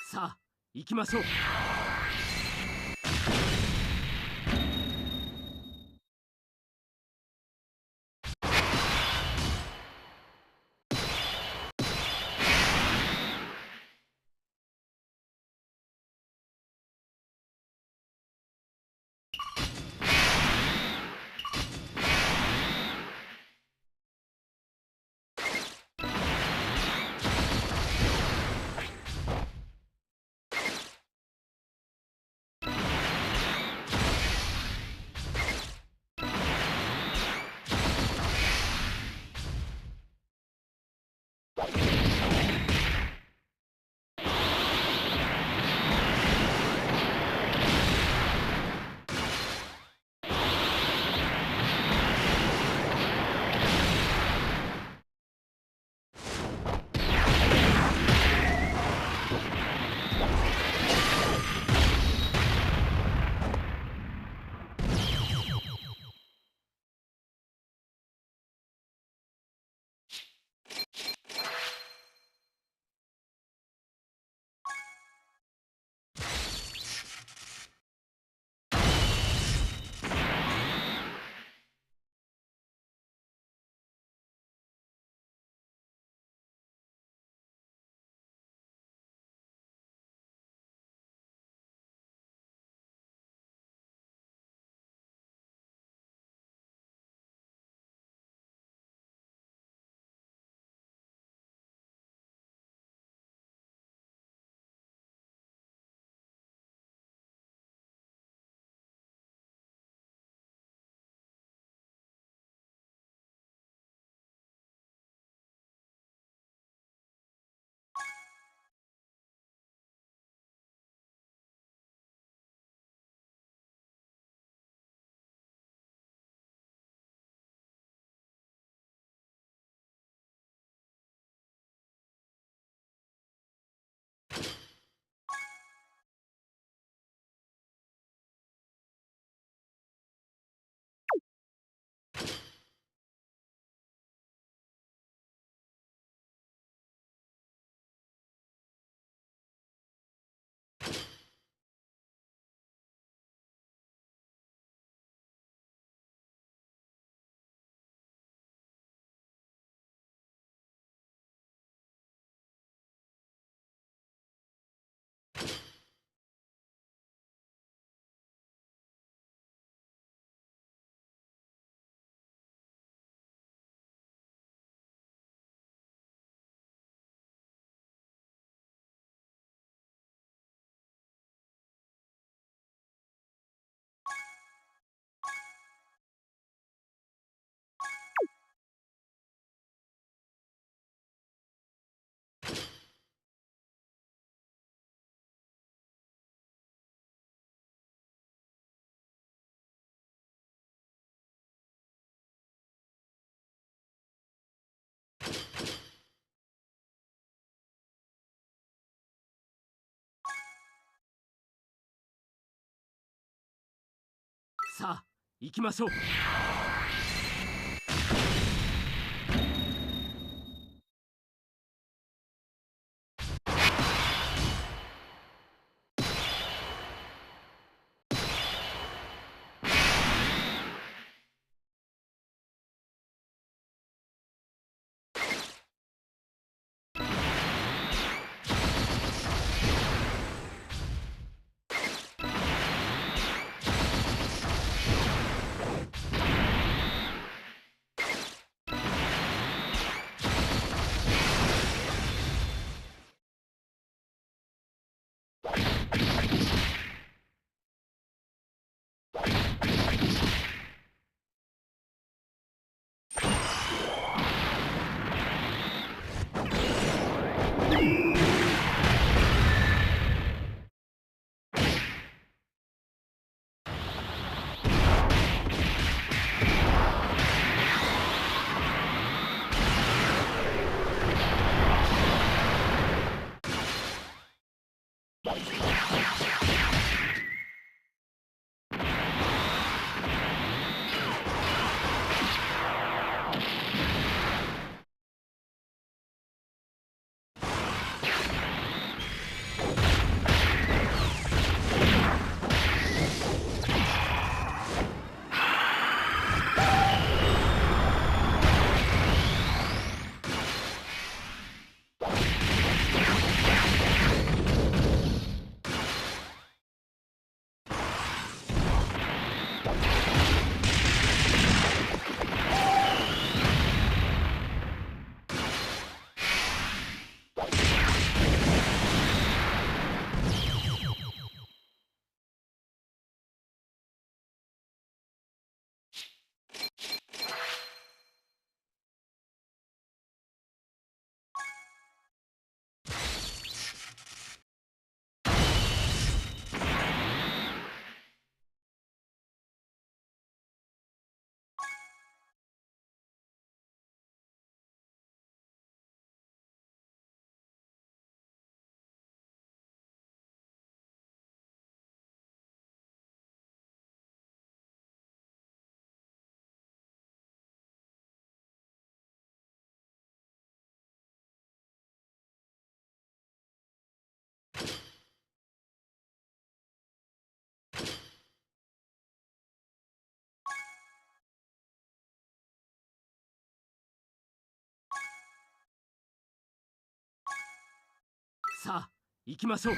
さあ行きましょう。さあ行きましょう。さあ行きましょう。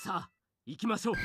さあ行きましょう。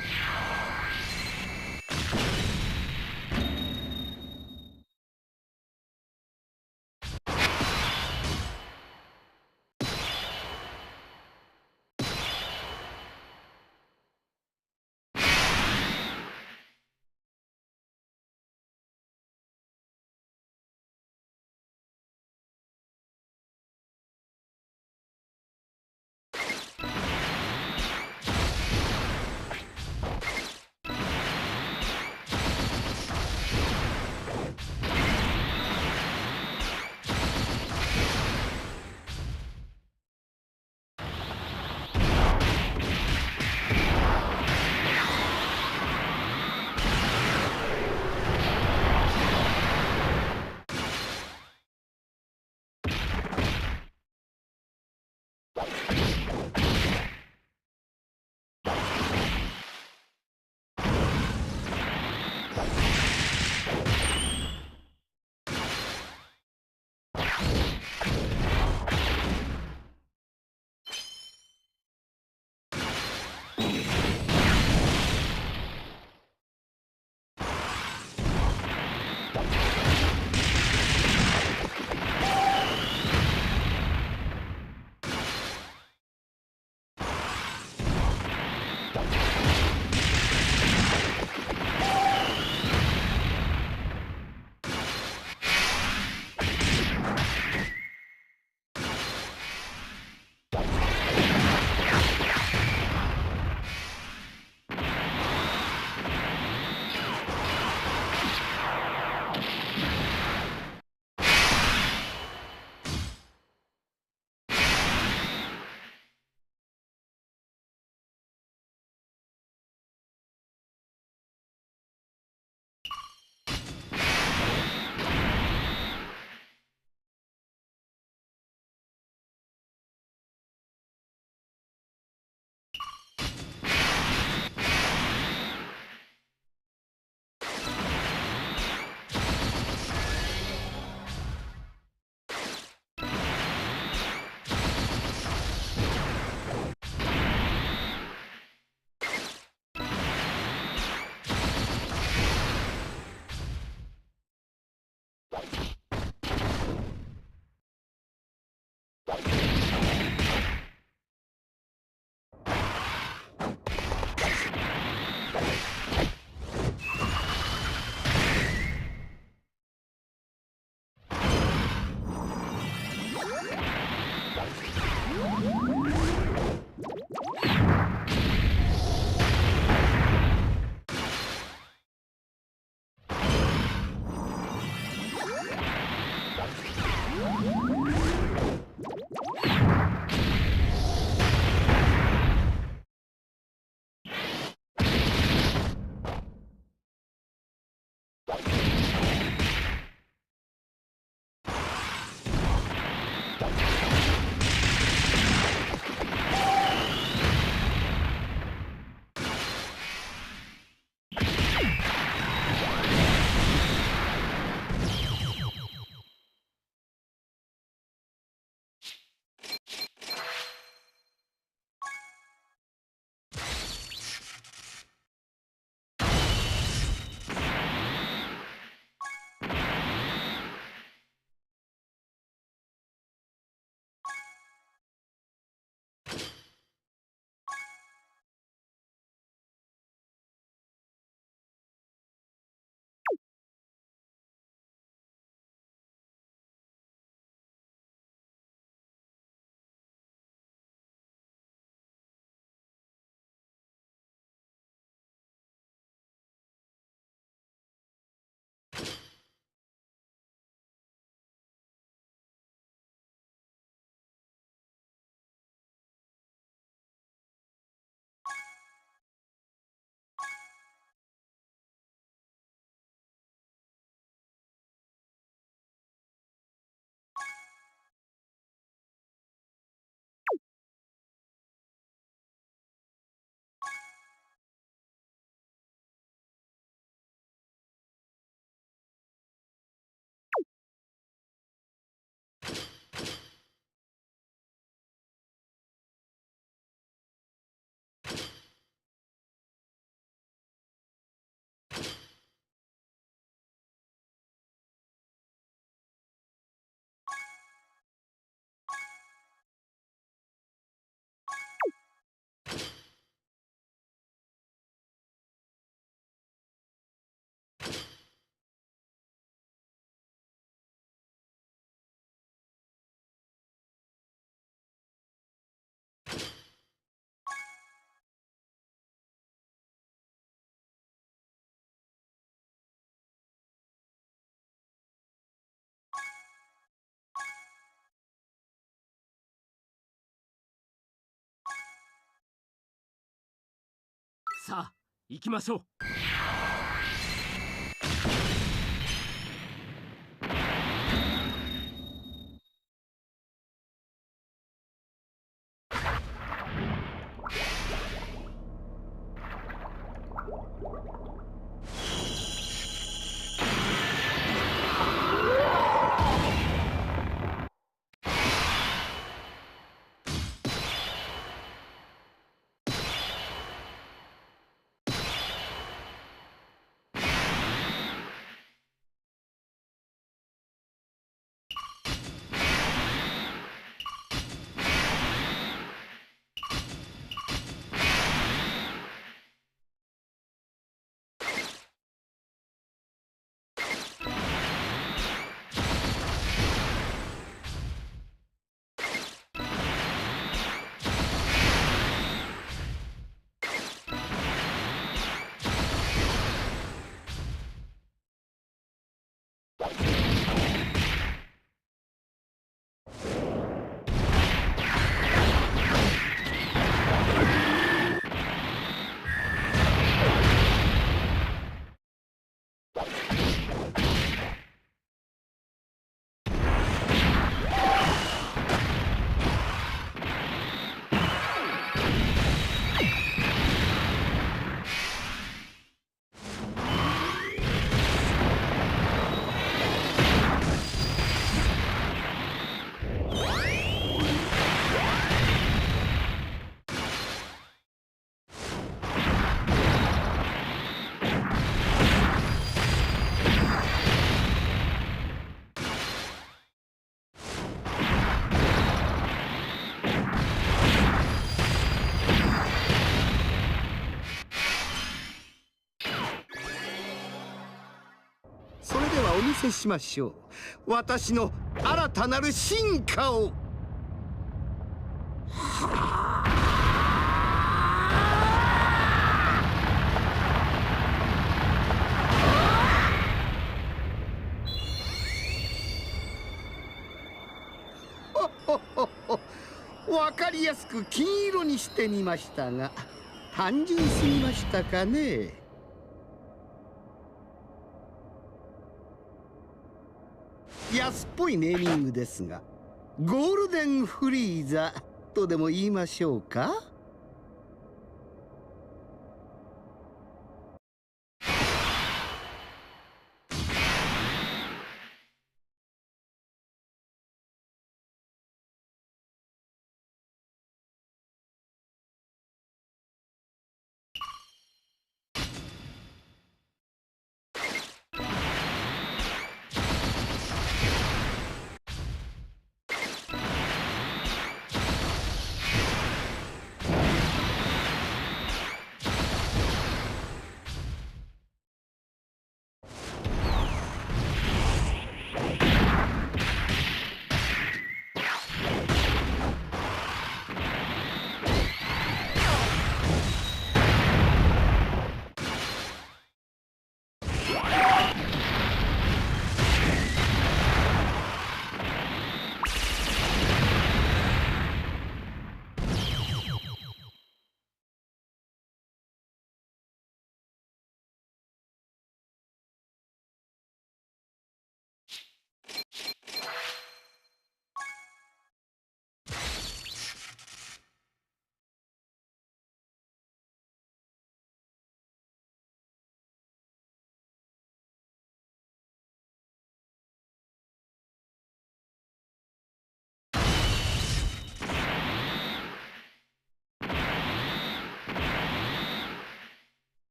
さあ行きましょう。お見せしましょう。私の新たなる進化を。わかりやすく金色にしてみましたが、単純すぎましたかね。安っぽいネーミングですが、ゴールデンフリーザとでも言いましょうか。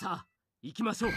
さあ行きましょう。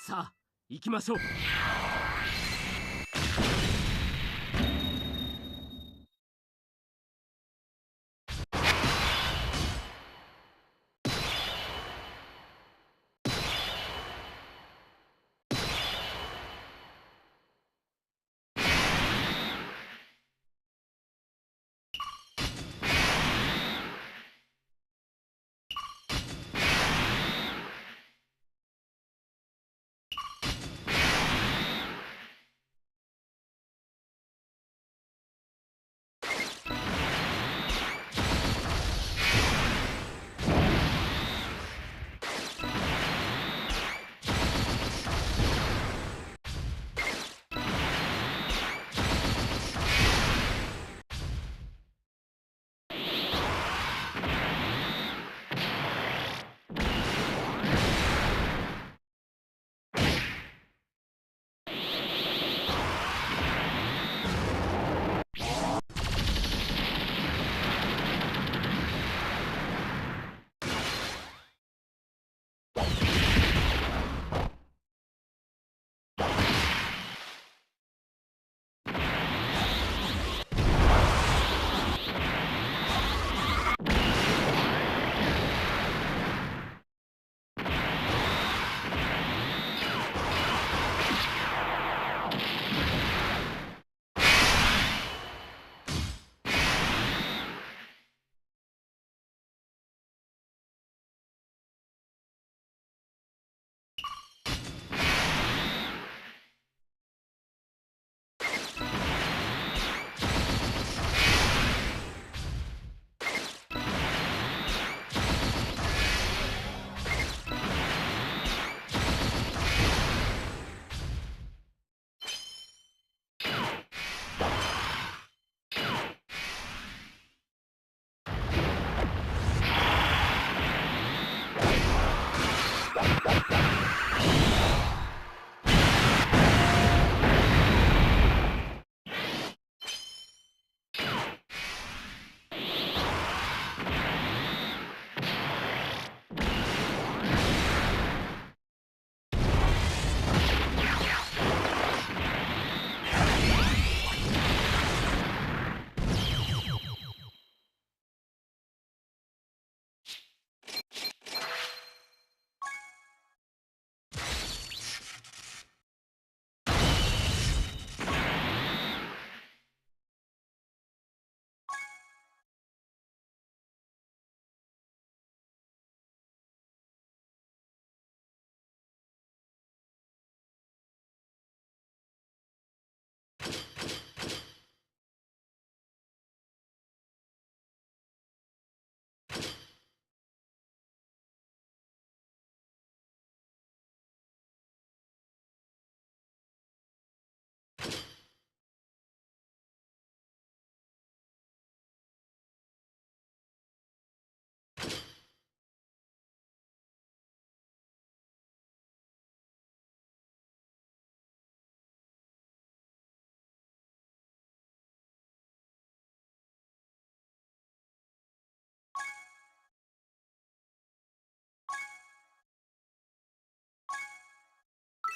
さあ行きましょう。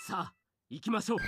さあ行きましょう。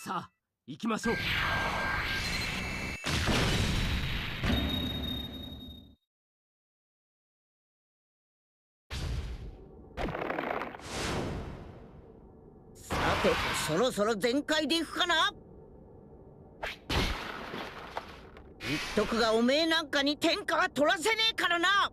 さあ行きましょう。さてとそろそろ全開でいくかな。言っとくがおめえなんかに天下は取らせねえからな。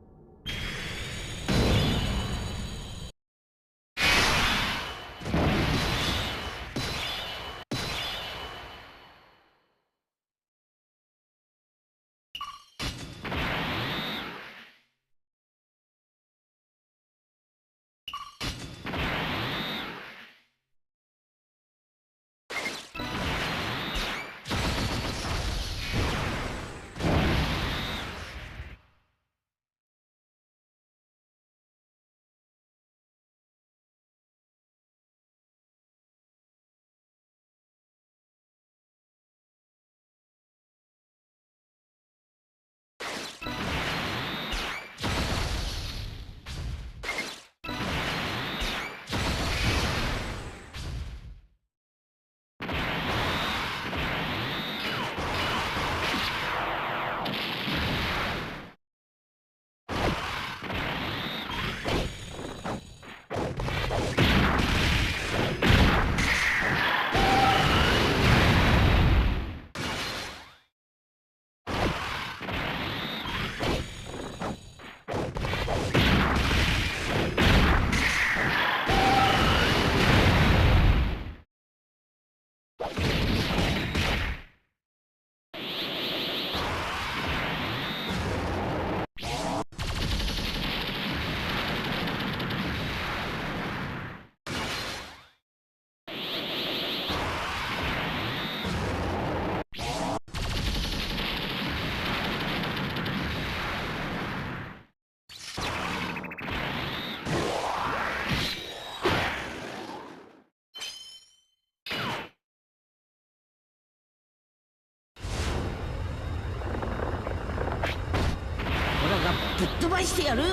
ぶっ飛ばしてやる。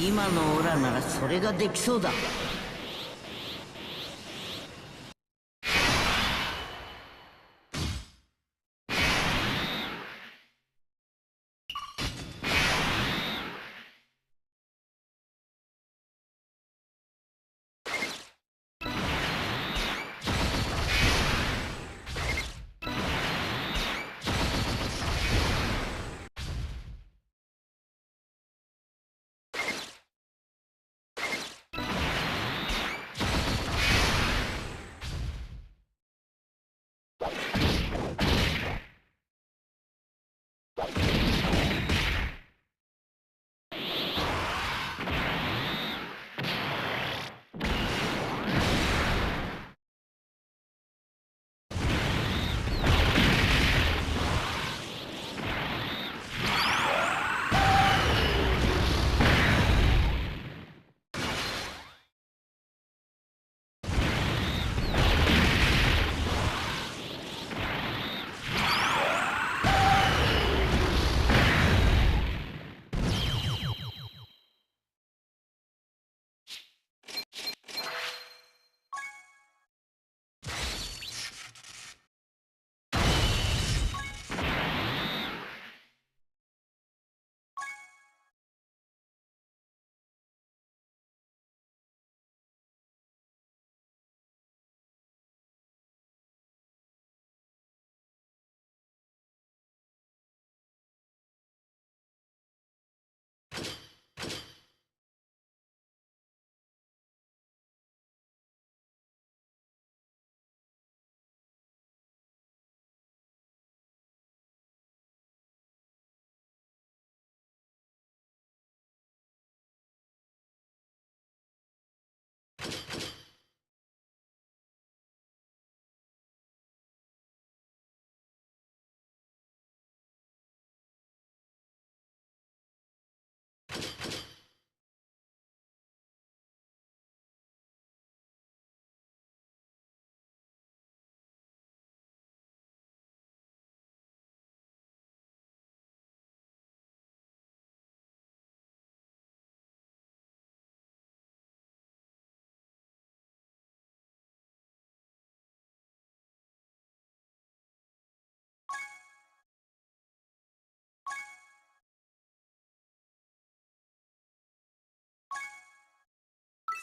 今のオラならそれができそうだ。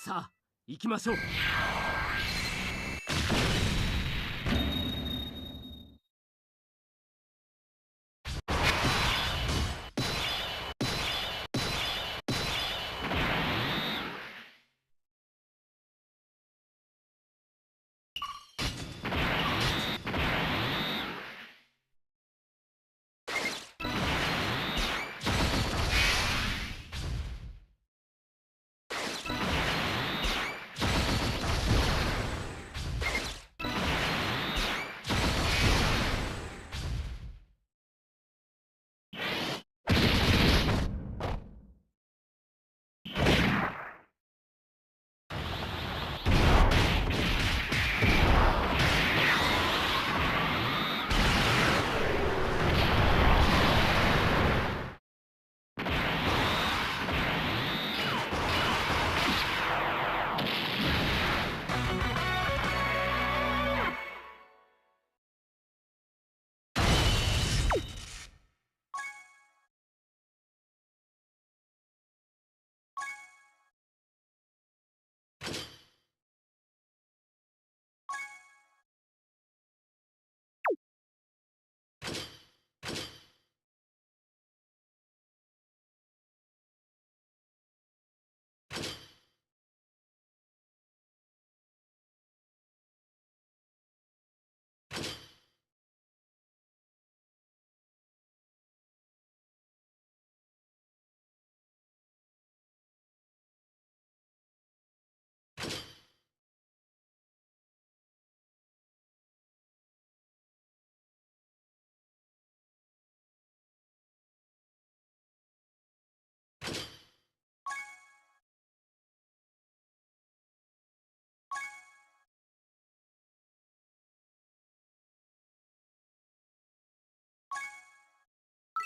さあ行きましょう。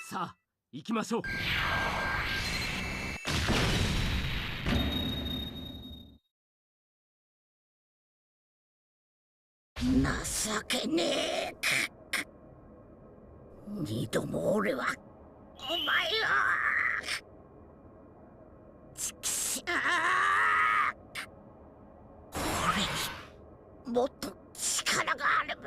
さあ行きましょう。情けねえ。二度も俺はお前はちくしょう。俺にもっと力があれば。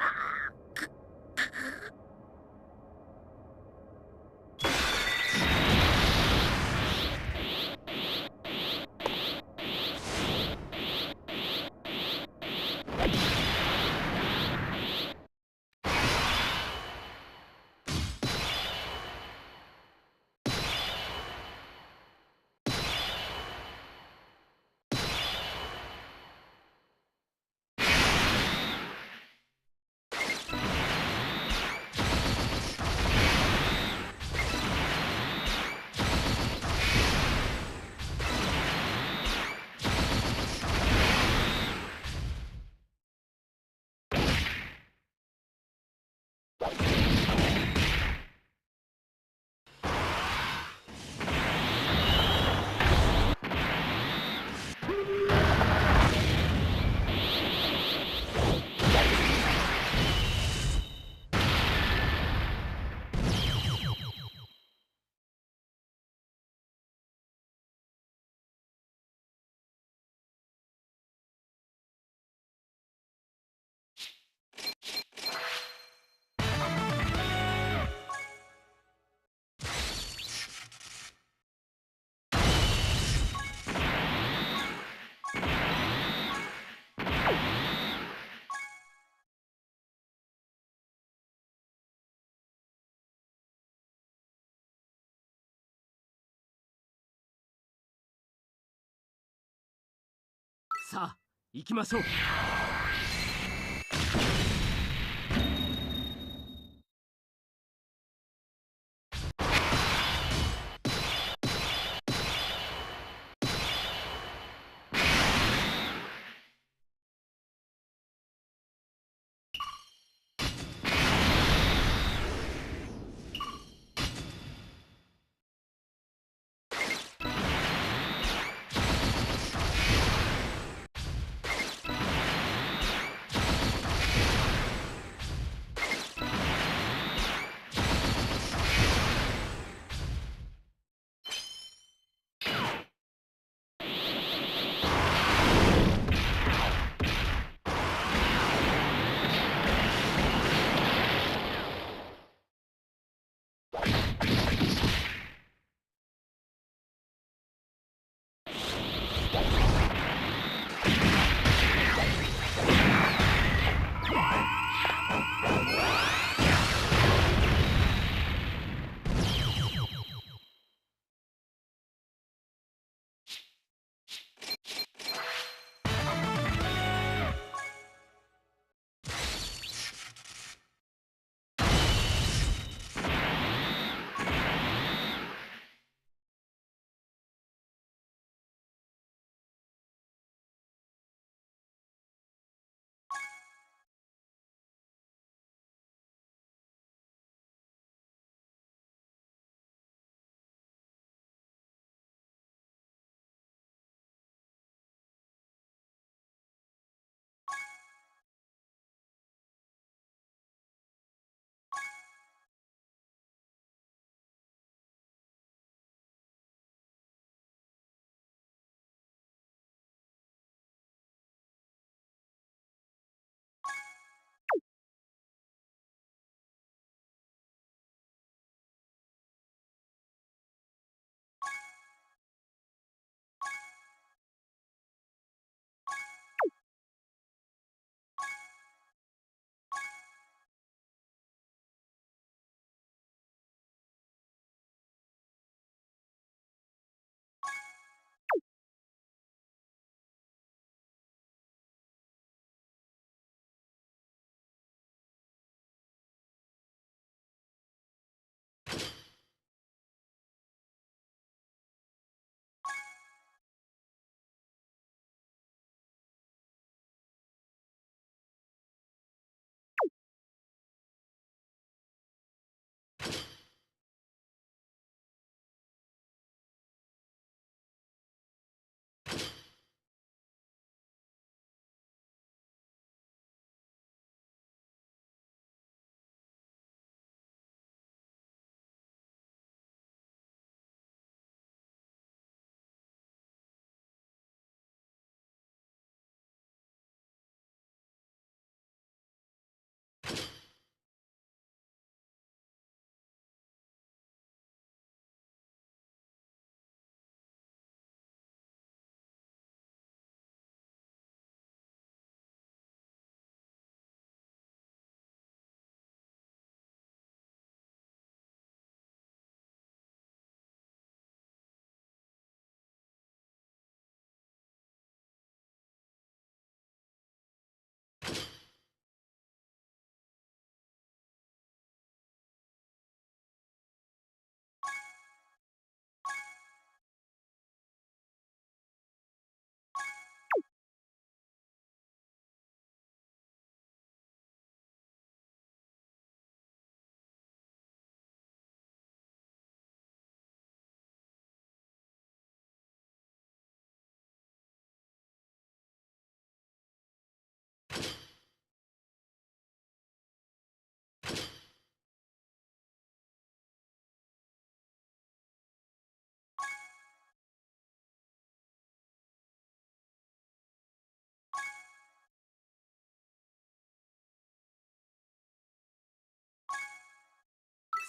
さあ行きましょう。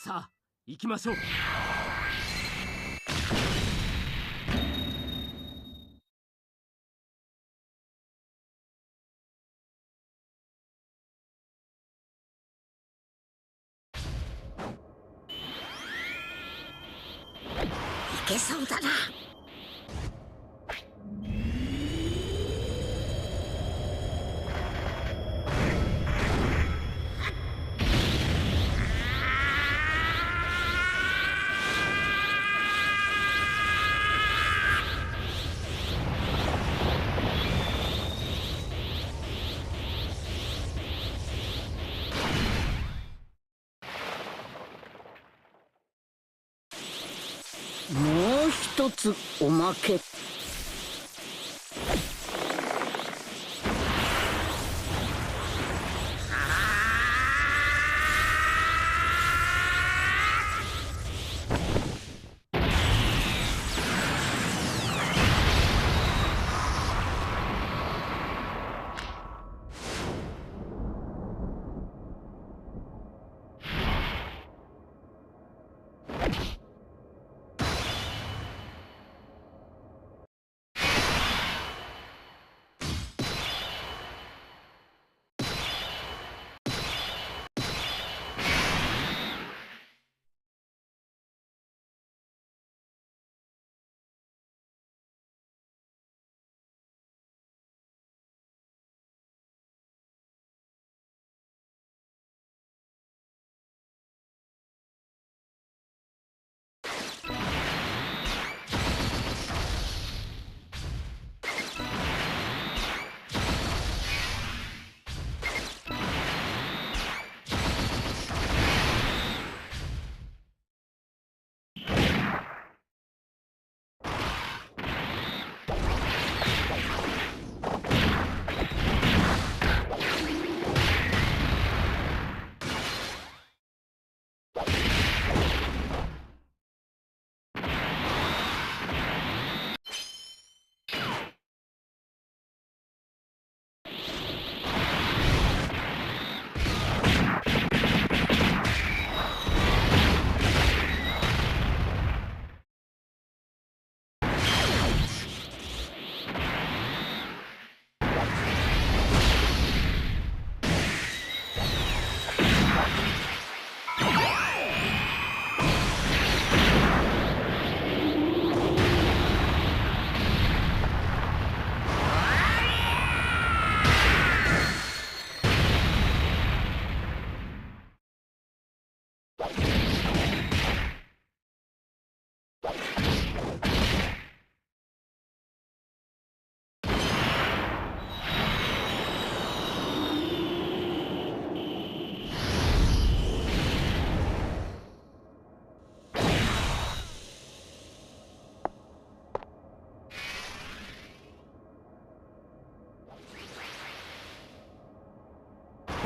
さあ行きましょう。いけそうだな。もう一つおまけ。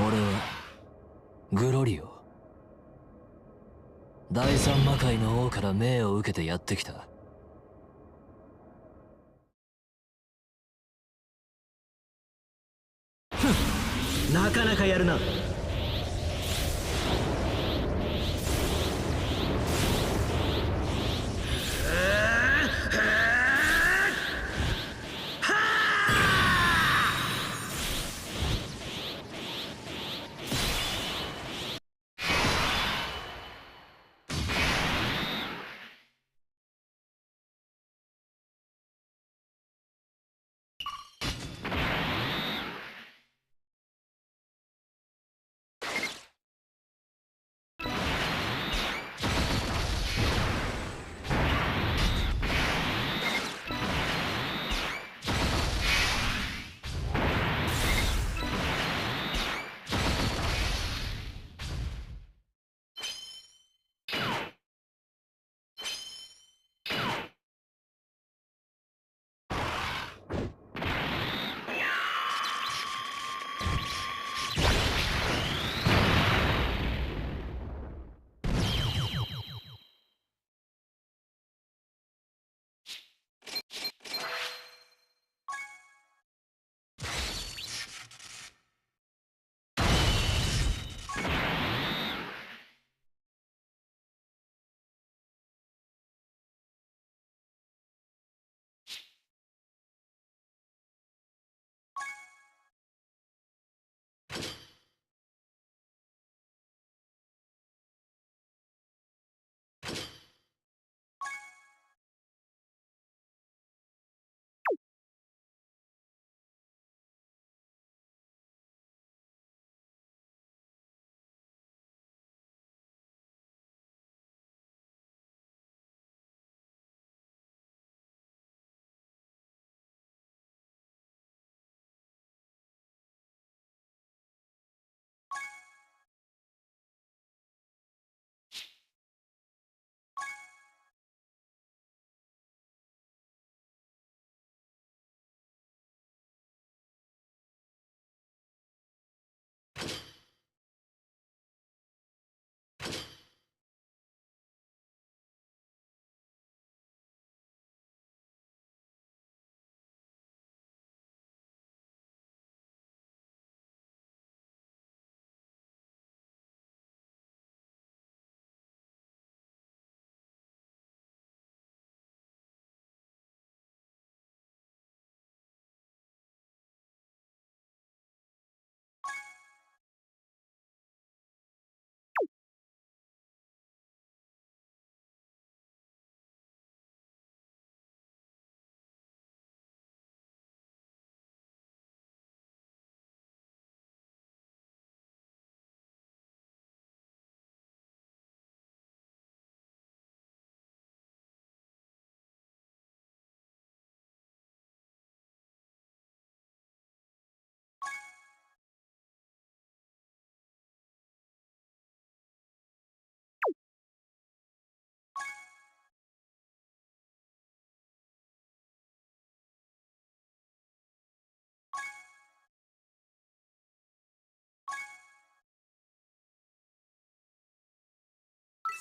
俺はグロリオ、第三魔界の王から命を受けてやってきた。なかなかやるな。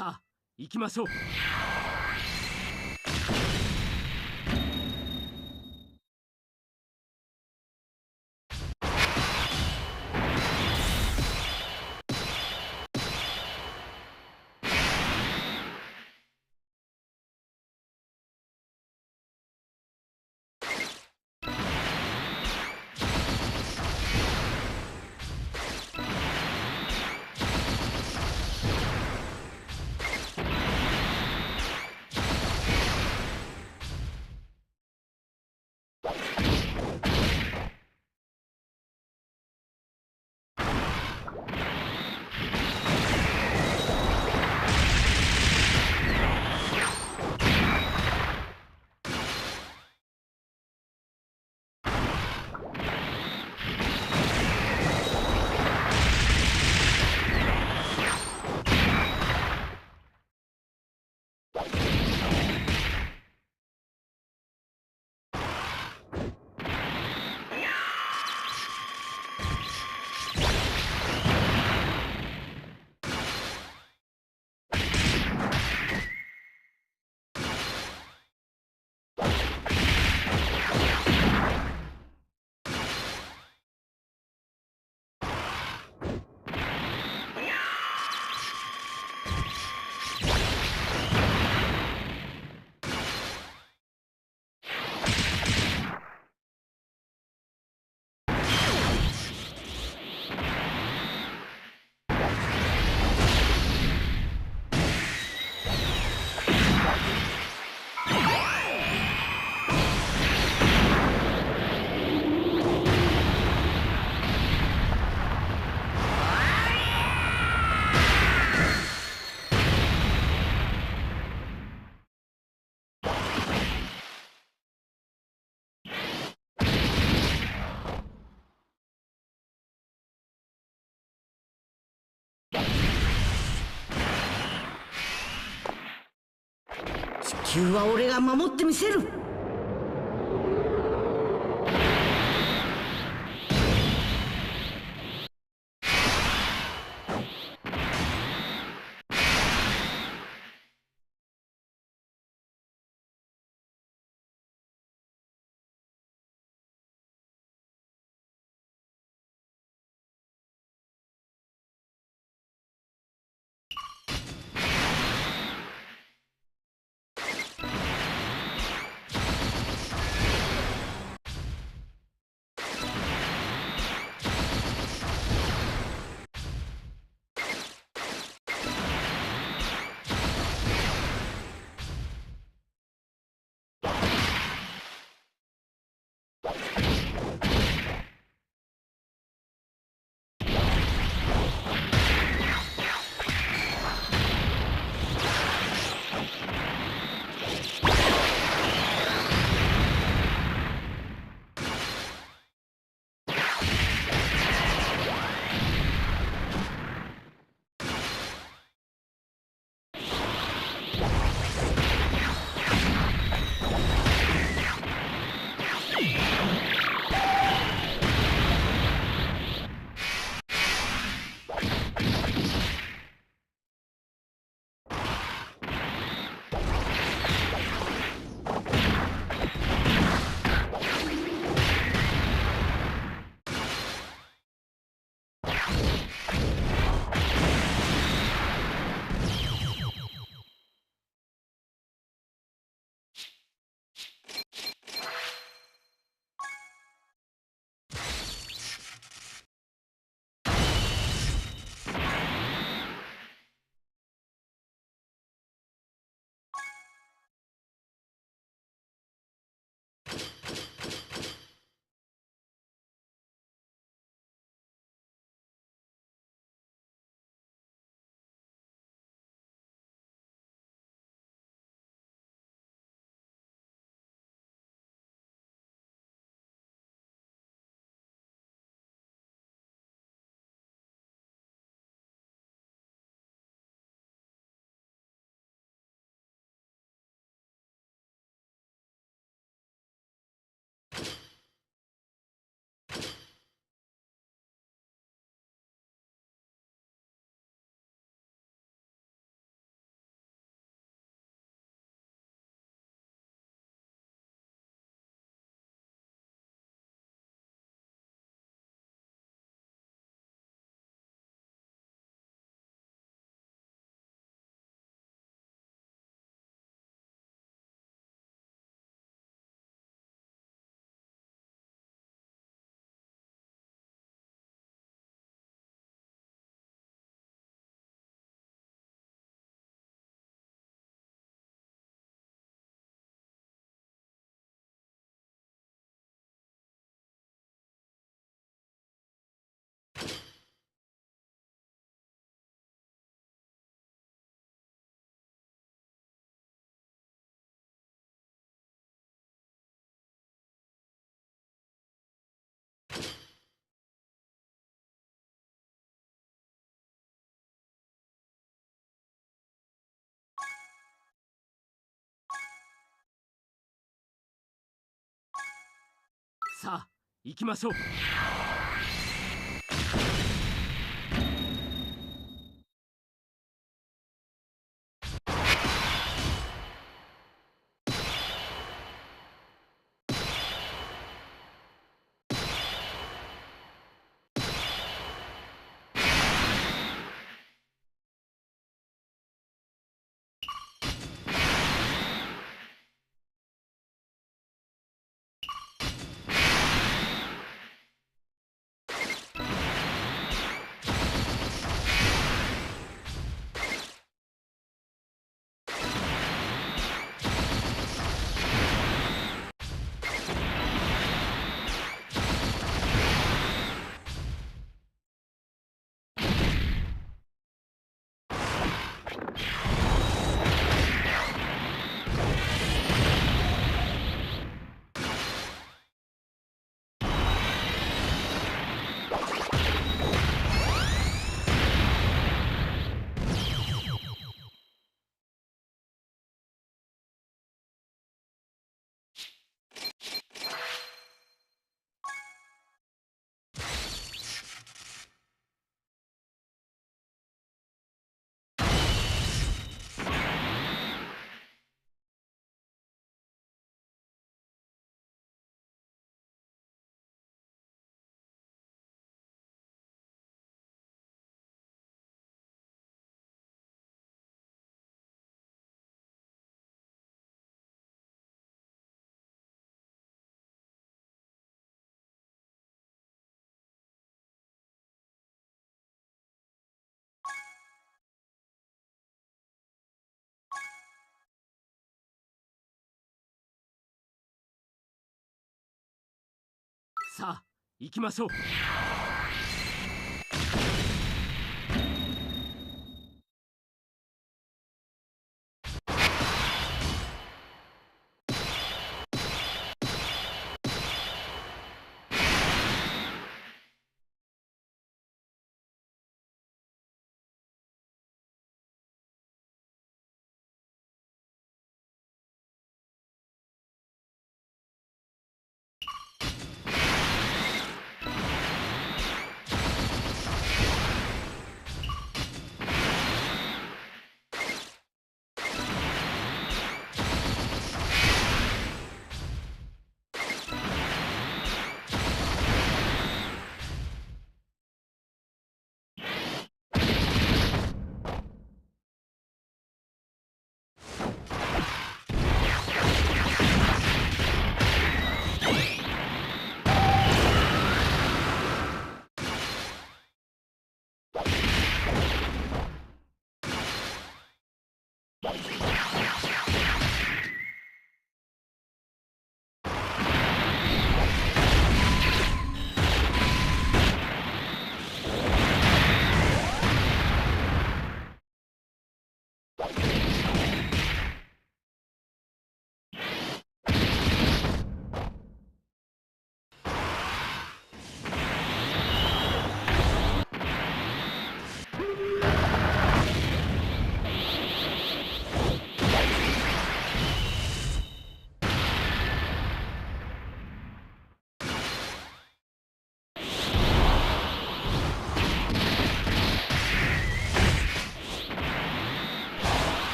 さあ行きましょう。地球は俺が守ってみせる。さあ行きましょう。さあ行きましょう。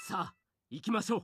さあ行きましょう。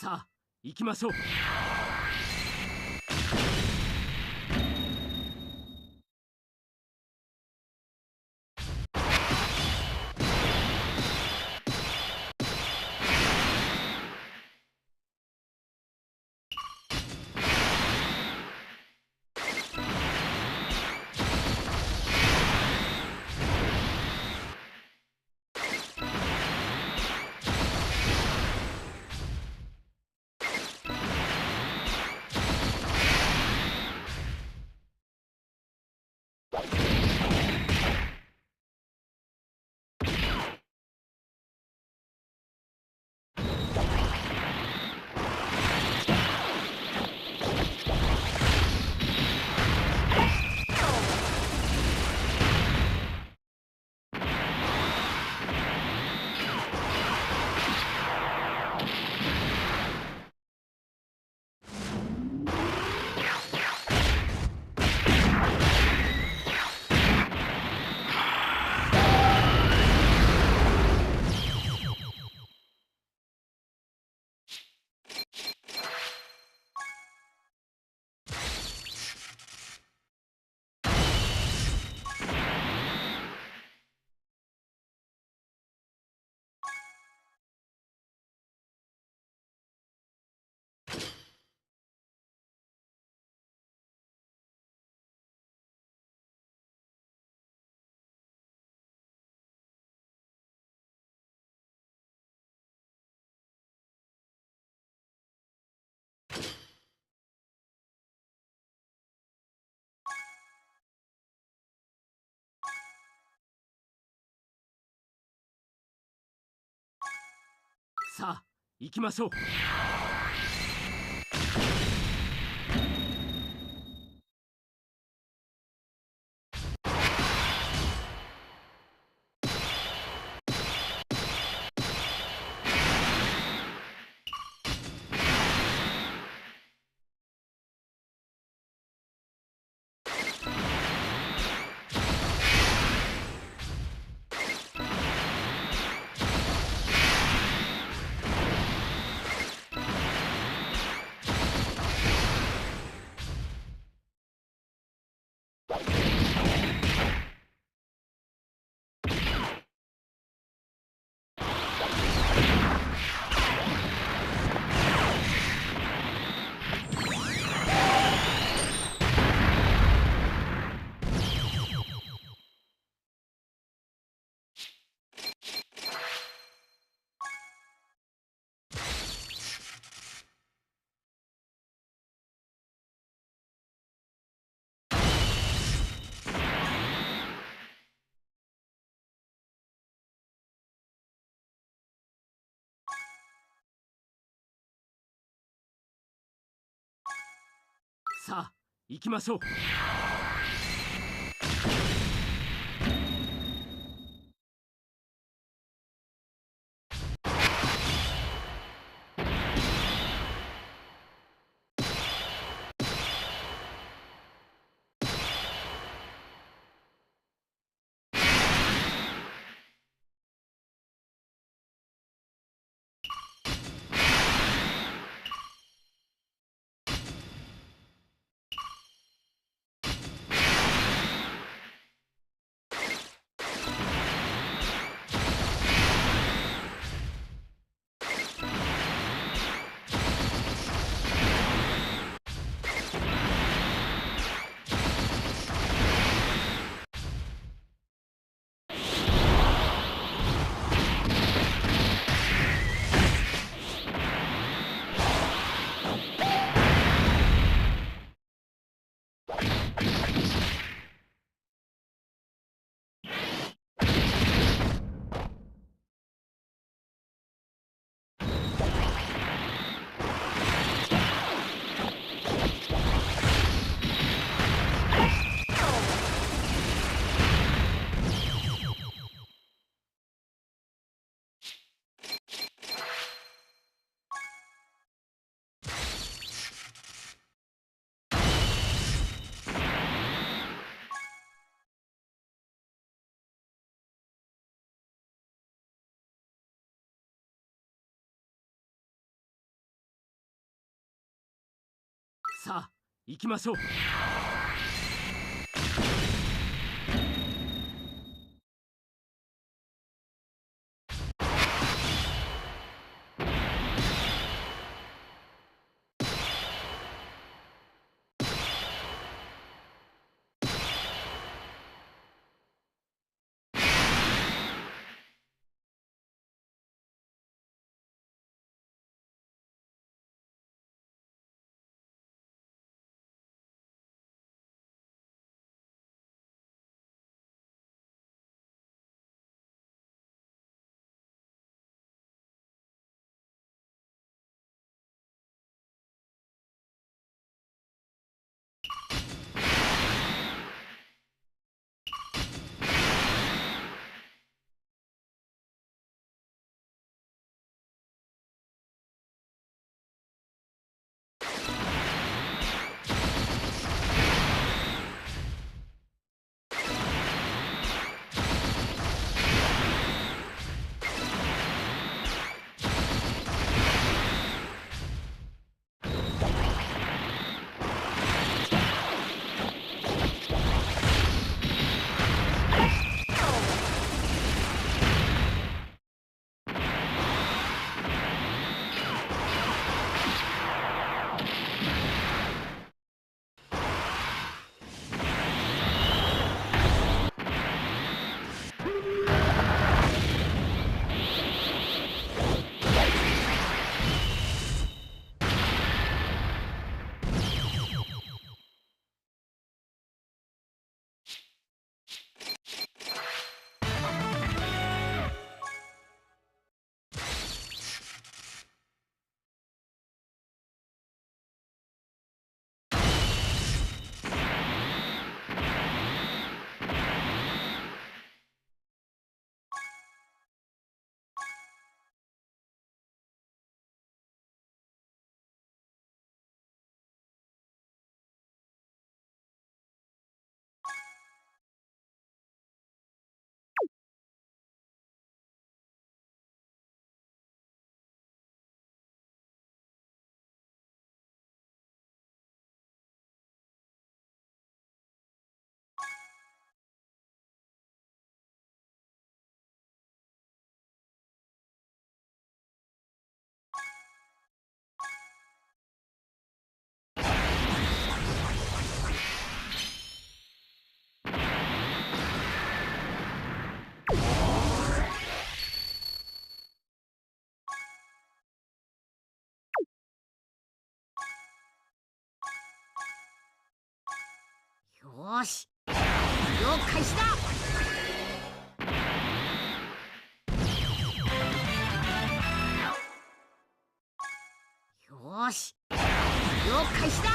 さあ行きましょう。さあ行きましょう。さあ行きましょう。さあ行きましょう。よーし、了解した。よーし、了解した。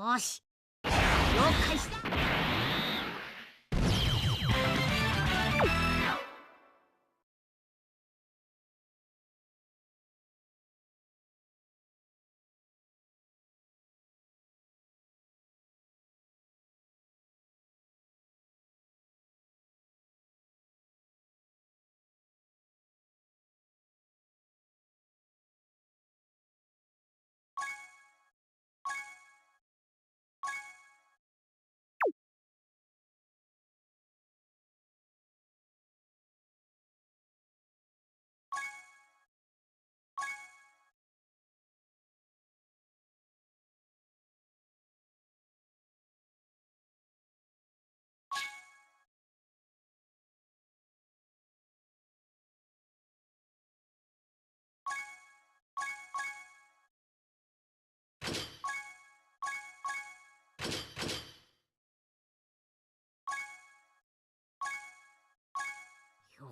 よし了解した。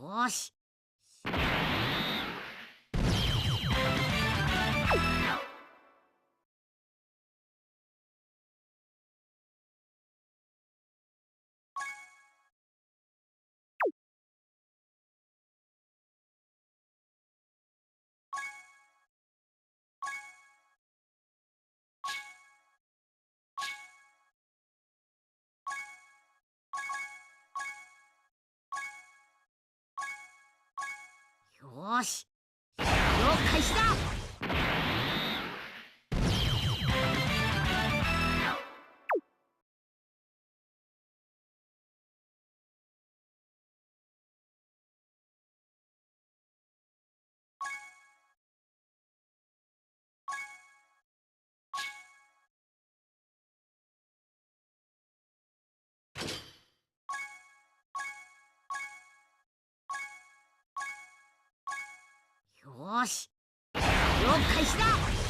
よし。よし了解した。よし了解した。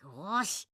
よし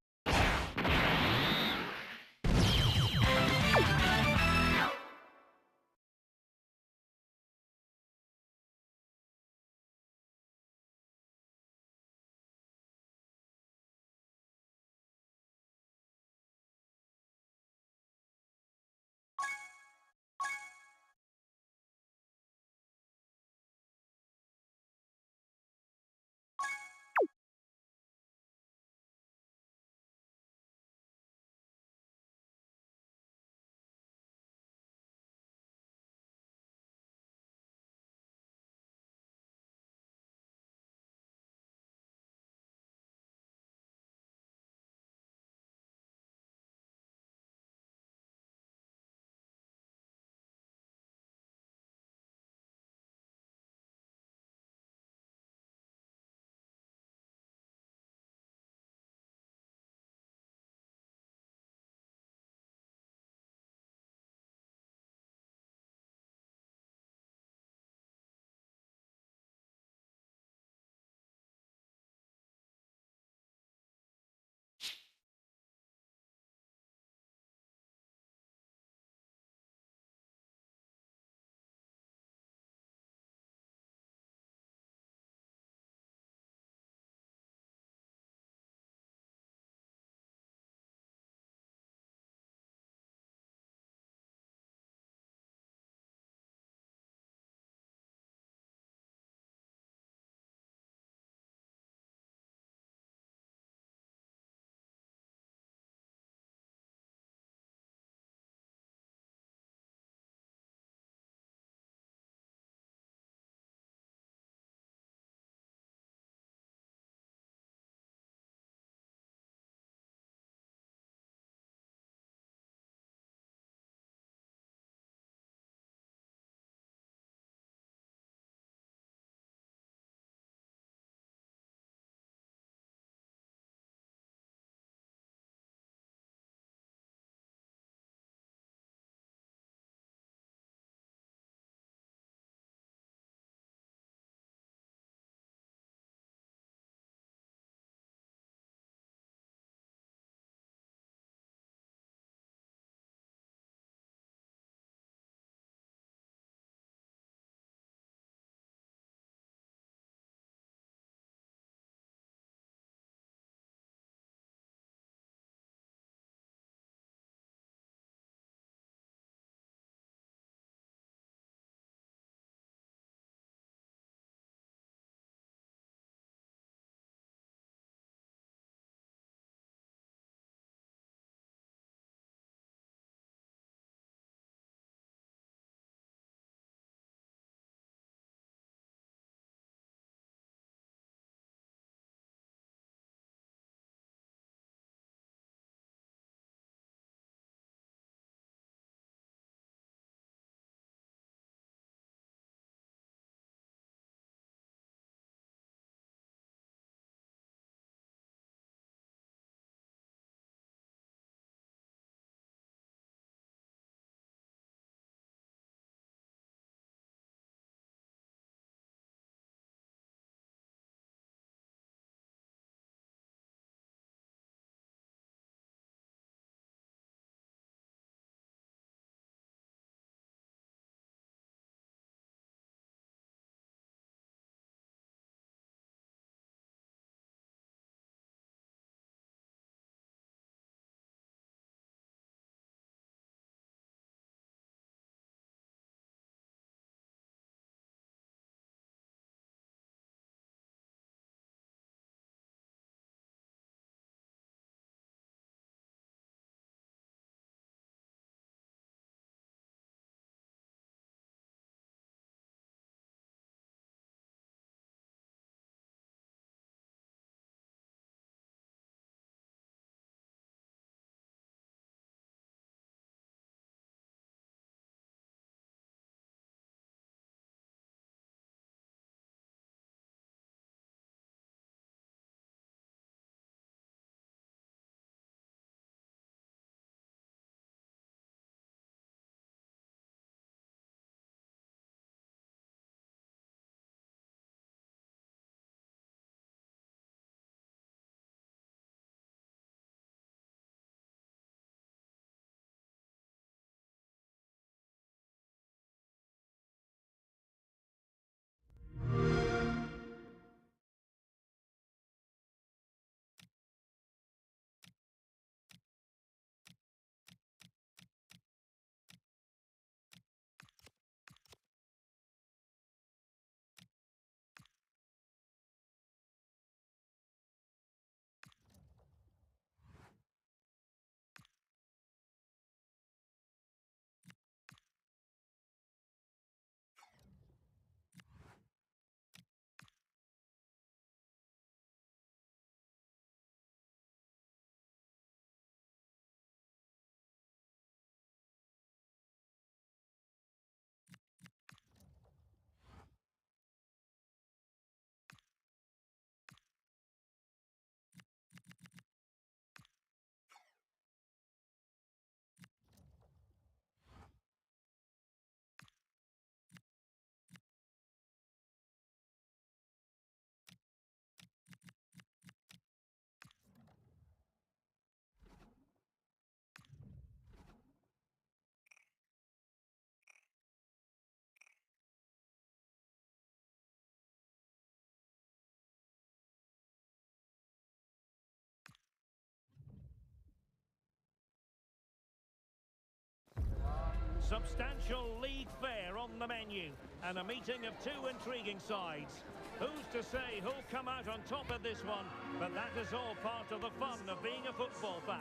Substantial league fare on the menu, and a meeting of two intriguing sides. Who's to say who'll come out on top of this one? But that is all part of the fun of being a football fan.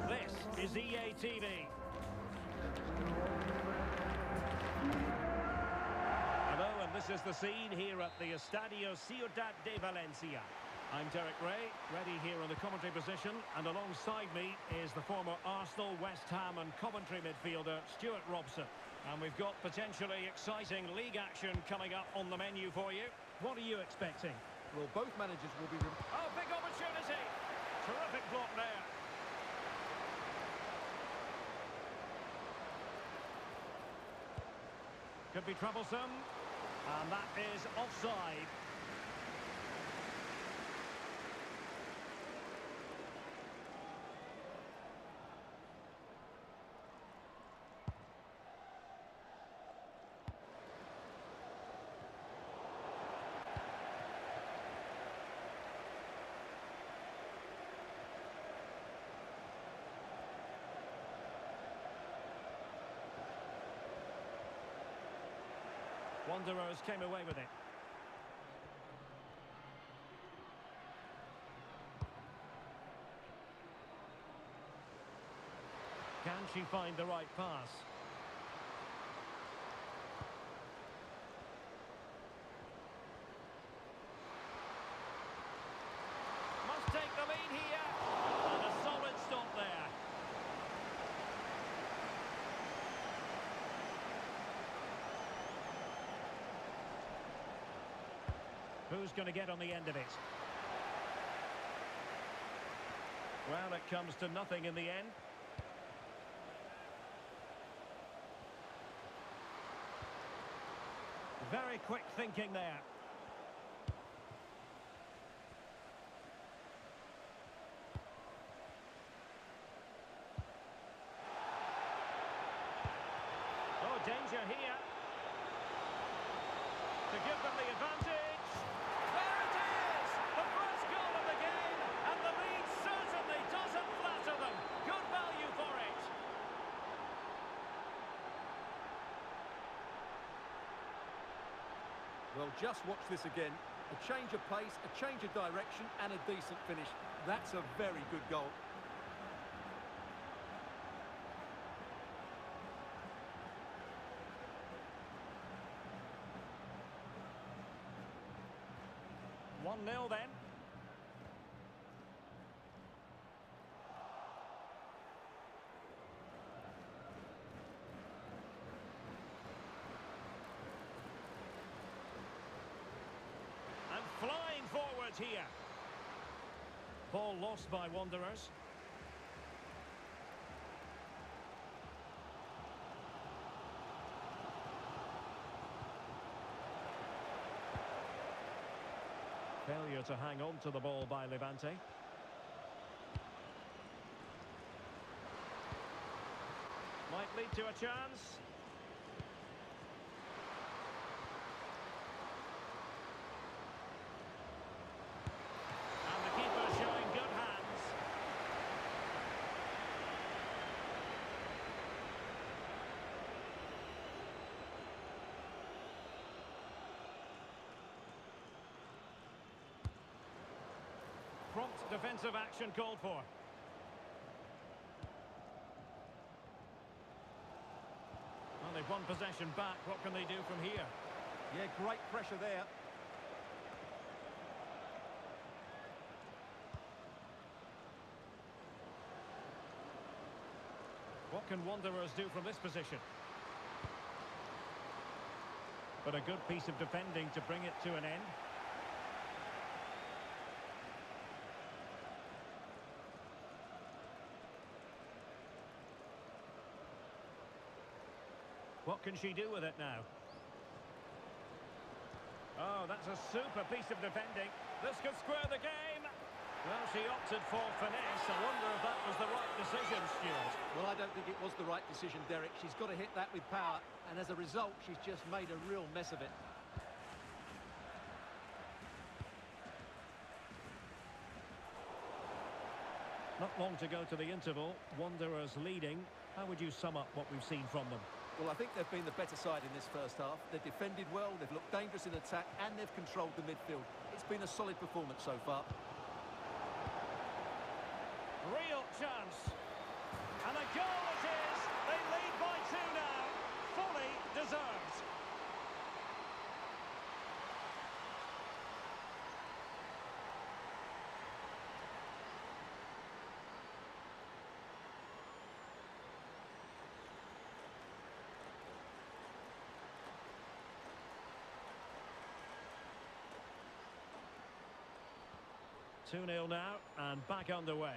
This is EA TV. Hello, and this is the scene here at the Estadio Ciudad de Valencia. I'm Derek Ray, ready here in the commentary position, and alongside me is the former Arsenal, West Ham and Coventry midfielder Stuart Robson. And we've got potentially exciting league action coming up on the menu for you. What are you expecting? Well, both managers will be... Oh, big opportunity! Terrific block there. Could be troublesome, and that is offside. Wanderers came away with it. Can she find the right pass? Must take the lead here. And a solid stop there. Who's going to get on the end of it? Well, it comes to nothing in the end. Very quick thinking there. Oh, danger here. To give them the advantage. There it is! The first goal of the game, and the lead certainly doesn't flatter them. Good value for it. Well, just watch this again. A change of pace, a change of direction, and a decent finish. That's a very good goal. One 0 then. And flying forwards here. Ball lost by Wanderers. Failure to hang on to the ball by Levante. Might lead to a chance. And the keeper showing good hands. Prompt defensive action called for. Well, they've won possession back. What can they do from here? Yeah, great pressure there. What can Wanderers do from this position? But a good piece of defending to bring it to an end. What can she do with it now? Oh, that's a super piece of defending. This could square the game. Well, she opted for finesse. I wonder if that was the right decision, Stuart. Well, I don't think it was the right decision, Derek. She's got to hit that with power, and as a result, she's just made a real mess of it. Not long to go to the interval. Wanderers leading. How would you sum up what we've seen from them? Well, I think they've been the better side in this first half. They've defended well, they've looked dangerous in attack, and they've controlled the midfield. It's been a solid performance so far. Real chance. And a goal it is. They lead by 2 now. Fully deserved. Two 2-0 now, and back underway.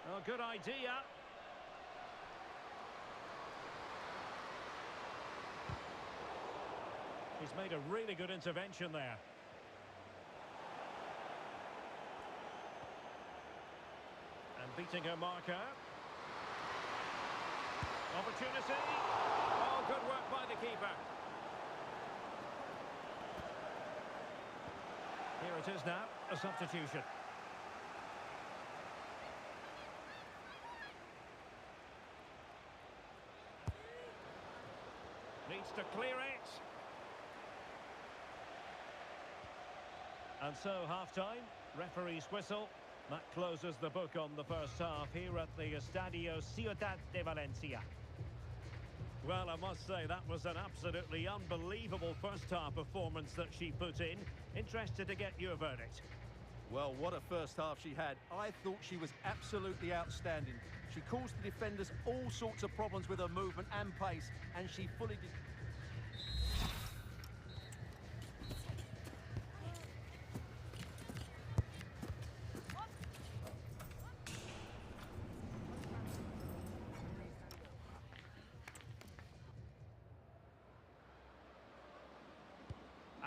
Oh, good idea. He's made a really good intervention there. And beating her marker. Opportunity. Oh, good work by the keeper. Here it is now, a substitution. Needs to clear it. And so, half-time, referee's whistle. That closes the book on the first half here at the Estadio Ciudad de Valencia. Well, I must say, that was an absolutely unbelievable first-half performance that she put in. Interested to get your verdict. Well, what a first half she had. I thought she was absolutely outstanding. She caused the defenders all sorts of problems with her movement and pace, and she fully did.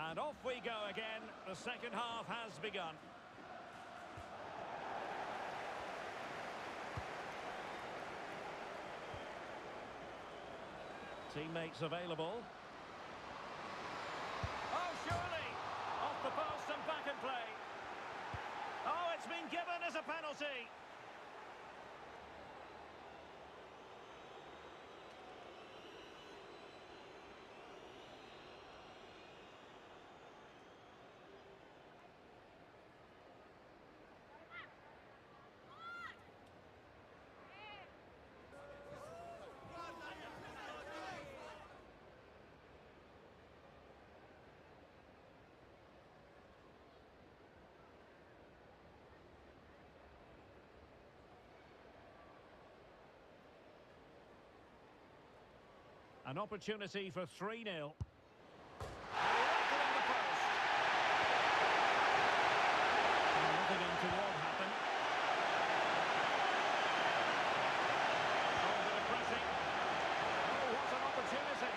And off we go again. The second half has begun. Teammates available. Oh, surely! Off the post and back in play. Oh, it's been given as a penalty. An opportunity for 3-0. Nothing untoward happened. Under the pressing. Oh, what an opportunity.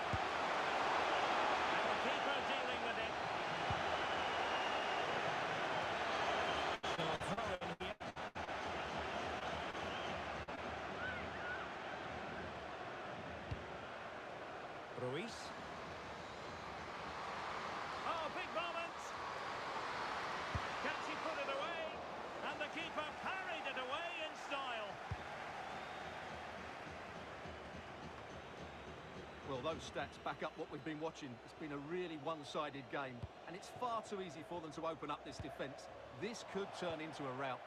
And the keeper dealing with it. So a throw in here. Ruiz. Oh, big moment. Can she put it away? And the keeper parried it away in style. Well, those stats back up what we've been watching. It's been a really one-sided game, and it's far too easy for them to open up this defence. This could turn into a rout.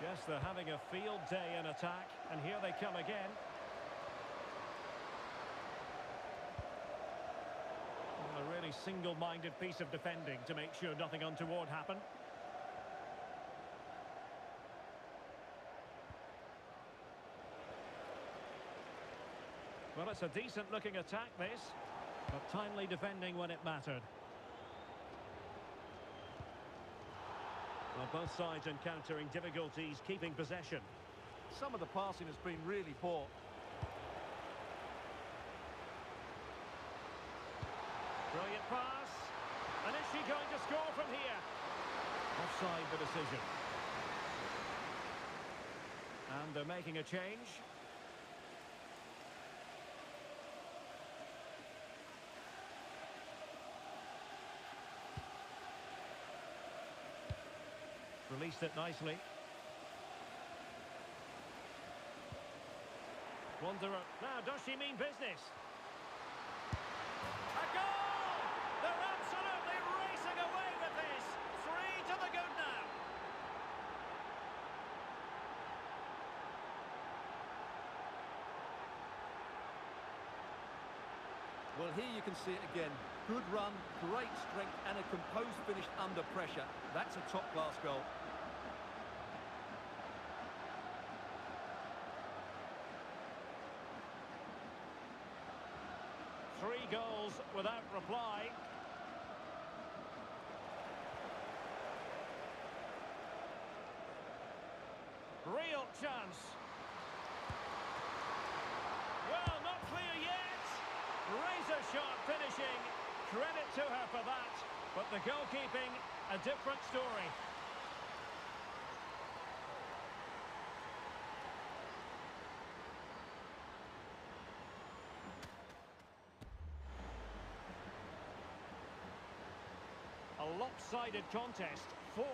Yes, they're having a field day in attack, and here they come again. A really single-minded piece of defending to make sure nothing untoward happened. Well, it's a decent-looking attack, this, but timely defending when it mattered. Well, both sides encountering difficulties keeping possession. Some of the passing has been really poor. Brilliant pass. And is she going to score from here? Offside the decision. And they're making a change. Released it nicely. Wanderer. Now, does she mean business? A goal! They're absolutely racing away with this. 3 to the good now. Well, here you can see it again. Good run, great strength, and a composed finish under pressure. That's a top-class goal. Three goals without reply. Real chance. Well, not clear yet. Razor sharp finishing. Credit to her for that. But the goalkeeping, a different story. A lopsided contest, 4-0.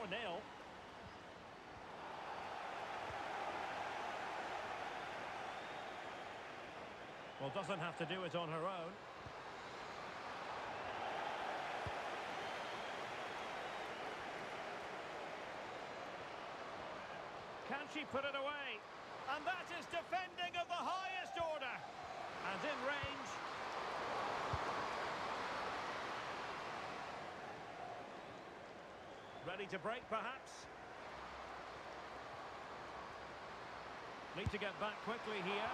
Well, doesn't have to do it on her own. Can she put it away? And that is defending of the highest order. And in range. Ready to break, perhaps? Need to get back quickly here.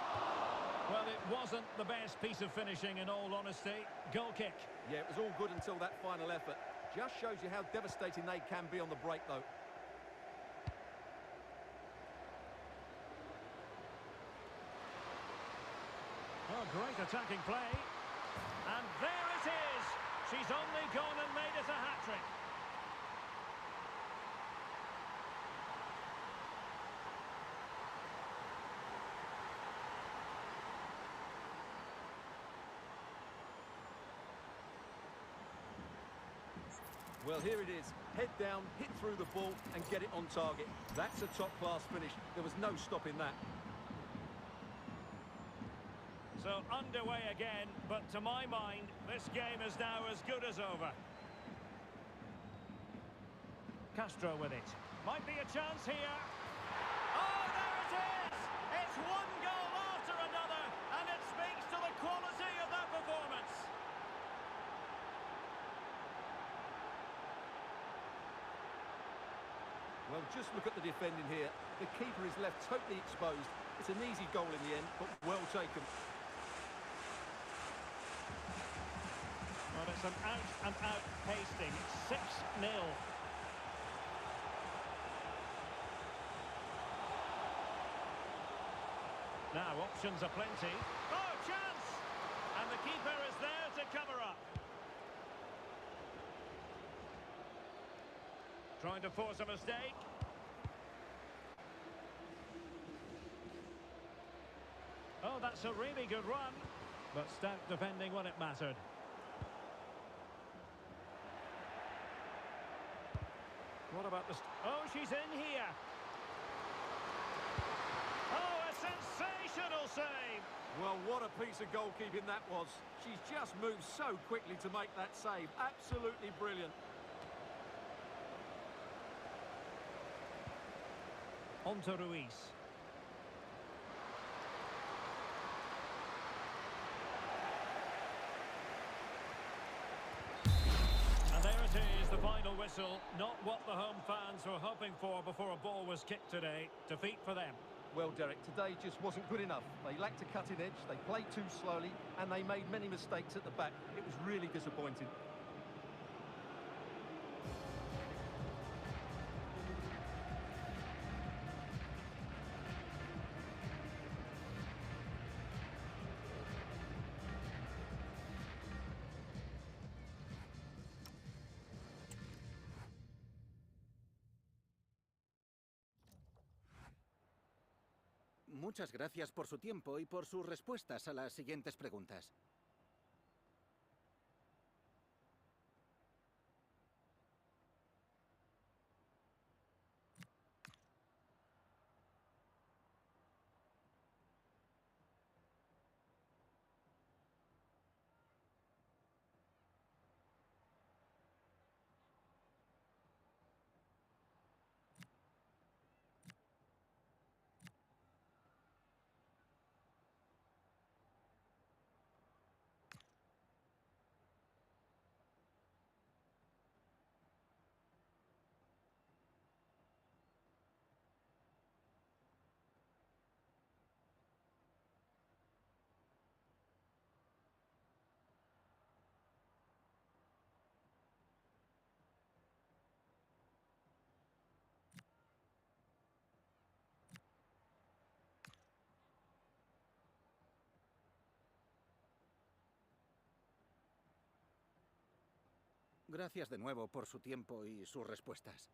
Well, it wasn't the best piece of finishing, in all honesty. Goal kick. Yeah, it was all good until that final effort. Just shows you how devastating they can be on the break, though. Oh, great attacking play. And there it is. She's only gone and made it a hat-trick. Well, here it is. Head down, hit through the ball and get it on target. That's a top-class finish. There was no stopping that. So underway again, but to my mind, this game is now as good as over. Castro with it. Might be a chance here. Oh, there it is! It's one goal after another, and it speaks to the quality of that performance. Well, just look at the defending here. The keeper is left totally exposed. It's an easy goal in the end, but well taken. Well, it's an out-and-out pasting. 6-0. Now, options are plenty. Oh, chance! And the keeper is there to cover up. Trying to force a mistake. Oh, that's a really good run. But stout defending when it mattered. What about the... Oh, she's in here. Oh, a sensational save. Well, what a piece of goalkeeping that was. She's just moved so quickly to make that save. Absolutely brilliant. On to Ruiz. And there it is, the final whistle. Not what the home fans were hoping for before a ball was kicked today. Defeat for them. Well, Derek, today just wasn't good enough. They lacked a cutting edge, they played too slowly, and they made many mistakes at the back. It was really disappointing. Muchas gracias por su tiempo y por sus respuestas a las siguientes preguntas. Gracias de nuevo por su tiempo y sus respuestas.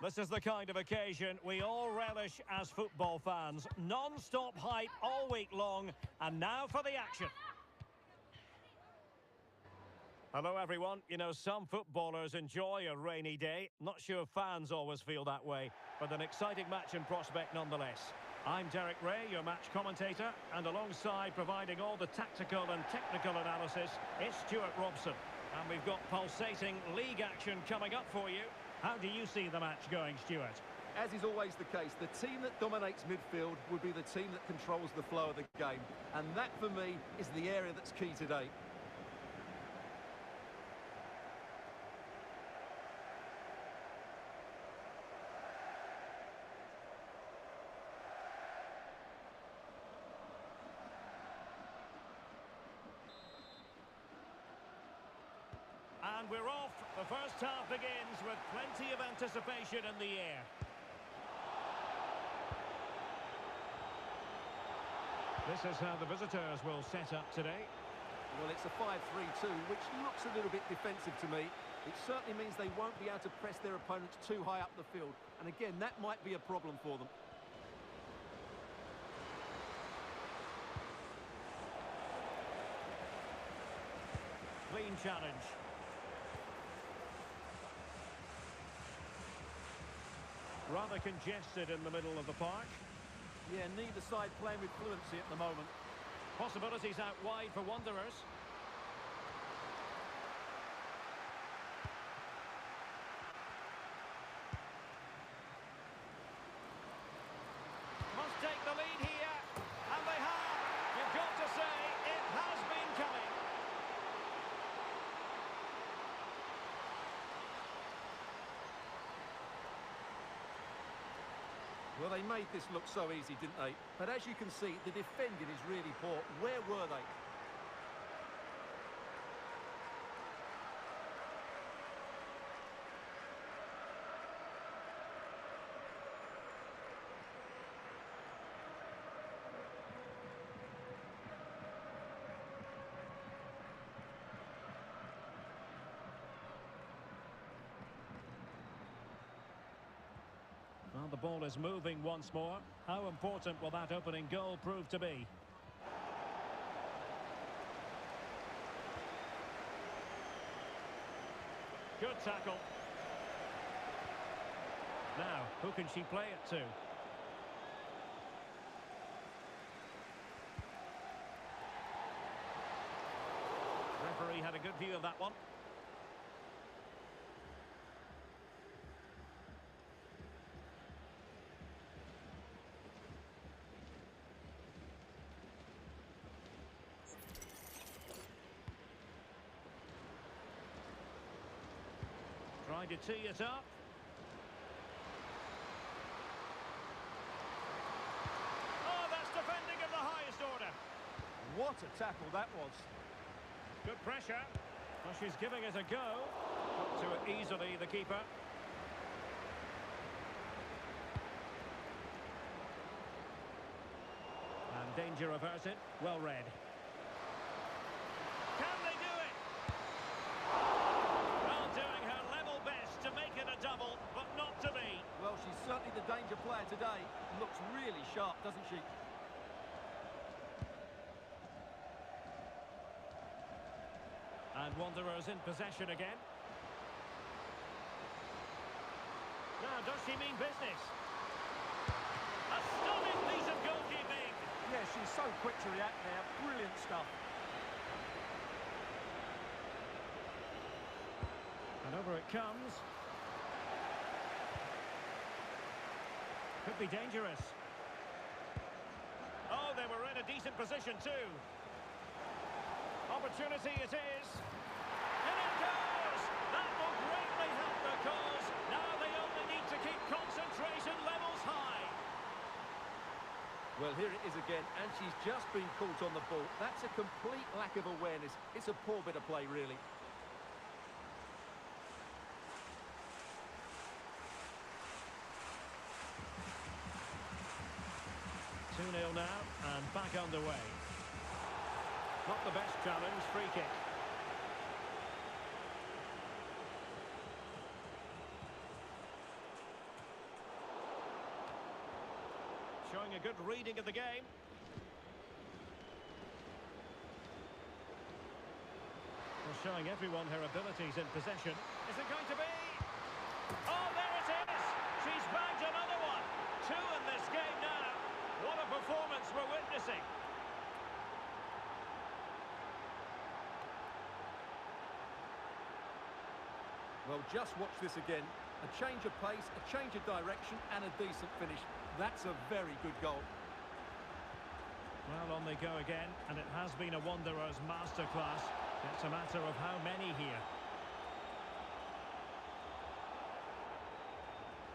This is the kind of occasion we all relish as football fans. Non-stop hype all week long, and now for the action. Hello everyone. You know, some footballers enjoy a rainy day. Not sure fans always feel that way, but an exciting match in prospect nonetheless. I'm Derek Ray, your match commentator, and alongside providing all the tactical and technical analysis, it's Stuart Robson. And we've got pulsating league action coming up for you. How do you see the match going, Stuart? As is always the case, the team that dominates midfield would be the team that controls the flow of the game. And that, for me, is the area that's key today. And we're off. The first half begins with plenty of anticipation in the air. This is how the visitors will set up today. Well, it's a 5-3-2, which looks a little bit defensive to me. It certainly means they won't be able to press their opponents too high up the field. And again, that might be a problem for them. Clean challenge. Rather congested in the middle of the park. Yeah, neither side playing with fluency at the moment. Possibilities out wide for Wanderers. Must take the lead here, and they have. You've got to say, it has been coming. Well, they made this look so easy, didn't they? But as you can see, the defending is really poor. Where were they? Well, the ball is moving once more. How important will that opening goal prove to be? Good tackle. Now, who can she play it to? Referee had a good view of that one. Trying to tee it up. Oh, that's defending of the highest order. What a tackle that was. Good pressure. Well, she's giving it a go. Up to it easily, the keeper. And danger averted. Well read. Can they do it? Well, doing her level best to make it a double, but not to be. Well, she's certainly the danger player today. Looks really sharp, doesn't she? And Wanderers in possession again. Now, does she mean business? A stunning piece of goalkeeping. Yeah, she's so quick to react there. Brilliant stuff. And over it comes. Could be dangerous. Oh, they were in a decent position too. Opportunity it is. And it goes! That will greatly help the cause. Now they only need to keep concentration levels high. Well, here it is again, and she's just been caught on the ball. That's a complete lack of awareness. It's a poor bit of play, really. Two 2-0 now, and back underway. Not the best challenge, free kick. showing a good reading of the game. Well, showing everyone her abilities in possession. Is it going to be? Oh, there it is! She's bagged another one. 2 in this game now. What a performance we're witnessing. Well, just watch this again. A change of pace, a change of direction, and a decent finish. That's a very good goal. Well, on they go again, and it has been a Wanderers masterclass. It's a matter of how many here.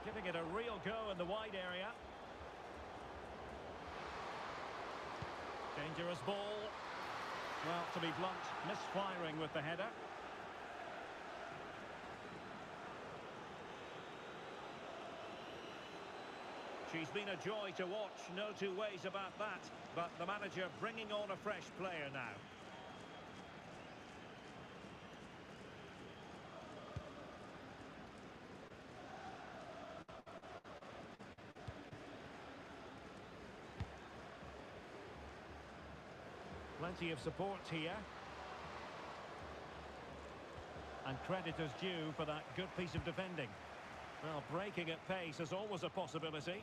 Giving it a real go in the wide area. Dangerous ball. Well, to be blunt, misfiring with the header. She's been a joy to watch, no two ways about that. But the manager bringing on a fresh player now. Plenty of support here. And credit is due for that good piece of defending. Well, breaking at pace is always a possibility.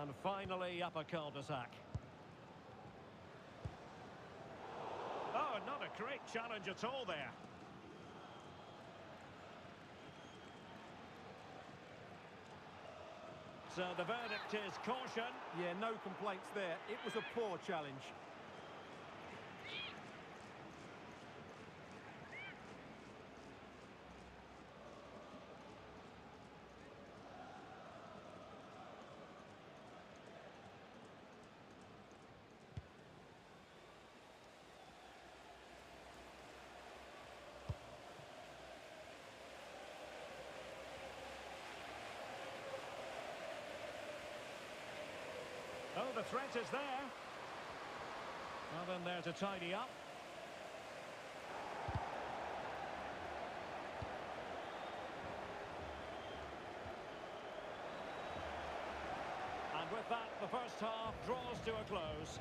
And finally, up a cul-de-sac. Oh, not a great challenge at all there. So the verdict is caution. Yeah, no complaints there. It was a poor challenge. Oh, the threat is there. Well, then there to tidy up. And with that, the first half draws to a close.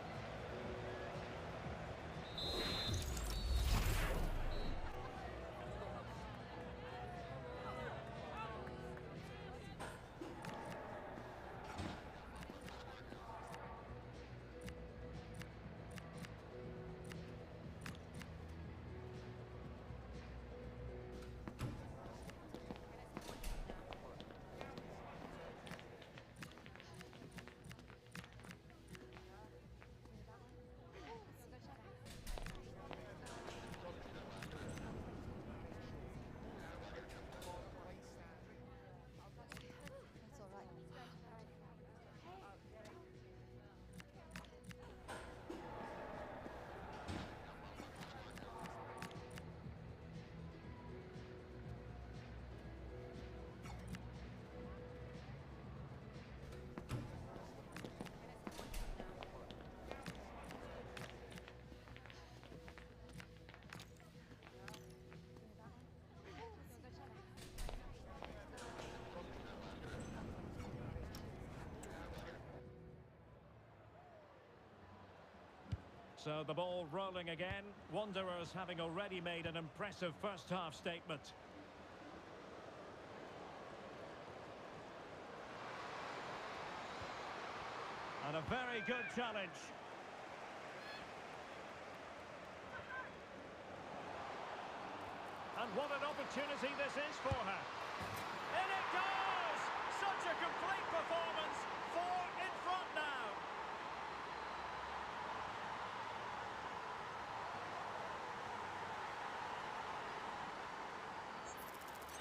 So the ball rolling again. Wanderers having already made an impressive first half statement. And a very good challenge. And what an opportunity this is for her. In it goes! Such a complete performance. 4 in front now.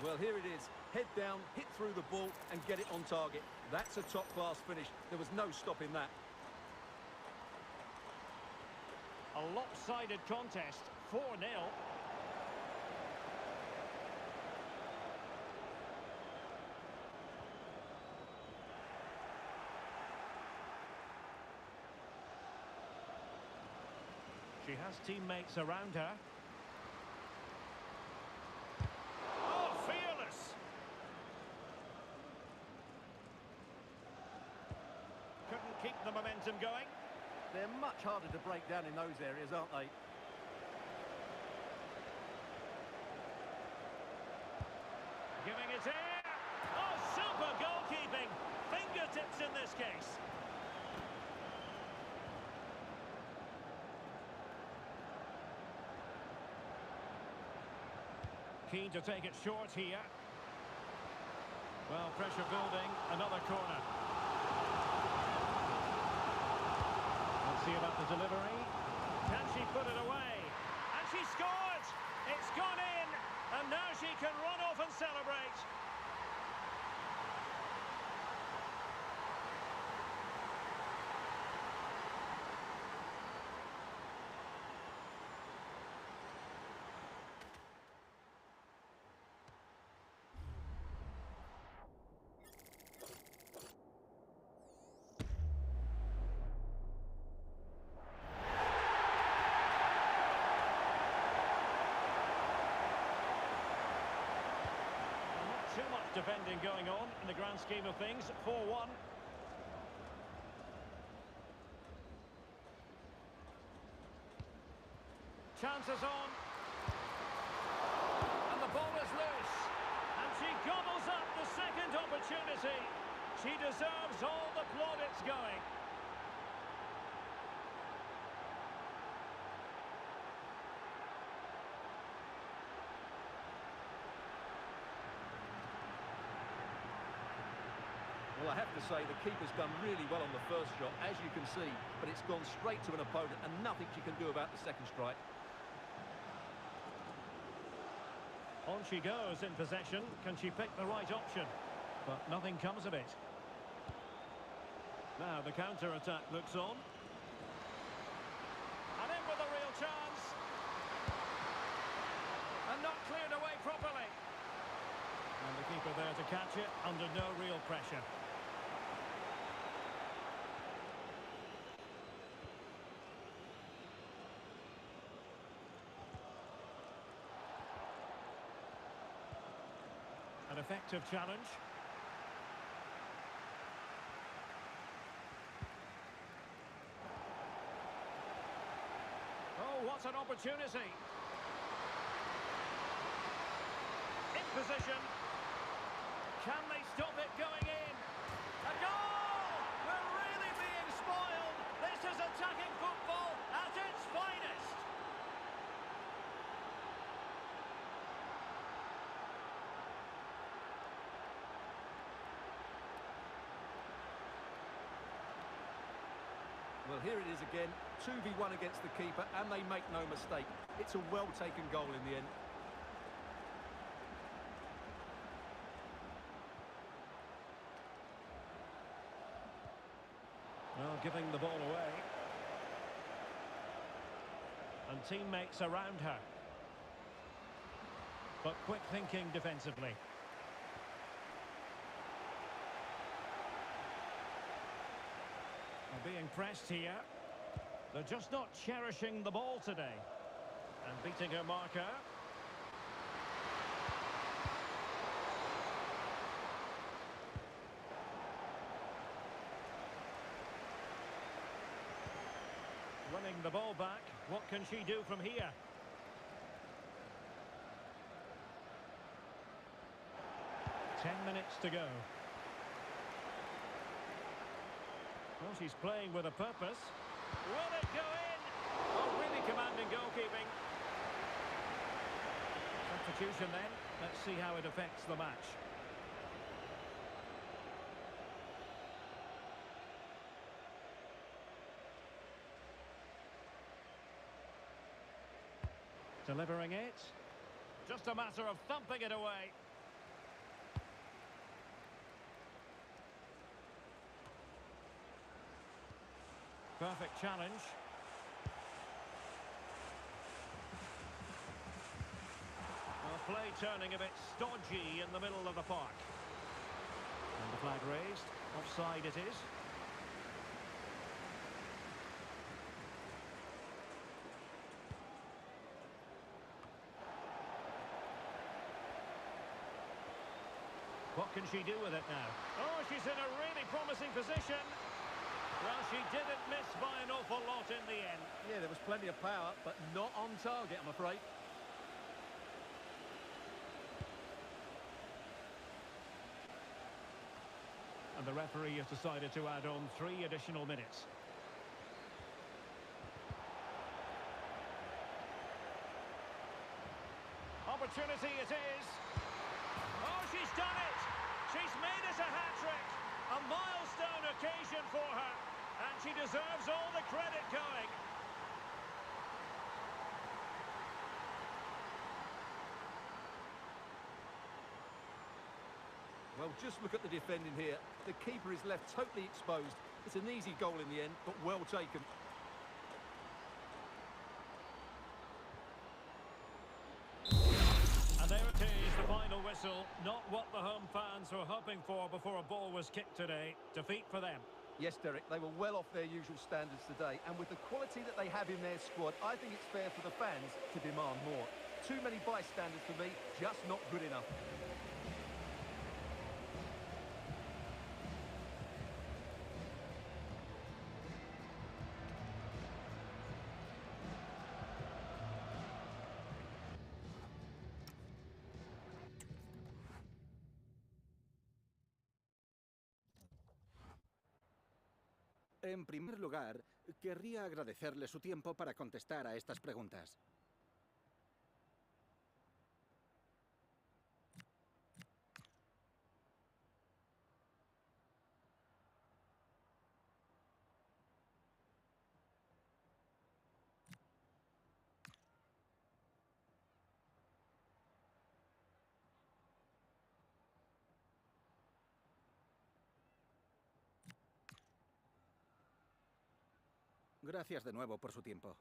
Well, here it is. Head down, hit through the ball and get it on target. That's a top-class finish. There was no stopping that. A lopsided contest, 4-0. She has teammates around her. Oh, fearless! the momentum going. They're much harder to break down in those areas, aren't they? Giving it in. Oh, super goalkeeping. Fingertips in this case. Keen to take it short here. Well, pressure building. Another corner. Let's see about the delivery. Can she put it away? And she scored! It's gone in! And now she can run off and celebrate. Too much defending going on in the grand scheme of things. 4-1. Chances on. And the ball is loose. And she gobbles up the second opportunity. She deserves all the plaudits going. Well, I have to say, the keeper's done really well on the first shot, as you can see, but it's gone straight to an opponent and nothing she can do about the second strike. On she goes in possession. Can she pick the right option? But nothing comes of it. Now the counter-attack looks on. And in with a real chance. And not cleared away properly. And the keeper there to catch it under no real pressure. An effective challenge. Oh, what an opportunity. In position. Can they stop it going in? A goal! We're really being spoiled. This is attacking football at its finest. Well, here it is again, 2v1 against the keeper, and they make no mistake. It's a well-taken goal in the end. Well, giving the ball away. And teammates around her. But quick thinking defensively. They're being pressed here. They're just not cherishing the ball today. And beating her marker. Running the ball back. What can she do from here? Ten minutes to go. Well, she's playing with a purpose. Will it go in? Oh, really commanding goalkeeping. Substitution then. Let's see how it affects the match. Delivering it. Just a matter of thumping it away. Perfect challenge. Well, play turning a bit stodgy in the middle of the park. And the flag raised. Offside it is. What can she do with it now? Oh, she's in a really promising position. Well, she didn't miss by an awful lot in the end. Yeah, there was plenty of power, but not on target, I'm afraid. And the referee has decided to add on 3 additional minutes. Opportunity it is. Oh, she's done it! She's made it a hat-trick! A milestone occasion for her, and she deserves all the credit going. Well, just look at the defending here. The keeper is left totally exposed. It's an easy goal in the end, but well taken. And there it is, the final whistle. Not what the home fans were hoping for before a ball was kicked today. Defeat for them. Yes, Derek, they were well off their usual standards today, and with the quality that they have in their squad, I think it's fair for the fans to demand more. Too many bystanders for me, just not good enough. En primer lugar, querría agradecerle su tiempo para contestar a estas preguntas. Gracias de nuevo por su tiempo.